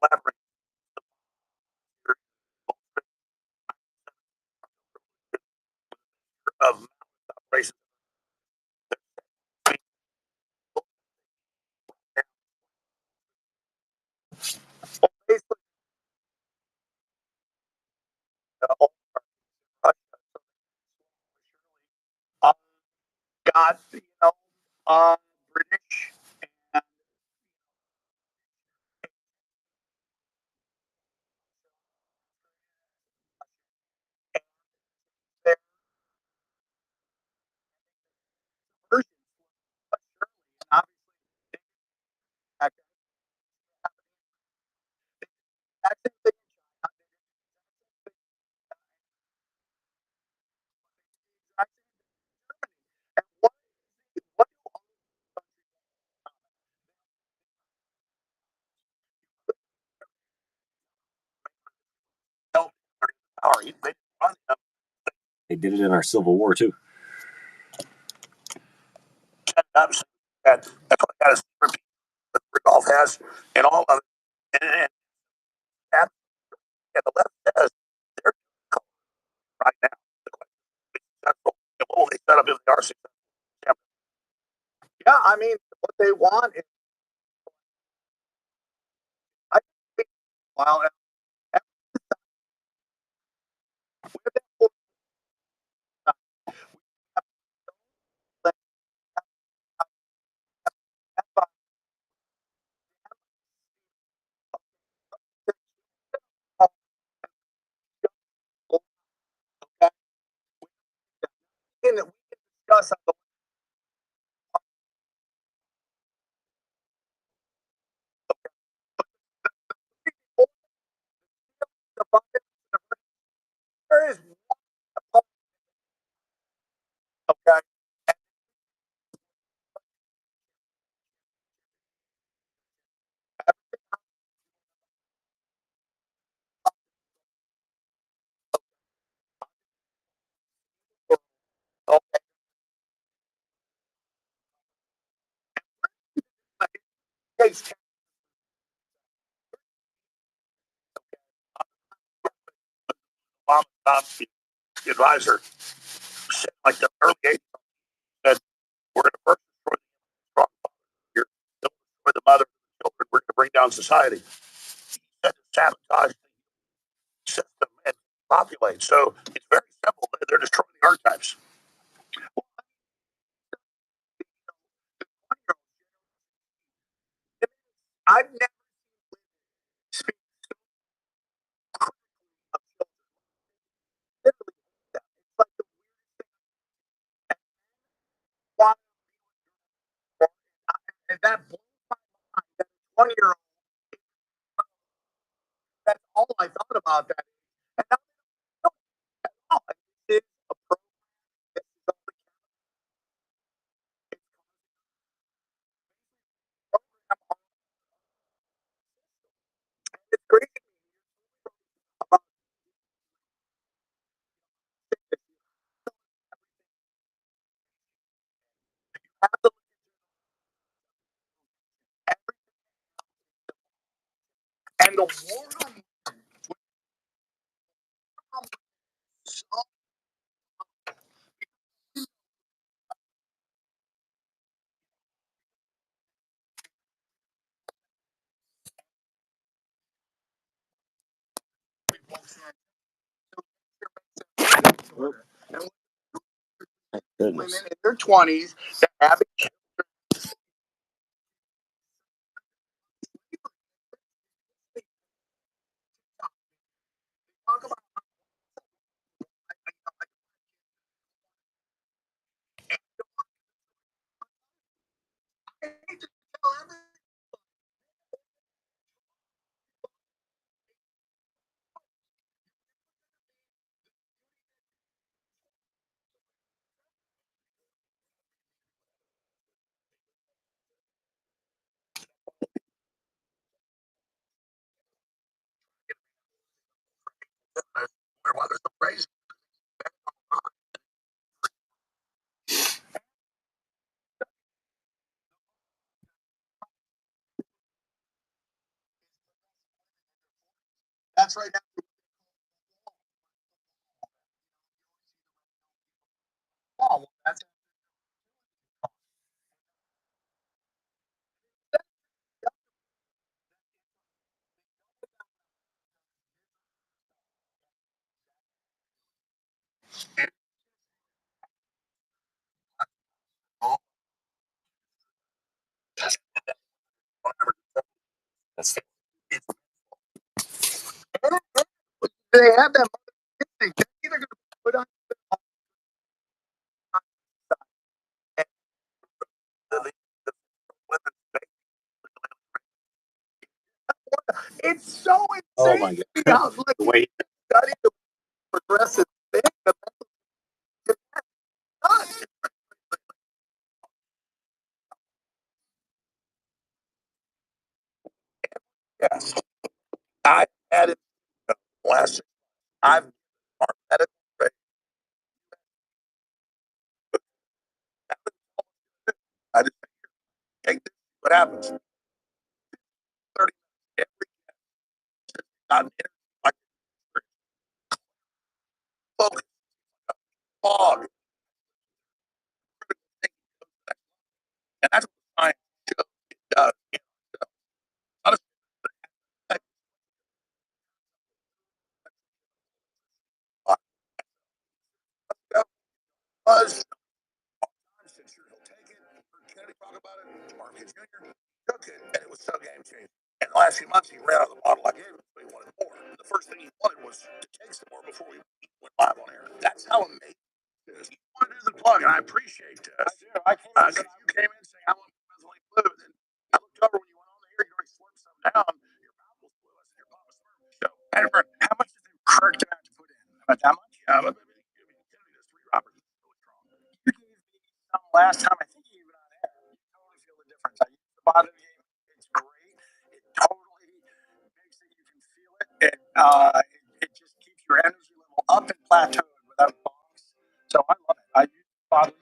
elaborate of racism. Basically, all Russia um, got British and their version of Shirley, and obviously back back in the exact same and what do power? They run them. They did it in our Civil War too. That's what that is that Rudolph has and all of it. And the left says they're right now. Successful. And what will they set up if they are successful? Yeah, I mean, what they want is I think while we can discuss the bucket. There is okay. Okay. Case Obama, the advisor, said like the early 80s said we're going to first destroy the strong father here, then we'll destroy the mother and the children. We're going to bring down society. He said to sabotage the system and populate. So it's very simple. They're destroying the archives. I've never speak of literally it's like the one and that blew my mind. That 20-year-old, that's all I thought about that. And now I don't know at all. This is a program that is on the program on it's crazy about this. You have to and the war on so and women in their 20s that have talk about I hate to tell everyone why there's no raising. That's right now. Oh, that's that's it's, they have that thing. They're either going to put on the, the women's it's so insane. Oh my god! How, like, the way study the progressive thing, but it's not. Yes, I had it last. I've our medical rate. I just take this. What happens? 30 every not like focus fog, and that's what science shows it does. Not a about it. Mark His Jr. took it, and it was so game changing. And the last few months, he ran out of the bottle I gave him, so he wanted more. The first thing he wanted was to take some more before we went live on air. That's how amazing it is. You want to do the plug, and I appreciate this. I do. Because you came in saying how long was blue, and then I looked over when you went on the air, you already slurped some down. Your mouth was blue. I said, your mouth was blue. So, Edward, how much is it correct amount to put in? About that much? Yeah, but there's 3 Roberts. Really strong. You gave me some last time. I think you even on air. You totally feel the difference. I used the bottom game. It's great. It totally makes it. You can feel it. It just keeps your energy level up and plateaued without bonks. So I love it. I use the bottom.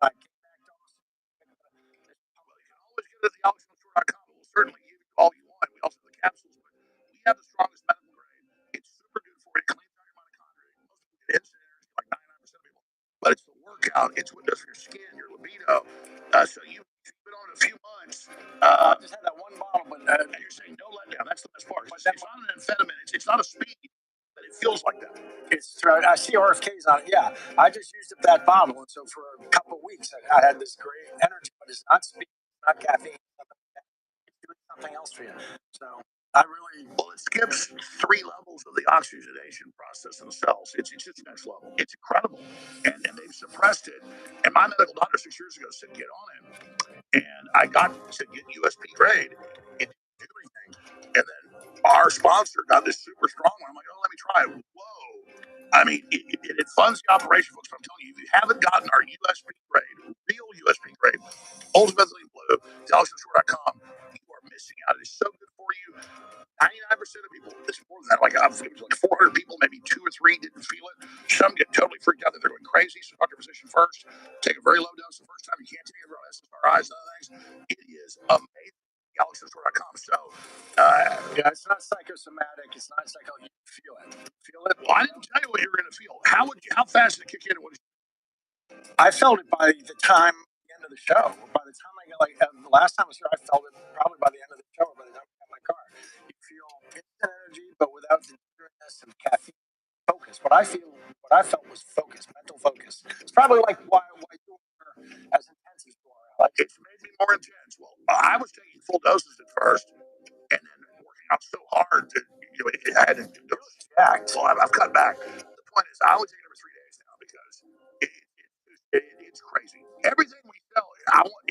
I get back to almost. Well, you can always get it at the AlexMoore.com. We'll certainly give you all you want. We also have the capsules, but we have the strongest medical grade. It's super good for you. It cleans out your mitochondria. Most people get instant energy, like 99% of people. But it's the workout. It's what it does for your skin, your libido. So you've been on it a few months. I just had that one bottle, but you're saying no letdown. That's the best part. It's not an amphetamine. It's not a speed, but it feels like that. It's I see RFKs on it. Yeah, I just used up that bottle, and so for a couple of weeks, I had this great energy, but it's not speed, not caffeine. It's doing something else for you. So I really it skips 3 levels of the oxygenation process in the cells. It's just next level. It's incredible, and they've suppressed it. And my medical doctor 6 years ago said get on it. And I got to get USP grade. It didn't do anything. And then our sponsor got this super strong one. I'm like, oh, let me try it. Whoa. I mean, it funds the operation, folks. But I'm telling you, if you haven't gotten our USP grade, real USP grade, Ultimate Blue, AlexMoore.com, you are missing out. It is so good for you. 99% of people, it's more than that. Like 400 people, maybe 2 or 3 didn't feel it. Some get totally freaked out that they're going crazy. So talk to your physician first. Take a very low dose the first time. You can't take it on SSRIs and other things. It is amazing. AlexMoore.com. So, yeah, it's not psychosomatic. It's not psycho. You feel it. Feel it. Well, I didn't tell you what you were going to feel. How fast did it kick in? I felt it by the time the end of the show. By the time I got the last time I was here, I felt it probably by the end of the show or by the time I got in my car. You feel instant energy, but without the bitterness and caffeine. Focus. What I felt was focus, mental focus. It's probably like why you were as intense as you are. Like it's made me more intense. Well, I was taking full doses at first, and then working out so hard that I had to do doses. Well, I've cut back. The point is, I only take it every 3 days now because it's crazy. Everything we sell,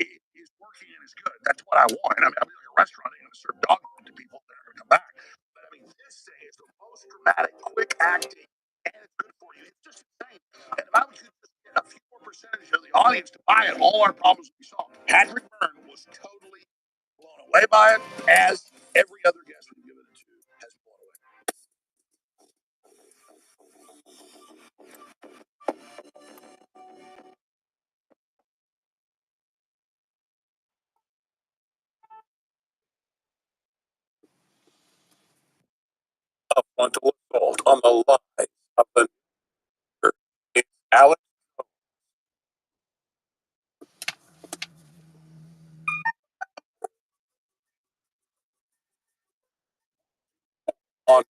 it is working and is good. That's what I want. I mean, I'm like a restaurant. I'm going to serve dog food to people that are going to come back. But I mean, this thing is the most dramatic, quick acting, and it's good for you. It's just insane. And if I was to just get a few more percentage of the audience to buy it, all our problems would be solved. Patrick Byrne was totally blown away by it, as every other guest we've given it to has blown away. A frontal assault on the lives of the it's Alex on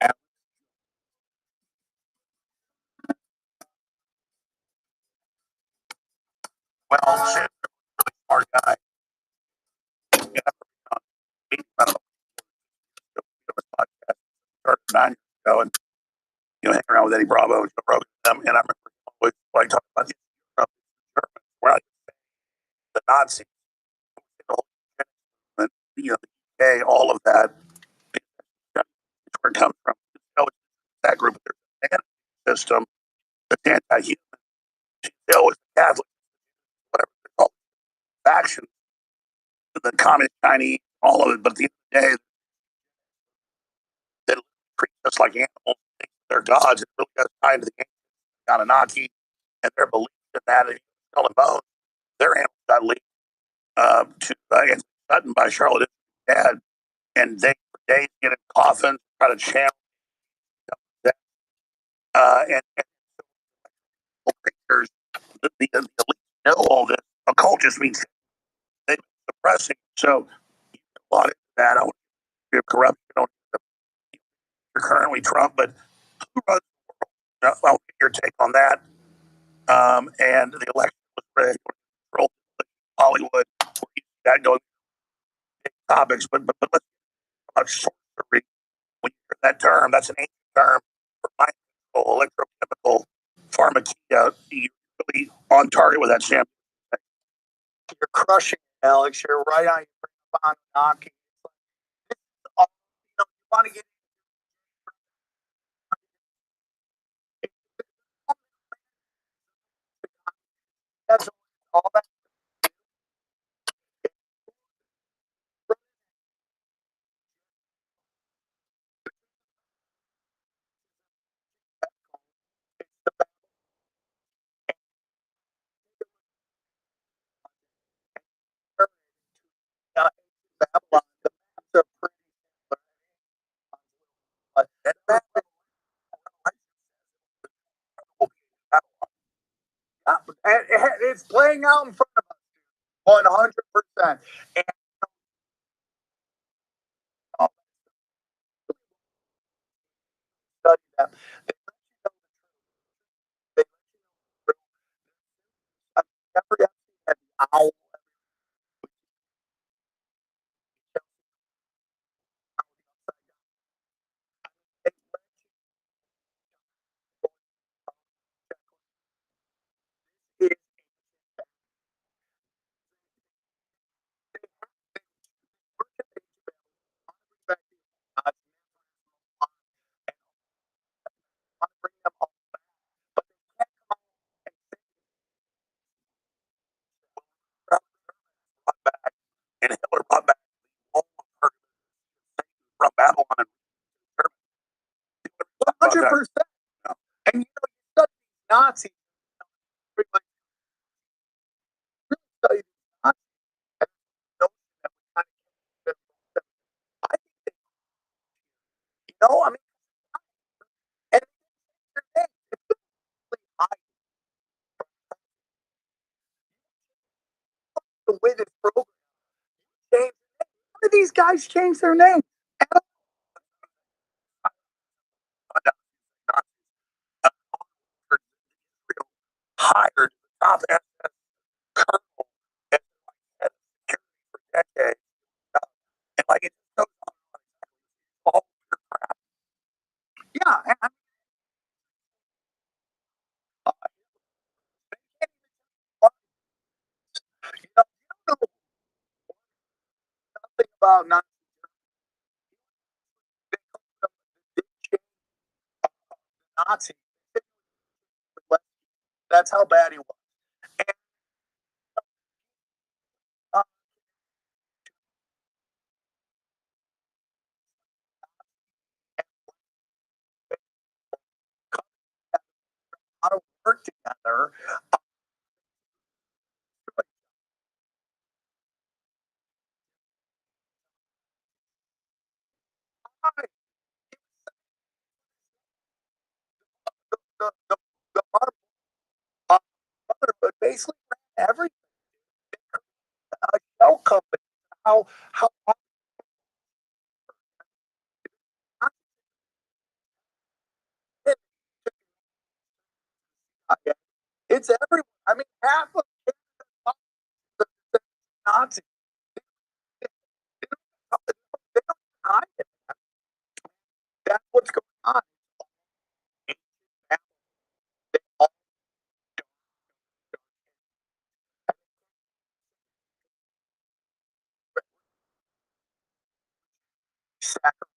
Alex. Well, shit, our guy. Yeah, I don't know. Podcast started 9 years ago, and hanging around with Eddie Bravo and Joe Rogan, and I remember always like talking about the Germans, where the Nazis, the whole movement, the UK, all of that, where it comes from. That group, there's an system that's anti-human. They always Catholic, whatever they're called, faction, the communist Chinese, all of it. But at the end of the day, they treat us like animals. They're gods. It really does tie into the Anunnaki and their belief in that. And Skull and Bones, their animals got leaked to Anthony Sutton by Charlotte dad, and they for days get in coffins, try to channel that, and creatures. The elite know all this. Occult just means they've been suppressing. So a lot of that. I don't know if corruption. You're currently Trump, but who runs the world? I'll get your take on that. And the election was rigged. Hollywood, where you got going topics, but let's talk about sorcery. When you hear that term, that's an ancient term for mind control, electrochemical pharmakia. You're really on target with that, Sam. You're crushing it, Alex. You're right on your knocking. You want to get that's all that. Babylon, the maps are pretty it's playing out in front of us, 100%. And study them. They every had the owl. And Hitler brought back all from Babylon. 100%. And you study Nazis. Study Nazis. I mean, and the way this program changed. How did these guys change their name? Hired top SS colonel and for decades. And like it goes on all your crap. Yeah, and I you know something about Nazi. That's how bad he was. And, uh, how to work together. The mother basically ran everything. Shell company. How it's everyone. I mean, half of the Nazis. They don't hide it. That's what's going on. They all sacrifice.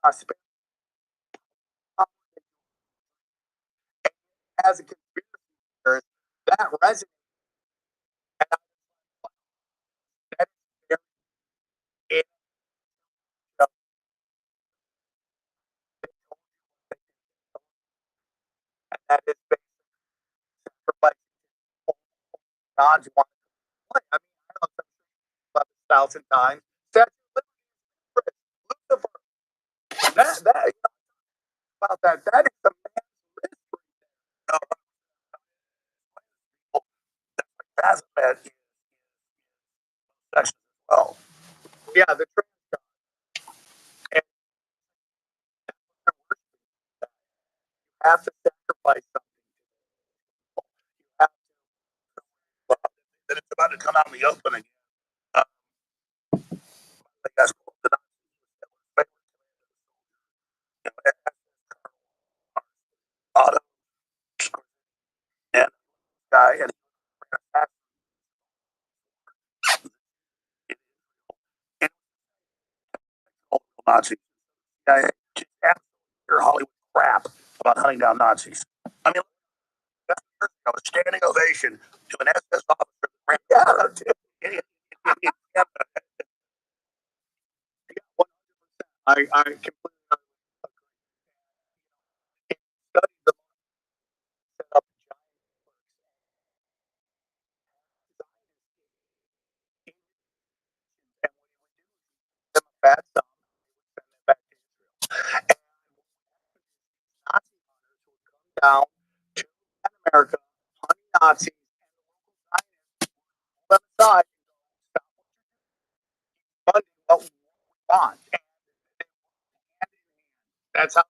prosperity as a conspiracy theorist, that resonates. And that is very it, and that is basically sacrificing God's one. I mean, I don't know, 11,000 times. Statue of Liberty, Lucifer. That you know, about that. That is the man's mystery. No, Azamet is section as well. Yeah, the trans and you have to sacrifice something. You have to. That it's about to come out in the open again. I guess the Auto and guy and Nazis. Yeah, just absolute Hollywood crap about hunting down Nazis. I mean, that's years ago, a standing ovation to an SS officer that ran down I completely studied the set up and when he bad stuff, send them back to Israel. And Nazi hunters would come down to America, hunting Nazis, and the local Zionists pull them aside and go, stop funding what we want. And that's how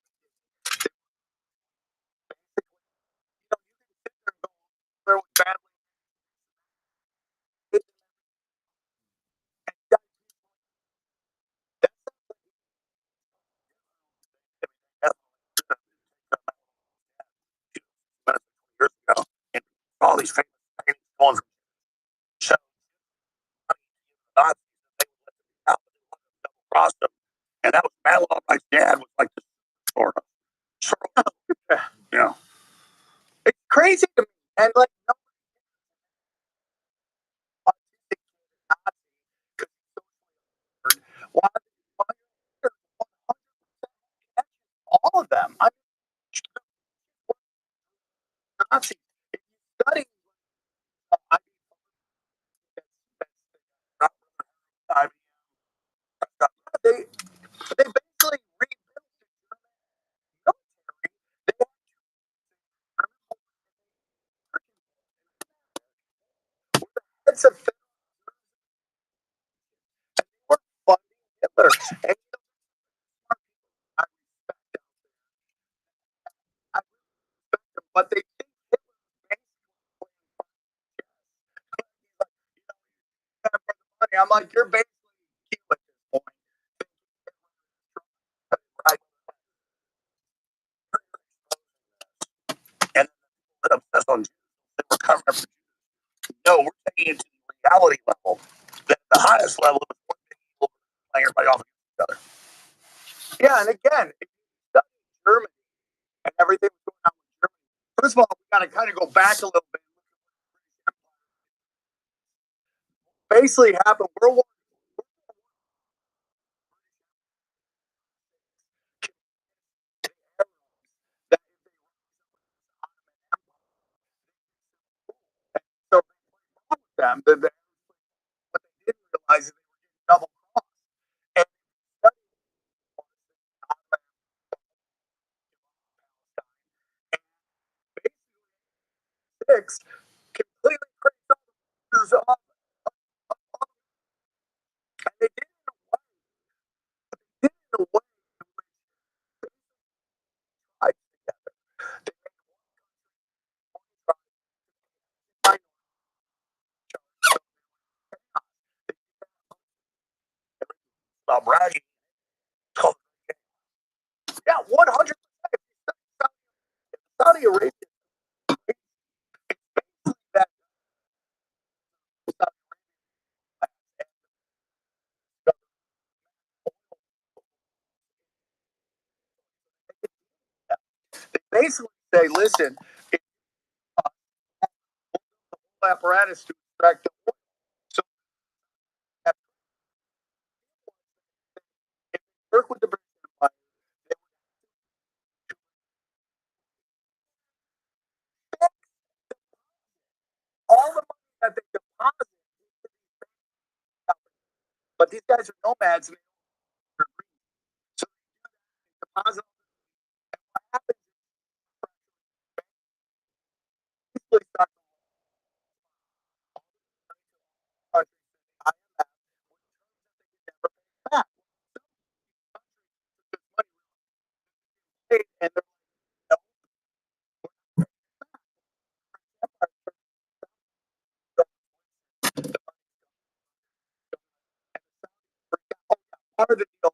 there was badly. Years ago, and all these famous paintings going from show Nazis, they would let them out, double cross them, and that was Madeline. My dad was like the sort of, you know, it's crazy to me, and like why, all of them. I mean, Nazis. If you study, I mean, they basically rebuilt the military. They were the heads of were funding Hitler. And I respect them. I respect them, but they think Hitler was basically I'm like, you're basically Cuba at this point. Right? And then obsessed on we're covering up. No, we're taking it to the reality level. That the highest level is one people playing everybody off against each other. Yeah, and again, if you study Germany and everything that's going on with Germany, first of all, we got to kind of go back a little bit. Basically, happened World War that so them that what they didn't realize is they were getting double crossed. And six completely crazy off. And they did it in a way I find about bragging. Yeah, 100%. Saudi Arabia, that basically say, listen, it's whole apparatus to extract the oil. So if they work with the British Empire, they would all the money that they deposit, but these guys are nomads and they're green. So they deposit, and what happens is they start back. And they're part of the deal.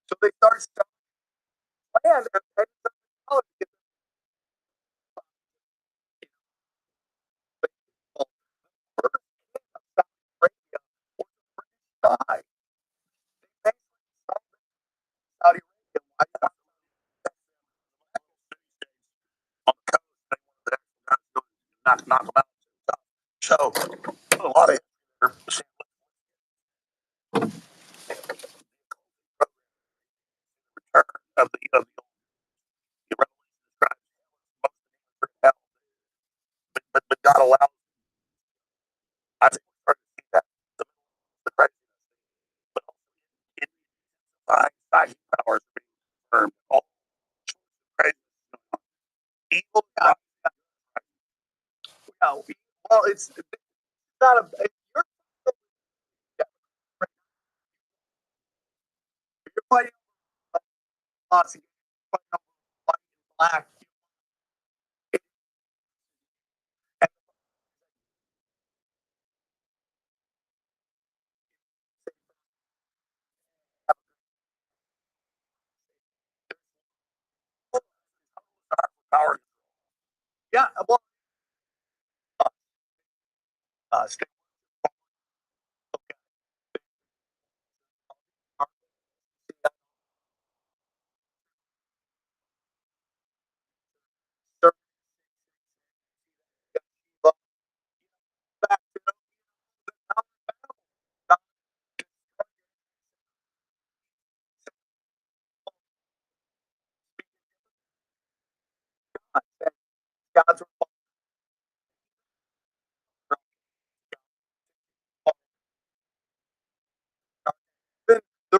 So they start selling land and paying $7 to get the first king of Saudi Arabia was a British guy. They basically sold Saudi Arabia. Why not? On the coast, they wanted the actual guys to knock them out. So a lot of return of the revolution describes but God allowed. I think we're starting to see that the president, but also in side powers are being confirmed. All crazy evil. Well, it's not a. You're fighting lots of black. Power. Yeah, well, stay. God's been the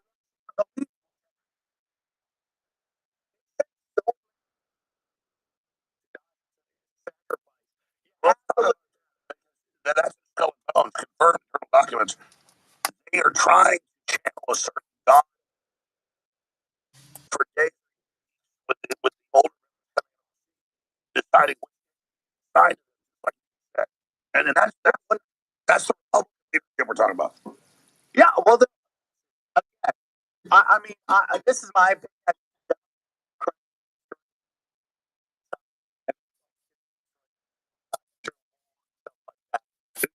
that's going on. Confirmed documents. They are trying to channel a certain God for days with the older deciding which side, like that. And then that's the Republican leadership we're talking about. Yeah, well, I mean, this is my opinion.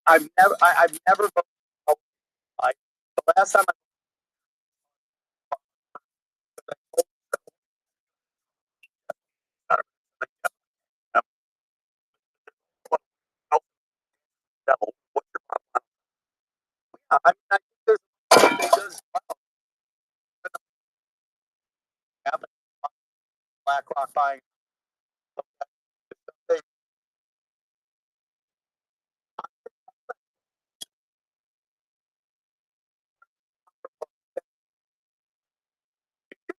I've never voted. The last time devil, I mean, I think there's happening. BlackRock buying.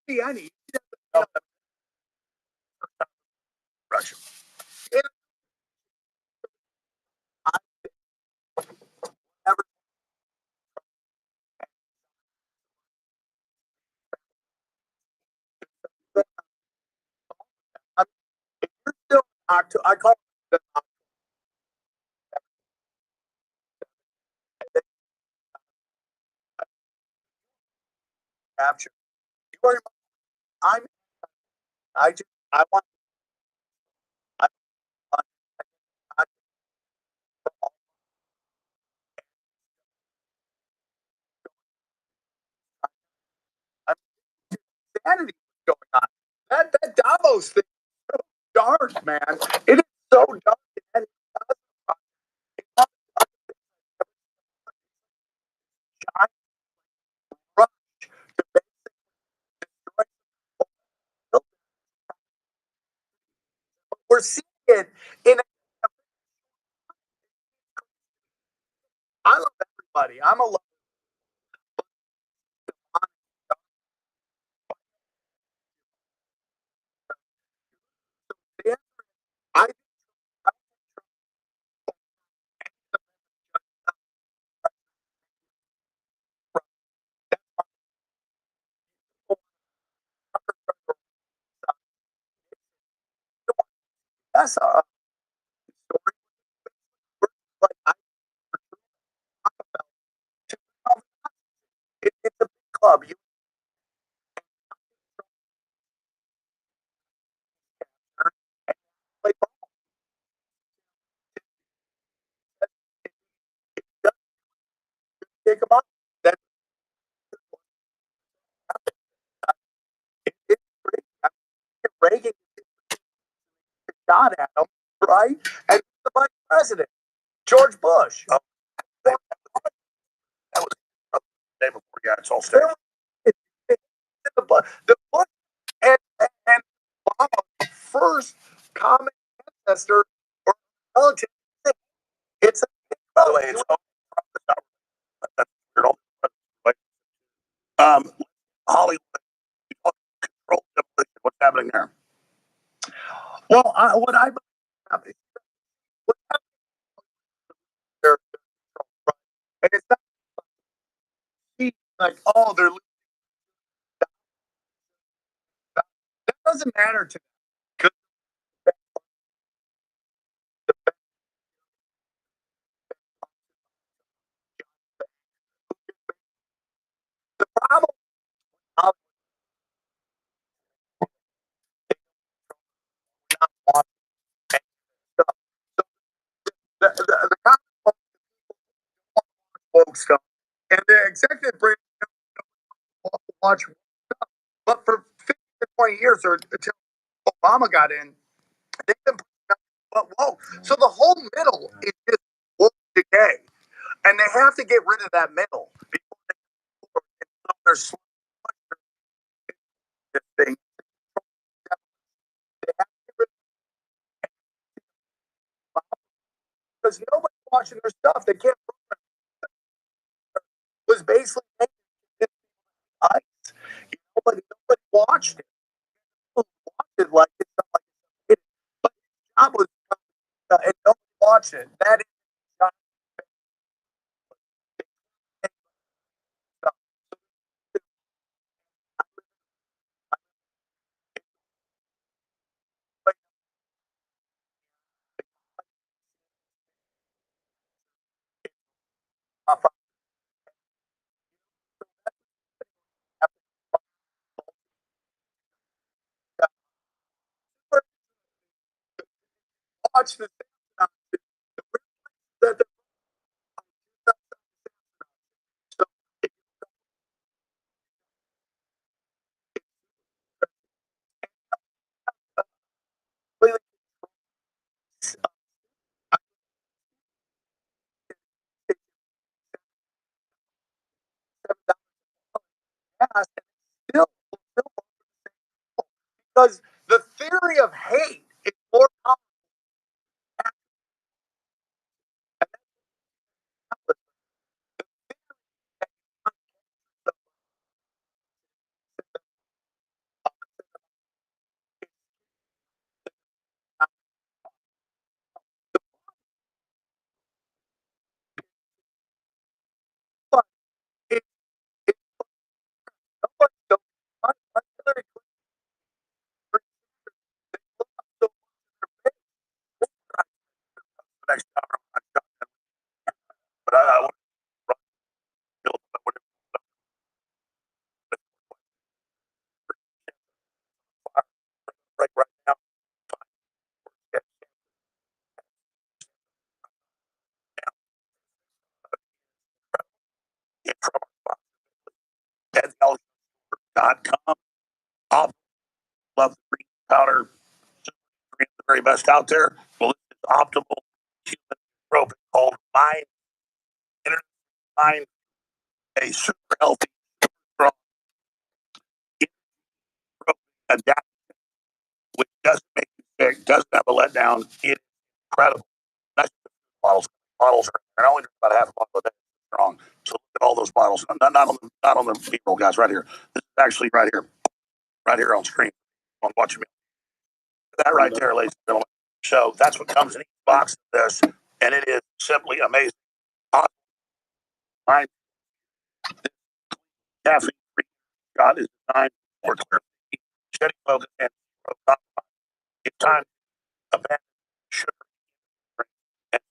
Any Russia. Ever, I mean, if you're still I call it the capture. You worry about, I'm I want. I want. I, I, insanity going on. That Davos thing is so dark, man. It is so dark. And giant rush to basically destroy. We're seeing it in. I love everybody. I'm a love. I that's a story. Like I it's a big club. You play ball. Take them up. That it's great. I mean, Reagan shot at him, right? And the vice president, George Bush. Oh, that was the day before he got its whole state. The Bush and Obama first common ancestor or relative. It's by the way, it's Hollywood control demolition. What's happening there? Well, what I believe what's happening there, and it's not like oh they're losing. That doesn't matter to me. The problem I'm not watching stuff. The comic woke stuff, and the executive branch watch. But for 15 to 20 years, or until Obama got in, they've been whoa. So the whole middle is just woke decay, and they have to get rid of that middle before their thing. They have to get rid of because nobody's watching their stuff. They can't. It was basically ice. Nobody watched it. People watched it like it's not like it. But his job was and nobody watched it. That is his job. Watch the that still because the theory of hate is more powerful. It, it, nobody goes, Venmo.com. Love the green powder. The very best out there. Well, this is optimal human growth called Mind, a super healthy, strong, adapt, which doesn't make you sick, doesn't have a letdown. It's incredible. That's the bottles. Bottles are, I only drink about half a bottle a day. Strong. So look at all those bottles. Not on the B-roll, guys, right here. This is actually right here on screen. On watching me. That right there, ladies and gentlemen. So that's what comes in each box of this, and it is simply amazing. Mind, caffeine-free shot is designed for clear thinking, steady focus, and it's time to abandon sugar and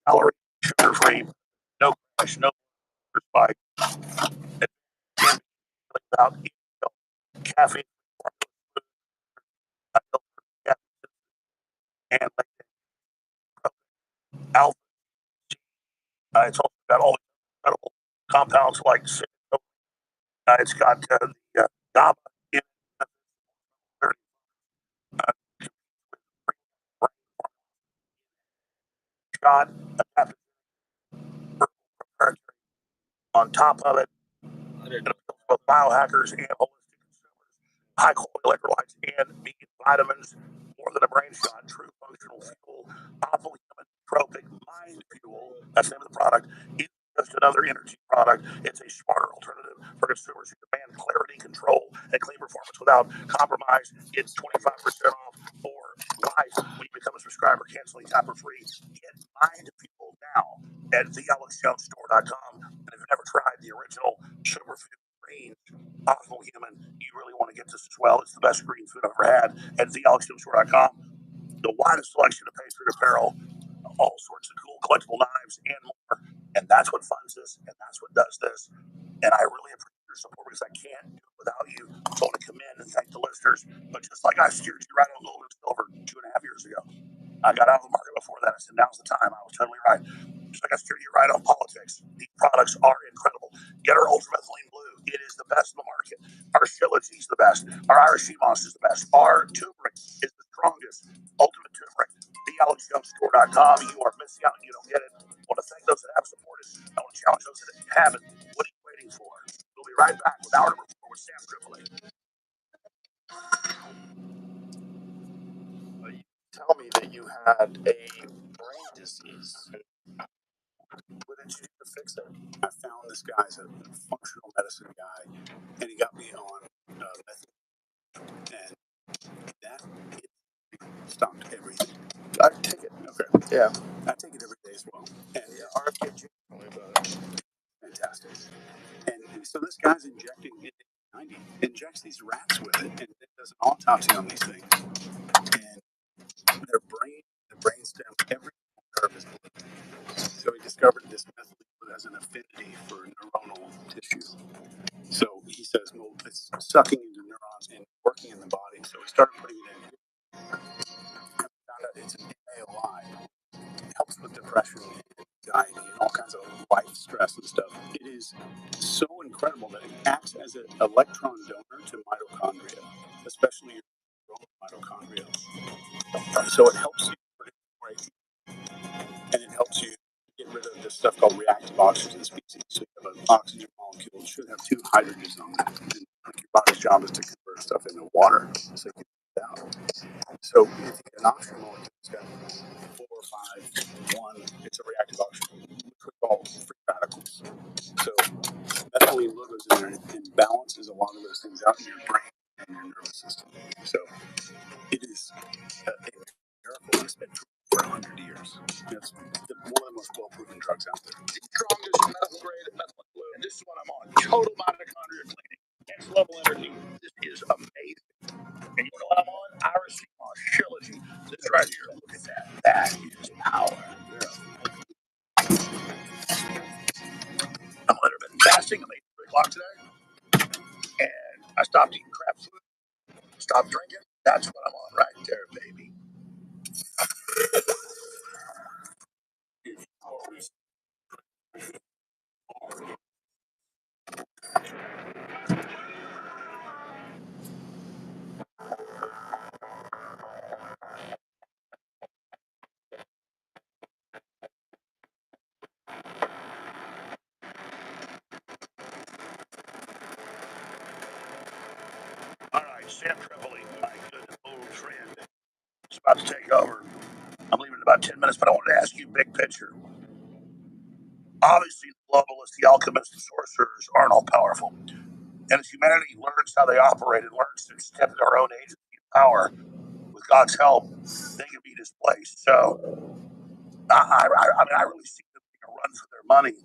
calorie, sugar-free, no crash, no spike. Without caffeine, and alpha. It's also got all the incredible compounds like it's got the GABA in it. Shot on top of it. Both biohackers and holistic consumers. High quality electrolytes and B vitamins. More than a brain shot. True functional fuel. Optimal human tropic mind fuel. That's the name of the product. It's just another energy product. It's a smarter alternative for consumers who demand clarity, control, and clean performance without compromise. It's 25% off for life when you become a subscriber. Canceling time for free. Get mind fuel now at thealexjonesstore.com. And if you've never tried the original superfood green optimal human, you really want to get this as well. It's the best green food I've ever had at thealexjonesstore.com. The widest selection of pastry apparel, all sorts of cool collectible knives and more. And that's what funds this, and that's what does this. And I really appreciate your support because I can't do it without you. So I want to come in and thank the listeners. But just like I steered you right on gold and silver 2.5 years ago, I got out of the market before that. I said, now's the time. I was totally right. Just like I steered you right on politics. These products are incredible. Get our ultramethylene blue. It is the best in the market. Our Shilajit is the best. Our Irish sea moss is the best. Our turmeric is the strongest. Ultimate turmeric. TheAlexJonesStore.com. You are missing out. You don't get it. I want to thank those that have supported. I want to challenge those that haven't. What are you waiting for? We'll be right back with Hour Number 4 with Sam Tripoli. You tell me that you had a brain disease. What did you do to fix it? I found this guy's a functional medicine guy, and he got me on method, and that stopped everything. I take it. Okay. Yeah. I take it every day as well. And RFKG, fantastic. And so this guy's injecting it. 90 injects these rats with it, and it does an autopsy on these things, and their brain, the brainstem, every nerve is bleeding. So he discovered this method has an affinity for neuronal tissue. So he says, well, it's sucking into neurons and working in the body. So he started putting it in. Found out it's an AOI. It helps with depression, anxiety, and all kinds of life stress and stuff. It is so incredible that it acts as an electron donor to mitochondria, especially your mitochondria. So it helps you produce more ATP, and it helps you get rid of this stuff called reactive oxygen species. So you have an oxygen molecule, it should have 2 hydrogens on it. And your body's job is to convert stuff into water so you can get it out. So if you get an oxygen molecule, it's got 4 or 5, 1, it's a reactive oxygen, which we call free radicals. So methylene blue goes in there and balances a lot of those things out in your brain and your nervous system. So it is a miracle that's been true for 100 years. It's one of the most well-proven drugs out there. The strongest medical grade methylene blue. And this is what I'm on. Total mitochondria cleaning. Next level energy. This is amazing. And you know what I'm on? Irish sea moss, Shilajit. This right here. Look at that. That is power. I'm intermittent fasting. I'm 8 o'clock today. And I stopped eating crap food. Stopped drinking. That's what I'm on right there, baby. Sam Tripoli, my good old friend, is about to take over. I'm leaving in about 10 minutes, but I wanted to ask you big picture. Obviously, the globalists, the alchemists, the sorcerers aren't all powerful. And as humanity learns how they operate and learns to step into our own agency and power, with God's help, they can be displaced. So, I mean, I really see them taking a run for their money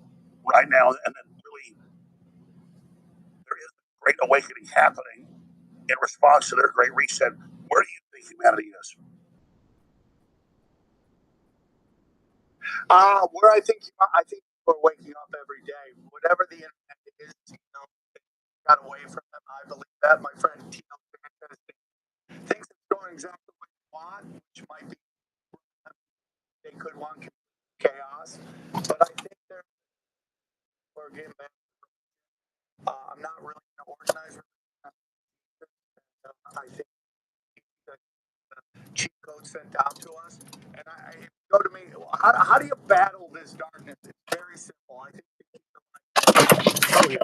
right now, and then really there is a great awakening happening in response to their great reset. Where do you think humanity is? Where I think people are waking up every day. Whatever the internet is, it got away from them. I believe that. My friend Tino Sanchez thinks it's going exactly what they want, which might be they could want chaos, but I think they're getting back. I'm not really an organizer. I think the cheat code sent down to us, and I go to me. How do you battle this darkness? It's very simple. I think the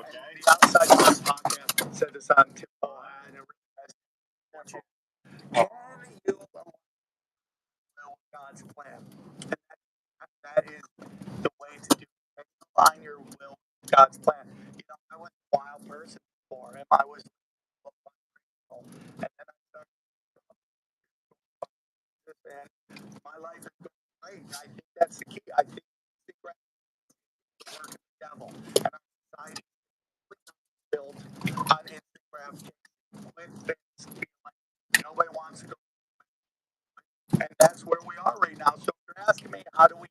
outside box podcast said this on Timbo and can you allow God's plan? And that is the way to do it. Align your will with God's plan. I was a wild person before, and I was, and then I started, and my life is going great. I think that's the key. I think the work of the devil, and our society built on Instagram with things like nobody wants to go, and that's where we are right now. So if you're asking me, how do we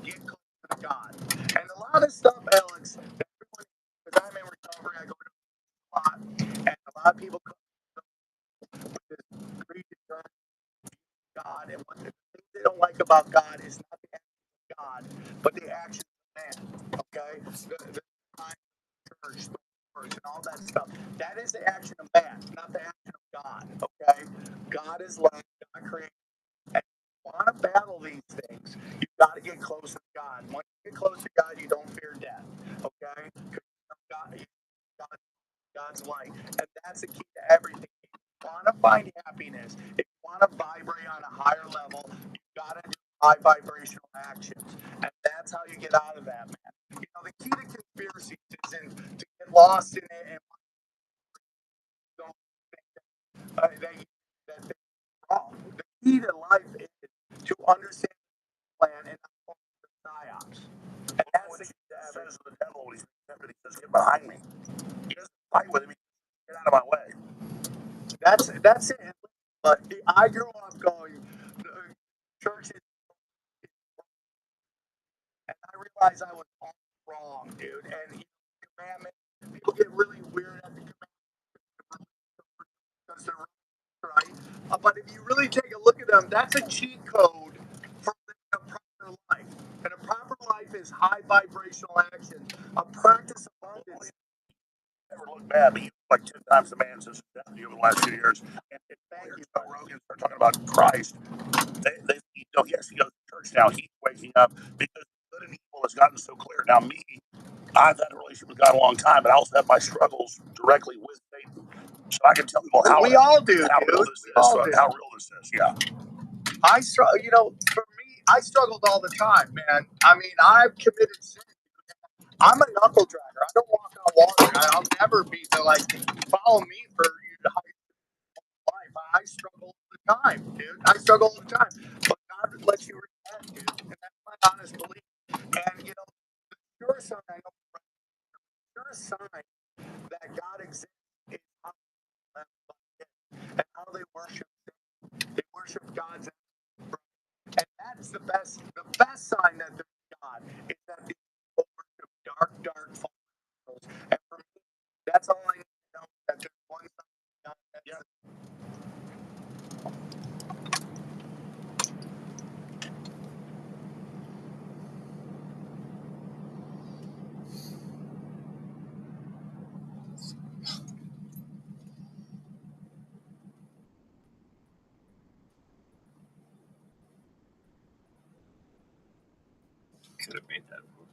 get closer to God? And a lot of stuff, Alex, because I'm in recovery, I go to a lot, and a lot of people come with this greed to God, and what the things they don't like about God is not the actions of God, but the actions of man. Okay, the church, the words, and all that stuff. That is the action of man, not the action of God. Okay, God is love, God created. And if you want to battle these things, you got to get close to God. Once you get close to God, you don't fear death. Okay, because God's light, and that's the key to everything. If you want to find happiness, if you want to vibrate on a higher level, you got to do high vibrational actions, and that's how you get out of that, man. The key to conspiracies isn't to get lost in it and don't think that they're wrong. The key to life is to understand the plan and not fall into psyops. And that's the key to says the devil when he's tempted. He says, "Get behind me." He doesn't fight with him. He says, "Get out of my way." That's it. But I grew up going churches, and I realized I was all wrong, dude. And commandments, people get really weird at the commandments because they're right. But if you really take a look at them, that's a cheat code for living a proper life. And a proper life is high vibrational action, a practice of abundance. Never look bad, but you look like 10 times the man since over the last few years. And thank you, Joe Rogan, start talking about Christ. Yes, he goes to church now. He's waking up because good and evil has gotten so clear. Now, me, I've had a relationship with God a long time, but I also have my struggles directly with Satan. So I can tell people how we all do, how real this is. How real this is, yeah. I struggle. For me, I struggled all the time, man. I mean, I've committed sin. I'm a knuckle dragger. I don't walk on water. I'll never be follow me for life. I struggle all the time, dude. I struggle all the time. But God lets you repent, dude. And that's my honest belief. And, the sure sign, I know, the sure sign that God exists is how they live and how they worship. They worship God's. And that's the best sign that there's God is that these people worship dark false. And for me, that's all I need to know, that there's one God. Yeah. Could have made that move.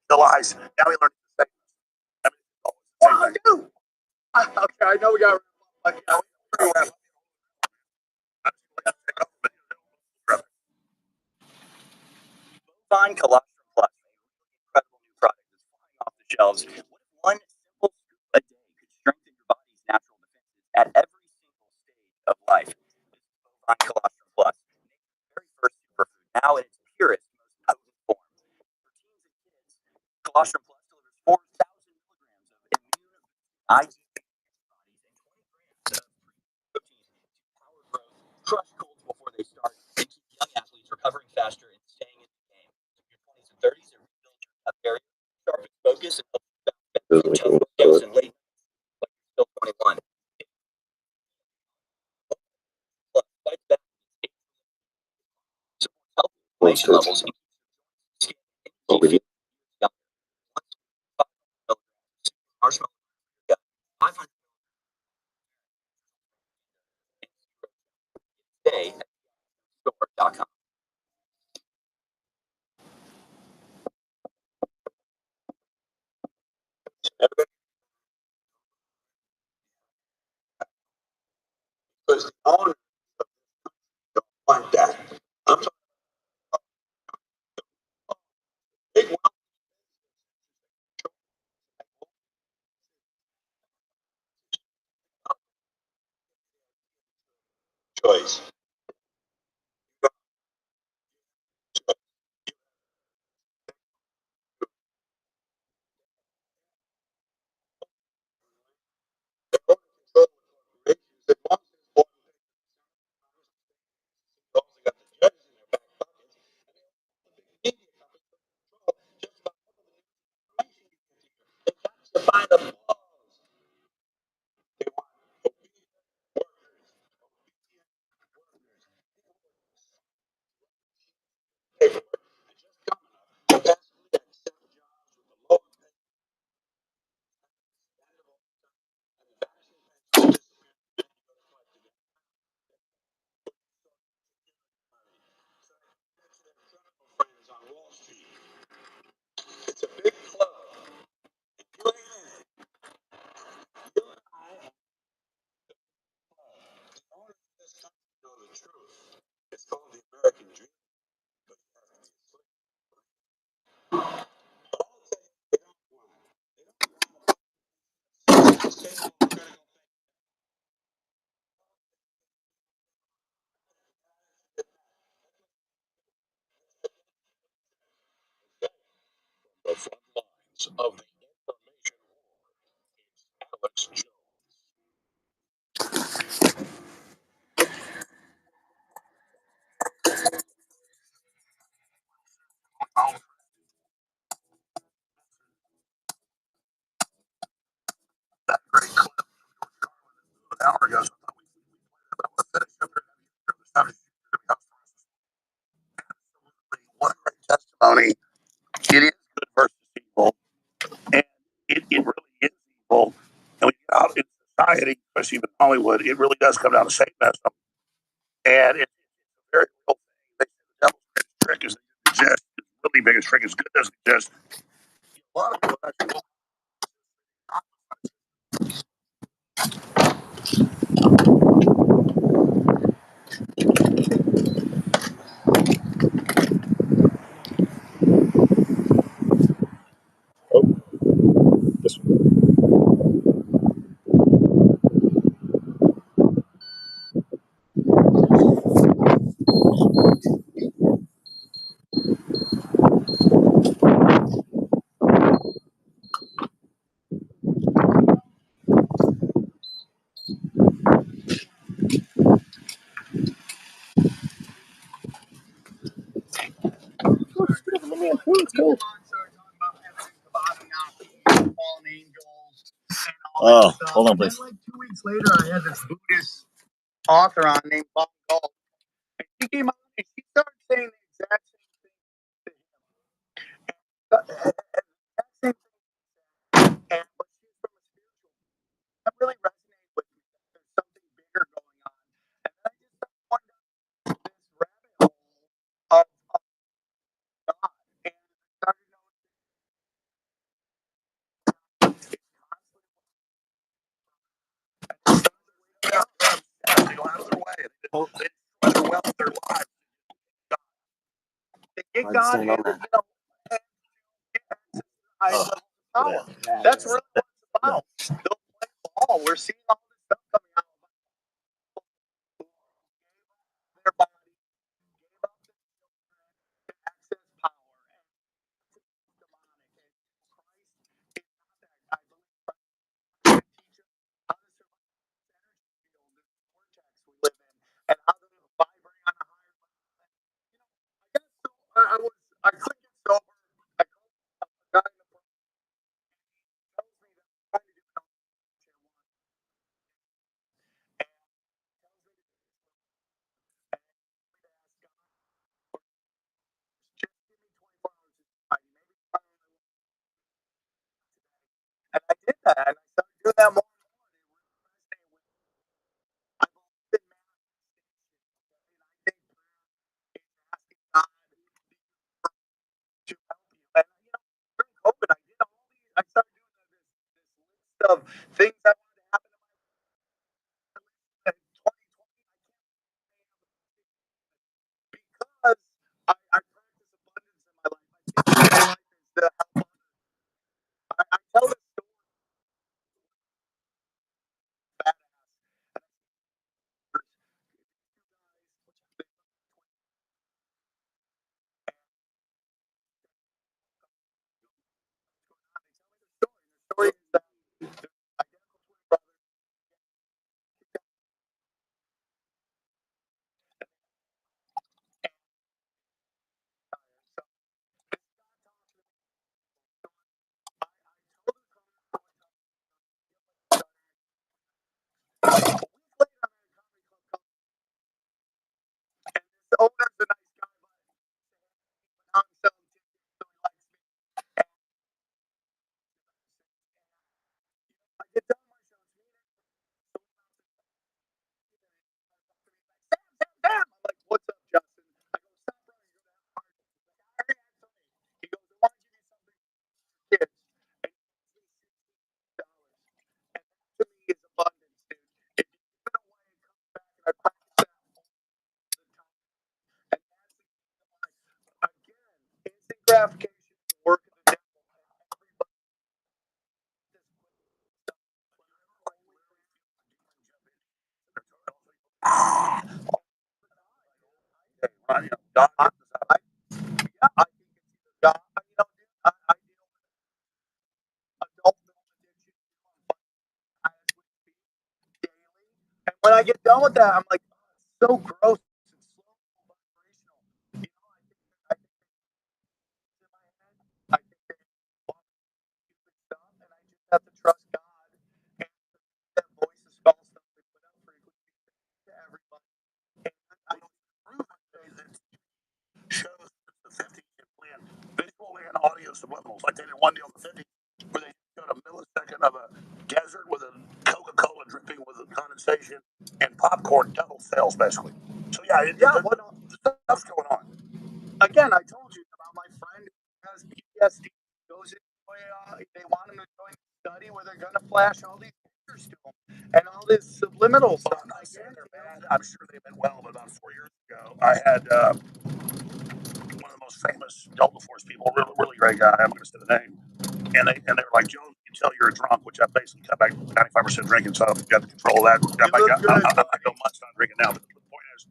the lies. Now we learn to say. I do. Okay, I know we got. Bovine colostrum plus, incredible new product that's flying off the shelves. What if one simple scoop a day could strengthen your body's natural defenses at every single stage of life? This is Bovine colostrum plus, nature's very first superfood, now in its purest, most potent form. For teens and kids, colostrum plus delivers 4,000 milligrams of immune IG antibodies and 20 grams of protein to power growth, crush colds before they start, and keep young athletes recovering faster and staying in the game. Your 20s and 30s, it rebuilds your gut barrier, sharpens focus, and helps you bounce back from tough workouts and late nights like you're still 21. Plus, fights back against age, supports healthy inflammation levels, and keeps your joints, skin, and energy years younger. One scoop, 500 milligrams of marshmallow for your gut, 500 today at store.com. Because the owners don't want that. I'm talking big choice. It's a big club. You ain't in it. You and I and the owners of this country know the truth. It's called the American dream. But you have to be asleep. But I'll tell you, they don't want it. They don't want to say, well, we're going to go the front lines of the information war. It's Alex Jones. That great clip an hour ago. So I thought we'd finish up here. Absolutely. What a great testimony. It is good versus evil. And it really is evil. And when you get out in society, especially in Hollywood, it really does come down to Satanism. And it's a very real thing. They say the devil's biggest trick is that it exists. His really biggest trick is good doesn't exist. A lot of people actually this one. Oh, hold on, please. Like 2 weeks later, I had this Buddhist author on named Bob Gold. And she came out and she started saying the exact same thing. And but she's from a spiritual. That really resonated with me. There's something bigger going on. And then I just started going down this rabbit hole of God. And I Hard to God stand on and, that. and high Oh, level of power. yeah. That's really what it's about. They'll play ball. We're seeing all this stuff coming out about their body, gave up their children to access power, and it's demonic. And Christ is not that. I believe Christ is to teach us how to survive this energy field, this vortex we live in, and how to vibrate on a higher level. And, I guess so. I couldn't get sober. I called a guy in the bar, and he tells me that I'm trying to do something at once, and tells me to do this, and he told me to ask God for just give me 24 hours of sobriety. Maybe tomorrow I will today. And I did that, and I started doing that more and more, and it really resonated with me. I believe in manifestation, okay? And I think prayer is asking God, the universe, to help you. And during COVID, I did all these. I started doing this list of things I wanted to happen in my life. And 2020, I can't because I practice abundance in my life. I think my life is to help others. I tell this story badass, and I see two guys, they look and what's going on. They tell me the story. And the story is that the identical twin brothers get kicked out and so this guy talks to me. So I told the car, I told him, a week later, I'm at a comedy club called, and this owner's a nice guy, but now I'm selling tickets, so he likes me. And I get done my show, it's me and so Sam. I'm like, what's up, Justin? I go, stop running. You're gonna have a heart attack. He's like, I already had something. He goes, I want to give you something for kids. And he gives me $60. And that to me is abundance, dude. If you give it away, it comes back. And I practice that all the time. And that's the kingdom life. Again, instant gratification is the work of the devil. And everybody this stuff. Whenever I literally feel like you can jump in. Hey, God, yeah, I think it's either God. Dude, I deal with adult film addiction as we speak daily. And when I get done with that, I'm like, oh, it's so gross and slow and vibrational. I think it's in my head. I think they want stupid stuff, and I just have to trust God and that voice of skull stuff they put out frequency to everybody. And I prove that shows the 50-year plan, visual and audio subliminals. Like they did one deal in the 50s where they showed a millisecond of a desert with a Coca-Cola dripping with a condensation and popcorn double sales basically. So stuff's going on. Again, I told you about my friend who has PTSD, goes into they want him to join a study where they're gonna flash all these pictures to him and all this subliminal stuff. I'm not saying they're bad. I'm sure they've been well, but about 4 years ago, I had one of the most famous Delta Force people, really great guy. I'm going to say the name. And they were like, Joe, you tell you're a drunk, which I basically cut back 95% drinking, so I've got the control of that. I go months not drinking now, but the point is,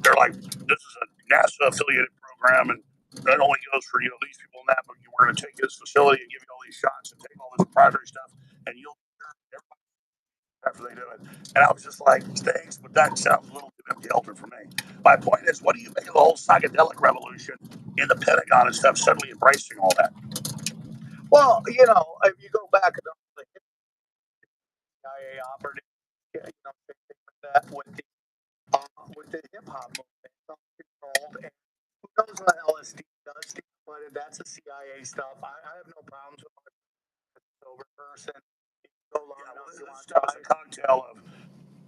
they're like, this is a NASA affiliated program, and that only goes for these people and that. But we're going to take this facility and give you all these shots and take all this proprietary stuff, and you'll everybody after they do it. And I was just like, thanks, but that sounds a little too indulgent for me. My point is, what do you make of the whole psychedelic revolution in the Pentagon and stuff suddenly embracing all that? Well, if you go back to the CIA operative, same thing with that with the hip hop movement, it's controlled, and who knows what LSD does to you, but that's a CIA stuff. I have no problems with a sober person. Go long enough, you want to try a cocktail of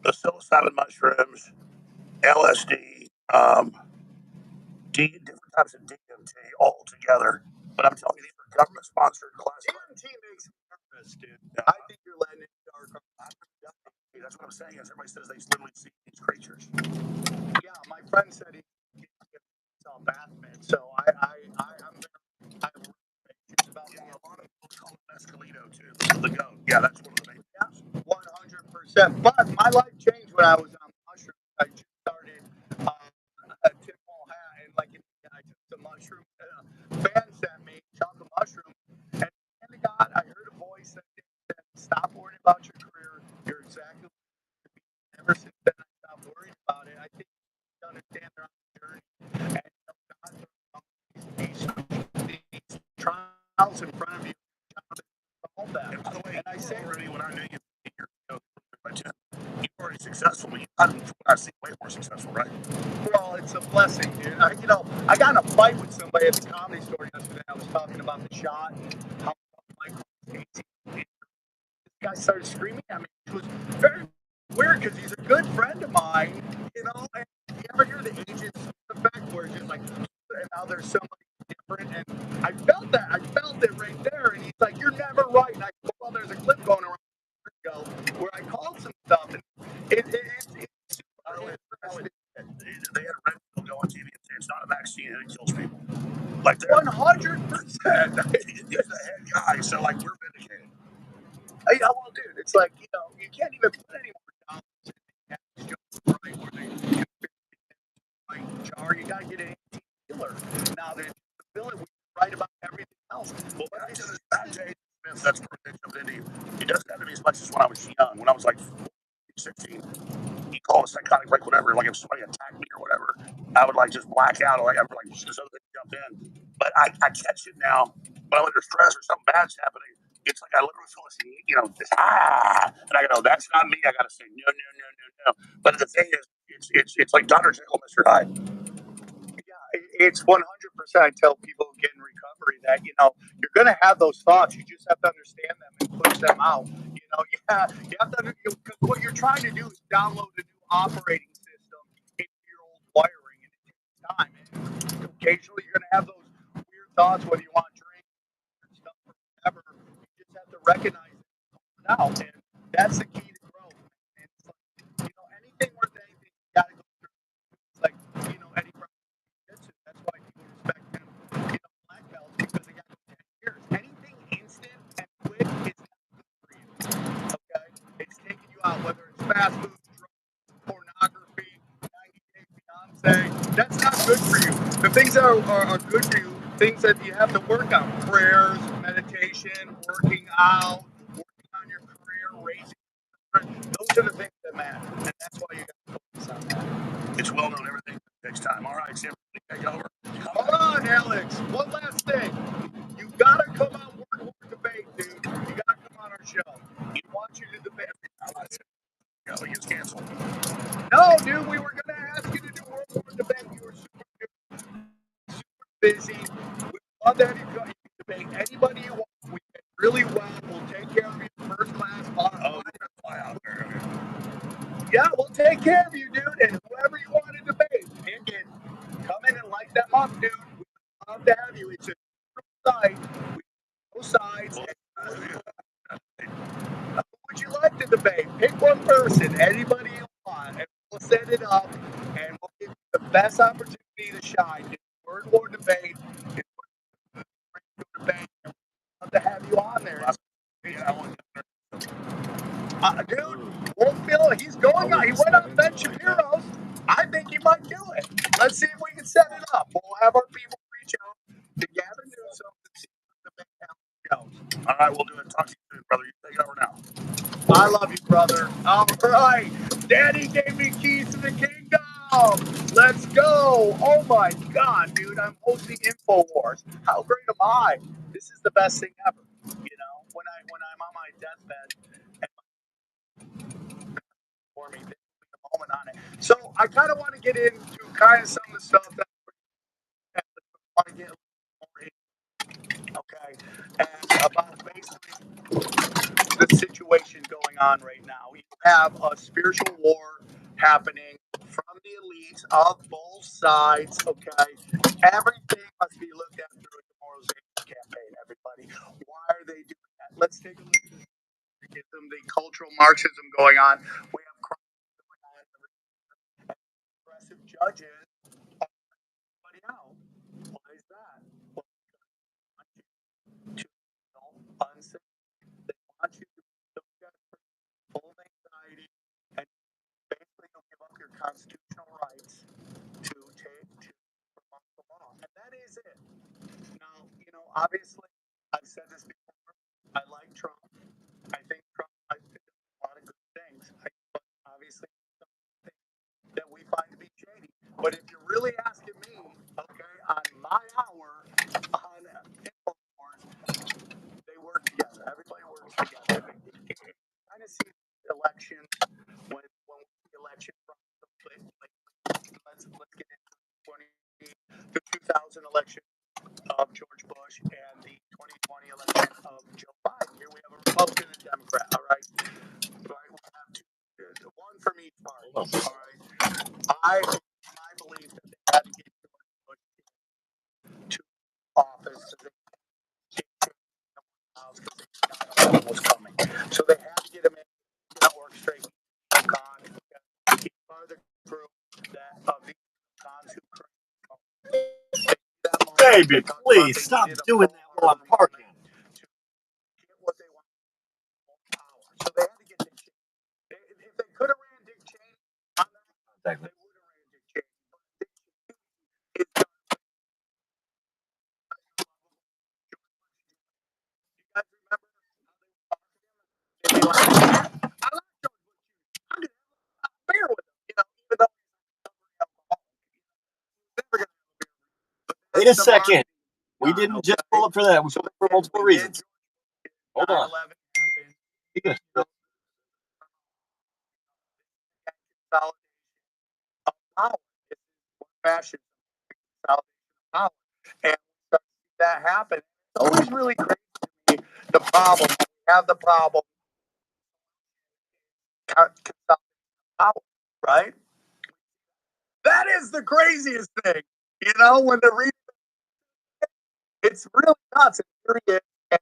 the psilocybin mushrooms, LSD, different types of DMT all together. But I'm telling you, these are government sponsored classes. DMT makes me nervous, dude. Yeah. I think you're letting it dark. That's what I'm saying. Is everybody says they literally see these creatures. Yeah, my friend said he saw Batman, so I Yeah, that's one of the main things. 100%. But my life changed when I was on mushrooms. I just started a tinfoil hat and like I took some mushroom. Fan sent me chocolate mushroom, and hand to God, I heard a voice that said, "Stop worrying about your career. You're exactly what you be." Ever since then, I stopped worrying about it. I think you understand they're on the journey, and these trials in front of you. All that. And by the way, and I say already when I knew you, you're already successful. But I see way more successful, right? Well, it's a blessing, dude. I got in a fight with somebody at the Comedy Store yesterday. I was talking about the shot. How this guy started screaming at me. It was very weird because he's a good friend of mine. And you ever hear the agent's effect where it's just like, and now there's somebody different, and I felt that. I felt it right there, and he's like, "You're never right." And I go, "Well, there's a clip going around ago where I called some stuff, and it's super interesting." They had a red pill go on TV and say it's not a vaccine and it kills people. Like 100%. He's the head guy, so like we're vindicated. Well, dude, it's like you can't even put any more dollars in right where they jar. You gotta get an anti-killer. Now there's the villain. We write about everything else. Well, back to James Smith. That's perfect. He does that to me as much as when I was young. When I was like 16, he called a psychotic break, whatever. Like if somebody attacked me or whatever, I would like just black out, or like I would like just other thing jump in. But I catch it now when I'm under stress or something bad's happening. It's like I literally feel this and I go, that's not me. I gotta say no, no, no, no, no. But the thing is, it's like Dr. Jekyll, Mr. Hyde. Yeah, it's 100%. I tell people who get in recovery that you're gonna have those thoughts. You just have to understand them and push them out. You have to. Because what you're trying to do is download the new operating system into your old wiring, and it takes time. And occasionally, you're gonna have those weird thoughts, whether you want to drink or stuff or whatever. You just have to recognize it and pull it out, and that's the key to growth. And it's like anything worth anything, you gotta go through. It's like Eddie. That's why people respect him, black belts, because they got 10 years. Anything instant and quick is not good for you. Okay? It's taking you out, whether it's fast food, drugs, pornography, 90 Day Fiance. That's not good for you. The things that are good for you, things that you have to work on, prayers, meditation, working out, working on your career, raising children, those are the things that matter. And that's why you got to focus on that. It's well known everything takes time. All right, Sam, take over. Hold on, Alex. One last thing. You gotta come on World War Debate, dude. You gotta come on our show. We want you to debate. It gets canceled. No, dude, we were gonna ask you to do World War Debate. You were super busy. We'd love to have you come. You can debate anybody you want. We did really well. We'll take care of you first class. Oh, fly out there. Yeah, we'll take care of you, dude. And whoever you want to debate, pick it. Come in and light them up, dude. We'd love to have you. It's a site. We both sides. Who would you like to debate? Pick one person, anybody you want, and we'll set it up, and we'll give you the best opportunity to shine. It's World War Debate. It's debate. We'd love to have you on there. Dude, we'll feel it. He's going on. He went on Ben Shapiro's. I think he might do it. Let's see if we can set it up. We'll have our people reach out to Gavin Newsom to see if the goes. All right, we'll do it. Talk to you soon, brother. You take it over now. I love you, brother. All right. Daddy gave me keys to the kingdom. Let's go. Oh, my God, dude. I'm hosting InfoWars. How great am I? This is the best thing ever. When I'm on my deathbed and for me, this will be the moment on it. So I kind of want to get into kind of some of the stuff that I want to get more into. Okay. And about basically the situation going on right now. We have a spiritual war happening from the elites of both sides. Okay, everything must be looked at through a demoralization campaign. Everybody, why are they doing that? Let's take a look at this. The cultural Marxism going on. We have crime going on. Progressive judges are everybody out. Why is that? Well, they want you to feel unsafe. They want you to constitutional rights to promote the law, and that is it. Now, obviously, I've said this before. I like Trump. I think Trump has done a lot of good things. But obviously, some things that we find to be shady. But if you're really asking me, okay, on my hour on InfoWars, they work together. Everybody works together. Kind of see the election when the election from let's get into the 2000 election of George Bush and the 2020 election of Joe Biden. Here we have a Republican and a Democrat. All right, we have one from each party. All right, I believe that they had to get George Bush to office because they didn't know what was coming. So they had to get him in, orchestrate con. He's part of the group of the cons who create. Baby, please stop doing that while I'm parking. To get what they want. Power. So they had to get Dick Cheney. If they could have ran Dick Cheney on that, they would have ran Dick Cheney. But Dick Cheney is done. You guys remember how they were talking to him? They'd be like, I like George Bush. I'm going to have a beer with him. Even though he's never going to have a beer. Wait a second. We didn't just pull up for that. We pulled up for multiple reasons. Hold on. Of power. It's fascism. Consolidation of power. And that happened. It's always really crazy to me. The problem. We have the problem. Consolidation of power. Right? That is the craziest thing. When the reason it's really nuts. And here he is. And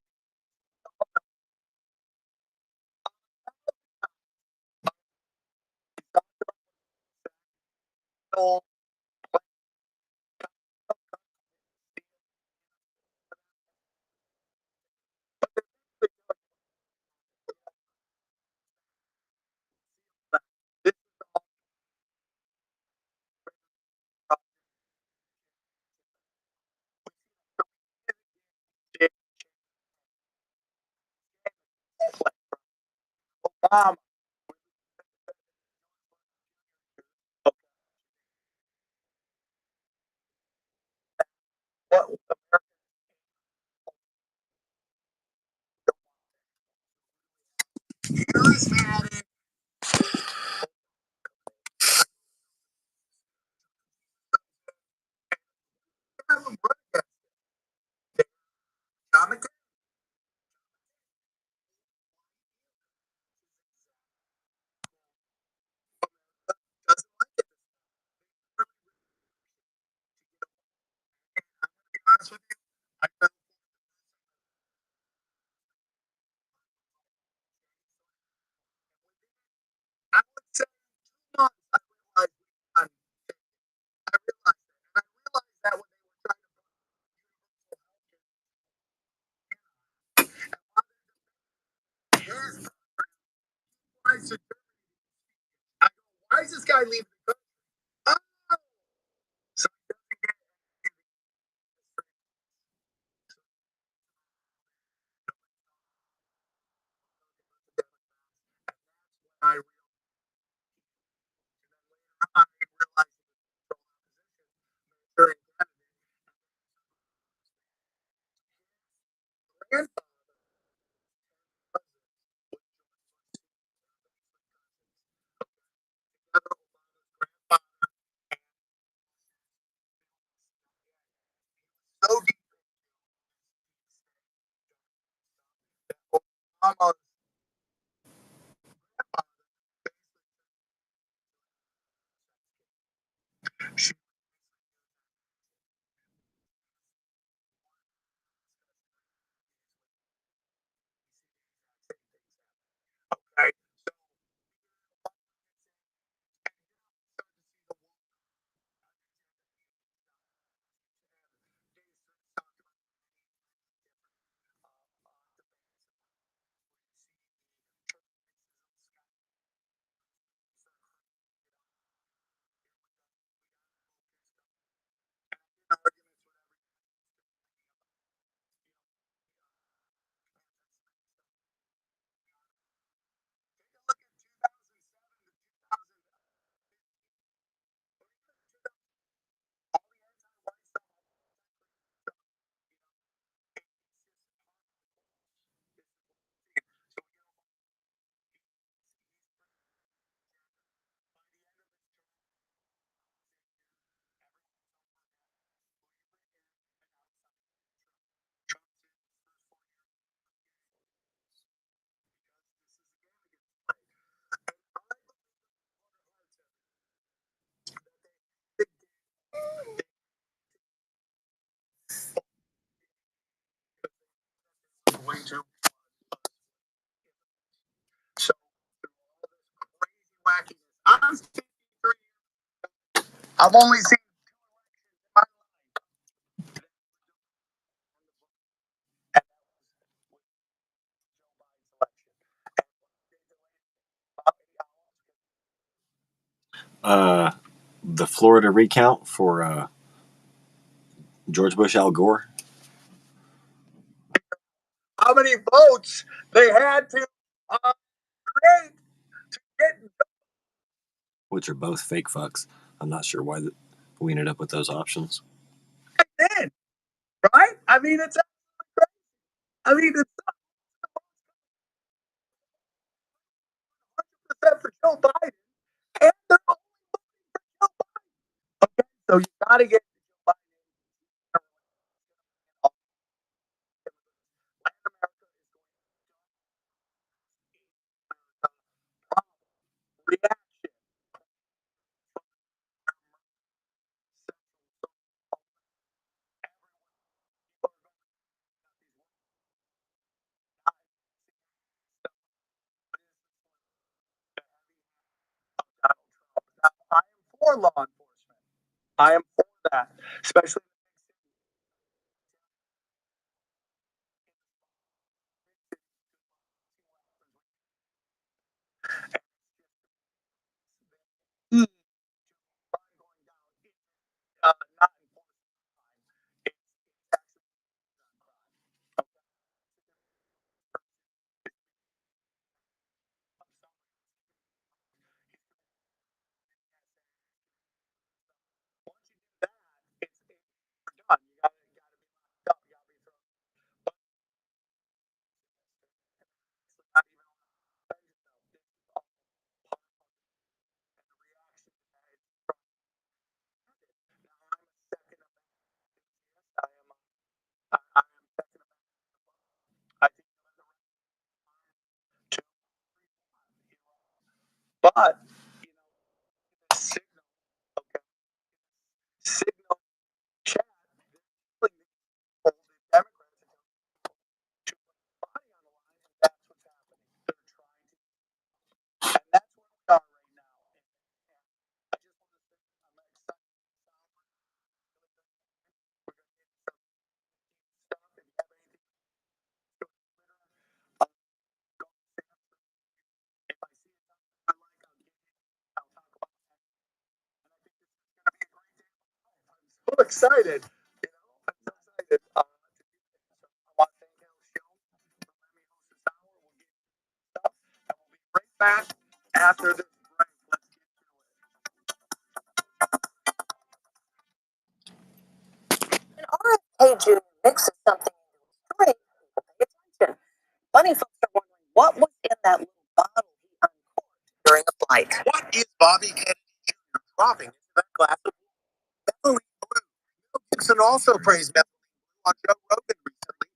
Obama. What here's Maddie. Honest with you, I would say 2 months. I realized that when they were trying to his price of I go, why is this guy leaving the country? Oh, so he doesn't get I realized during grandfather so deep Obama's right. last 53 years, I've only seen The Florida recount for George Bush, Al Gore. how many votes they had to create to get. Which are both fake fucks. I'm not sure why we ended up with those options. Did, right? I mean, it's. I mean, it's 100% for Joe Biden, and they're only voting for Joe Biden. Okay, so you got to get Joe Biden. Reaction. I am for law enforcement. I am for that, especially. Not that, it's done. You got to be locked up. You got to be thrown. But not even on the reaction to that is from. Now I'm a second amendment. I am second amendment. I think two, but you know, signal, okay, signal chat. Really hold the Democrats to put the body on the line, and that's what's happening. They're trying to, and that's where we are right now. And I just want to say, I'm excited. We're going to get some stuff. If you have anything to go to Twitter, go to Samsung. If I see something I like, I'll get it. I'll talk about it. And I think this is going to be a great day. I'm so excited. You know, I'm so excited to do this. So I want to thank El Show for letting me host this hour. We'll get stuff, and we'll be right back after this break. Let's get to it. When RFK Jr. mixes something into his drink, people pay attention. Funny folks are wondering what was in that little bottle he uncorked during a flight. What is Bobby Kennedy Jr. dropping into that glass of Methylene Blue? Mel Gibson also praised Methylene Blue on Joe Rogan recently.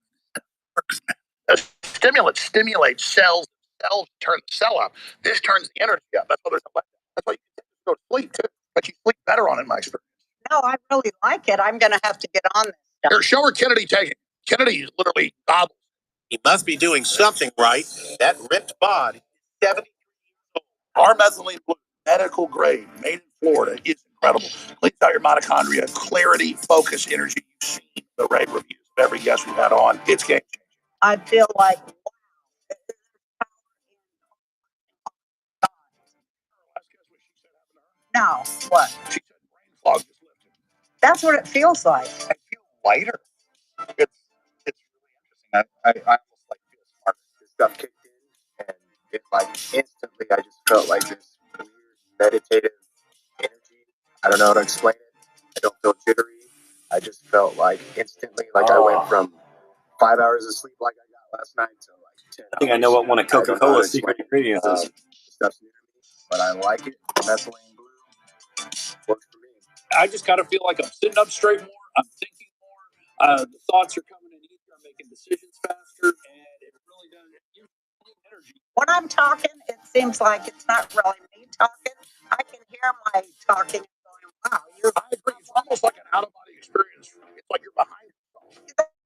A stimulant stimulates cells. Cells turn the cell up. This turns the energy up. That's why there's a letdown. That's why you can go to sleep too. But you sleep better on it, in my experience. No, I really like it. I'm going to have to get on this stuff. Here, show her Kennedy taking. Kennedy is literally gobbles. He must be doing something right. That ripped bod, 70 years old. Our Methylene Blue, medical grade, made in Florida, is incredible. Cleans out your mitochondria, clarity, focus, energy. You've seen the rave reviews of every guest we've had on. It's game changing. I feel like no, what? She said brain fog just lifted. That's what it feels like. I feel lighter. It's really interesting. I almost like feel smart. This stuff kicked in, and it like instantly I just felt like this weird meditative energy. I don't know how to explain it. I don't feel jittery. I just felt like instantly like I went from 5 hours of sleep like I got last night to like 10 I think I know what one of Coca-Cola's secret ingredients is. Stuff's new to me, but I like it. Methylene Blue works for me. I just kind of feel like I'm sitting up straight more. I'm thinking more. The thoughts are coming in easier. I'm making decisions faster, and it really does. You need energy. When I'm talking, it seems like it's not really me talking. I can hear my talking and going, wow, I agree. It's almost like an out-of-body experience. It's like you're behind yourself.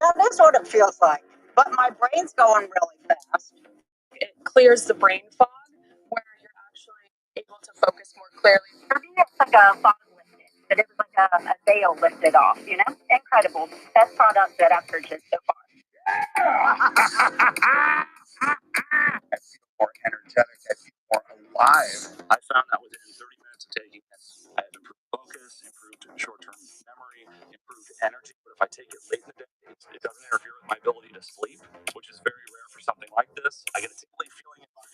that is what it feels like. But my brain's going really fast. It clears the brain fog where you're actually able to focus more clearly. For me, it's like a fog lifted. That it was like a veil lifted off, you know? Incredible. Best product that I've purchased so far. I feel more energetic. I feel more alive. I found that within 30 minutes of taking it, I have improved focus, improved short-term memory, improved energy. But if I take it late in the day, it doesn't interfere with my ability to sleep, which is very rare for something like this. I get a tingling feeling in my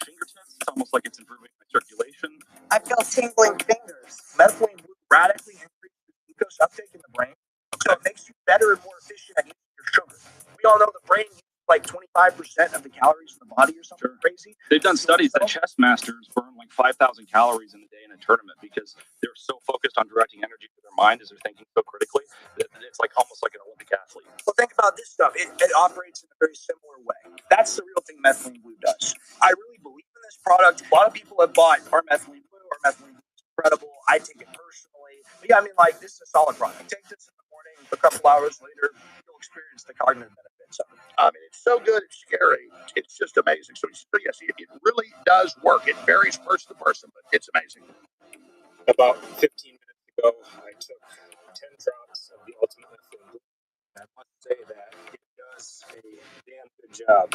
fingertips. It's almost like it's improving my circulation. I feel tingling fingers. Methylene blue radically increases glucose uptake in the brain, so it makes you better and more efficient at using your sugar. We all know the brain uses like 25% of the calories in the body or something crazy. They've done studies that chess masters burn like 5,000 calories in a day in a tournament because they're so focused on directing energy to their mind as they're thinking so critically that it's like almost like an Olympic athlete. Well, think about this stuff. It operates in a very similar way. That's the real thing methylene blue does. I really believe in this product. A lot of people have bought our methylene blue. Our methylene blue is incredible. I take it personally. But yeah, I mean, like, this is a solid product. Take this in the morning. A couple hours later, you'll experience the cognitive benefits of it. I mean, it's so good, it's scary. It's just amazing. So yes, it really does work. It varies person to person, but it's amazing. About 15 minutes ago, I took 10 drops of the Ultimate Methylene Blue. I must say that it does a damn good job.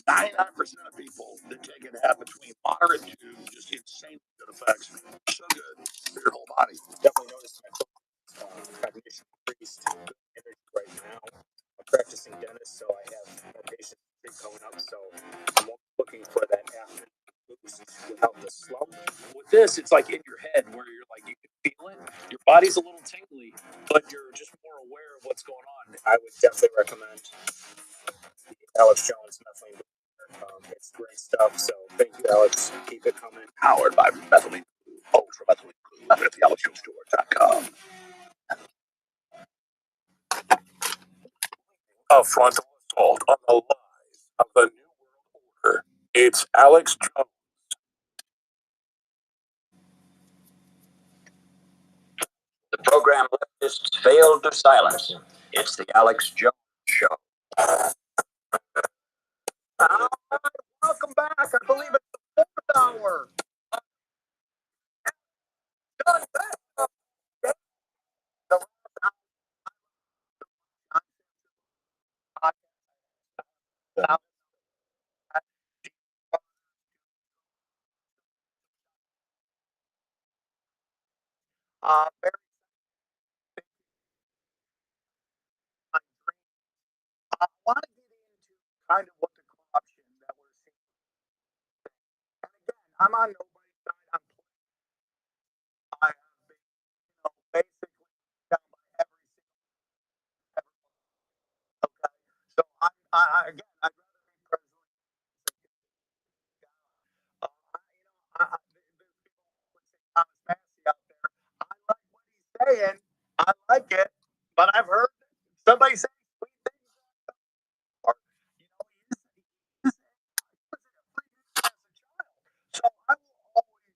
99% of people that take it have between moderate to just insane good effects. So good for your whole body. Definitely noticed my cognition increased. Good energy right now. I'm practicing dentist, so I have more patients coming up. So I'm looking for that afternoon boost without the slump. With this, it's like in your head where you're like you can feel it. Your body's a little tingly, but you're just more aware of what's going on. I would definitely recommend the Alex Jones Methylene. It's great stuff. So thank you, Alex. Keep it coming. Powered by Methylene Blue, Ultra Methylene Blue at thealexjonesstore.com. A frontal assault on the lies of the New World Order. It's Alex Jones. The program leftists failed to silence. It's the Alex Jones Show. Welcome back. I believe it's the fourth hour. Very I want to get into kind of what the corruption that we're seeing. And again, I'm on nobody's side. I have been, basically down by every single okay. So again, I'd rather be president. There's people would say Thomas Massey out there. I like what he's saying. I like it, but I've heard somebody say sweet things. Or, he's a free as a child. So I will always everybody,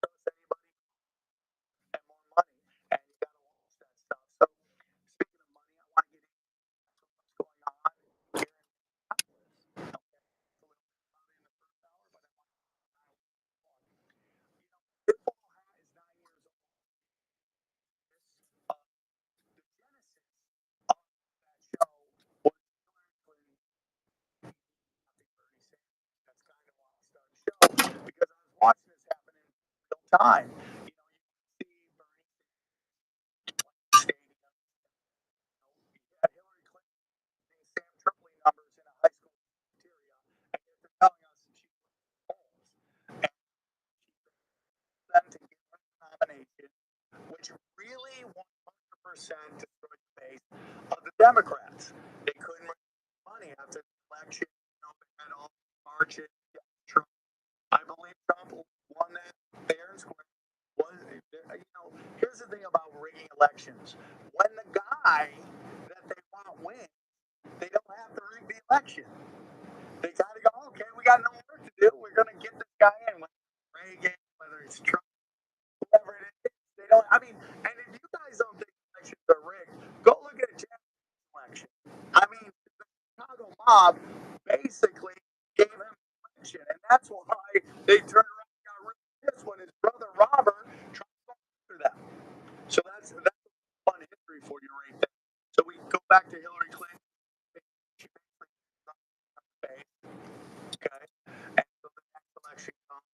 trust anybody and more money, and you gotta watch that stuff. So speaking of money, I want to get into what's going on here in Minneapolis. Okay, it's a little bit about in the first hour, but I want to this ball is 9 years old. The genesis of that show was Hillary Clinton. Bernie Sanders. That's kind of why I started the show because I was watching this happen in real time. You see Bernie Stadium. You had Hillary Clinton using Sam Tripoli numbers in a high school cafeteria, and yet they're telling us that she was polls. And them to get her nomination, which really 100% destroyed the base of the Democrats. They couldn't raise money after the election. They had all these marches against Trump. I believe Trump won that fair and square. Here's the thing about rigging elections. When the guy that they want wins, they don't have to rig the election. They kind of go, okay, we got no work to do. We're going to get this guy in, whether it's Reagan, whether it's Trump, whoever it is. They don't. I mean, and if you guys don't think elections are rigged, go look at a Japanese election. mob basically gave him permission, and that's why they turned around and got rid of this when his brother Robert tried to go after them. So that's a fun history for you right there. So we go back to Hillary Clinton. She basically okay, and so the next election comes,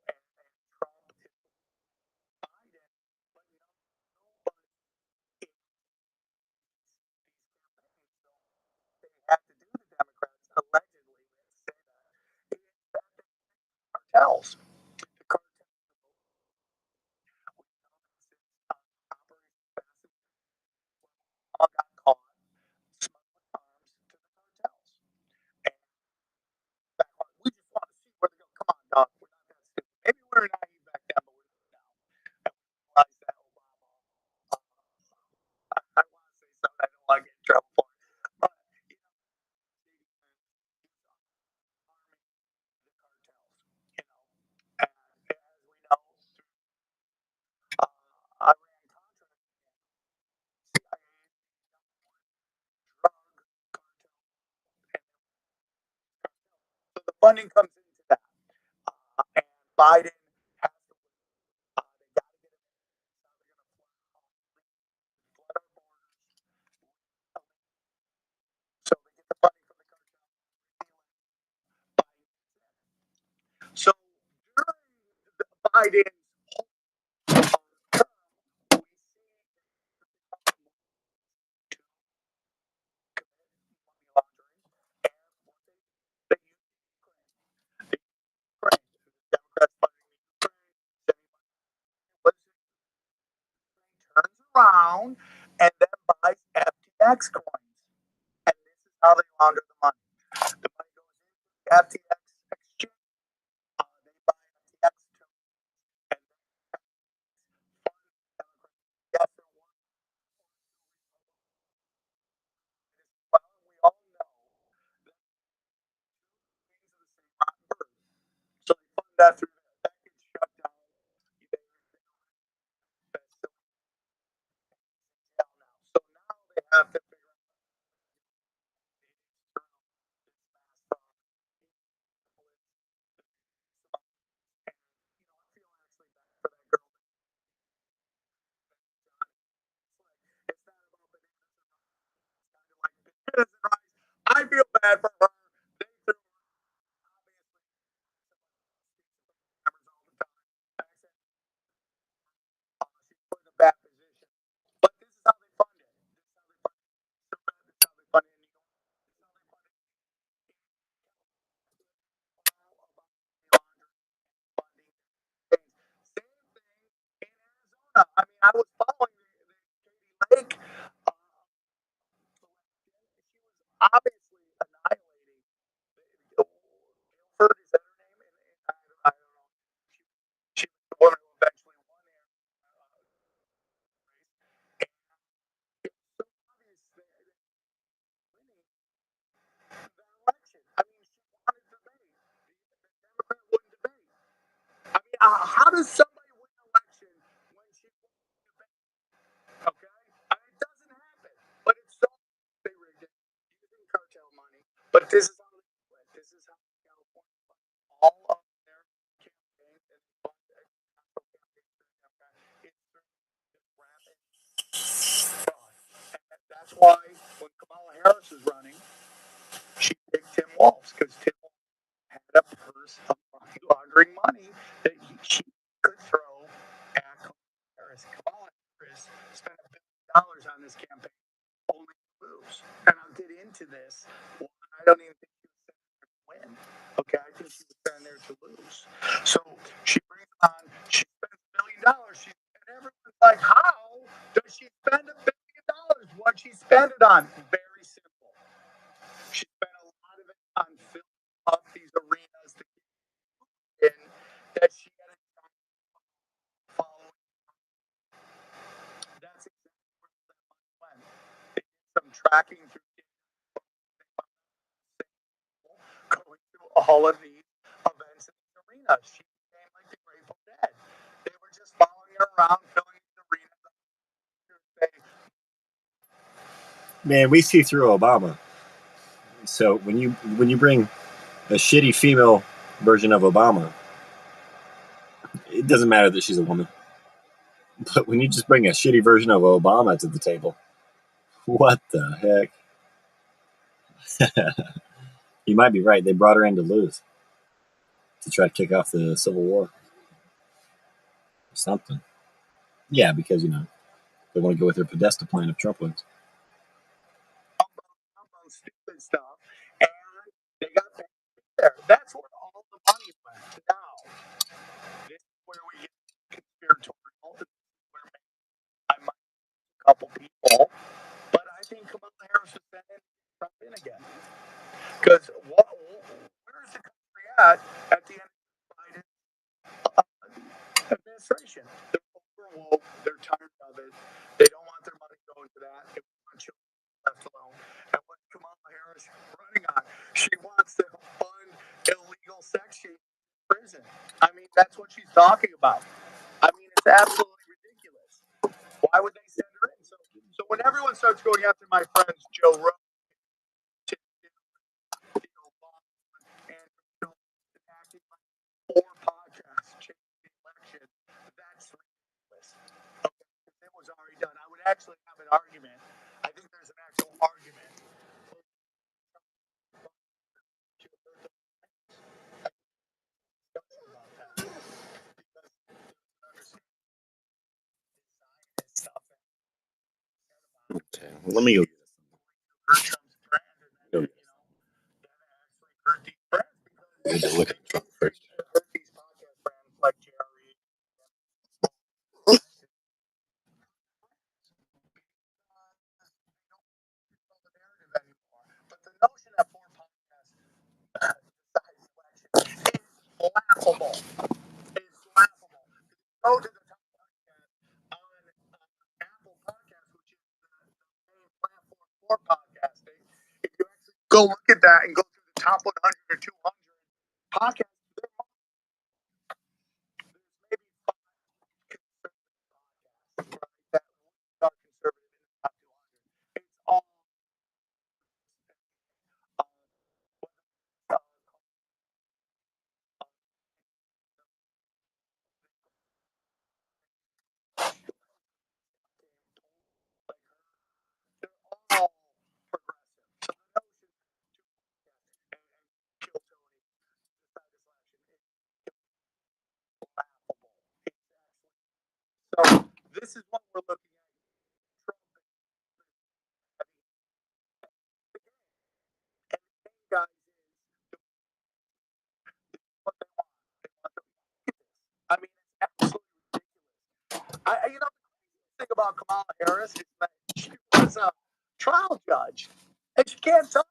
and Trump is Biden, but nobody in these campaigns. So they have to do the Democrats allegedly say that is that the cartels. The cartels all got caught smuggling arms to the cartels. And we just want to see where they go. Come on, dog. We're not that stupid. Maybe we were naive back then, but we're not now. And we realize that Obama. I want to say something. I don't want to get in trouble for it. But, you know, he was arming the cartels, you know. And as we know, Iran Contra, CIA, drug cartel, and so the funding comes into that. And Biden has to win. They got to get it. How they're going to flood our borders. So they get the funding from the cartel. So during the Biden's term, we see to commit money laundering and what they use Ukraine. The Ukraine, the Democrats funding Ukraine, sending money. What is it? Turns around and then buys FTX coins. And this is how they launder the money. The money goes into the FTX exchange. They buy FTX tokens. And then fund the Democrats. Yes, there was. Well, we all know that things are the same rotten bird. So they fund that through there. That gets shut down. They that's still in jail now. So now they have to figure out this mass fraud. And I feel actually bad for that girl. It's not about bananas and rice. It's kind of like bananas and rice. I feel bad for her. They threw her obviously cameras all the time. And I said, she's put in a bad position. But this is how they fund it. This is how they fund it. So bad, this is how they fund it. And you know, this is how they fund it. All about money laundering and funding things. Same thing in Arizona. I mean, I was following the Katie Lake. She was obviously annihilating. Guilford, is that her name? I don't know. She was the woman who eventually won there. And it was so obvious that winning that election. I mean, she wanted to debate. The Democrat wouldn't debate. I mean, how does somebody win an election when she won't debate? Okay? I mean, it doesn't happen. But it's so they rigged it using cartel money. But this is how they do it. This is how California funds all of their campaigns and fund their national campaigns for the Democrat. It's through this rapid fraud. And that's why when Kamala Harris is running, she picked Tim Walz because Tim Walz had a purse of money laundering money that she could throw at Kamala Harris. Kamala Harris spent $1 billion on this campaign only to lose. And I'll get into this. I don't even think she was sent there to win. Okay, I think she was sent there to lose. So she brings on, she spends $1 billion. And everyone's like, how does she spend $1 billion? What'd she spend it on? Very simple. She spent a lot of it on filling up these arenas to get in that she had a following. That's exactly where that money went. They did some tracking through going through all of these events in these arenas. She became like the Grateful Dead. They were just following her around, filling these arenas. Man, we see through Obama. So when you bring a shitty female version of Obama, it doesn't matter that she's a woman. But when you just bring a shitty version of Obama to the table, what the heck? You might be right. They brought her in to lose, to try to kick off the Civil War or something. Yeah, because, they want to go with their Podesta plan if Trump wins. Stupid stuff, and they got back there. That's where all the money went. Now, this is where we get conspiratorial. This is where I might a couple people, but I think Kamala Harris is going to Trump in again. Because where's the country at the end of Biden's administration? They're overwoke. They're tired of it. They don't want their money going to that. They want children left alone. And what Kamala Harris running on? She wants to fund illegal sex in prison. I mean, that's what she's talking about. I mean, it's absolutely ridiculous. Why would they send her in? So when everyone starts going after my friends Joe Rogan, and acting like 4 podcasts change the election, that's ridiculous. Okay, it was already done. I would actually have an argument. I think there's an actual argument. Okay, well, let me go. I need to look at Trump first. But the notion that 4 podcasts decide the election is laughable. It's laughable. Go to the top podcast on Apple Podcasts, which is the main platform for podcasting. If you actually go look at that and go through the top 100 or 200 podcasts, there's maybe 5 conservative podcasts, right, that are conservative in the top 200. It's all they're all progressive. So the notion and kill Tony decide this election is laughable. It's actually so. This is what we're looking at. Trump and the main guys is what they want. They want to look at this. I mean, it's absolutely ridiculous. The craziest thing about Kamala Harris is that she was a trial judge and she can't talk.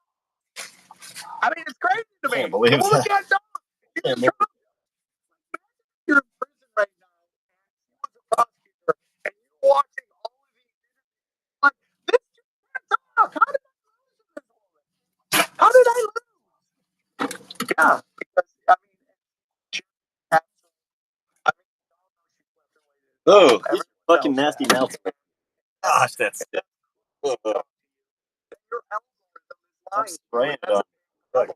I mean, it's crazy to me. Can't believe the woman that. can't talk. She's a trial judge. You're in prison right now, and she was a prosecutor, and you're watching all of these interviews. Like, this just can't talk. How did I lose to this woman? How did I lose? Yeah, because I mean, she absolutely. I mean, y'all know she slept her way to. Oh, you Everyone fucking knows nasty that. mouth. Gosh, that's sick. Your algorithm is Stop lying. spraying it That's on. a Look.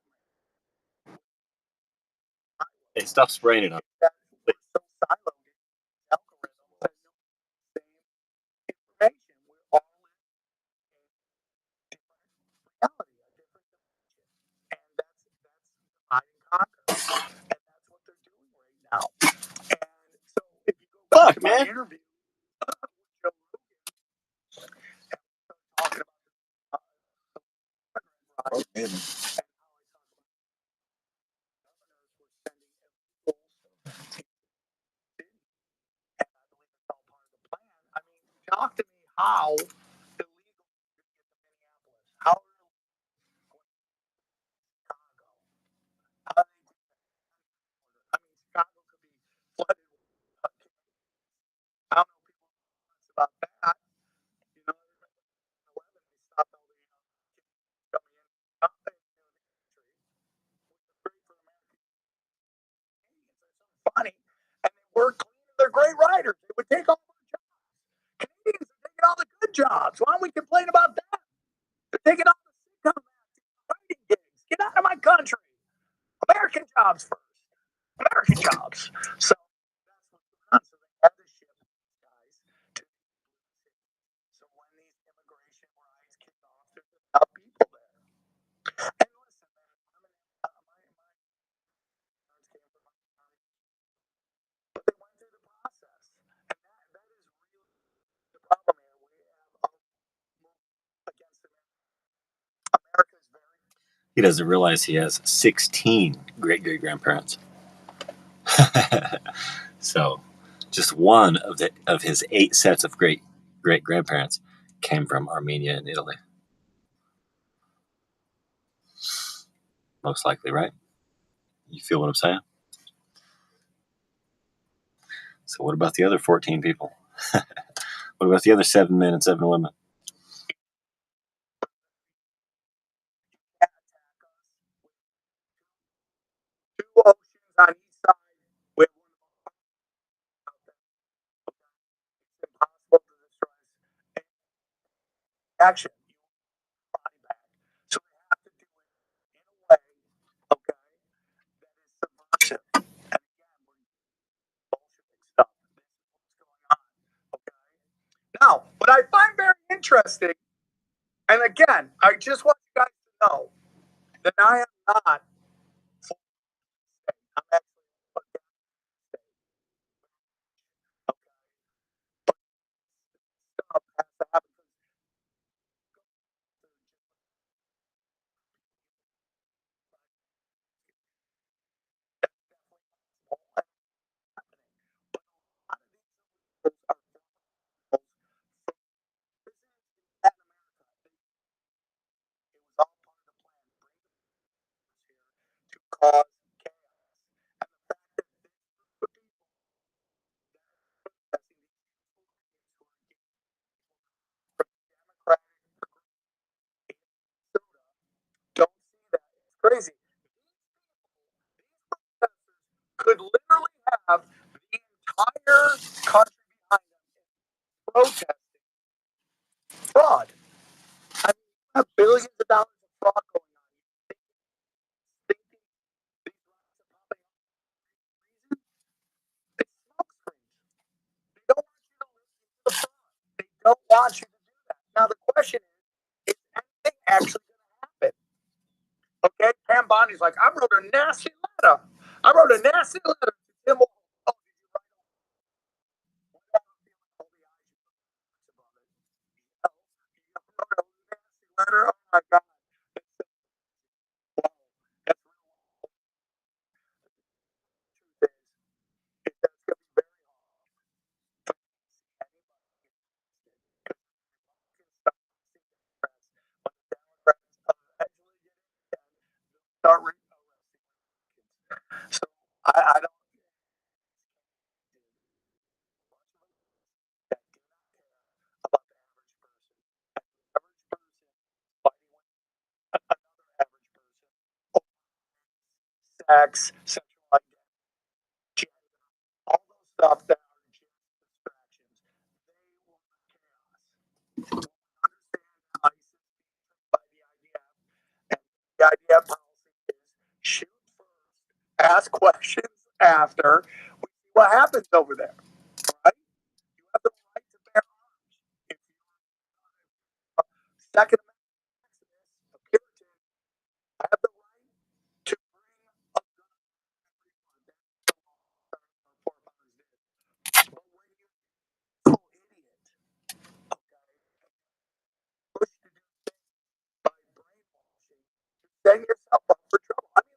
Hey, stop spraying it on. that we're so siloed in algorithms that know the same information. We're all in a different reality, a different dimension. And that's divide and conquer. And that's what they're doing right now. And so if you go back to my interview with Joe Rogan and we start talking about the and how I talk about governors were sending illegals to and I believe it's all part of the plan. I mean, talk to me how illegal you get to Minneapolis. How are illegal going to Chicago? How do they do that? I mean, Chicago could be flooded with I don't know people about that. You know, I remember in 11 they stopped all the kids coming in not paying the country, which is great for American Canadians. They're so funny. And they work clean and they're great writers. They would take all our jobs. Canadians are taking all the good jobs. country. American jobs first. American jobs. So that's what's going on. So they had to ship these guys to these blue cities. So when these immigration riots kicked off, there's enough people there. And listen, man, my parents came from my parents, but they went through the process. And that is really the problem here. We have a move against America. America is very. He doesn't realize he has 16 great great grandparents. So, just one of his 8 sets of great great grandparents came from Armenia and Italy. Most likely, right? You feel what I'm saying? So, what about the other 14 people? What about the other 7 men and 7 women? Two oceans on each side with one out there. It's impossible to destroy us. Action. You want body back. So we have to do it in a way, okay, that is subversive. And again, we're Bolshevik stuff. This is what's going on. Okay. Now, what I find very interesting, and again, I just want you guys to know that I am not for state. I'm actually against state. Okay. But stuff has to happen. Cause chaos. And the fact that this group of people that are Democratic don't see that. It's crazy. These protesters could literally have the entire country behind them protesting fraud. I mean, you have billions of dollars of fraud going on. You think these riots are popping up for reason? It's smoke screens. They don't want you to listen to the fraud. They don't want you to do that. Now the question is anything actually going to happen? Okay, Pam Bondi's like, I wrote a nasty letter. I wrote a nasty letter to Tim. Oh, did you write it? We don't have to feel like all the eyes you put above it. Oh, you wrote a nasty letter. Oh my God. Wow, that's real. The truth is that's going to be very hard for you to see anybody get arrested because the Republicans stop arresting Democrats when the Democrats eventually get in and they'll start arresting Republicans. So I don't. That do not care about the average person. And the average person fighting with another average person over sex, sexual identity, gender, all those stuff that are just distractions. They want chaos. When we understand ISIS being trained by the IDF, and the IDF policy is shoot first, ask questions after. We see what happens over there, right? You have the right to bear arms. If you're a Second Amendment activist, a Puritan, I have the right to bring a gun everyone. That's the law our forefathers did. But when you full idiot, okay, push to do things by brainwashing, you setting yourself up for trouble. I mean,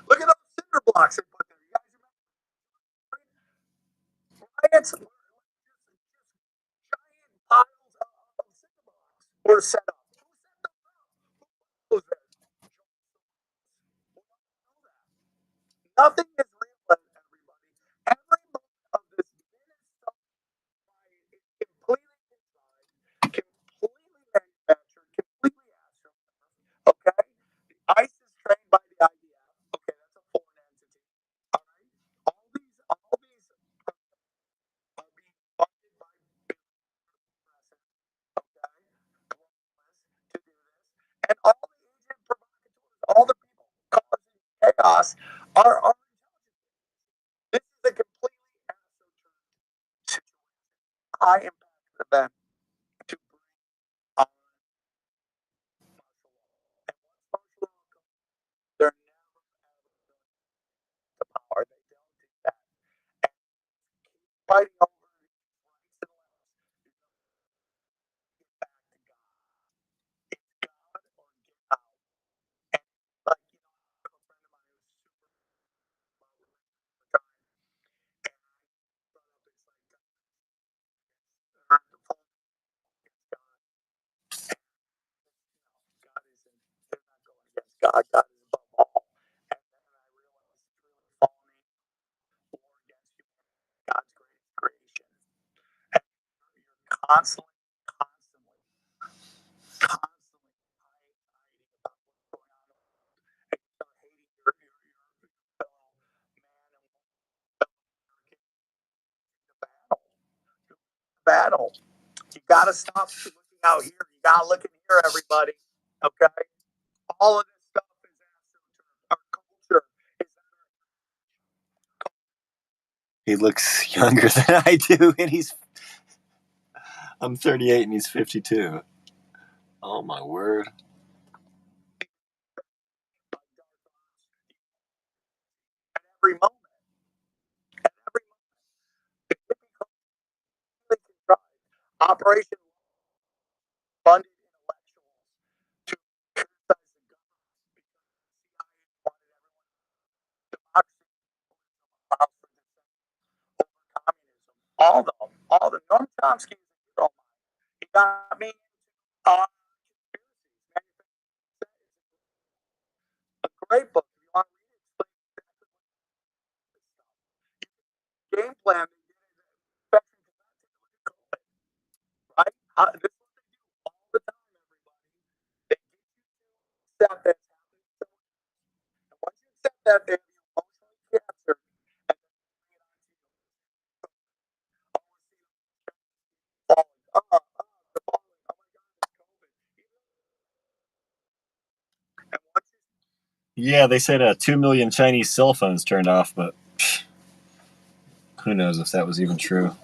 look at those cinder blocks they put there. You guys remember riots? Just giant piles of cinder blocks were set up. Who set those up? Who was there? Nothing is real, everybody. Every moment of this minute stuff is completely contrived, completely manufactured, completely astroturfed. Okay? The ICE is trained by the IDF. Okay, that's a foreign entity. All right? All these are being funded by big presses. Okay? us are this is a completely astroturf situation. I am the them to bring on martial law. And once martial law comes, they're never ever going to power. They don't do that. And keep fighting over rights and lefts. Get back to God. It's God or get out. And like, you know, I have a friend of mine who's super about religion all the time. And I brought up it's like they're the full against God. And God isn't, they're not going against God. God is above all. And then I realized it's really falling war against humanity, God's greatest creation. And you're constantly hiding about what's going on. And you start hating your fellow man and woman, fellow American. The battle. You got to stop looking out here. You got to look in here, everybody. Okay? All of this stuff is astroturf. Our culture is He looks younger than I do, and I'm 38 and he's 52. Oh my word. at every moment. At every moment. It could be completely contrived. Operation funded intellectuals to criticize the government because the CIA wanted everyone democracy allows for dissent over communism. All the Noam Chomsky is a hero of mine. He got me conspiracies. A great book. If you want to read it, explains exactly what game plan they did in infection control. Right? This is what they do all the time, everybody. They get you to accept that it's happening to someone else. And once you accept that, they have you emotionally captured and then they bring it on to you. Oh, we're seeing falling. The falling. Oh my God, it's COVID. And once you Yeah, they said 2 million Chinese cell phones turned off, but who knows if that was even true.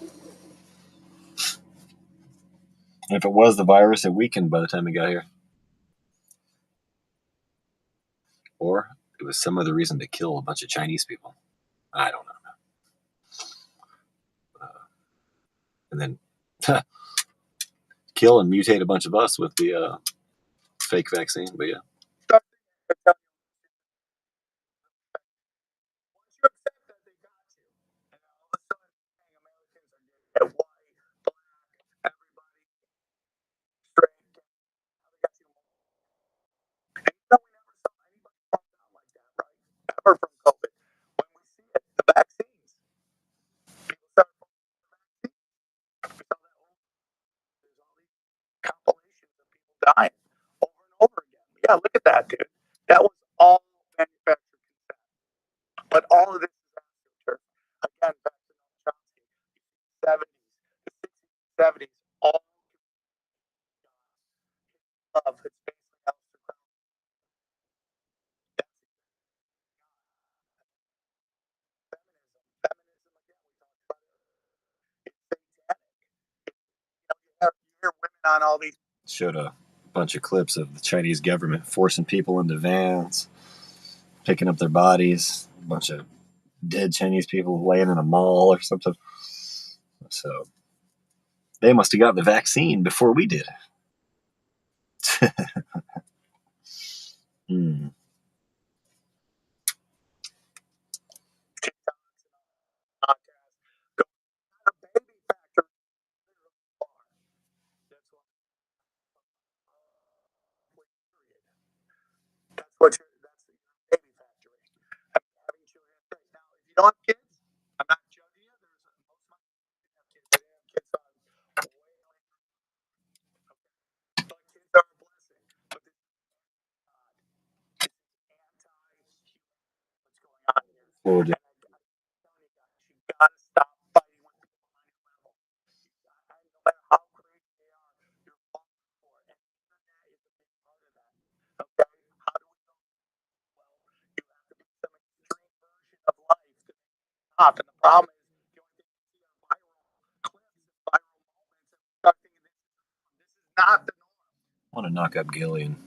And if it was the virus, it weakened by the time it got here. Or it was some other reason to kill a bunch of Chinese people. I don't know. And then kill and mutate a bunch of us with the fake vaccine. But yeah. start thinking, once you accept that they got you, and all of a sudden, Americans are getting white, black, everybody, straight, now they got you. And you know, we never saw anybody fall down like that, right? Ever from COVID. When we see it, the vaccines. People start falling down the vaccines. We saw that there's all these compilations of people dying over and over again. Yeah, look at that, dude. That was all manufactured consent. But all of this is astroturf. Again, back to Noam Chomsky. 70s, the 60s, 70s, all love. It's basically Alistair Crowley. That's feminism again, we talked about it. It's satanic. You hear women on all these. Showed a bunch of clips of the Chinese government forcing people into vans, picking up their bodies, a bunch of dead Chinese people laying in a mall or something. So they must have got the vaccine before we did. Hmm. A baby factory. That's your baby factory. Having children. Now, if you don't have kids, I'm not judging you. There's most of my kids didn't have kids. They didn't have kids on way later. But kids are a blessing. But this is anti-human. What's going on here? Lord, And I'm telling you guys, you gotta stop fighting with people on your level. No matter how crazy they are, you're falling for it. And the internet is a big part of that. Okay? How do we know? Well, you have to be somebody problem is the only thing you see are viral clips and viral moments, and we start thinking this is not the norm. I want to knock up Gillian.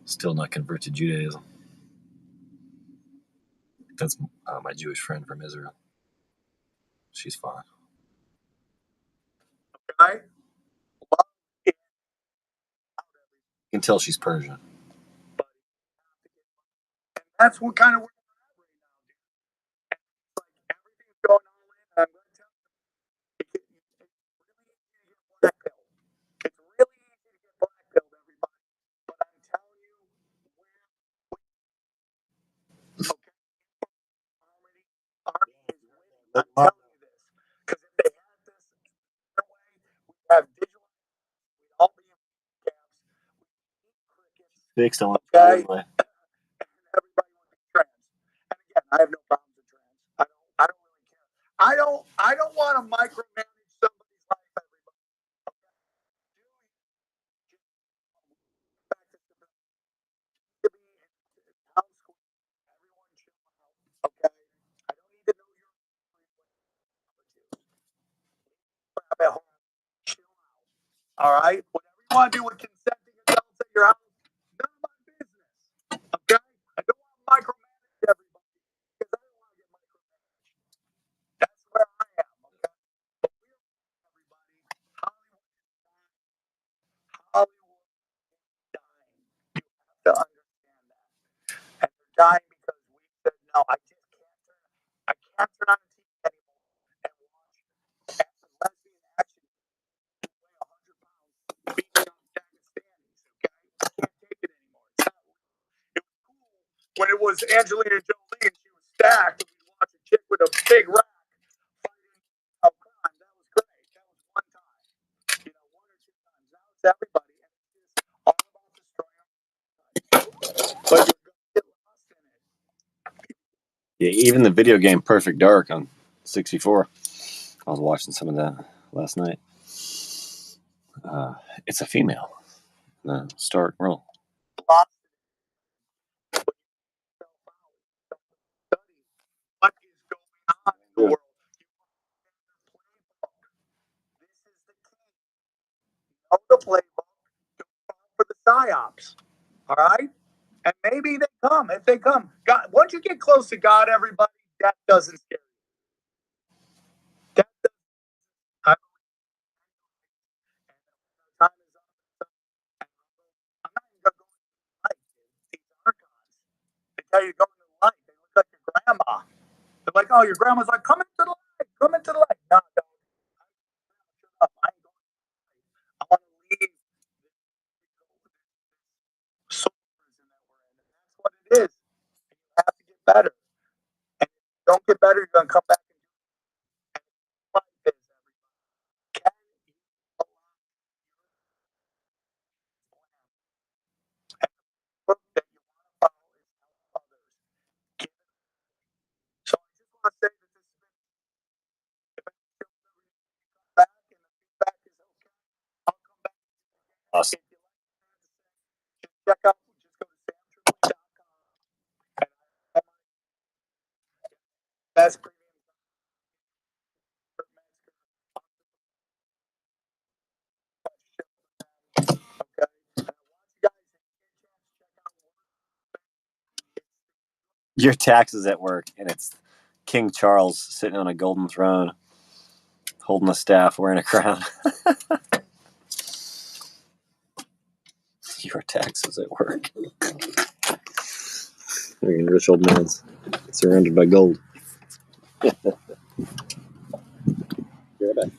Still not convert to Judaism. That's my Jewish friend from Israel. She's fine. Okay? Love is You can tell she's Persian. and that's what kind of where we're at right now, dude. And it's like everything's going on, and I'm going to tell you, it's really easy to get blackpilled. It's really easy to get blackpilled, everybody. But I'm telling you, where okay, army is winning. I'm telling you this because if they had this their way, we have digital. We'd all be in camps. We'd eat crickets. Fixed on Okay. anyway. Everybody would be trans. And again, I have no problems with trans. I don't really care. I don't want to micromanage somebody's life, everybody. Okay? Back to the to be in house school. Everyone chill out. Okay? I don't need to know your crap at home. Chill out. All right? Whatever you want to do with consenting adults at your house, none of my business. Okay? I don't want to micromanage everybody because I don't want to get micromanaged. That's where I am, okay? But we're everybody. Hollywood is dying. You have to understand that. And they're dying because we said no, I can't turn on the TV anymore and watch lesbian action who weigh 100 pounds beating on Pakistanis, okay? I can't take it anymore. It's not real. It was cool when it was Angelina Jolie and she was stacked and we watched a chick with a big rack fighting a crime. That was great. That was one time. You know, one or two times. Now it's everybody and it's just all about destroying them. But you're gonna get lost in it. Yeah, even the video game Perfect Dark on 64. I was watching some of that last night. It's a female. The start role. Lost in it. Study what is going on in the world. You understand the playbook. This is the key. Know the playbook. Don't fall for the psyops. All right? And maybe they come. If they come, God, once you get close to God, everybody, that doesn't scare you. That doesn't. I believe. And time is up. I'm not even going to go into the light. These archons, they tell you to go into the light. They look like your grandma. They're like, oh, your grandma's like, come into the light. Come into the light. No, no. Shut up. I ain't going to the light. I want to leave soul prison that we're in. And that's what it is. And you have to get better. And if you don't get better, you're going to come back and do it. And life is everybody. Can you allow and the book that you want to follow is help others. Give it. So I just want to say that this has been, if I feel ever need to come back and the feedback is okay, I'll come back. Awesome. If you like what I have to say, just check out, just go to samtripoli.com and I have my best premium. Okay. And I want you guys to get a chance to check out Your taxes at work, and it's King Charles sitting on a golden throne, holding a staff, wearing a crown. Your taxes at work. They're in rich old man's surrounded by gold. Be right back.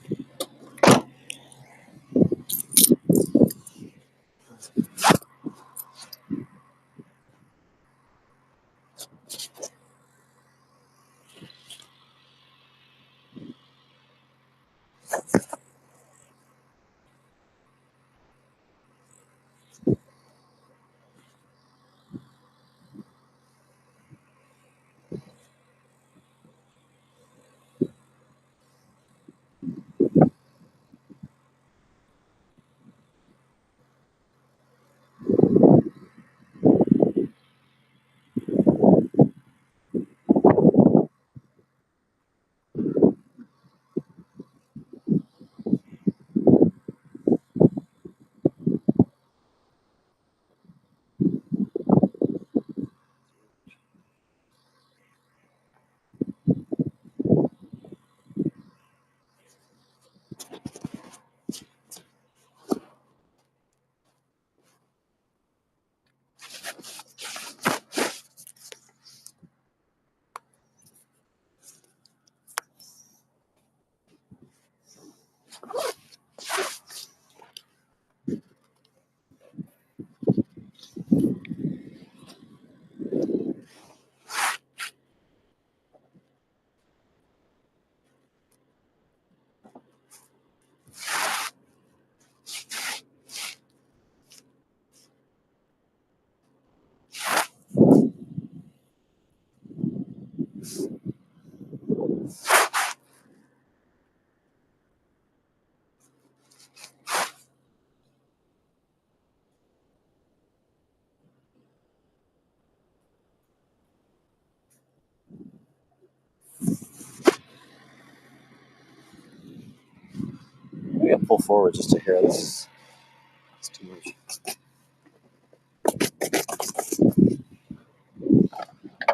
pull forward just to hear this. It's too much.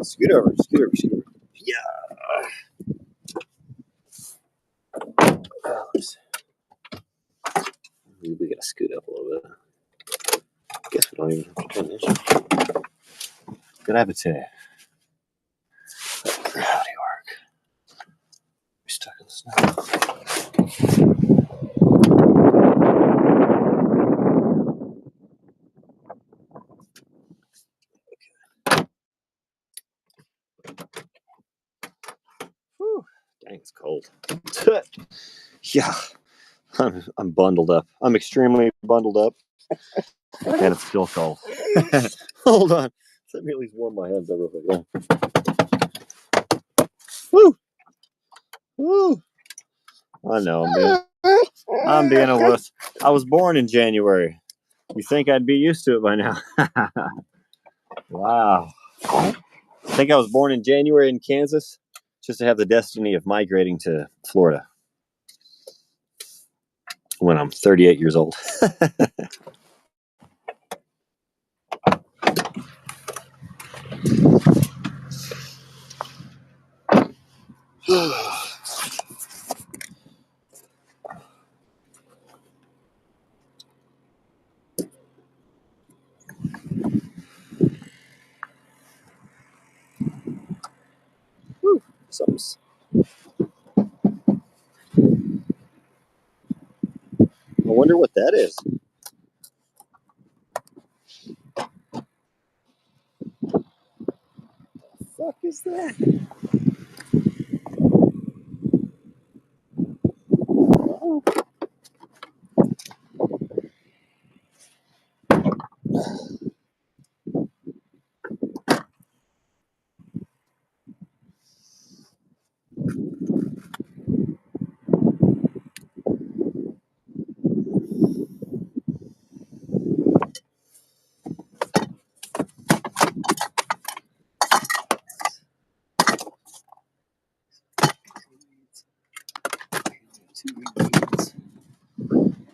Scoot over. Yeah. We gotta scoot up a little bit. Guess we don't even have to turn this. Gravity. Gravity work. We're stuck in the snow. Whew. Dang, it's cold. Yeah. I'm bundled up. I'm extremely bundled up. And it's still cold. Hold on. Let me at least warm my hands up real quick. Yeah. Woo! Woo! I know I'm being a wuss. I was born in January. You think I'd be used to it by now? Wow. I think I was born in January in Kansas just to have the destiny of migrating to Florida when I'm 38 years old. Something's... I wonder what that is. What the fuck is that? Oh.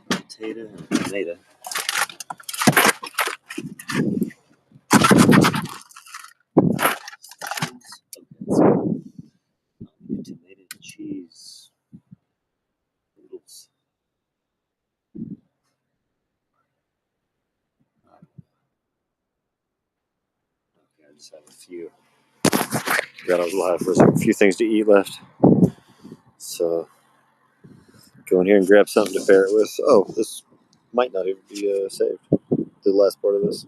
Potato and tomato. Tomato cheese noodles. Okay, I just have a few. Got a few things to eat left. So go in here and grab something to pair it with. Oh, this might not even be saved. The last part of this.